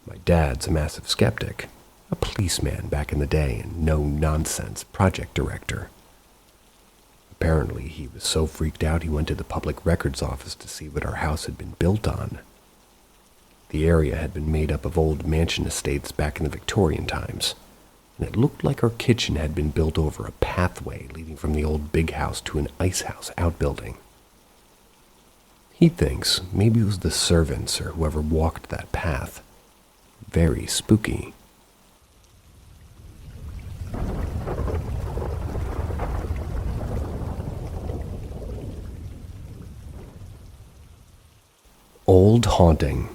My dad's a massive skeptic, a policeman back in the day and no-nonsense project director. Apparently, he was so freaked out he went to the public records office to see what our house had been built on. The area had been made up of old mansion estates back in the Victorian times, and it looked like our kitchen had been built over a pathway leading from the old big house to an ice house outbuilding. He thinks maybe it was the servants or whoever walked that path. Very spooky. Old haunting.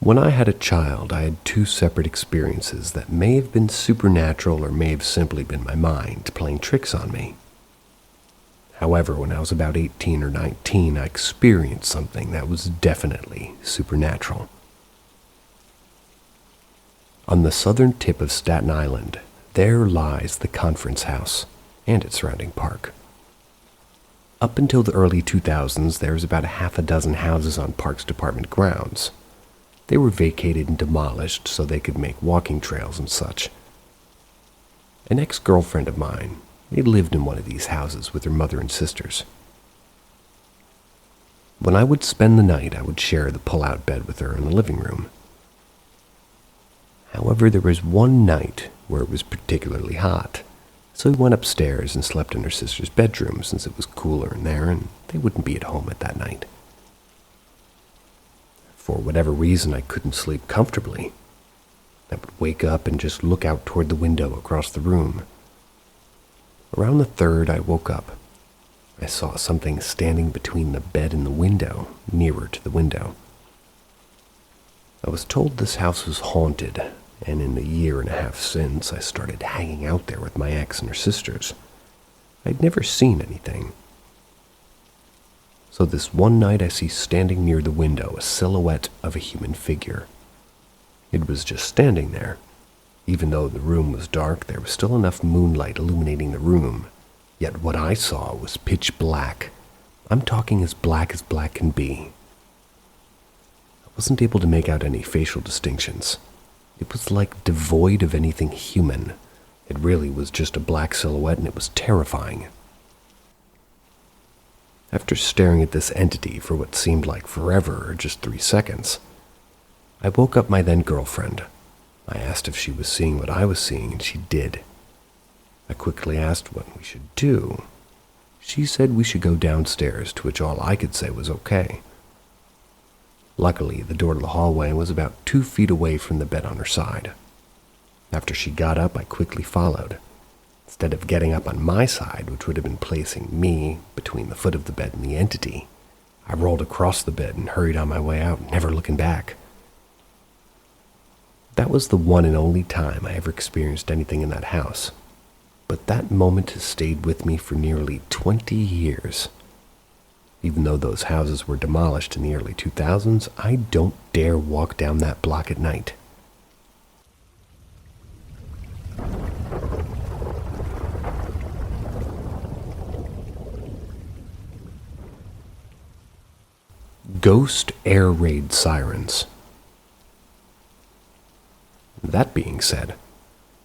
When I had a child, I had two separate experiences that may have been supernatural or may have simply been my mind playing tricks on me. However, when I was about 18 or 19, I experienced something that was definitely supernatural. On the southern tip of Staten Island, there lies the Conference House and its surrounding park. Up until the early 2000s, there was about a half a dozen houses on Parks Department grounds. They were vacated and demolished so they could make walking trails and such. An ex-girlfriend of mine, they lived in one of these houses with her mother and sisters. When I would spend the night, I would share the pull-out bed with her in the living room. However, there was one night where it was particularly hot, so we went upstairs and slept in her sister's bedroom since it was cooler in there and they wouldn't be at home at that night. For whatever reason, I couldn't sleep comfortably. I would wake up and just look out toward the window across the room. Around the third, I woke up. I saw something standing between the bed and the window, nearer to the window. I was told this house was haunted, and in the year and a half since, I started hanging out there with my ex and her sisters. I'd never seen anything. So this one night I see standing near the window a silhouette of a human figure. It was just standing there. Even though the room was dark, there was still enough moonlight illuminating the room. Yet what I saw was pitch black. I'm talking as black can be. I wasn't able to make out any facial distinctions. It was like devoid of anything human. It really was just a black silhouette, and it was terrifying. After staring at this entity for what seemed like forever, or just 3 seconds, I woke up my then-girlfriend. I asked if she was seeing what I was seeing, and she did. I quickly asked what we should do. She said we should go downstairs, to which all I could say was okay. Luckily, the door to the hallway was about 2 feet away from the bed on her side. After she got up, I quickly followed. Instead of getting up on my side, which would have been placing me between the foot of the bed and the entity, I rolled across the bed and hurried on my way out, never looking back. That was the one and only time I ever experienced anything in that house. But that moment has stayed with me for nearly 20 years. Even though those houses were demolished in the early 2000s, I don't dare walk down that block at night. Ghost air raid sirens. That being said,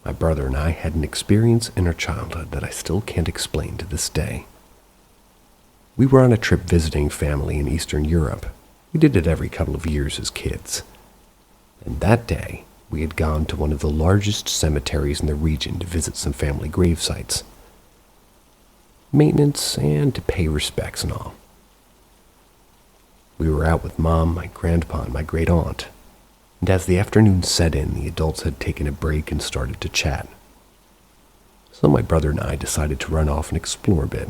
my brother and I had an experience in our childhood that I still can't explain to this day. We were on a trip visiting family in Eastern Europe. We did it every couple of years as kids. And that day, we had gone to one of the largest cemeteries in the region to visit some family grave sites. maintenance, and to pay respects and all. We were out with Mom, my grandpa, and my great-aunt, and as the afternoon set in, the adults had taken a break and started to chat. So my brother and I decided to run off and explore a bit.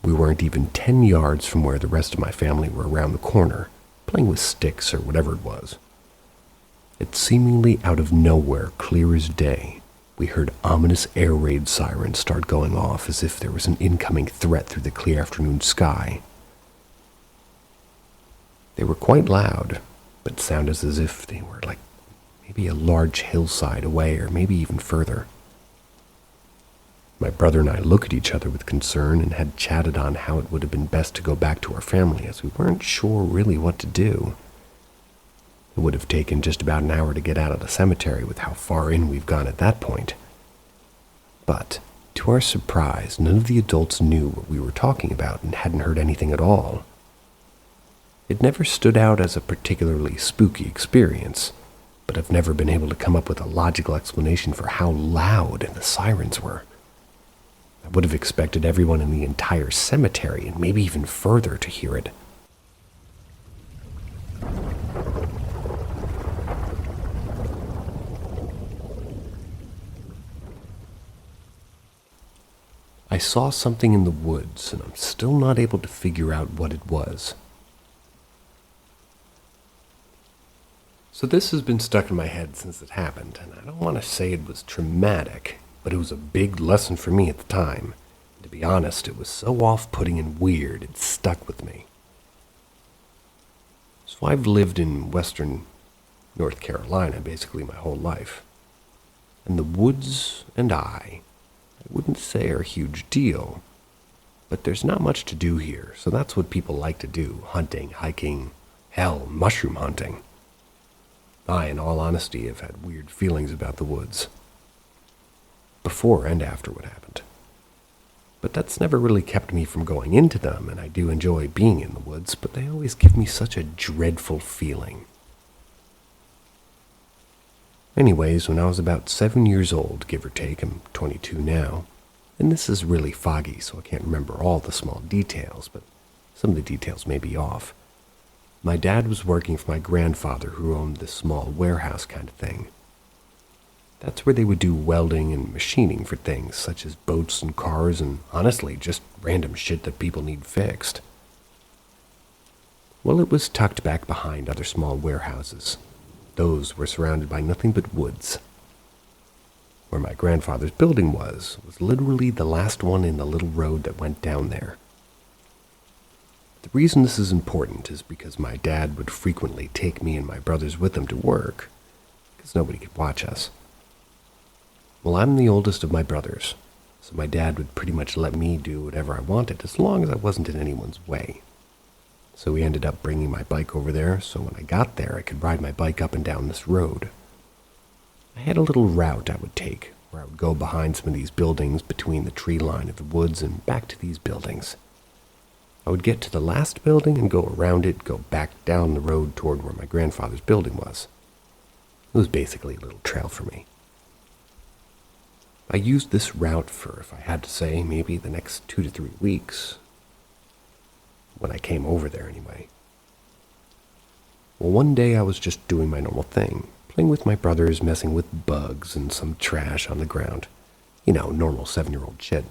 We weren't even 10 yards from where the rest of my family were around the corner, playing with sticks or whatever it was. It seemingly out of nowhere, clear as day, we heard ominous air raid sirens start going off as if there was an incoming threat through the clear afternoon sky. They were quite loud, but sounded as if they were like maybe a large hillside away or maybe even further. My brother and I looked at each other with concern and had chatted on how it would have been best to go back to our family as we weren't sure really what to do. It would have taken just about an hour to get out of the cemetery with how far in we've gone at that point. But, to our surprise, none of the adults knew what we were talking about and hadn't heard anything at all. It never stood out as a particularly spooky experience, but I've never been able to come up with a logical explanation for how loud the sirens were. I would have expected everyone in the entire cemetery and maybe even further to hear it. I saw something in the woods, and I'm still not able to figure out what it was. So this has been stuck in my head since it happened, and I don't want to say it was traumatic, but it was a big lesson for me at the time. And to be honest, it was so off-putting and weird, it stuck with me. So I've lived in western North Carolina basically my whole life. And the woods and I wouldn't say are a huge deal, but there's not much to do here, so that's what people like to do: hunting, hiking, hell, mushroom hunting. I, in all honesty, have had weird feelings about the woods, before and after what happened. But that's never really kept me from going into them, and I do enjoy being in the woods, but they always give me such a dreadful feeling. Anyways, when I was about 7 years old, give or take, I'm 22 now, and this is really foggy, so I can't remember all the small details, but some of the details may be off. My dad was working for my grandfather, who owned this small warehouse kind of thing. That's where they would do welding and machining for things such as boats and cars and, honestly, just random shit that people need fixed. Well, it was tucked back behind other small warehouses. Those were surrounded by nothing but woods. Where my grandfather's building was literally the last one in the little road that went down there. The reason this is important is because my dad would frequently take me and my brothers with him to work, because nobody could watch us. Well, I'm the oldest of my brothers, so my dad would pretty much let me do whatever I wanted as long as I wasn't in anyone's way. So he ended up bringing my bike over there, so when I got there I could ride my bike up and down this road. I had a little route I would take, where I would go behind some of these buildings between the tree line of the woods and back to these buildings. I would get to the last building and go around it, go back down the road toward where my grandfather's building was. It was basically a little trail for me. I used this route for, if I had to say, maybe the next 2 to 3 weeks. When I came over there, anyway. Well, one day I was just doing my normal thing, playing with my brothers, messing with bugs and some trash on the ground. You know, normal 7-year-old shit.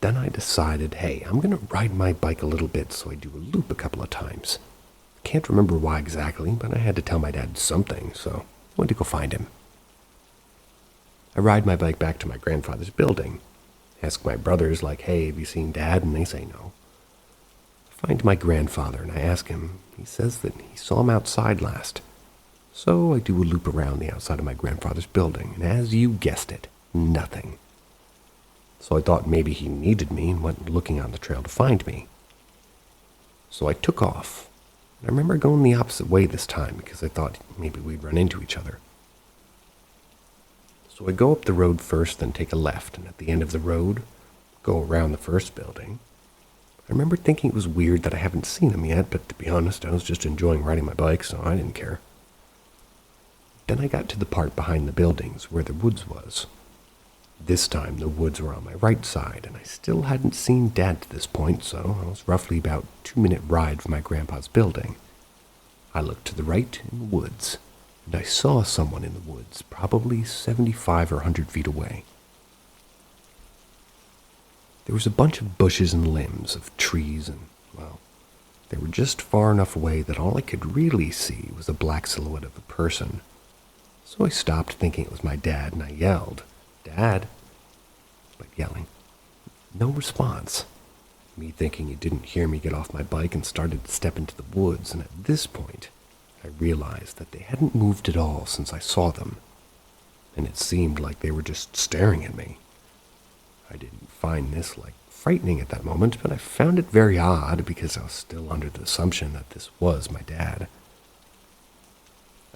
Then I decided, hey, I'm going to ride my bike a little bit, so I do a loop a couple of times. Can't remember why exactly, but I had to tell my dad something, so I went to go find him. I ride my bike back to my grandfather's building. Ask my brothers, like, hey, have you seen Dad? And they say no. I find my grandfather and I ask him. He says that he saw him outside last. So I do a loop around the outside of my grandfather's building, and as you guessed it, nothing. So I thought maybe he needed me and went looking on the trail to find me. So I took off. I remember going the opposite way this time because I thought maybe we'd run into each other. So I go up the road first, then take a left, and at the end of the road, go around the first building. I remember thinking it was weird that I haven't seen him yet, but to be honest, I was just enjoying riding my bike, so I didn't care. Then I got to the part behind the buildings where the woods was. This time the woods were on my right side, and I still hadn't seen Dad to this point, so I was roughly about a 2-minute ride from my grandpa's building. I looked to the right in the woods, and I saw someone in the woods, probably 75 or 100 feet away. There was a bunch of bushes and limbs of trees, and, well, they were just far enough away that all I could really see was a black silhouette of a person. So I stopped thinking it was my dad, and I yelled, "Dad!" But yelling. No response. Me thinking he didn't hear me get off my bike and started to step into the woods, and at this point, I realized that they hadn't moved at all since I saw them, and it seemed like they were just staring at me. I didn't find this, frightening at that moment, but I found it very odd because I was still under the assumption that this was my dad.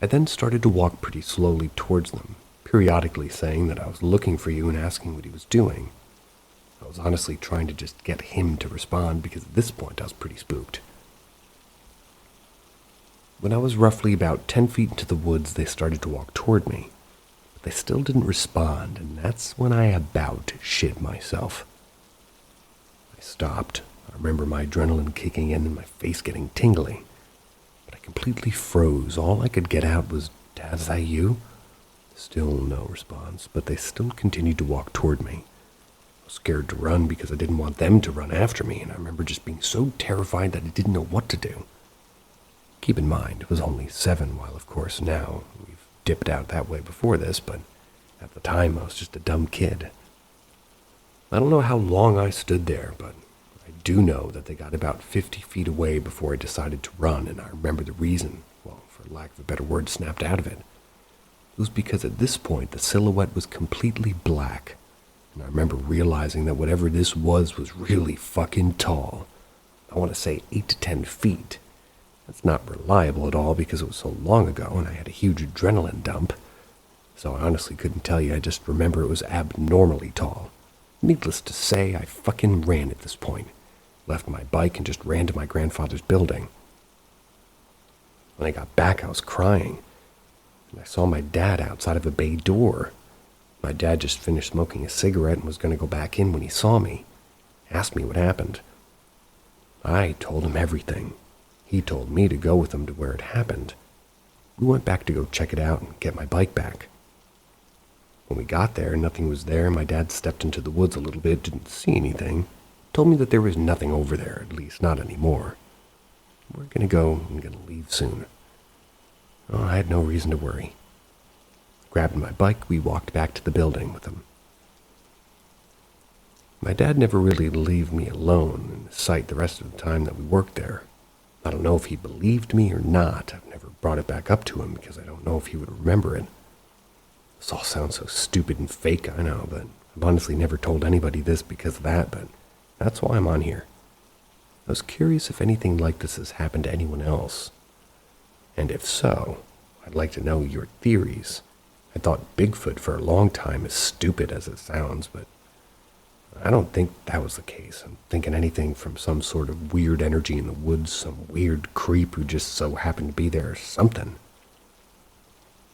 I then started to walk pretty slowly towards them, periodically saying that I was looking for you and asking what he was doing. I was honestly trying to just get him to respond because at this point I was pretty spooked. When I was roughly about 10 feet into the woods, they started to walk toward me, but they still didn't respond, and that's when I about shit myself. I stopped. I remember my adrenaline kicking in and my face getting tingly, but I completely froze. All I could get out was, "Dad, is that you?" Still no response, but they still continued to walk toward me. I was scared to run because I didn't want them to run after me, and I remember just being so terrified that I didn't know what to do. Keep in mind, it was only 7, while of course now we've dipped out that way before this, but at the time I was just a dumb kid. I don't know how long I stood there, but I do know that they got about 50 feet away before I decided to run, and I remember the reason, well, for lack of a better word, snapped out of it. It was because at this point the silhouette was completely black, and I remember realizing that whatever this was really fucking tall. I want to say 8 to 10 feet. That's not reliable at all because it was so long ago and I had a huge adrenaline dump. So I honestly couldn't tell you, I just remember it was abnormally tall. Needless to say, I fucking ran at this point. Left my bike and just ran to my grandfather's building. When I got back, I was crying. And I saw my dad outside of a bay door. My dad just finished smoking a cigarette and was going to go back in when he saw me. Asked me what happened. I told him everything. He told me to go with him to where it happened. We went back to go check it out and get my bike back. When we got there, nothing was there. My dad stepped into the woods a little bit, didn't see anything. Told me that there was nothing over there, at least not anymore. We're going to go and going to leave soon. Oh, I had no reason to worry. Grabbing my bike, we walked back to the building with him. My dad never really leave me alone in sight the rest of the time that we worked there. I don't know if he believed me or not. I've never brought it back up to him because I don't know if he would remember it. This all sounds so stupid and fake, I know, but I've honestly never told anybody this because of that, but that's why I'm on here. I was curious if anything like this has happened to anyone else. And if so, I'd like to know your theories. I thought Bigfoot for a long time, as stupid as it sounds, but I don't think that was the case. I'm thinking anything from some sort of weird energy in the woods, some weird creep who just so happened to be there or something.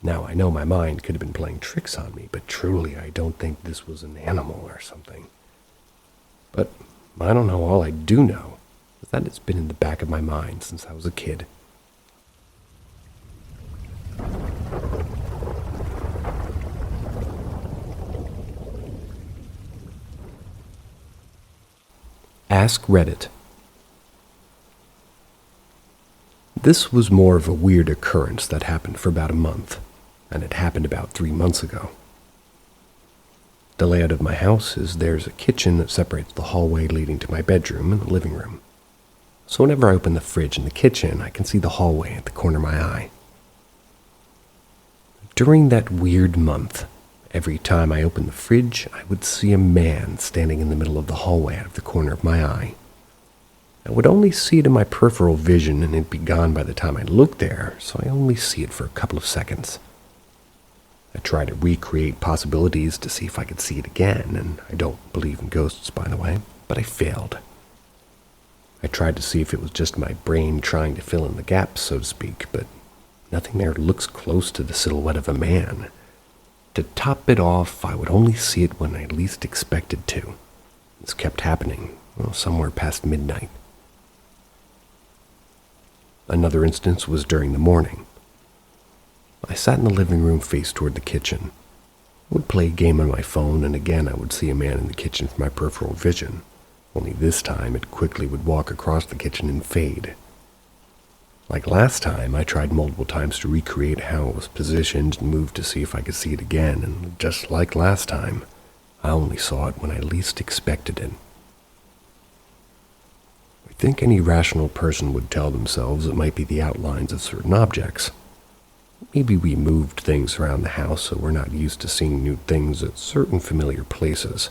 Now, I know my mind could have been playing tricks on me, but truly I don't think this was an animal or something. But I don't know. All I do know is that it's been in the back of my mind since I was a kid. Ask Reddit. This was more of a weird occurrence that happened for about a month, and it happened about 3 months ago. The layout of my house is there's a kitchen that separates the hallway leading to my bedroom and the living room. So whenever I open the fridge in the kitchen, I can see the hallway at the corner of my eye. During that weird month, every time I opened the fridge, I would see a man standing in the middle of the hallway out of the corner of my eye. I would only see it in my peripheral vision, and it'd be gone by the time I looked there, so I only see it for a couple of seconds. I tried to recreate possibilities to see if I could see it again, and I don't believe in ghosts, by the way, but I failed. I tried to see if it was just my brain trying to fill in the gaps, so to speak, but nothing there looks close to the silhouette of a man. To top it off, I would only see it when I least expected to. This kept happening, somewhere past midnight. Another instance was during the morning. I sat in the living room face toward the kitchen. I would play a game on my phone, and again I would see a man in the kitchen from my peripheral vision, only this time it quickly would walk across the kitchen and fade. Like last time, I tried multiple times to recreate how it was positioned and moved to see if I could see it again, and just like last time, I only saw it when I least expected it. I think any rational person would tell themselves it might be the outlines of certain objects. Maybe we moved things around the house so we're not used to seeing new things at certain familiar places.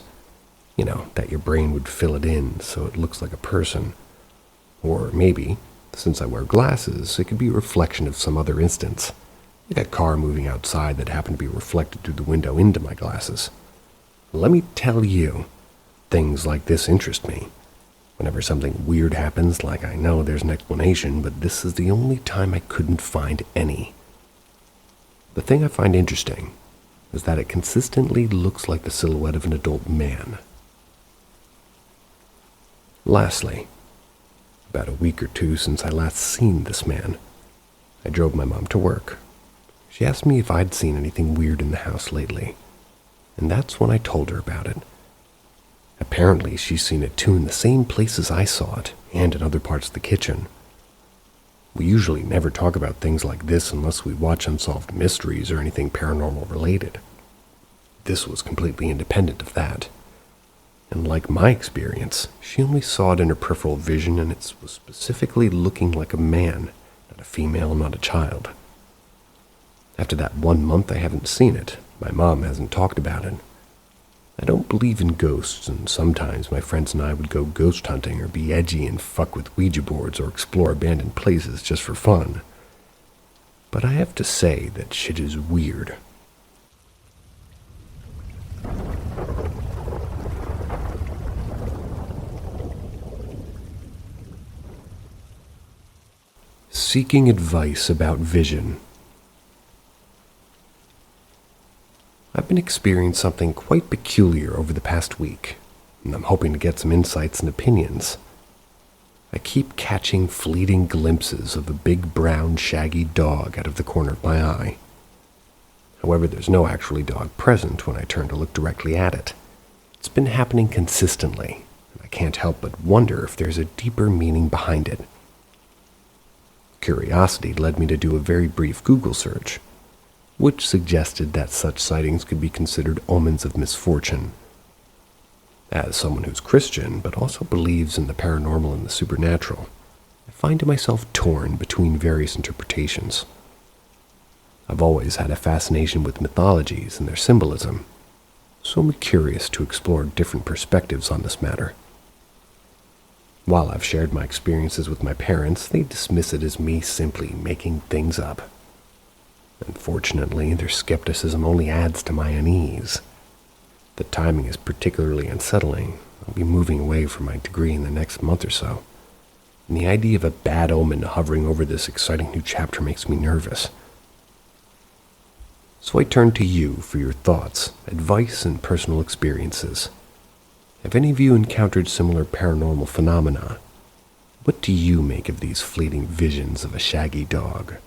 That your brain would fill it in so it looks like a person. Or maybe, since I wear glasses, it could be a reflection of some other instance, like a car moving outside that happened to be reflected through the window into my glasses. Let me tell you, things like this interest me. Whenever something weird happens, like I know there's an explanation, but this is the only time I couldn't find any. The thing I find interesting is that it consistently looks like the silhouette of an adult man. Lastly, about a week or two since I last seen this man, I drove my mom to work. She asked me if I'd seen anything weird in the house lately, and that's when I told her about it. Apparently, she's seen it too in the same places I saw it, and in other parts of the kitchen. We usually never talk about things like this unless we watch unsolved mysteries or anything paranormal related. This was completely independent of that. And like my experience, she only saw it in her peripheral vision, and it was specifically looking like a man, not a female, not a child. After that 1 month, I haven't seen it. My mom hasn't talked about it. I don't believe in ghosts, and sometimes my friends and I would go ghost hunting or be edgy and fuck with Ouija boards or explore abandoned places just for fun. But I have to say that shit is weird. Seeking advice about vision. I've been experiencing something quite peculiar over the past week, and I'm hoping to get some insights and opinions. I keep catching fleeting glimpses of a big brown shaggy dog out of the corner of my eye. However, there's no actually dog present when I turn to look directly at it. It's been happening consistently, and I can't help but wonder if there's a deeper meaning behind it. Curiosity led me to do a very brief Google search, which suggested that such sightings could be considered omens of misfortune. As someone who's Christian, but also believes in the paranormal and the supernatural, I find myself torn between various interpretations. I've always had a fascination with mythologies and their symbolism, so I'm curious to explore different perspectives on this matter. While I've shared my experiences with my parents, they dismiss it as me simply making things up. Unfortunately, their skepticism only adds to my unease. The timing is particularly unsettling. I'll be moving away from my degree in the next month or so, and the idea of a bad omen hovering over this exciting new chapter makes me nervous. So I turn to you for your thoughts, advice, and personal experiences. Have any of you encountered similar paranormal phenomena? What do you make of these fleeting visions of a shaggy dog?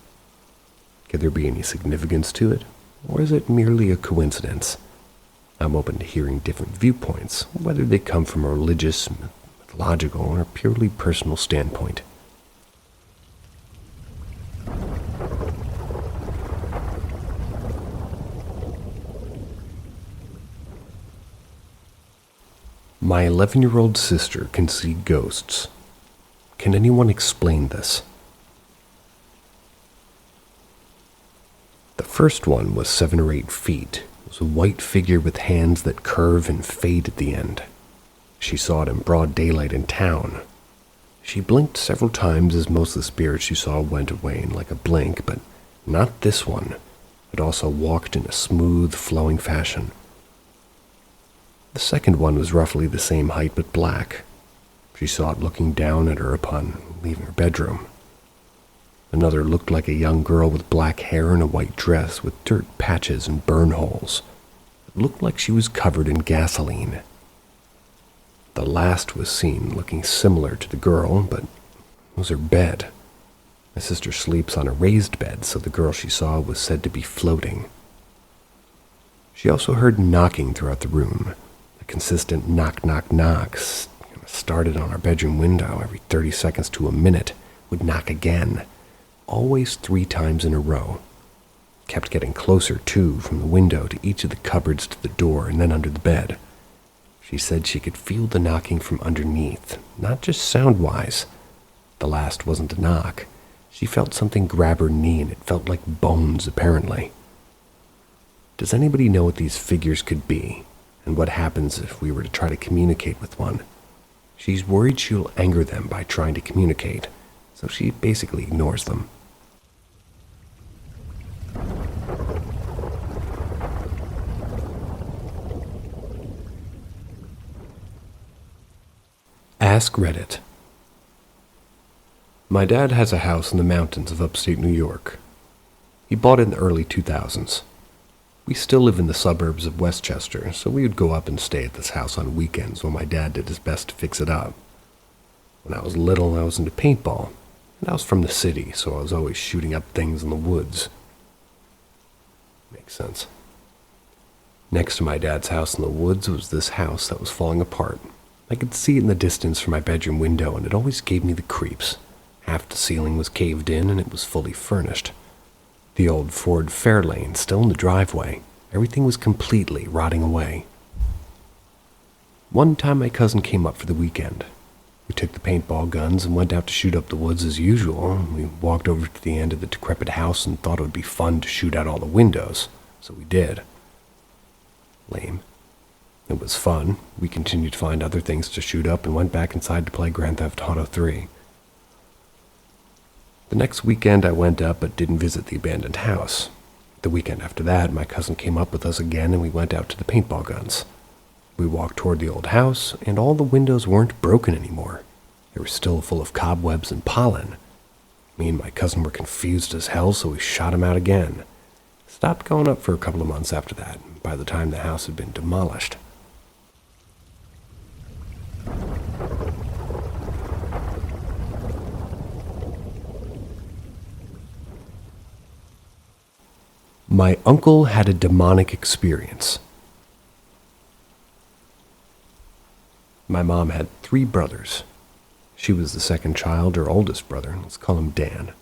Could there be any significance to it, or is it merely a coincidence? I'm open to hearing different viewpoints, whether they come from a religious, mythological, or purely personal standpoint. My 11-year-old sister can see ghosts. Can anyone explain this? The first one was 7 or 8 feet. It was a white figure with hands that curve and fade at the end. She saw it in broad daylight in town. She blinked several times as most of the spirits she saw went away in like a blink, but not this one. It also walked in a smooth, flowing fashion. The second one was roughly the same height but black. She saw it looking down at her upon leaving her bedroom. Another looked like a young girl with black hair and a white dress with dirt patches and burn holes. It looked like she was covered in gasoline. The last was seen looking similar to the girl, but it was her bed. My sister sleeps on a raised bed, so the girl she saw was said to be floating. She also heard knocking throughout the room. A consistent knock, knock, knocks. Started on our bedroom window every 30 seconds to a minute, would knock again, always 3 times in a row. Kept getting closer, too, from the window to each of the cupboards to the door and then under the bed. She said she could feel the knocking from underneath, not just sound-wise. The last wasn't a knock. She felt something grab her knee, and it felt like bones, apparently. Does anybody know what these figures could be, and what happens if we were to try to communicate with one? She's worried she'll anger them by trying to communicate, so she basically ignores them. Ask Reddit. My dad has a house in the mountains of upstate New York. He bought it in the early 2000s. We still live in the suburbs of Westchester, so we would go up and stay at this house on weekends while my dad did his best to fix it up. When I was little, I was into paintball, and I was from the city, so I was always shooting up things in the woods. Makes sense. Next to my dad's house in the woods was this house that was falling apart. I could see it in the distance from my bedroom window, and it always gave me the creeps. Half the ceiling was caved in, and it was fully furnished. The old Ford Fairlane still in the driveway. Everything was completely rotting away. One time my cousin came up for the weekend. We took the paintball guns and went out to shoot up the woods as usual. We walked over to the end of the decrepit house and thought it would be fun to shoot out all the windows, so we did. Lame. It was fun. We continued to find other things to shoot up and went back inside to play Grand Theft Auto 3. The next weekend I went up but didn't visit the abandoned house. The weekend after that, my cousin came up with us again and we went out to the paintball guns. We walked toward the old house and all the windows weren't broken anymore. They were still full of cobwebs and pollen. Me and my cousin were confused as hell, so we shot him out again. Stopped going up for a couple of months after that, by the time the house had been demolished. My uncle had a demonic experience. My mom had 3 brothers. She was the second child, her oldest brother. Let's call him Dan.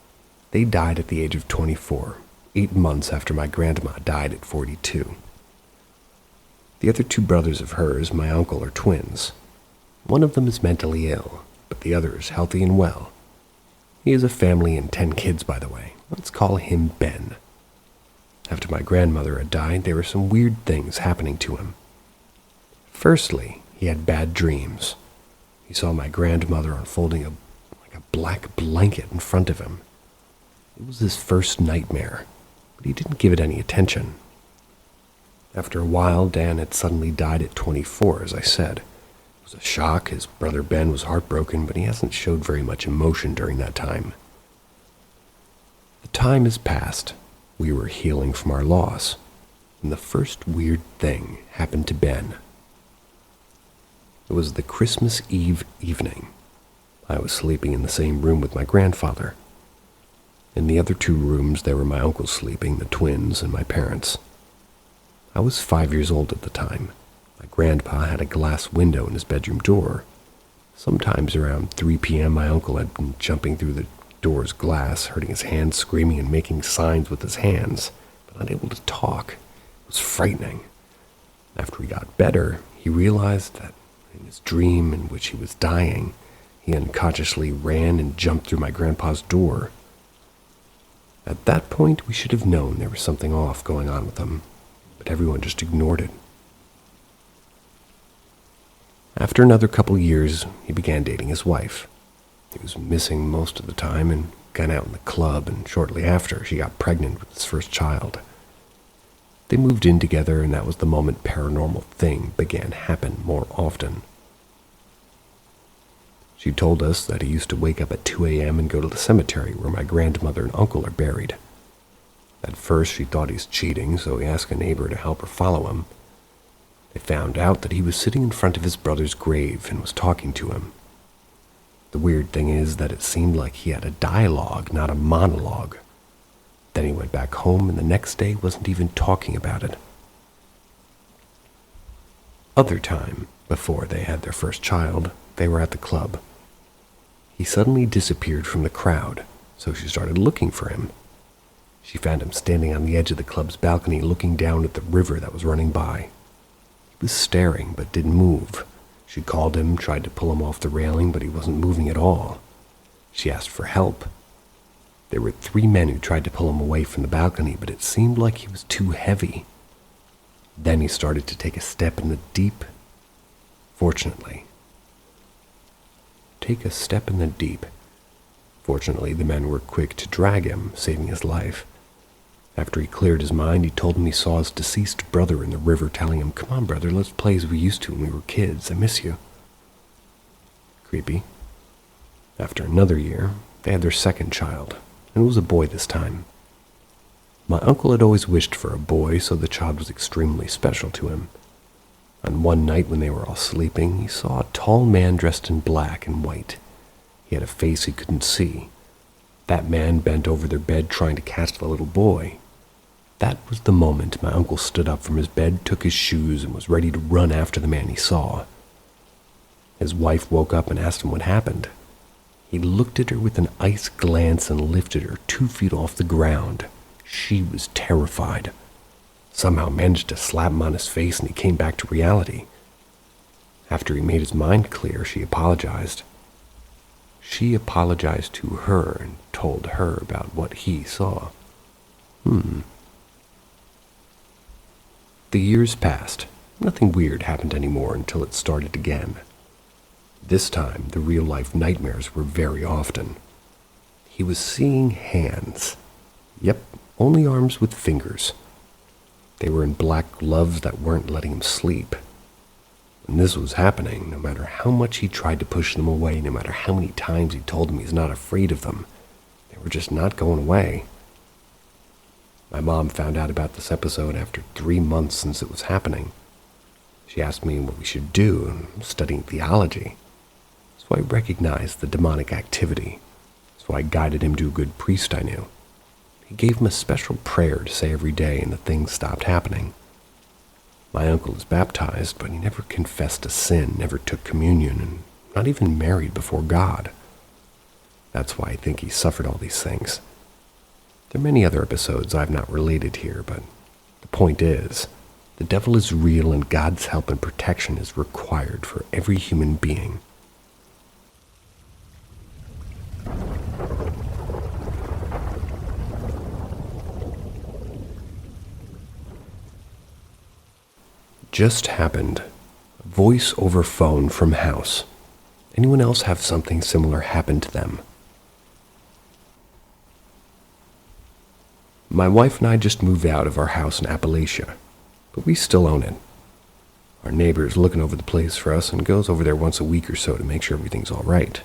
They died at the age of 24, 8 months after my grandma died at 42. The other 2 brothers of hers, my uncle, are twins. One of them is mentally ill, but the other is healthy and well. He has a family and 10 kids, by the way. Let's call him Ben. After my grandmother had died, there were some weird things happening to him. Firstly, he had bad dreams. He saw my grandmother unfolding a black blanket in front of him. It was his first nightmare, but he didn't give it any attention. After a while, Dan had suddenly died at 24, as I said. It was a shock. His brother Ben was heartbroken, but he hasn't showed very much emotion during that time. The time has passed. We were healing from our loss, and the first weird thing happened to Ben. It was the Christmas Eve evening. I was sleeping in the same room with my grandfather. In the other 2 rooms, there were my uncles sleeping, the twins, and my parents. I was 5 years old at the time. My grandpa had a glass window in his bedroom door. Sometimes around 3 p.m., my uncle had been jumping through the door's glass, hurting his hands, screaming and making signs with his hands, but unable to talk. It was frightening. After he got better, he realized that in his dream in which he was dying, he unconsciously ran and jumped through my grandpa's door. At that point, we should have known there was something off going on with him, but everyone just ignored it. After another couple years, he began dating his wife. He was missing most of the time and got out in the club, and shortly after, she got pregnant with his first child. They moved in together, and that was the moment paranormal thing began to happen more often. She She told us that he used to wake up at 2 a.m. and go to the cemetery where my grandmother and uncle are buried. At first, she thought he's cheating, so he asked a neighbor to help her follow him. They found out that he was sitting in front of his brother's grave and was talking to him. The weird thing is that it seemed like he had a dialogue, not a monologue. Then he went back home, and the next day wasn't even talking about it. Other time, before they had their first child, they were at the club. He suddenly disappeared from the crowd, so she started looking for him. She found him standing on the edge of the club's balcony looking down at the river that was running by. He was staring but didn't move. She called him, tried to pull him off the railing, but he wasn't moving at all. She asked for help. There were 3 men who tried to pull him away from the balcony, but it seemed like he was too heavy. Then he started to take a step in the deep. Fortunately, the men were quick to drag him, saving his life. After he cleared his mind, he told him he saw his deceased brother in the river, telling him, "Come on, brother, let's play as we used to when we were kids. I miss you." Creepy. After another year, they had their second child, and it was a boy this time. My uncle had always wished for a boy, so the child was extremely special to him. On one night when they were all sleeping, he saw a tall man dressed in black and white. He had a face he couldn't see. That man bent over their bed trying to catch the little boy. That was the moment my uncle stood up from his bed, took his shoes, and was ready to run after the man he saw. His wife woke up and asked him what happened. He looked at her with an ice glance and lifted her 2 feet off the ground. She was terrified. Somehow managed to slap him on his face, and he came back to reality. After he made his mind clear, she apologized. She apologized to her and told her about what he saw. The years passed. Nothing weird happened anymore until it started again. This time, the real-life nightmares were very often. He was seeing hands. Yep, only arms with fingers. They were in black gloves that weren't letting him sleep. When this was happening, no matter how much he tried to push them away, no matter how many times he told them he's not afraid of them, they were just not going away. My mom found out about this episode after 3 months since it was happening. She asked me what we should do, and I'm studying theology. So I recognized the demonic activity. So I guided him to a good priest I knew. He gave him a special prayer to say every day, and the things stopped happening. My uncle is baptized, but he never confessed a sin, never took communion, and not even married before God. That's why I think he suffered all these things. There are many other episodes I've not related here, but the point is, the devil is real and God's help and protection is required for every human being. Just happened. Voice over phone from house. Anyone else have something similar happen to them? My wife and I just moved out of our house in Appalachia, but we still own it. Our neighbor is looking over the place for us and goes over there once a week or so to make sure everything's all right.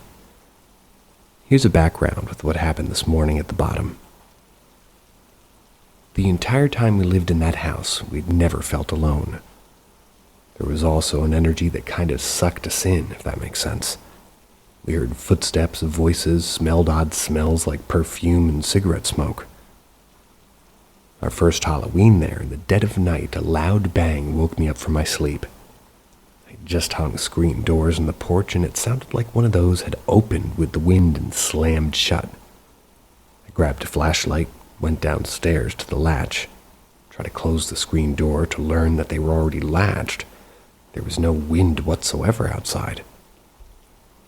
Here's a background with what happened this morning at the bottom. The entire time we lived in that house, we'd never felt alone. There was also an energy that kind of sucked us in, if that makes sense. We heard footsteps, voices, smelled odd smells like perfume and cigarette smoke. Our first Halloween there, in the dead of night, a loud bang woke me up from my sleep. I just hung screen doors on the porch, and it sounded like one of those had opened with the wind and slammed shut. I grabbed a flashlight, went downstairs to the latch, tried to close the screen door to learn that they were already latched. There was no wind whatsoever outside.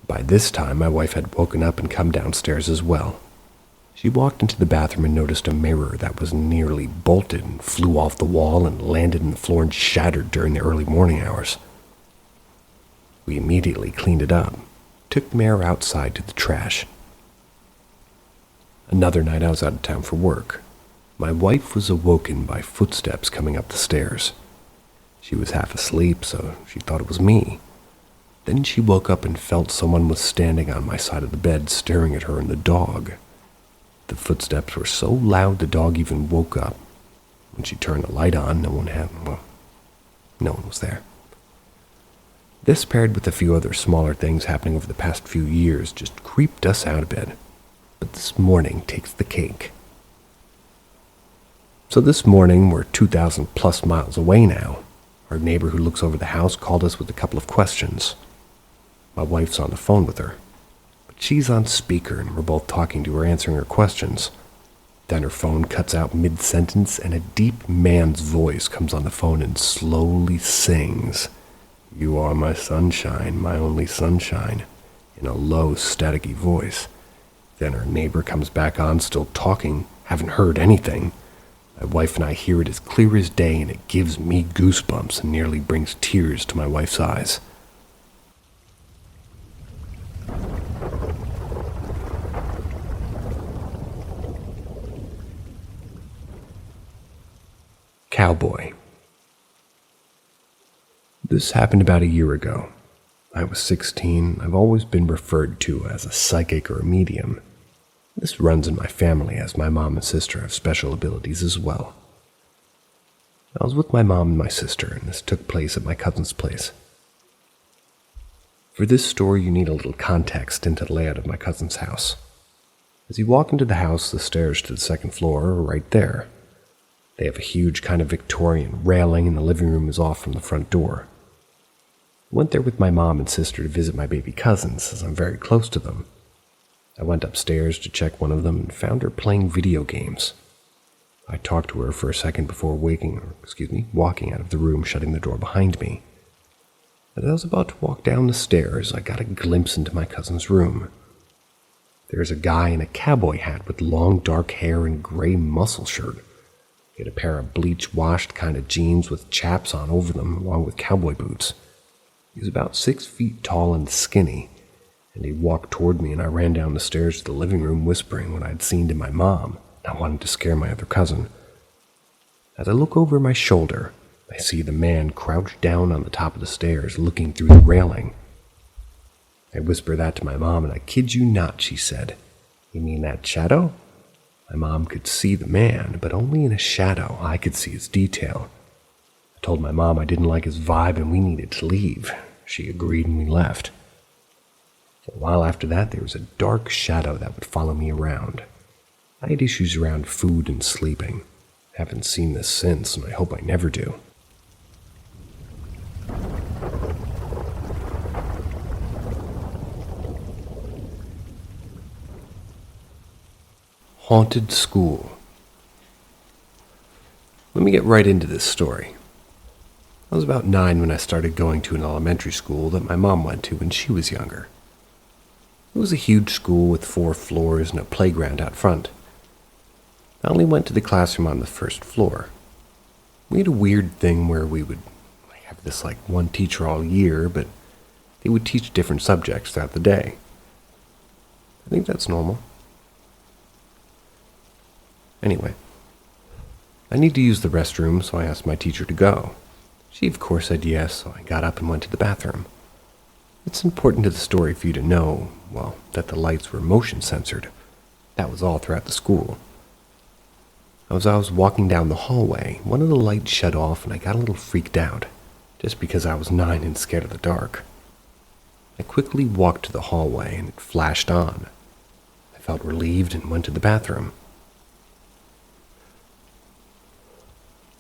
By this time, my wife had woken up and come downstairs as well. She walked into the bathroom and noticed a mirror that was nearly bolted and flew off the wall and landed on the floor and shattered during the early morning hours. We immediately cleaned it up, took the mirror outside to the trash. Another night I was out of town for work. My wife was awoken by footsteps coming up the stairs. She was half asleep, so she thought it was me. Then she woke up and felt someone was standing on my side of the bed staring at her and the dog. The footsteps were so loud the dog even woke up. When she turned the light on, no one was there. This, paired with a few other smaller things happening over the past few years, just creeped us out of bed. But this morning takes the cake. So this morning, we're 2,000 plus miles away now. Our neighbor who looks over the house called us with a couple of questions. My wife's on the phone with her, but she's on speaker and we're both talking to her, answering her questions. Then her phone cuts out mid-sentence and a deep man's voice comes on the phone and slowly sings, "You are my sunshine, my only sunshine," in a low, staticky voice. Then her neighbor comes back on, still talking, haven't heard anything. My wife and I hear it as clear as day, and it gives me goosebumps and nearly brings tears to my wife's eyes. Cowboy. This happened about a year ago. I was 16. I've always been referred to as a psychic or a medium. This runs in my family, as my mom and sister have special abilities as well. I was with my mom and my sister, and this took place at my cousin's place. For this story, you need a little context into the layout of my cousin's house. As you walk into the house, the stairs to the second floor are right there. They have a huge kind of Victorian railing, and the living room is off from the front door. I went there with my mom and sister to visit my baby cousins, as I'm very close to them. I went upstairs to check one of them and found her playing video games. I talked to her for a second before walking out of the room, shutting the door behind me. As I was about to walk down the stairs, I got a glimpse into my cousin's room. There's a guy in a cowboy hat with long dark hair and gray muscle shirt. He had a pair of bleach-washed kind of jeans with chaps on over them, along with cowboy boots. He was about 6 feet tall and skinny, and he walked toward me, and I ran down the stairs to the living room whispering what I'd seen to my mom, not wanting to scare my other cousin. As I look over my shoulder, I see the man crouched down on the top of the stairs, looking through the railing. I whisper that to my mom, and I kid you not, she said, "You mean that shadow?" My mom could see the man, but only in a shadow. I could see his detail. I told my mom I didn't like his vibe and we needed to leave. She agreed and we left. For a while after that, there was a dark shadow that would follow me around. I had issues around food and sleeping. Haven't seen this since, and I hope I never do. Haunted school. Let me get right into this story. I was about 9 when I started going to an elementary school that my mom went to when she was younger. It was a huge school with 4 floors and a playground out front. I only went to the classroom on the first floor. We had a weird thing where we would have this one teacher all year, but they would teach different subjects throughout the day. I think that's normal. Anyway, I need to use the restroom, so I asked my teacher to go. She, of course, said yes, so I got up and went to the bathroom. It's important to the story for you to know, that the lights were motion censored. That was all throughout the school. As I was walking down the hallway, one of the lights shut off and I got a little freaked out, just because I was 9 and scared of the dark. I quickly walked to the hallway and it flashed on. I felt relieved and went to the bathroom.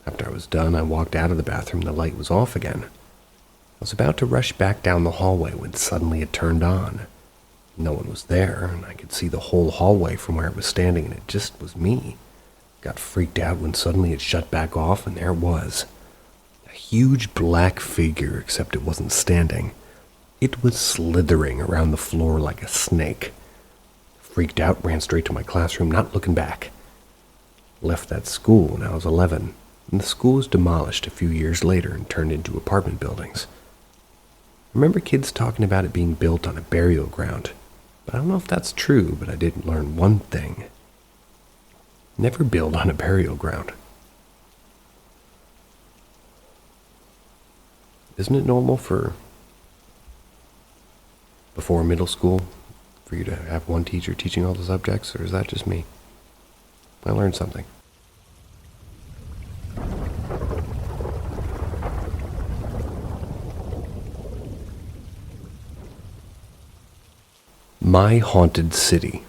After I was done, I walked out of the bathroom and the light was off again. I was about to rush back down the hallway when suddenly it turned on. No one was there, and I could see the whole hallway from where I was standing, and it just was me. Got freaked out when suddenly it shut back off, and there it was. A huge black figure, except it wasn't standing. It was slithering around the floor like a snake. Freaked out, ran straight to my classroom, not looking back. Left that school when I was 11. And the school was demolished a few years later and turned into apartment buildings. I remember kids talking about it being built on a burial ground, but I don't know if that's true, but I did learn one thing. Never build on a burial ground. Isn't it normal for before middle school for you to have one teacher teaching all the subjects, or is that just me? I learned something. My Haunted City.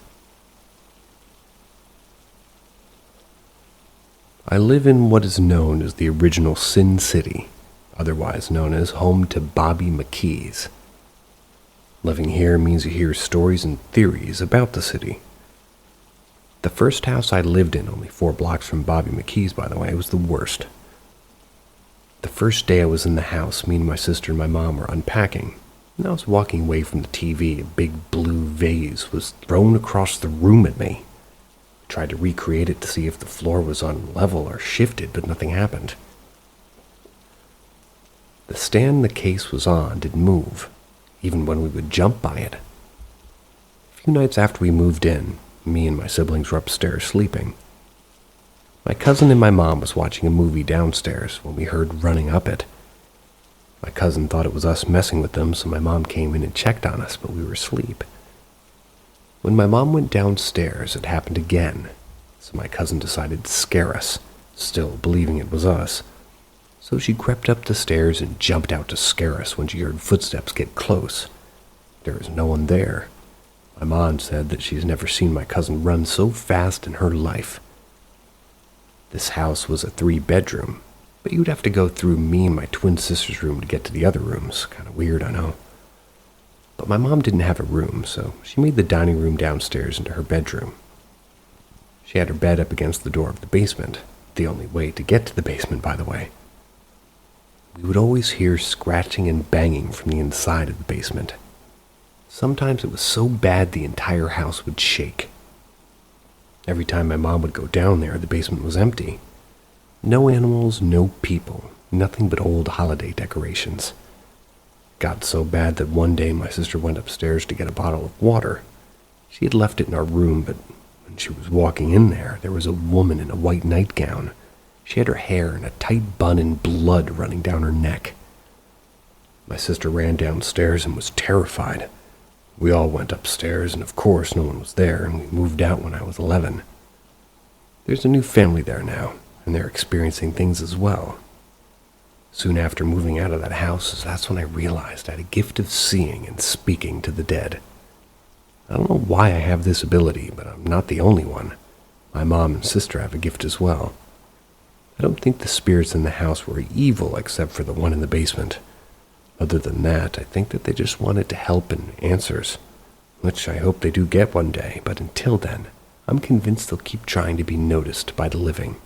I live in what is known as the original Sin City, otherwise known as home to Bobby McKee's. Living here means you hear stories and theories about the city. The first house I lived in, only 4 blocks from Bobby McKee's, by the way, was the worst. The first day I was in the house, me and my sister and my mom were unpacking. And I was walking away from the TV. A big blue vase was thrown across the room at me. I tried to recreate it to see if the floor was on level or shifted, but nothing happened. The stand the case was on didn't move, even when we would jump by it. A few nights after we moved in, me and my siblings were upstairs sleeping. My cousin and my mom was watching a movie downstairs when we heard running up it. My cousin thought it was us messing with them, so my mom came in and checked on us, but we were asleep. When my mom went downstairs, it happened again, so my cousin decided to scare us, still believing it was us. So she crept up the stairs and jumped out to scare us when she heard footsteps get close. There was no one there. My mom said that she's never seen my cousin run so fast in her life. This house was a 3-bedroom, but you'd have to go through me and my twin sister's room to get to the other rooms. Kind of weird, I know. But my mom didn't have a room, so she made the dining room downstairs into her bedroom. She had her bed up against the door of the basement, the only way to get to the basement, by the way. We would always hear scratching and banging from the inside of the basement. Sometimes it was so bad the entire house would shake. Every time my mom would go down there, the basement was empty. No animals, no people, nothing but old holiday decorations. Got so bad that one day my sister went upstairs to get a bottle of water. She had left it in our room, but when she was walking in there was a woman in a white nightgown. She had her hair in a tight bun and blood running down her neck. My sister ran downstairs and was terrified. We all went upstairs, and of course no one was there, and we moved out when I was 11. There's a new family there now, and they're experiencing things as well. Soon after moving out of that house, that's when I realized I had a gift of seeing and speaking to the dead. I don't know why I have this ability, but I'm not the only one. My mom and sister have a gift as well. I don't think the spirits in the house were evil except for the one in the basement. Other than that, I think that they just wanted to help and answers, which I hope they do get one day, but until then, I'm convinced they'll keep trying to be noticed by the living.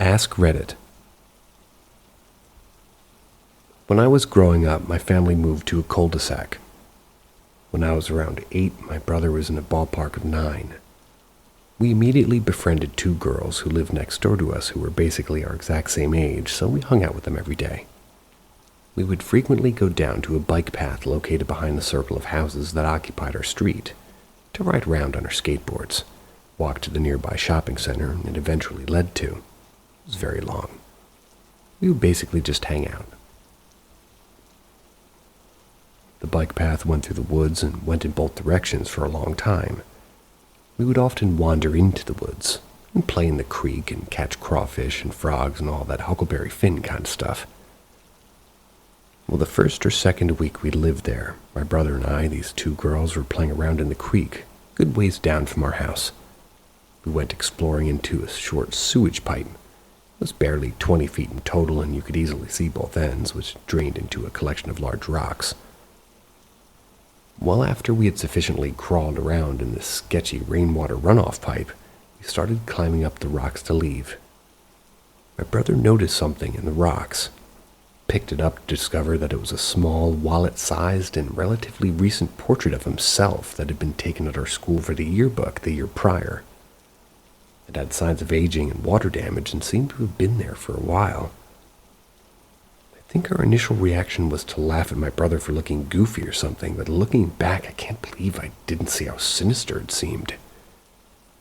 Ask Reddit. When I was growing up, my family moved to a cul-de-sac. When I was around 8, my brother was in a ballpark of 9. We immediately befriended 2 girls who lived next door to us who were basically our exact same age, so we hung out with them every day. We would frequently go down to a bike path located behind the circle of houses that occupied our street to ride around on our skateboards, walk to the nearby shopping center it eventually led to. It was very long. We would basically just hang out. The bike path went through the woods and went in both directions for a long time. We would often wander into the woods and play in the creek and catch crawfish and frogs and all that Huckleberry Finn kind of stuff. Well, the first or second week we lived there, my brother and I, these 2 girls, were playing around in the creek, good ways down from our house. We went exploring into a short sewage pipe. It was barely 20 feet in total, and you could easily see both ends, which drained into a collection of large rocks. Well, after we had sufficiently crawled around in this sketchy rainwater runoff pipe, we started climbing up the rocks to leave. My brother noticed something in the rocks, picked it up to discover that it was a small, wallet-sized and relatively recent portrait of himself that had been taken at our school for the yearbook the year prior. It had signs of aging and water damage and seemed to have been there for a while. I think our initial reaction was to laugh at my brother for looking goofy or something, but looking back, I can't believe I didn't see how sinister it seemed.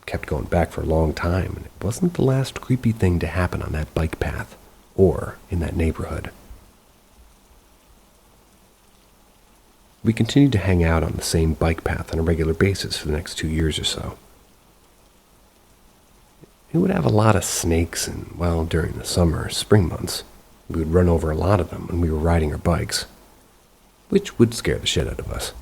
kept going back for a long time, and it wasn't the last creepy thing to happen on that bike path or in that neighborhood. We continued to hang out on the same bike path on a regular basis for the next 2 years or so. It would have a lot of snakes, and, well, during the summer, spring months, we would run over a lot of them when we were riding our bikes, which would scare the shit out of us.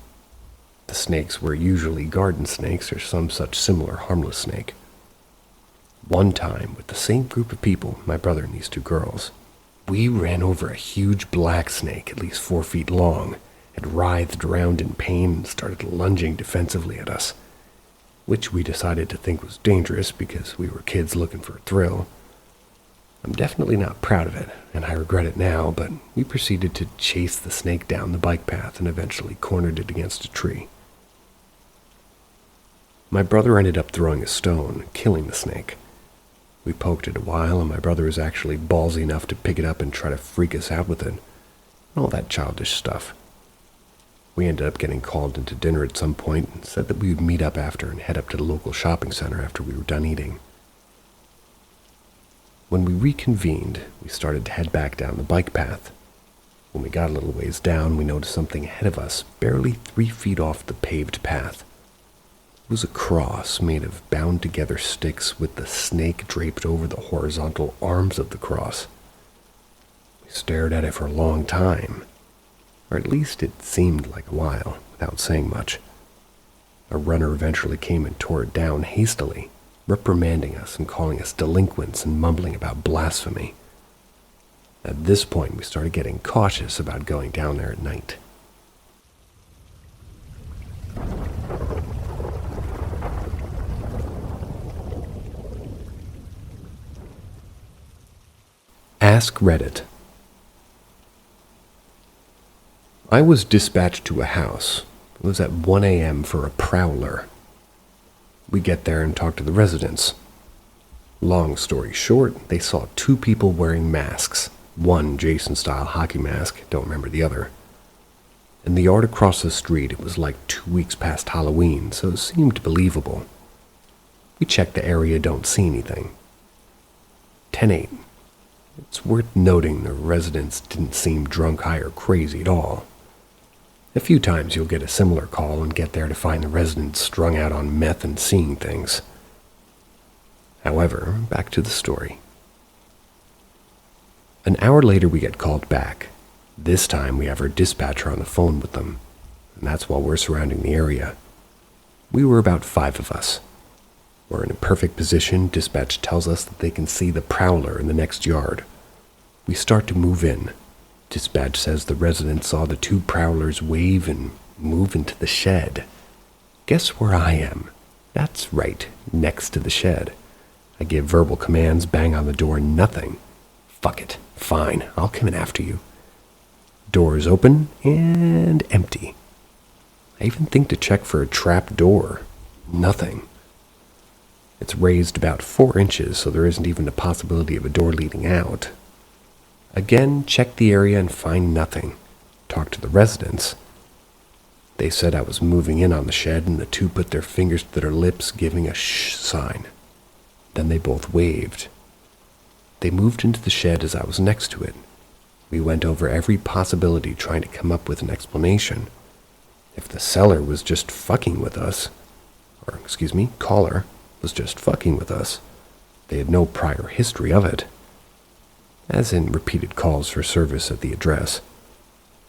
The snakes were usually garden snakes or some such similar harmless snake. One time, with the same group of people, my brother and these 2 girls, we ran over a huge black snake at least 4 feet long. It writhed around in pain and started lunging defensively at us, which we decided to think was dangerous because we were kids looking for a thrill. I'm definitely not proud of it, and I regret it now, but we proceeded to chase the snake down the bike path and eventually cornered it against a tree. My brother ended up throwing a stone, killing the snake. We poked it a while, and my brother was actually ballsy enough to pick it up and try to freak us out with it. All that childish stuff. We ended up getting called into dinner at some point and said that we would meet up after and head up to the local shopping center after we were done eating. When we reconvened, we started to head back down the bike path. When we got a little ways down, we noticed something ahead of us, barely 3 feet off the paved path. It was a cross made of bound-together sticks with the snake draped over the horizontal arms of the cross. We stared at it for a long time. Or at least it seemed like a while, without saying much. A runner eventually came and tore it down hastily, reprimanding us and calling us delinquents and mumbling about blasphemy. At this point, we started getting cautious about going down there at night. Ask Reddit. I was dispatched to a house. It was at 1 a.m. for a prowler. We get there and talk to the residents. Long story short, they saw 2 people wearing masks. One Jason-style hockey mask, don't remember the other. In the yard across the street, it was like 2 weeks past Halloween, so it seemed believable. We checked the area, don't see anything. 10-8. It's worth noting the residents didn't seem drunk, high, or crazy at all. A few times you'll get a similar call and get there to find the residents strung out on meth and seeing things. However, back to the story. An hour later we get called back. This time we have our dispatcher on the phone with them, and that's while we're surrounding the area. We were about 5 of us. We're in a perfect position. Dispatch tells us that they can see the prowler in the next yard. We start to move in. Dispatch says the residents saw the 2 prowlers wave and move into the shed. Guess where I am? That's right, next to the shed. I give verbal commands, bang on the door, nothing. Fuck it, fine, I'll come in after you. Door is open and empty. I even think to check for a trap door. Nothing. It's raised about 4 inches, so there isn't even a possibility of a door leading out. Again, check the area and find nothing. Talk to the residents. They said I was moving in on the shed, and the 2 put their fingers to their lips, giving a shh sign. Then they both waved. They moved into the shed as I was next to it. We went over every possibility, trying to come up with an explanation. If the seller was just fucking with us, caller was just fucking with us, they had no prior history of it. As in repeated calls for service at the address.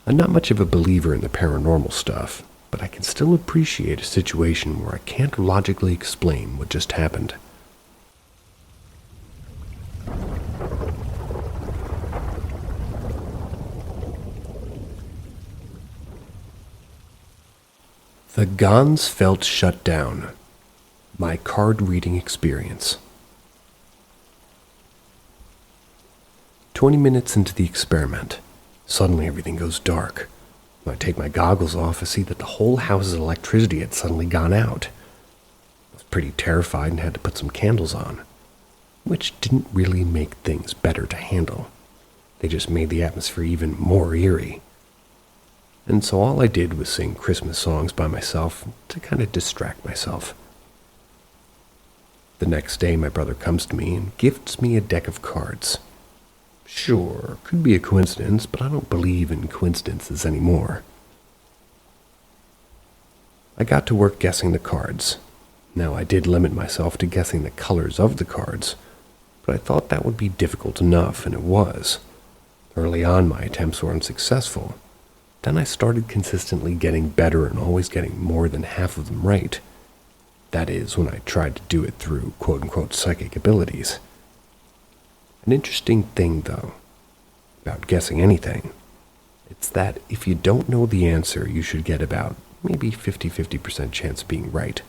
I'm not much of a believer in the paranormal stuff, but I can still appreciate a situation where I can't logically explain what just happened. The Gansfeld Shutdown. My card reading experience. 20 minutes into the experiment, suddenly everything goes dark. When I take my goggles off, I see that the whole house's electricity had suddenly gone out. I was pretty terrified and had to put some candles on, which didn't really make things better to handle. They just made the atmosphere even more eerie. And so all I did was sing Christmas songs by myself to kind of distract myself. The next day, my brother comes to me and gifts me a deck of cards. Sure, could be a coincidence, but I don't believe in coincidences anymore. I got to work guessing the cards. Now, I did limit myself to guessing the colors of the cards, but I thought that would be difficult enough, and it was. Early on, my attempts were unsuccessful. Then I started consistently getting better and always getting more than half of them right. That is, when I tried to do it through quote-unquote psychic abilities. An interesting thing, though, about guessing anything, it's that if you don't know the answer, you should get about maybe 50% chance of being right.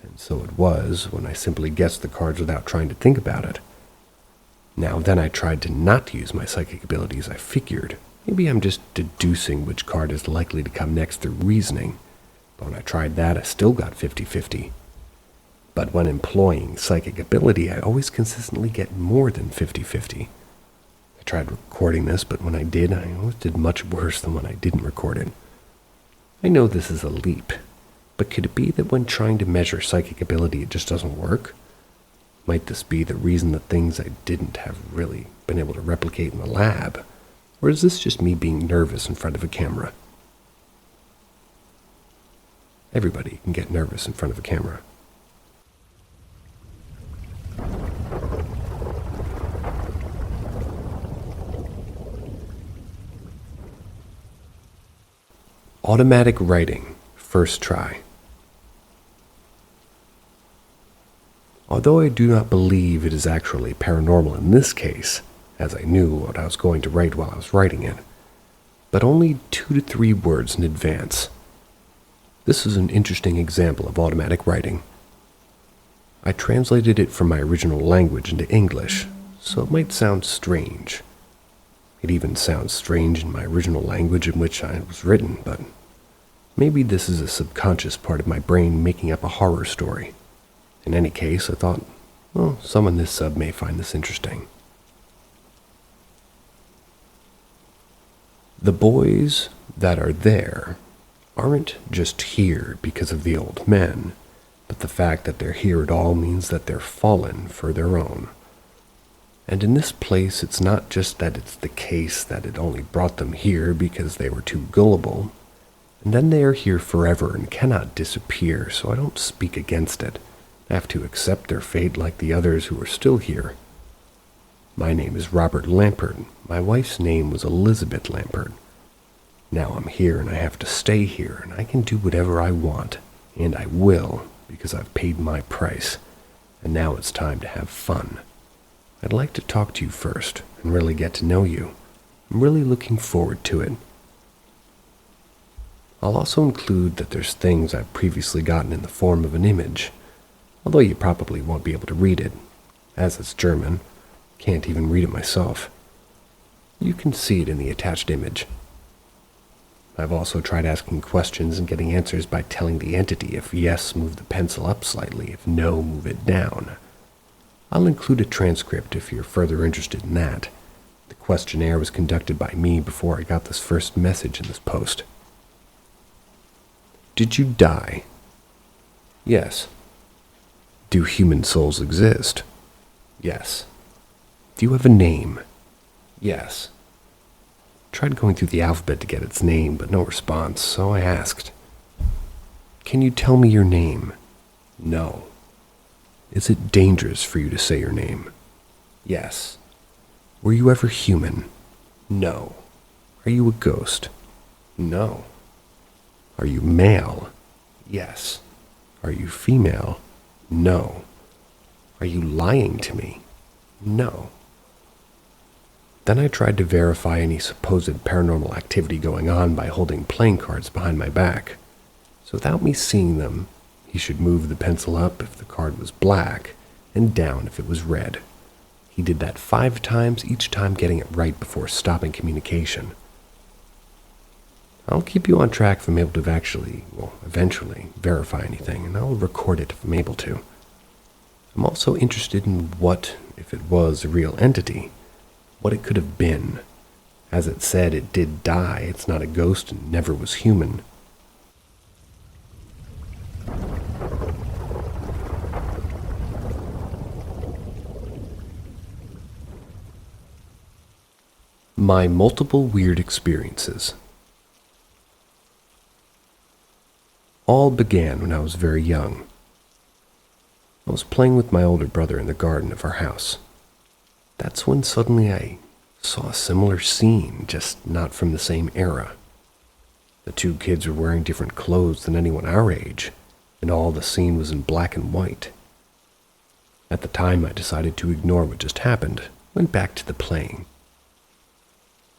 And so it was when I simply guessed the cards without trying to think about it. Now then I tried to not use my psychic abilities. I figured maybe I'm just deducing which card is likely to come next through reasoning. But when I tried that, I still got 50-50. But when employing psychic ability, I always consistently get more than 50-50. I tried recording this, but when I did, I always did much worse than when I didn't record it. I know this is a leap, but could it be that when trying to measure psychic ability, it just doesn't work? Might this be the reason that things I didn't have really been able to replicate in the lab? Or is this just me being nervous in front of a camera? Everybody can get nervous in front of a camera. Automatic writing, first try. Although I do not believe it is actually paranormal in this case, as I knew what I was going to write while I was writing it, but only 2 to 3 words in advance. This is an interesting example of automatic writing. I translated it from my original language into English, so it might sound strange. It even sounds strange in my original language in which I was written, but maybe this is a subconscious part of my brain making up a horror story. In any case, I thought, well, someone this sub may find this interesting. The boys that are there aren't just here because of the old men, but the fact that they're here at all means that they're fallen for their own. And in this place, it's not just that it's the case that it only brought them here because they were too gullible, and then they are here forever and cannot disappear, so I don't speak against it. I have to accept their fate like the others who are still here. My name is Robert Lampert. My wife's name was Elizabeth Lampert. Now I'm here and I have to stay here, and I can do whatever I want, and I will, because I've paid my price, and now it's time to have fun. I'd like to talk to you first and really get to know you. I'm really looking forward to it. I'll also include that there's things I've previously gotten in the form of an image, although you probably won't be able to read it, as it's German. Can't even read it myself. You can see it in the attached image. I've also tried asking questions and getting answers by telling the entity if yes, move the pencil up slightly, if no, move it down. I'll include a transcript if you're further interested in that. The questionnaire was conducted by me before I got this first message in this post. Did you die? Yes. Do human souls exist? Yes. Do you have a name? Yes. Tried going through the alphabet to get its name, but no response, so I asked. Can you tell me your name? No. Is it dangerous for you to say your name? Yes. Were you ever human? No. Are you a ghost? No. Are you male? Yes. Are you female? No. Are you lying to me? No. Then I tried to verify any supposed paranormal activity going on by holding playing cards behind my back. So without me seeing them, he should move the pencil up if the card was black, and down if it was red. He did that 5 times, each time getting it right before stopping communication. I'll keep you on track if I'm able to eventually verify anything, and I'll record it if I'm able to. I'm also interested in what, if it was a real entity, what it could have been. As it said, it did die. It's not a ghost and never was human. My multiple weird experiences. All began when I was very young. I was playing with my older brother in the garden of our house. That's when suddenly I saw a similar scene, just not from the same era. The two kids were wearing different clothes than anyone our age, and all the scene was in black and white. At the time, I decided to ignore what just happened, went back to the playing.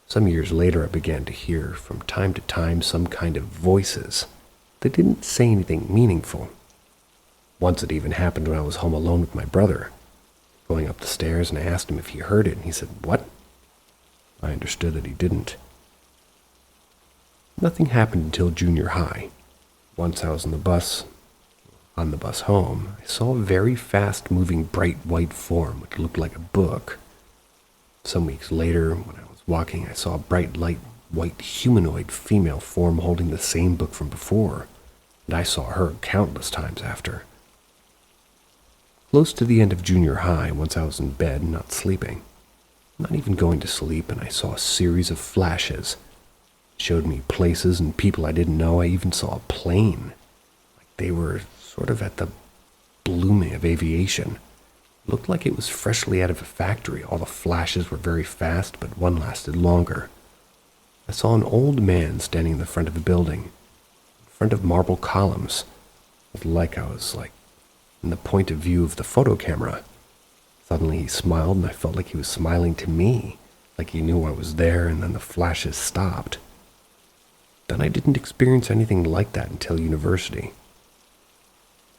Some years later, I began to hear, from time to time, some kind of voices. They didn't say anything meaningful. Once it even happened when I was home alone with my brother. Going up the stairs, and I asked him if he heard it, and he said, "What?" I understood that he didn't. Nothing happened until junior high. Once I was on the bus home, I saw a very fast-moving bright white form which looked like a book. Some weeks later, when I was walking, I saw a bright light white humanoid female form holding the same book from before, and I saw her countless times after. Close to the end of junior high, once I was in bed, not sleeping, not even going to sleep, and I saw a series of flashes. It showed me places and people I didn't know. I even saw a plane. Like they were sort of at the blooming of aviation. It looked like it was freshly out of a factory. All the flashes were very fast, but one lasted longer. I saw an old man standing in the front of a building, in front of marble columns. It was like in the point of view of the photo camera. Suddenly he smiled, and I felt like he was smiling to me, like he knew I was there, and then the flashes stopped. Then I didn't experience anything like that until university.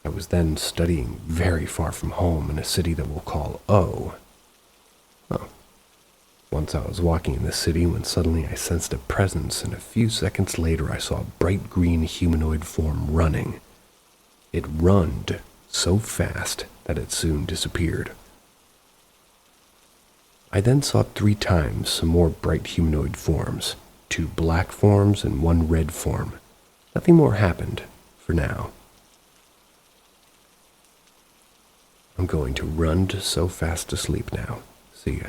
I was then studying very far from home in a city that we'll call O. Once I was walking in the city when suddenly I sensed a presence, and a few seconds later I saw a bright green humanoid form running. It runned so fast that it soon disappeared. I then saw 3 times some more bright humanoid forms, 2 black forms and 1 red form. Nothing more happened for now. I'm going to run so fast to sleep now. See ya.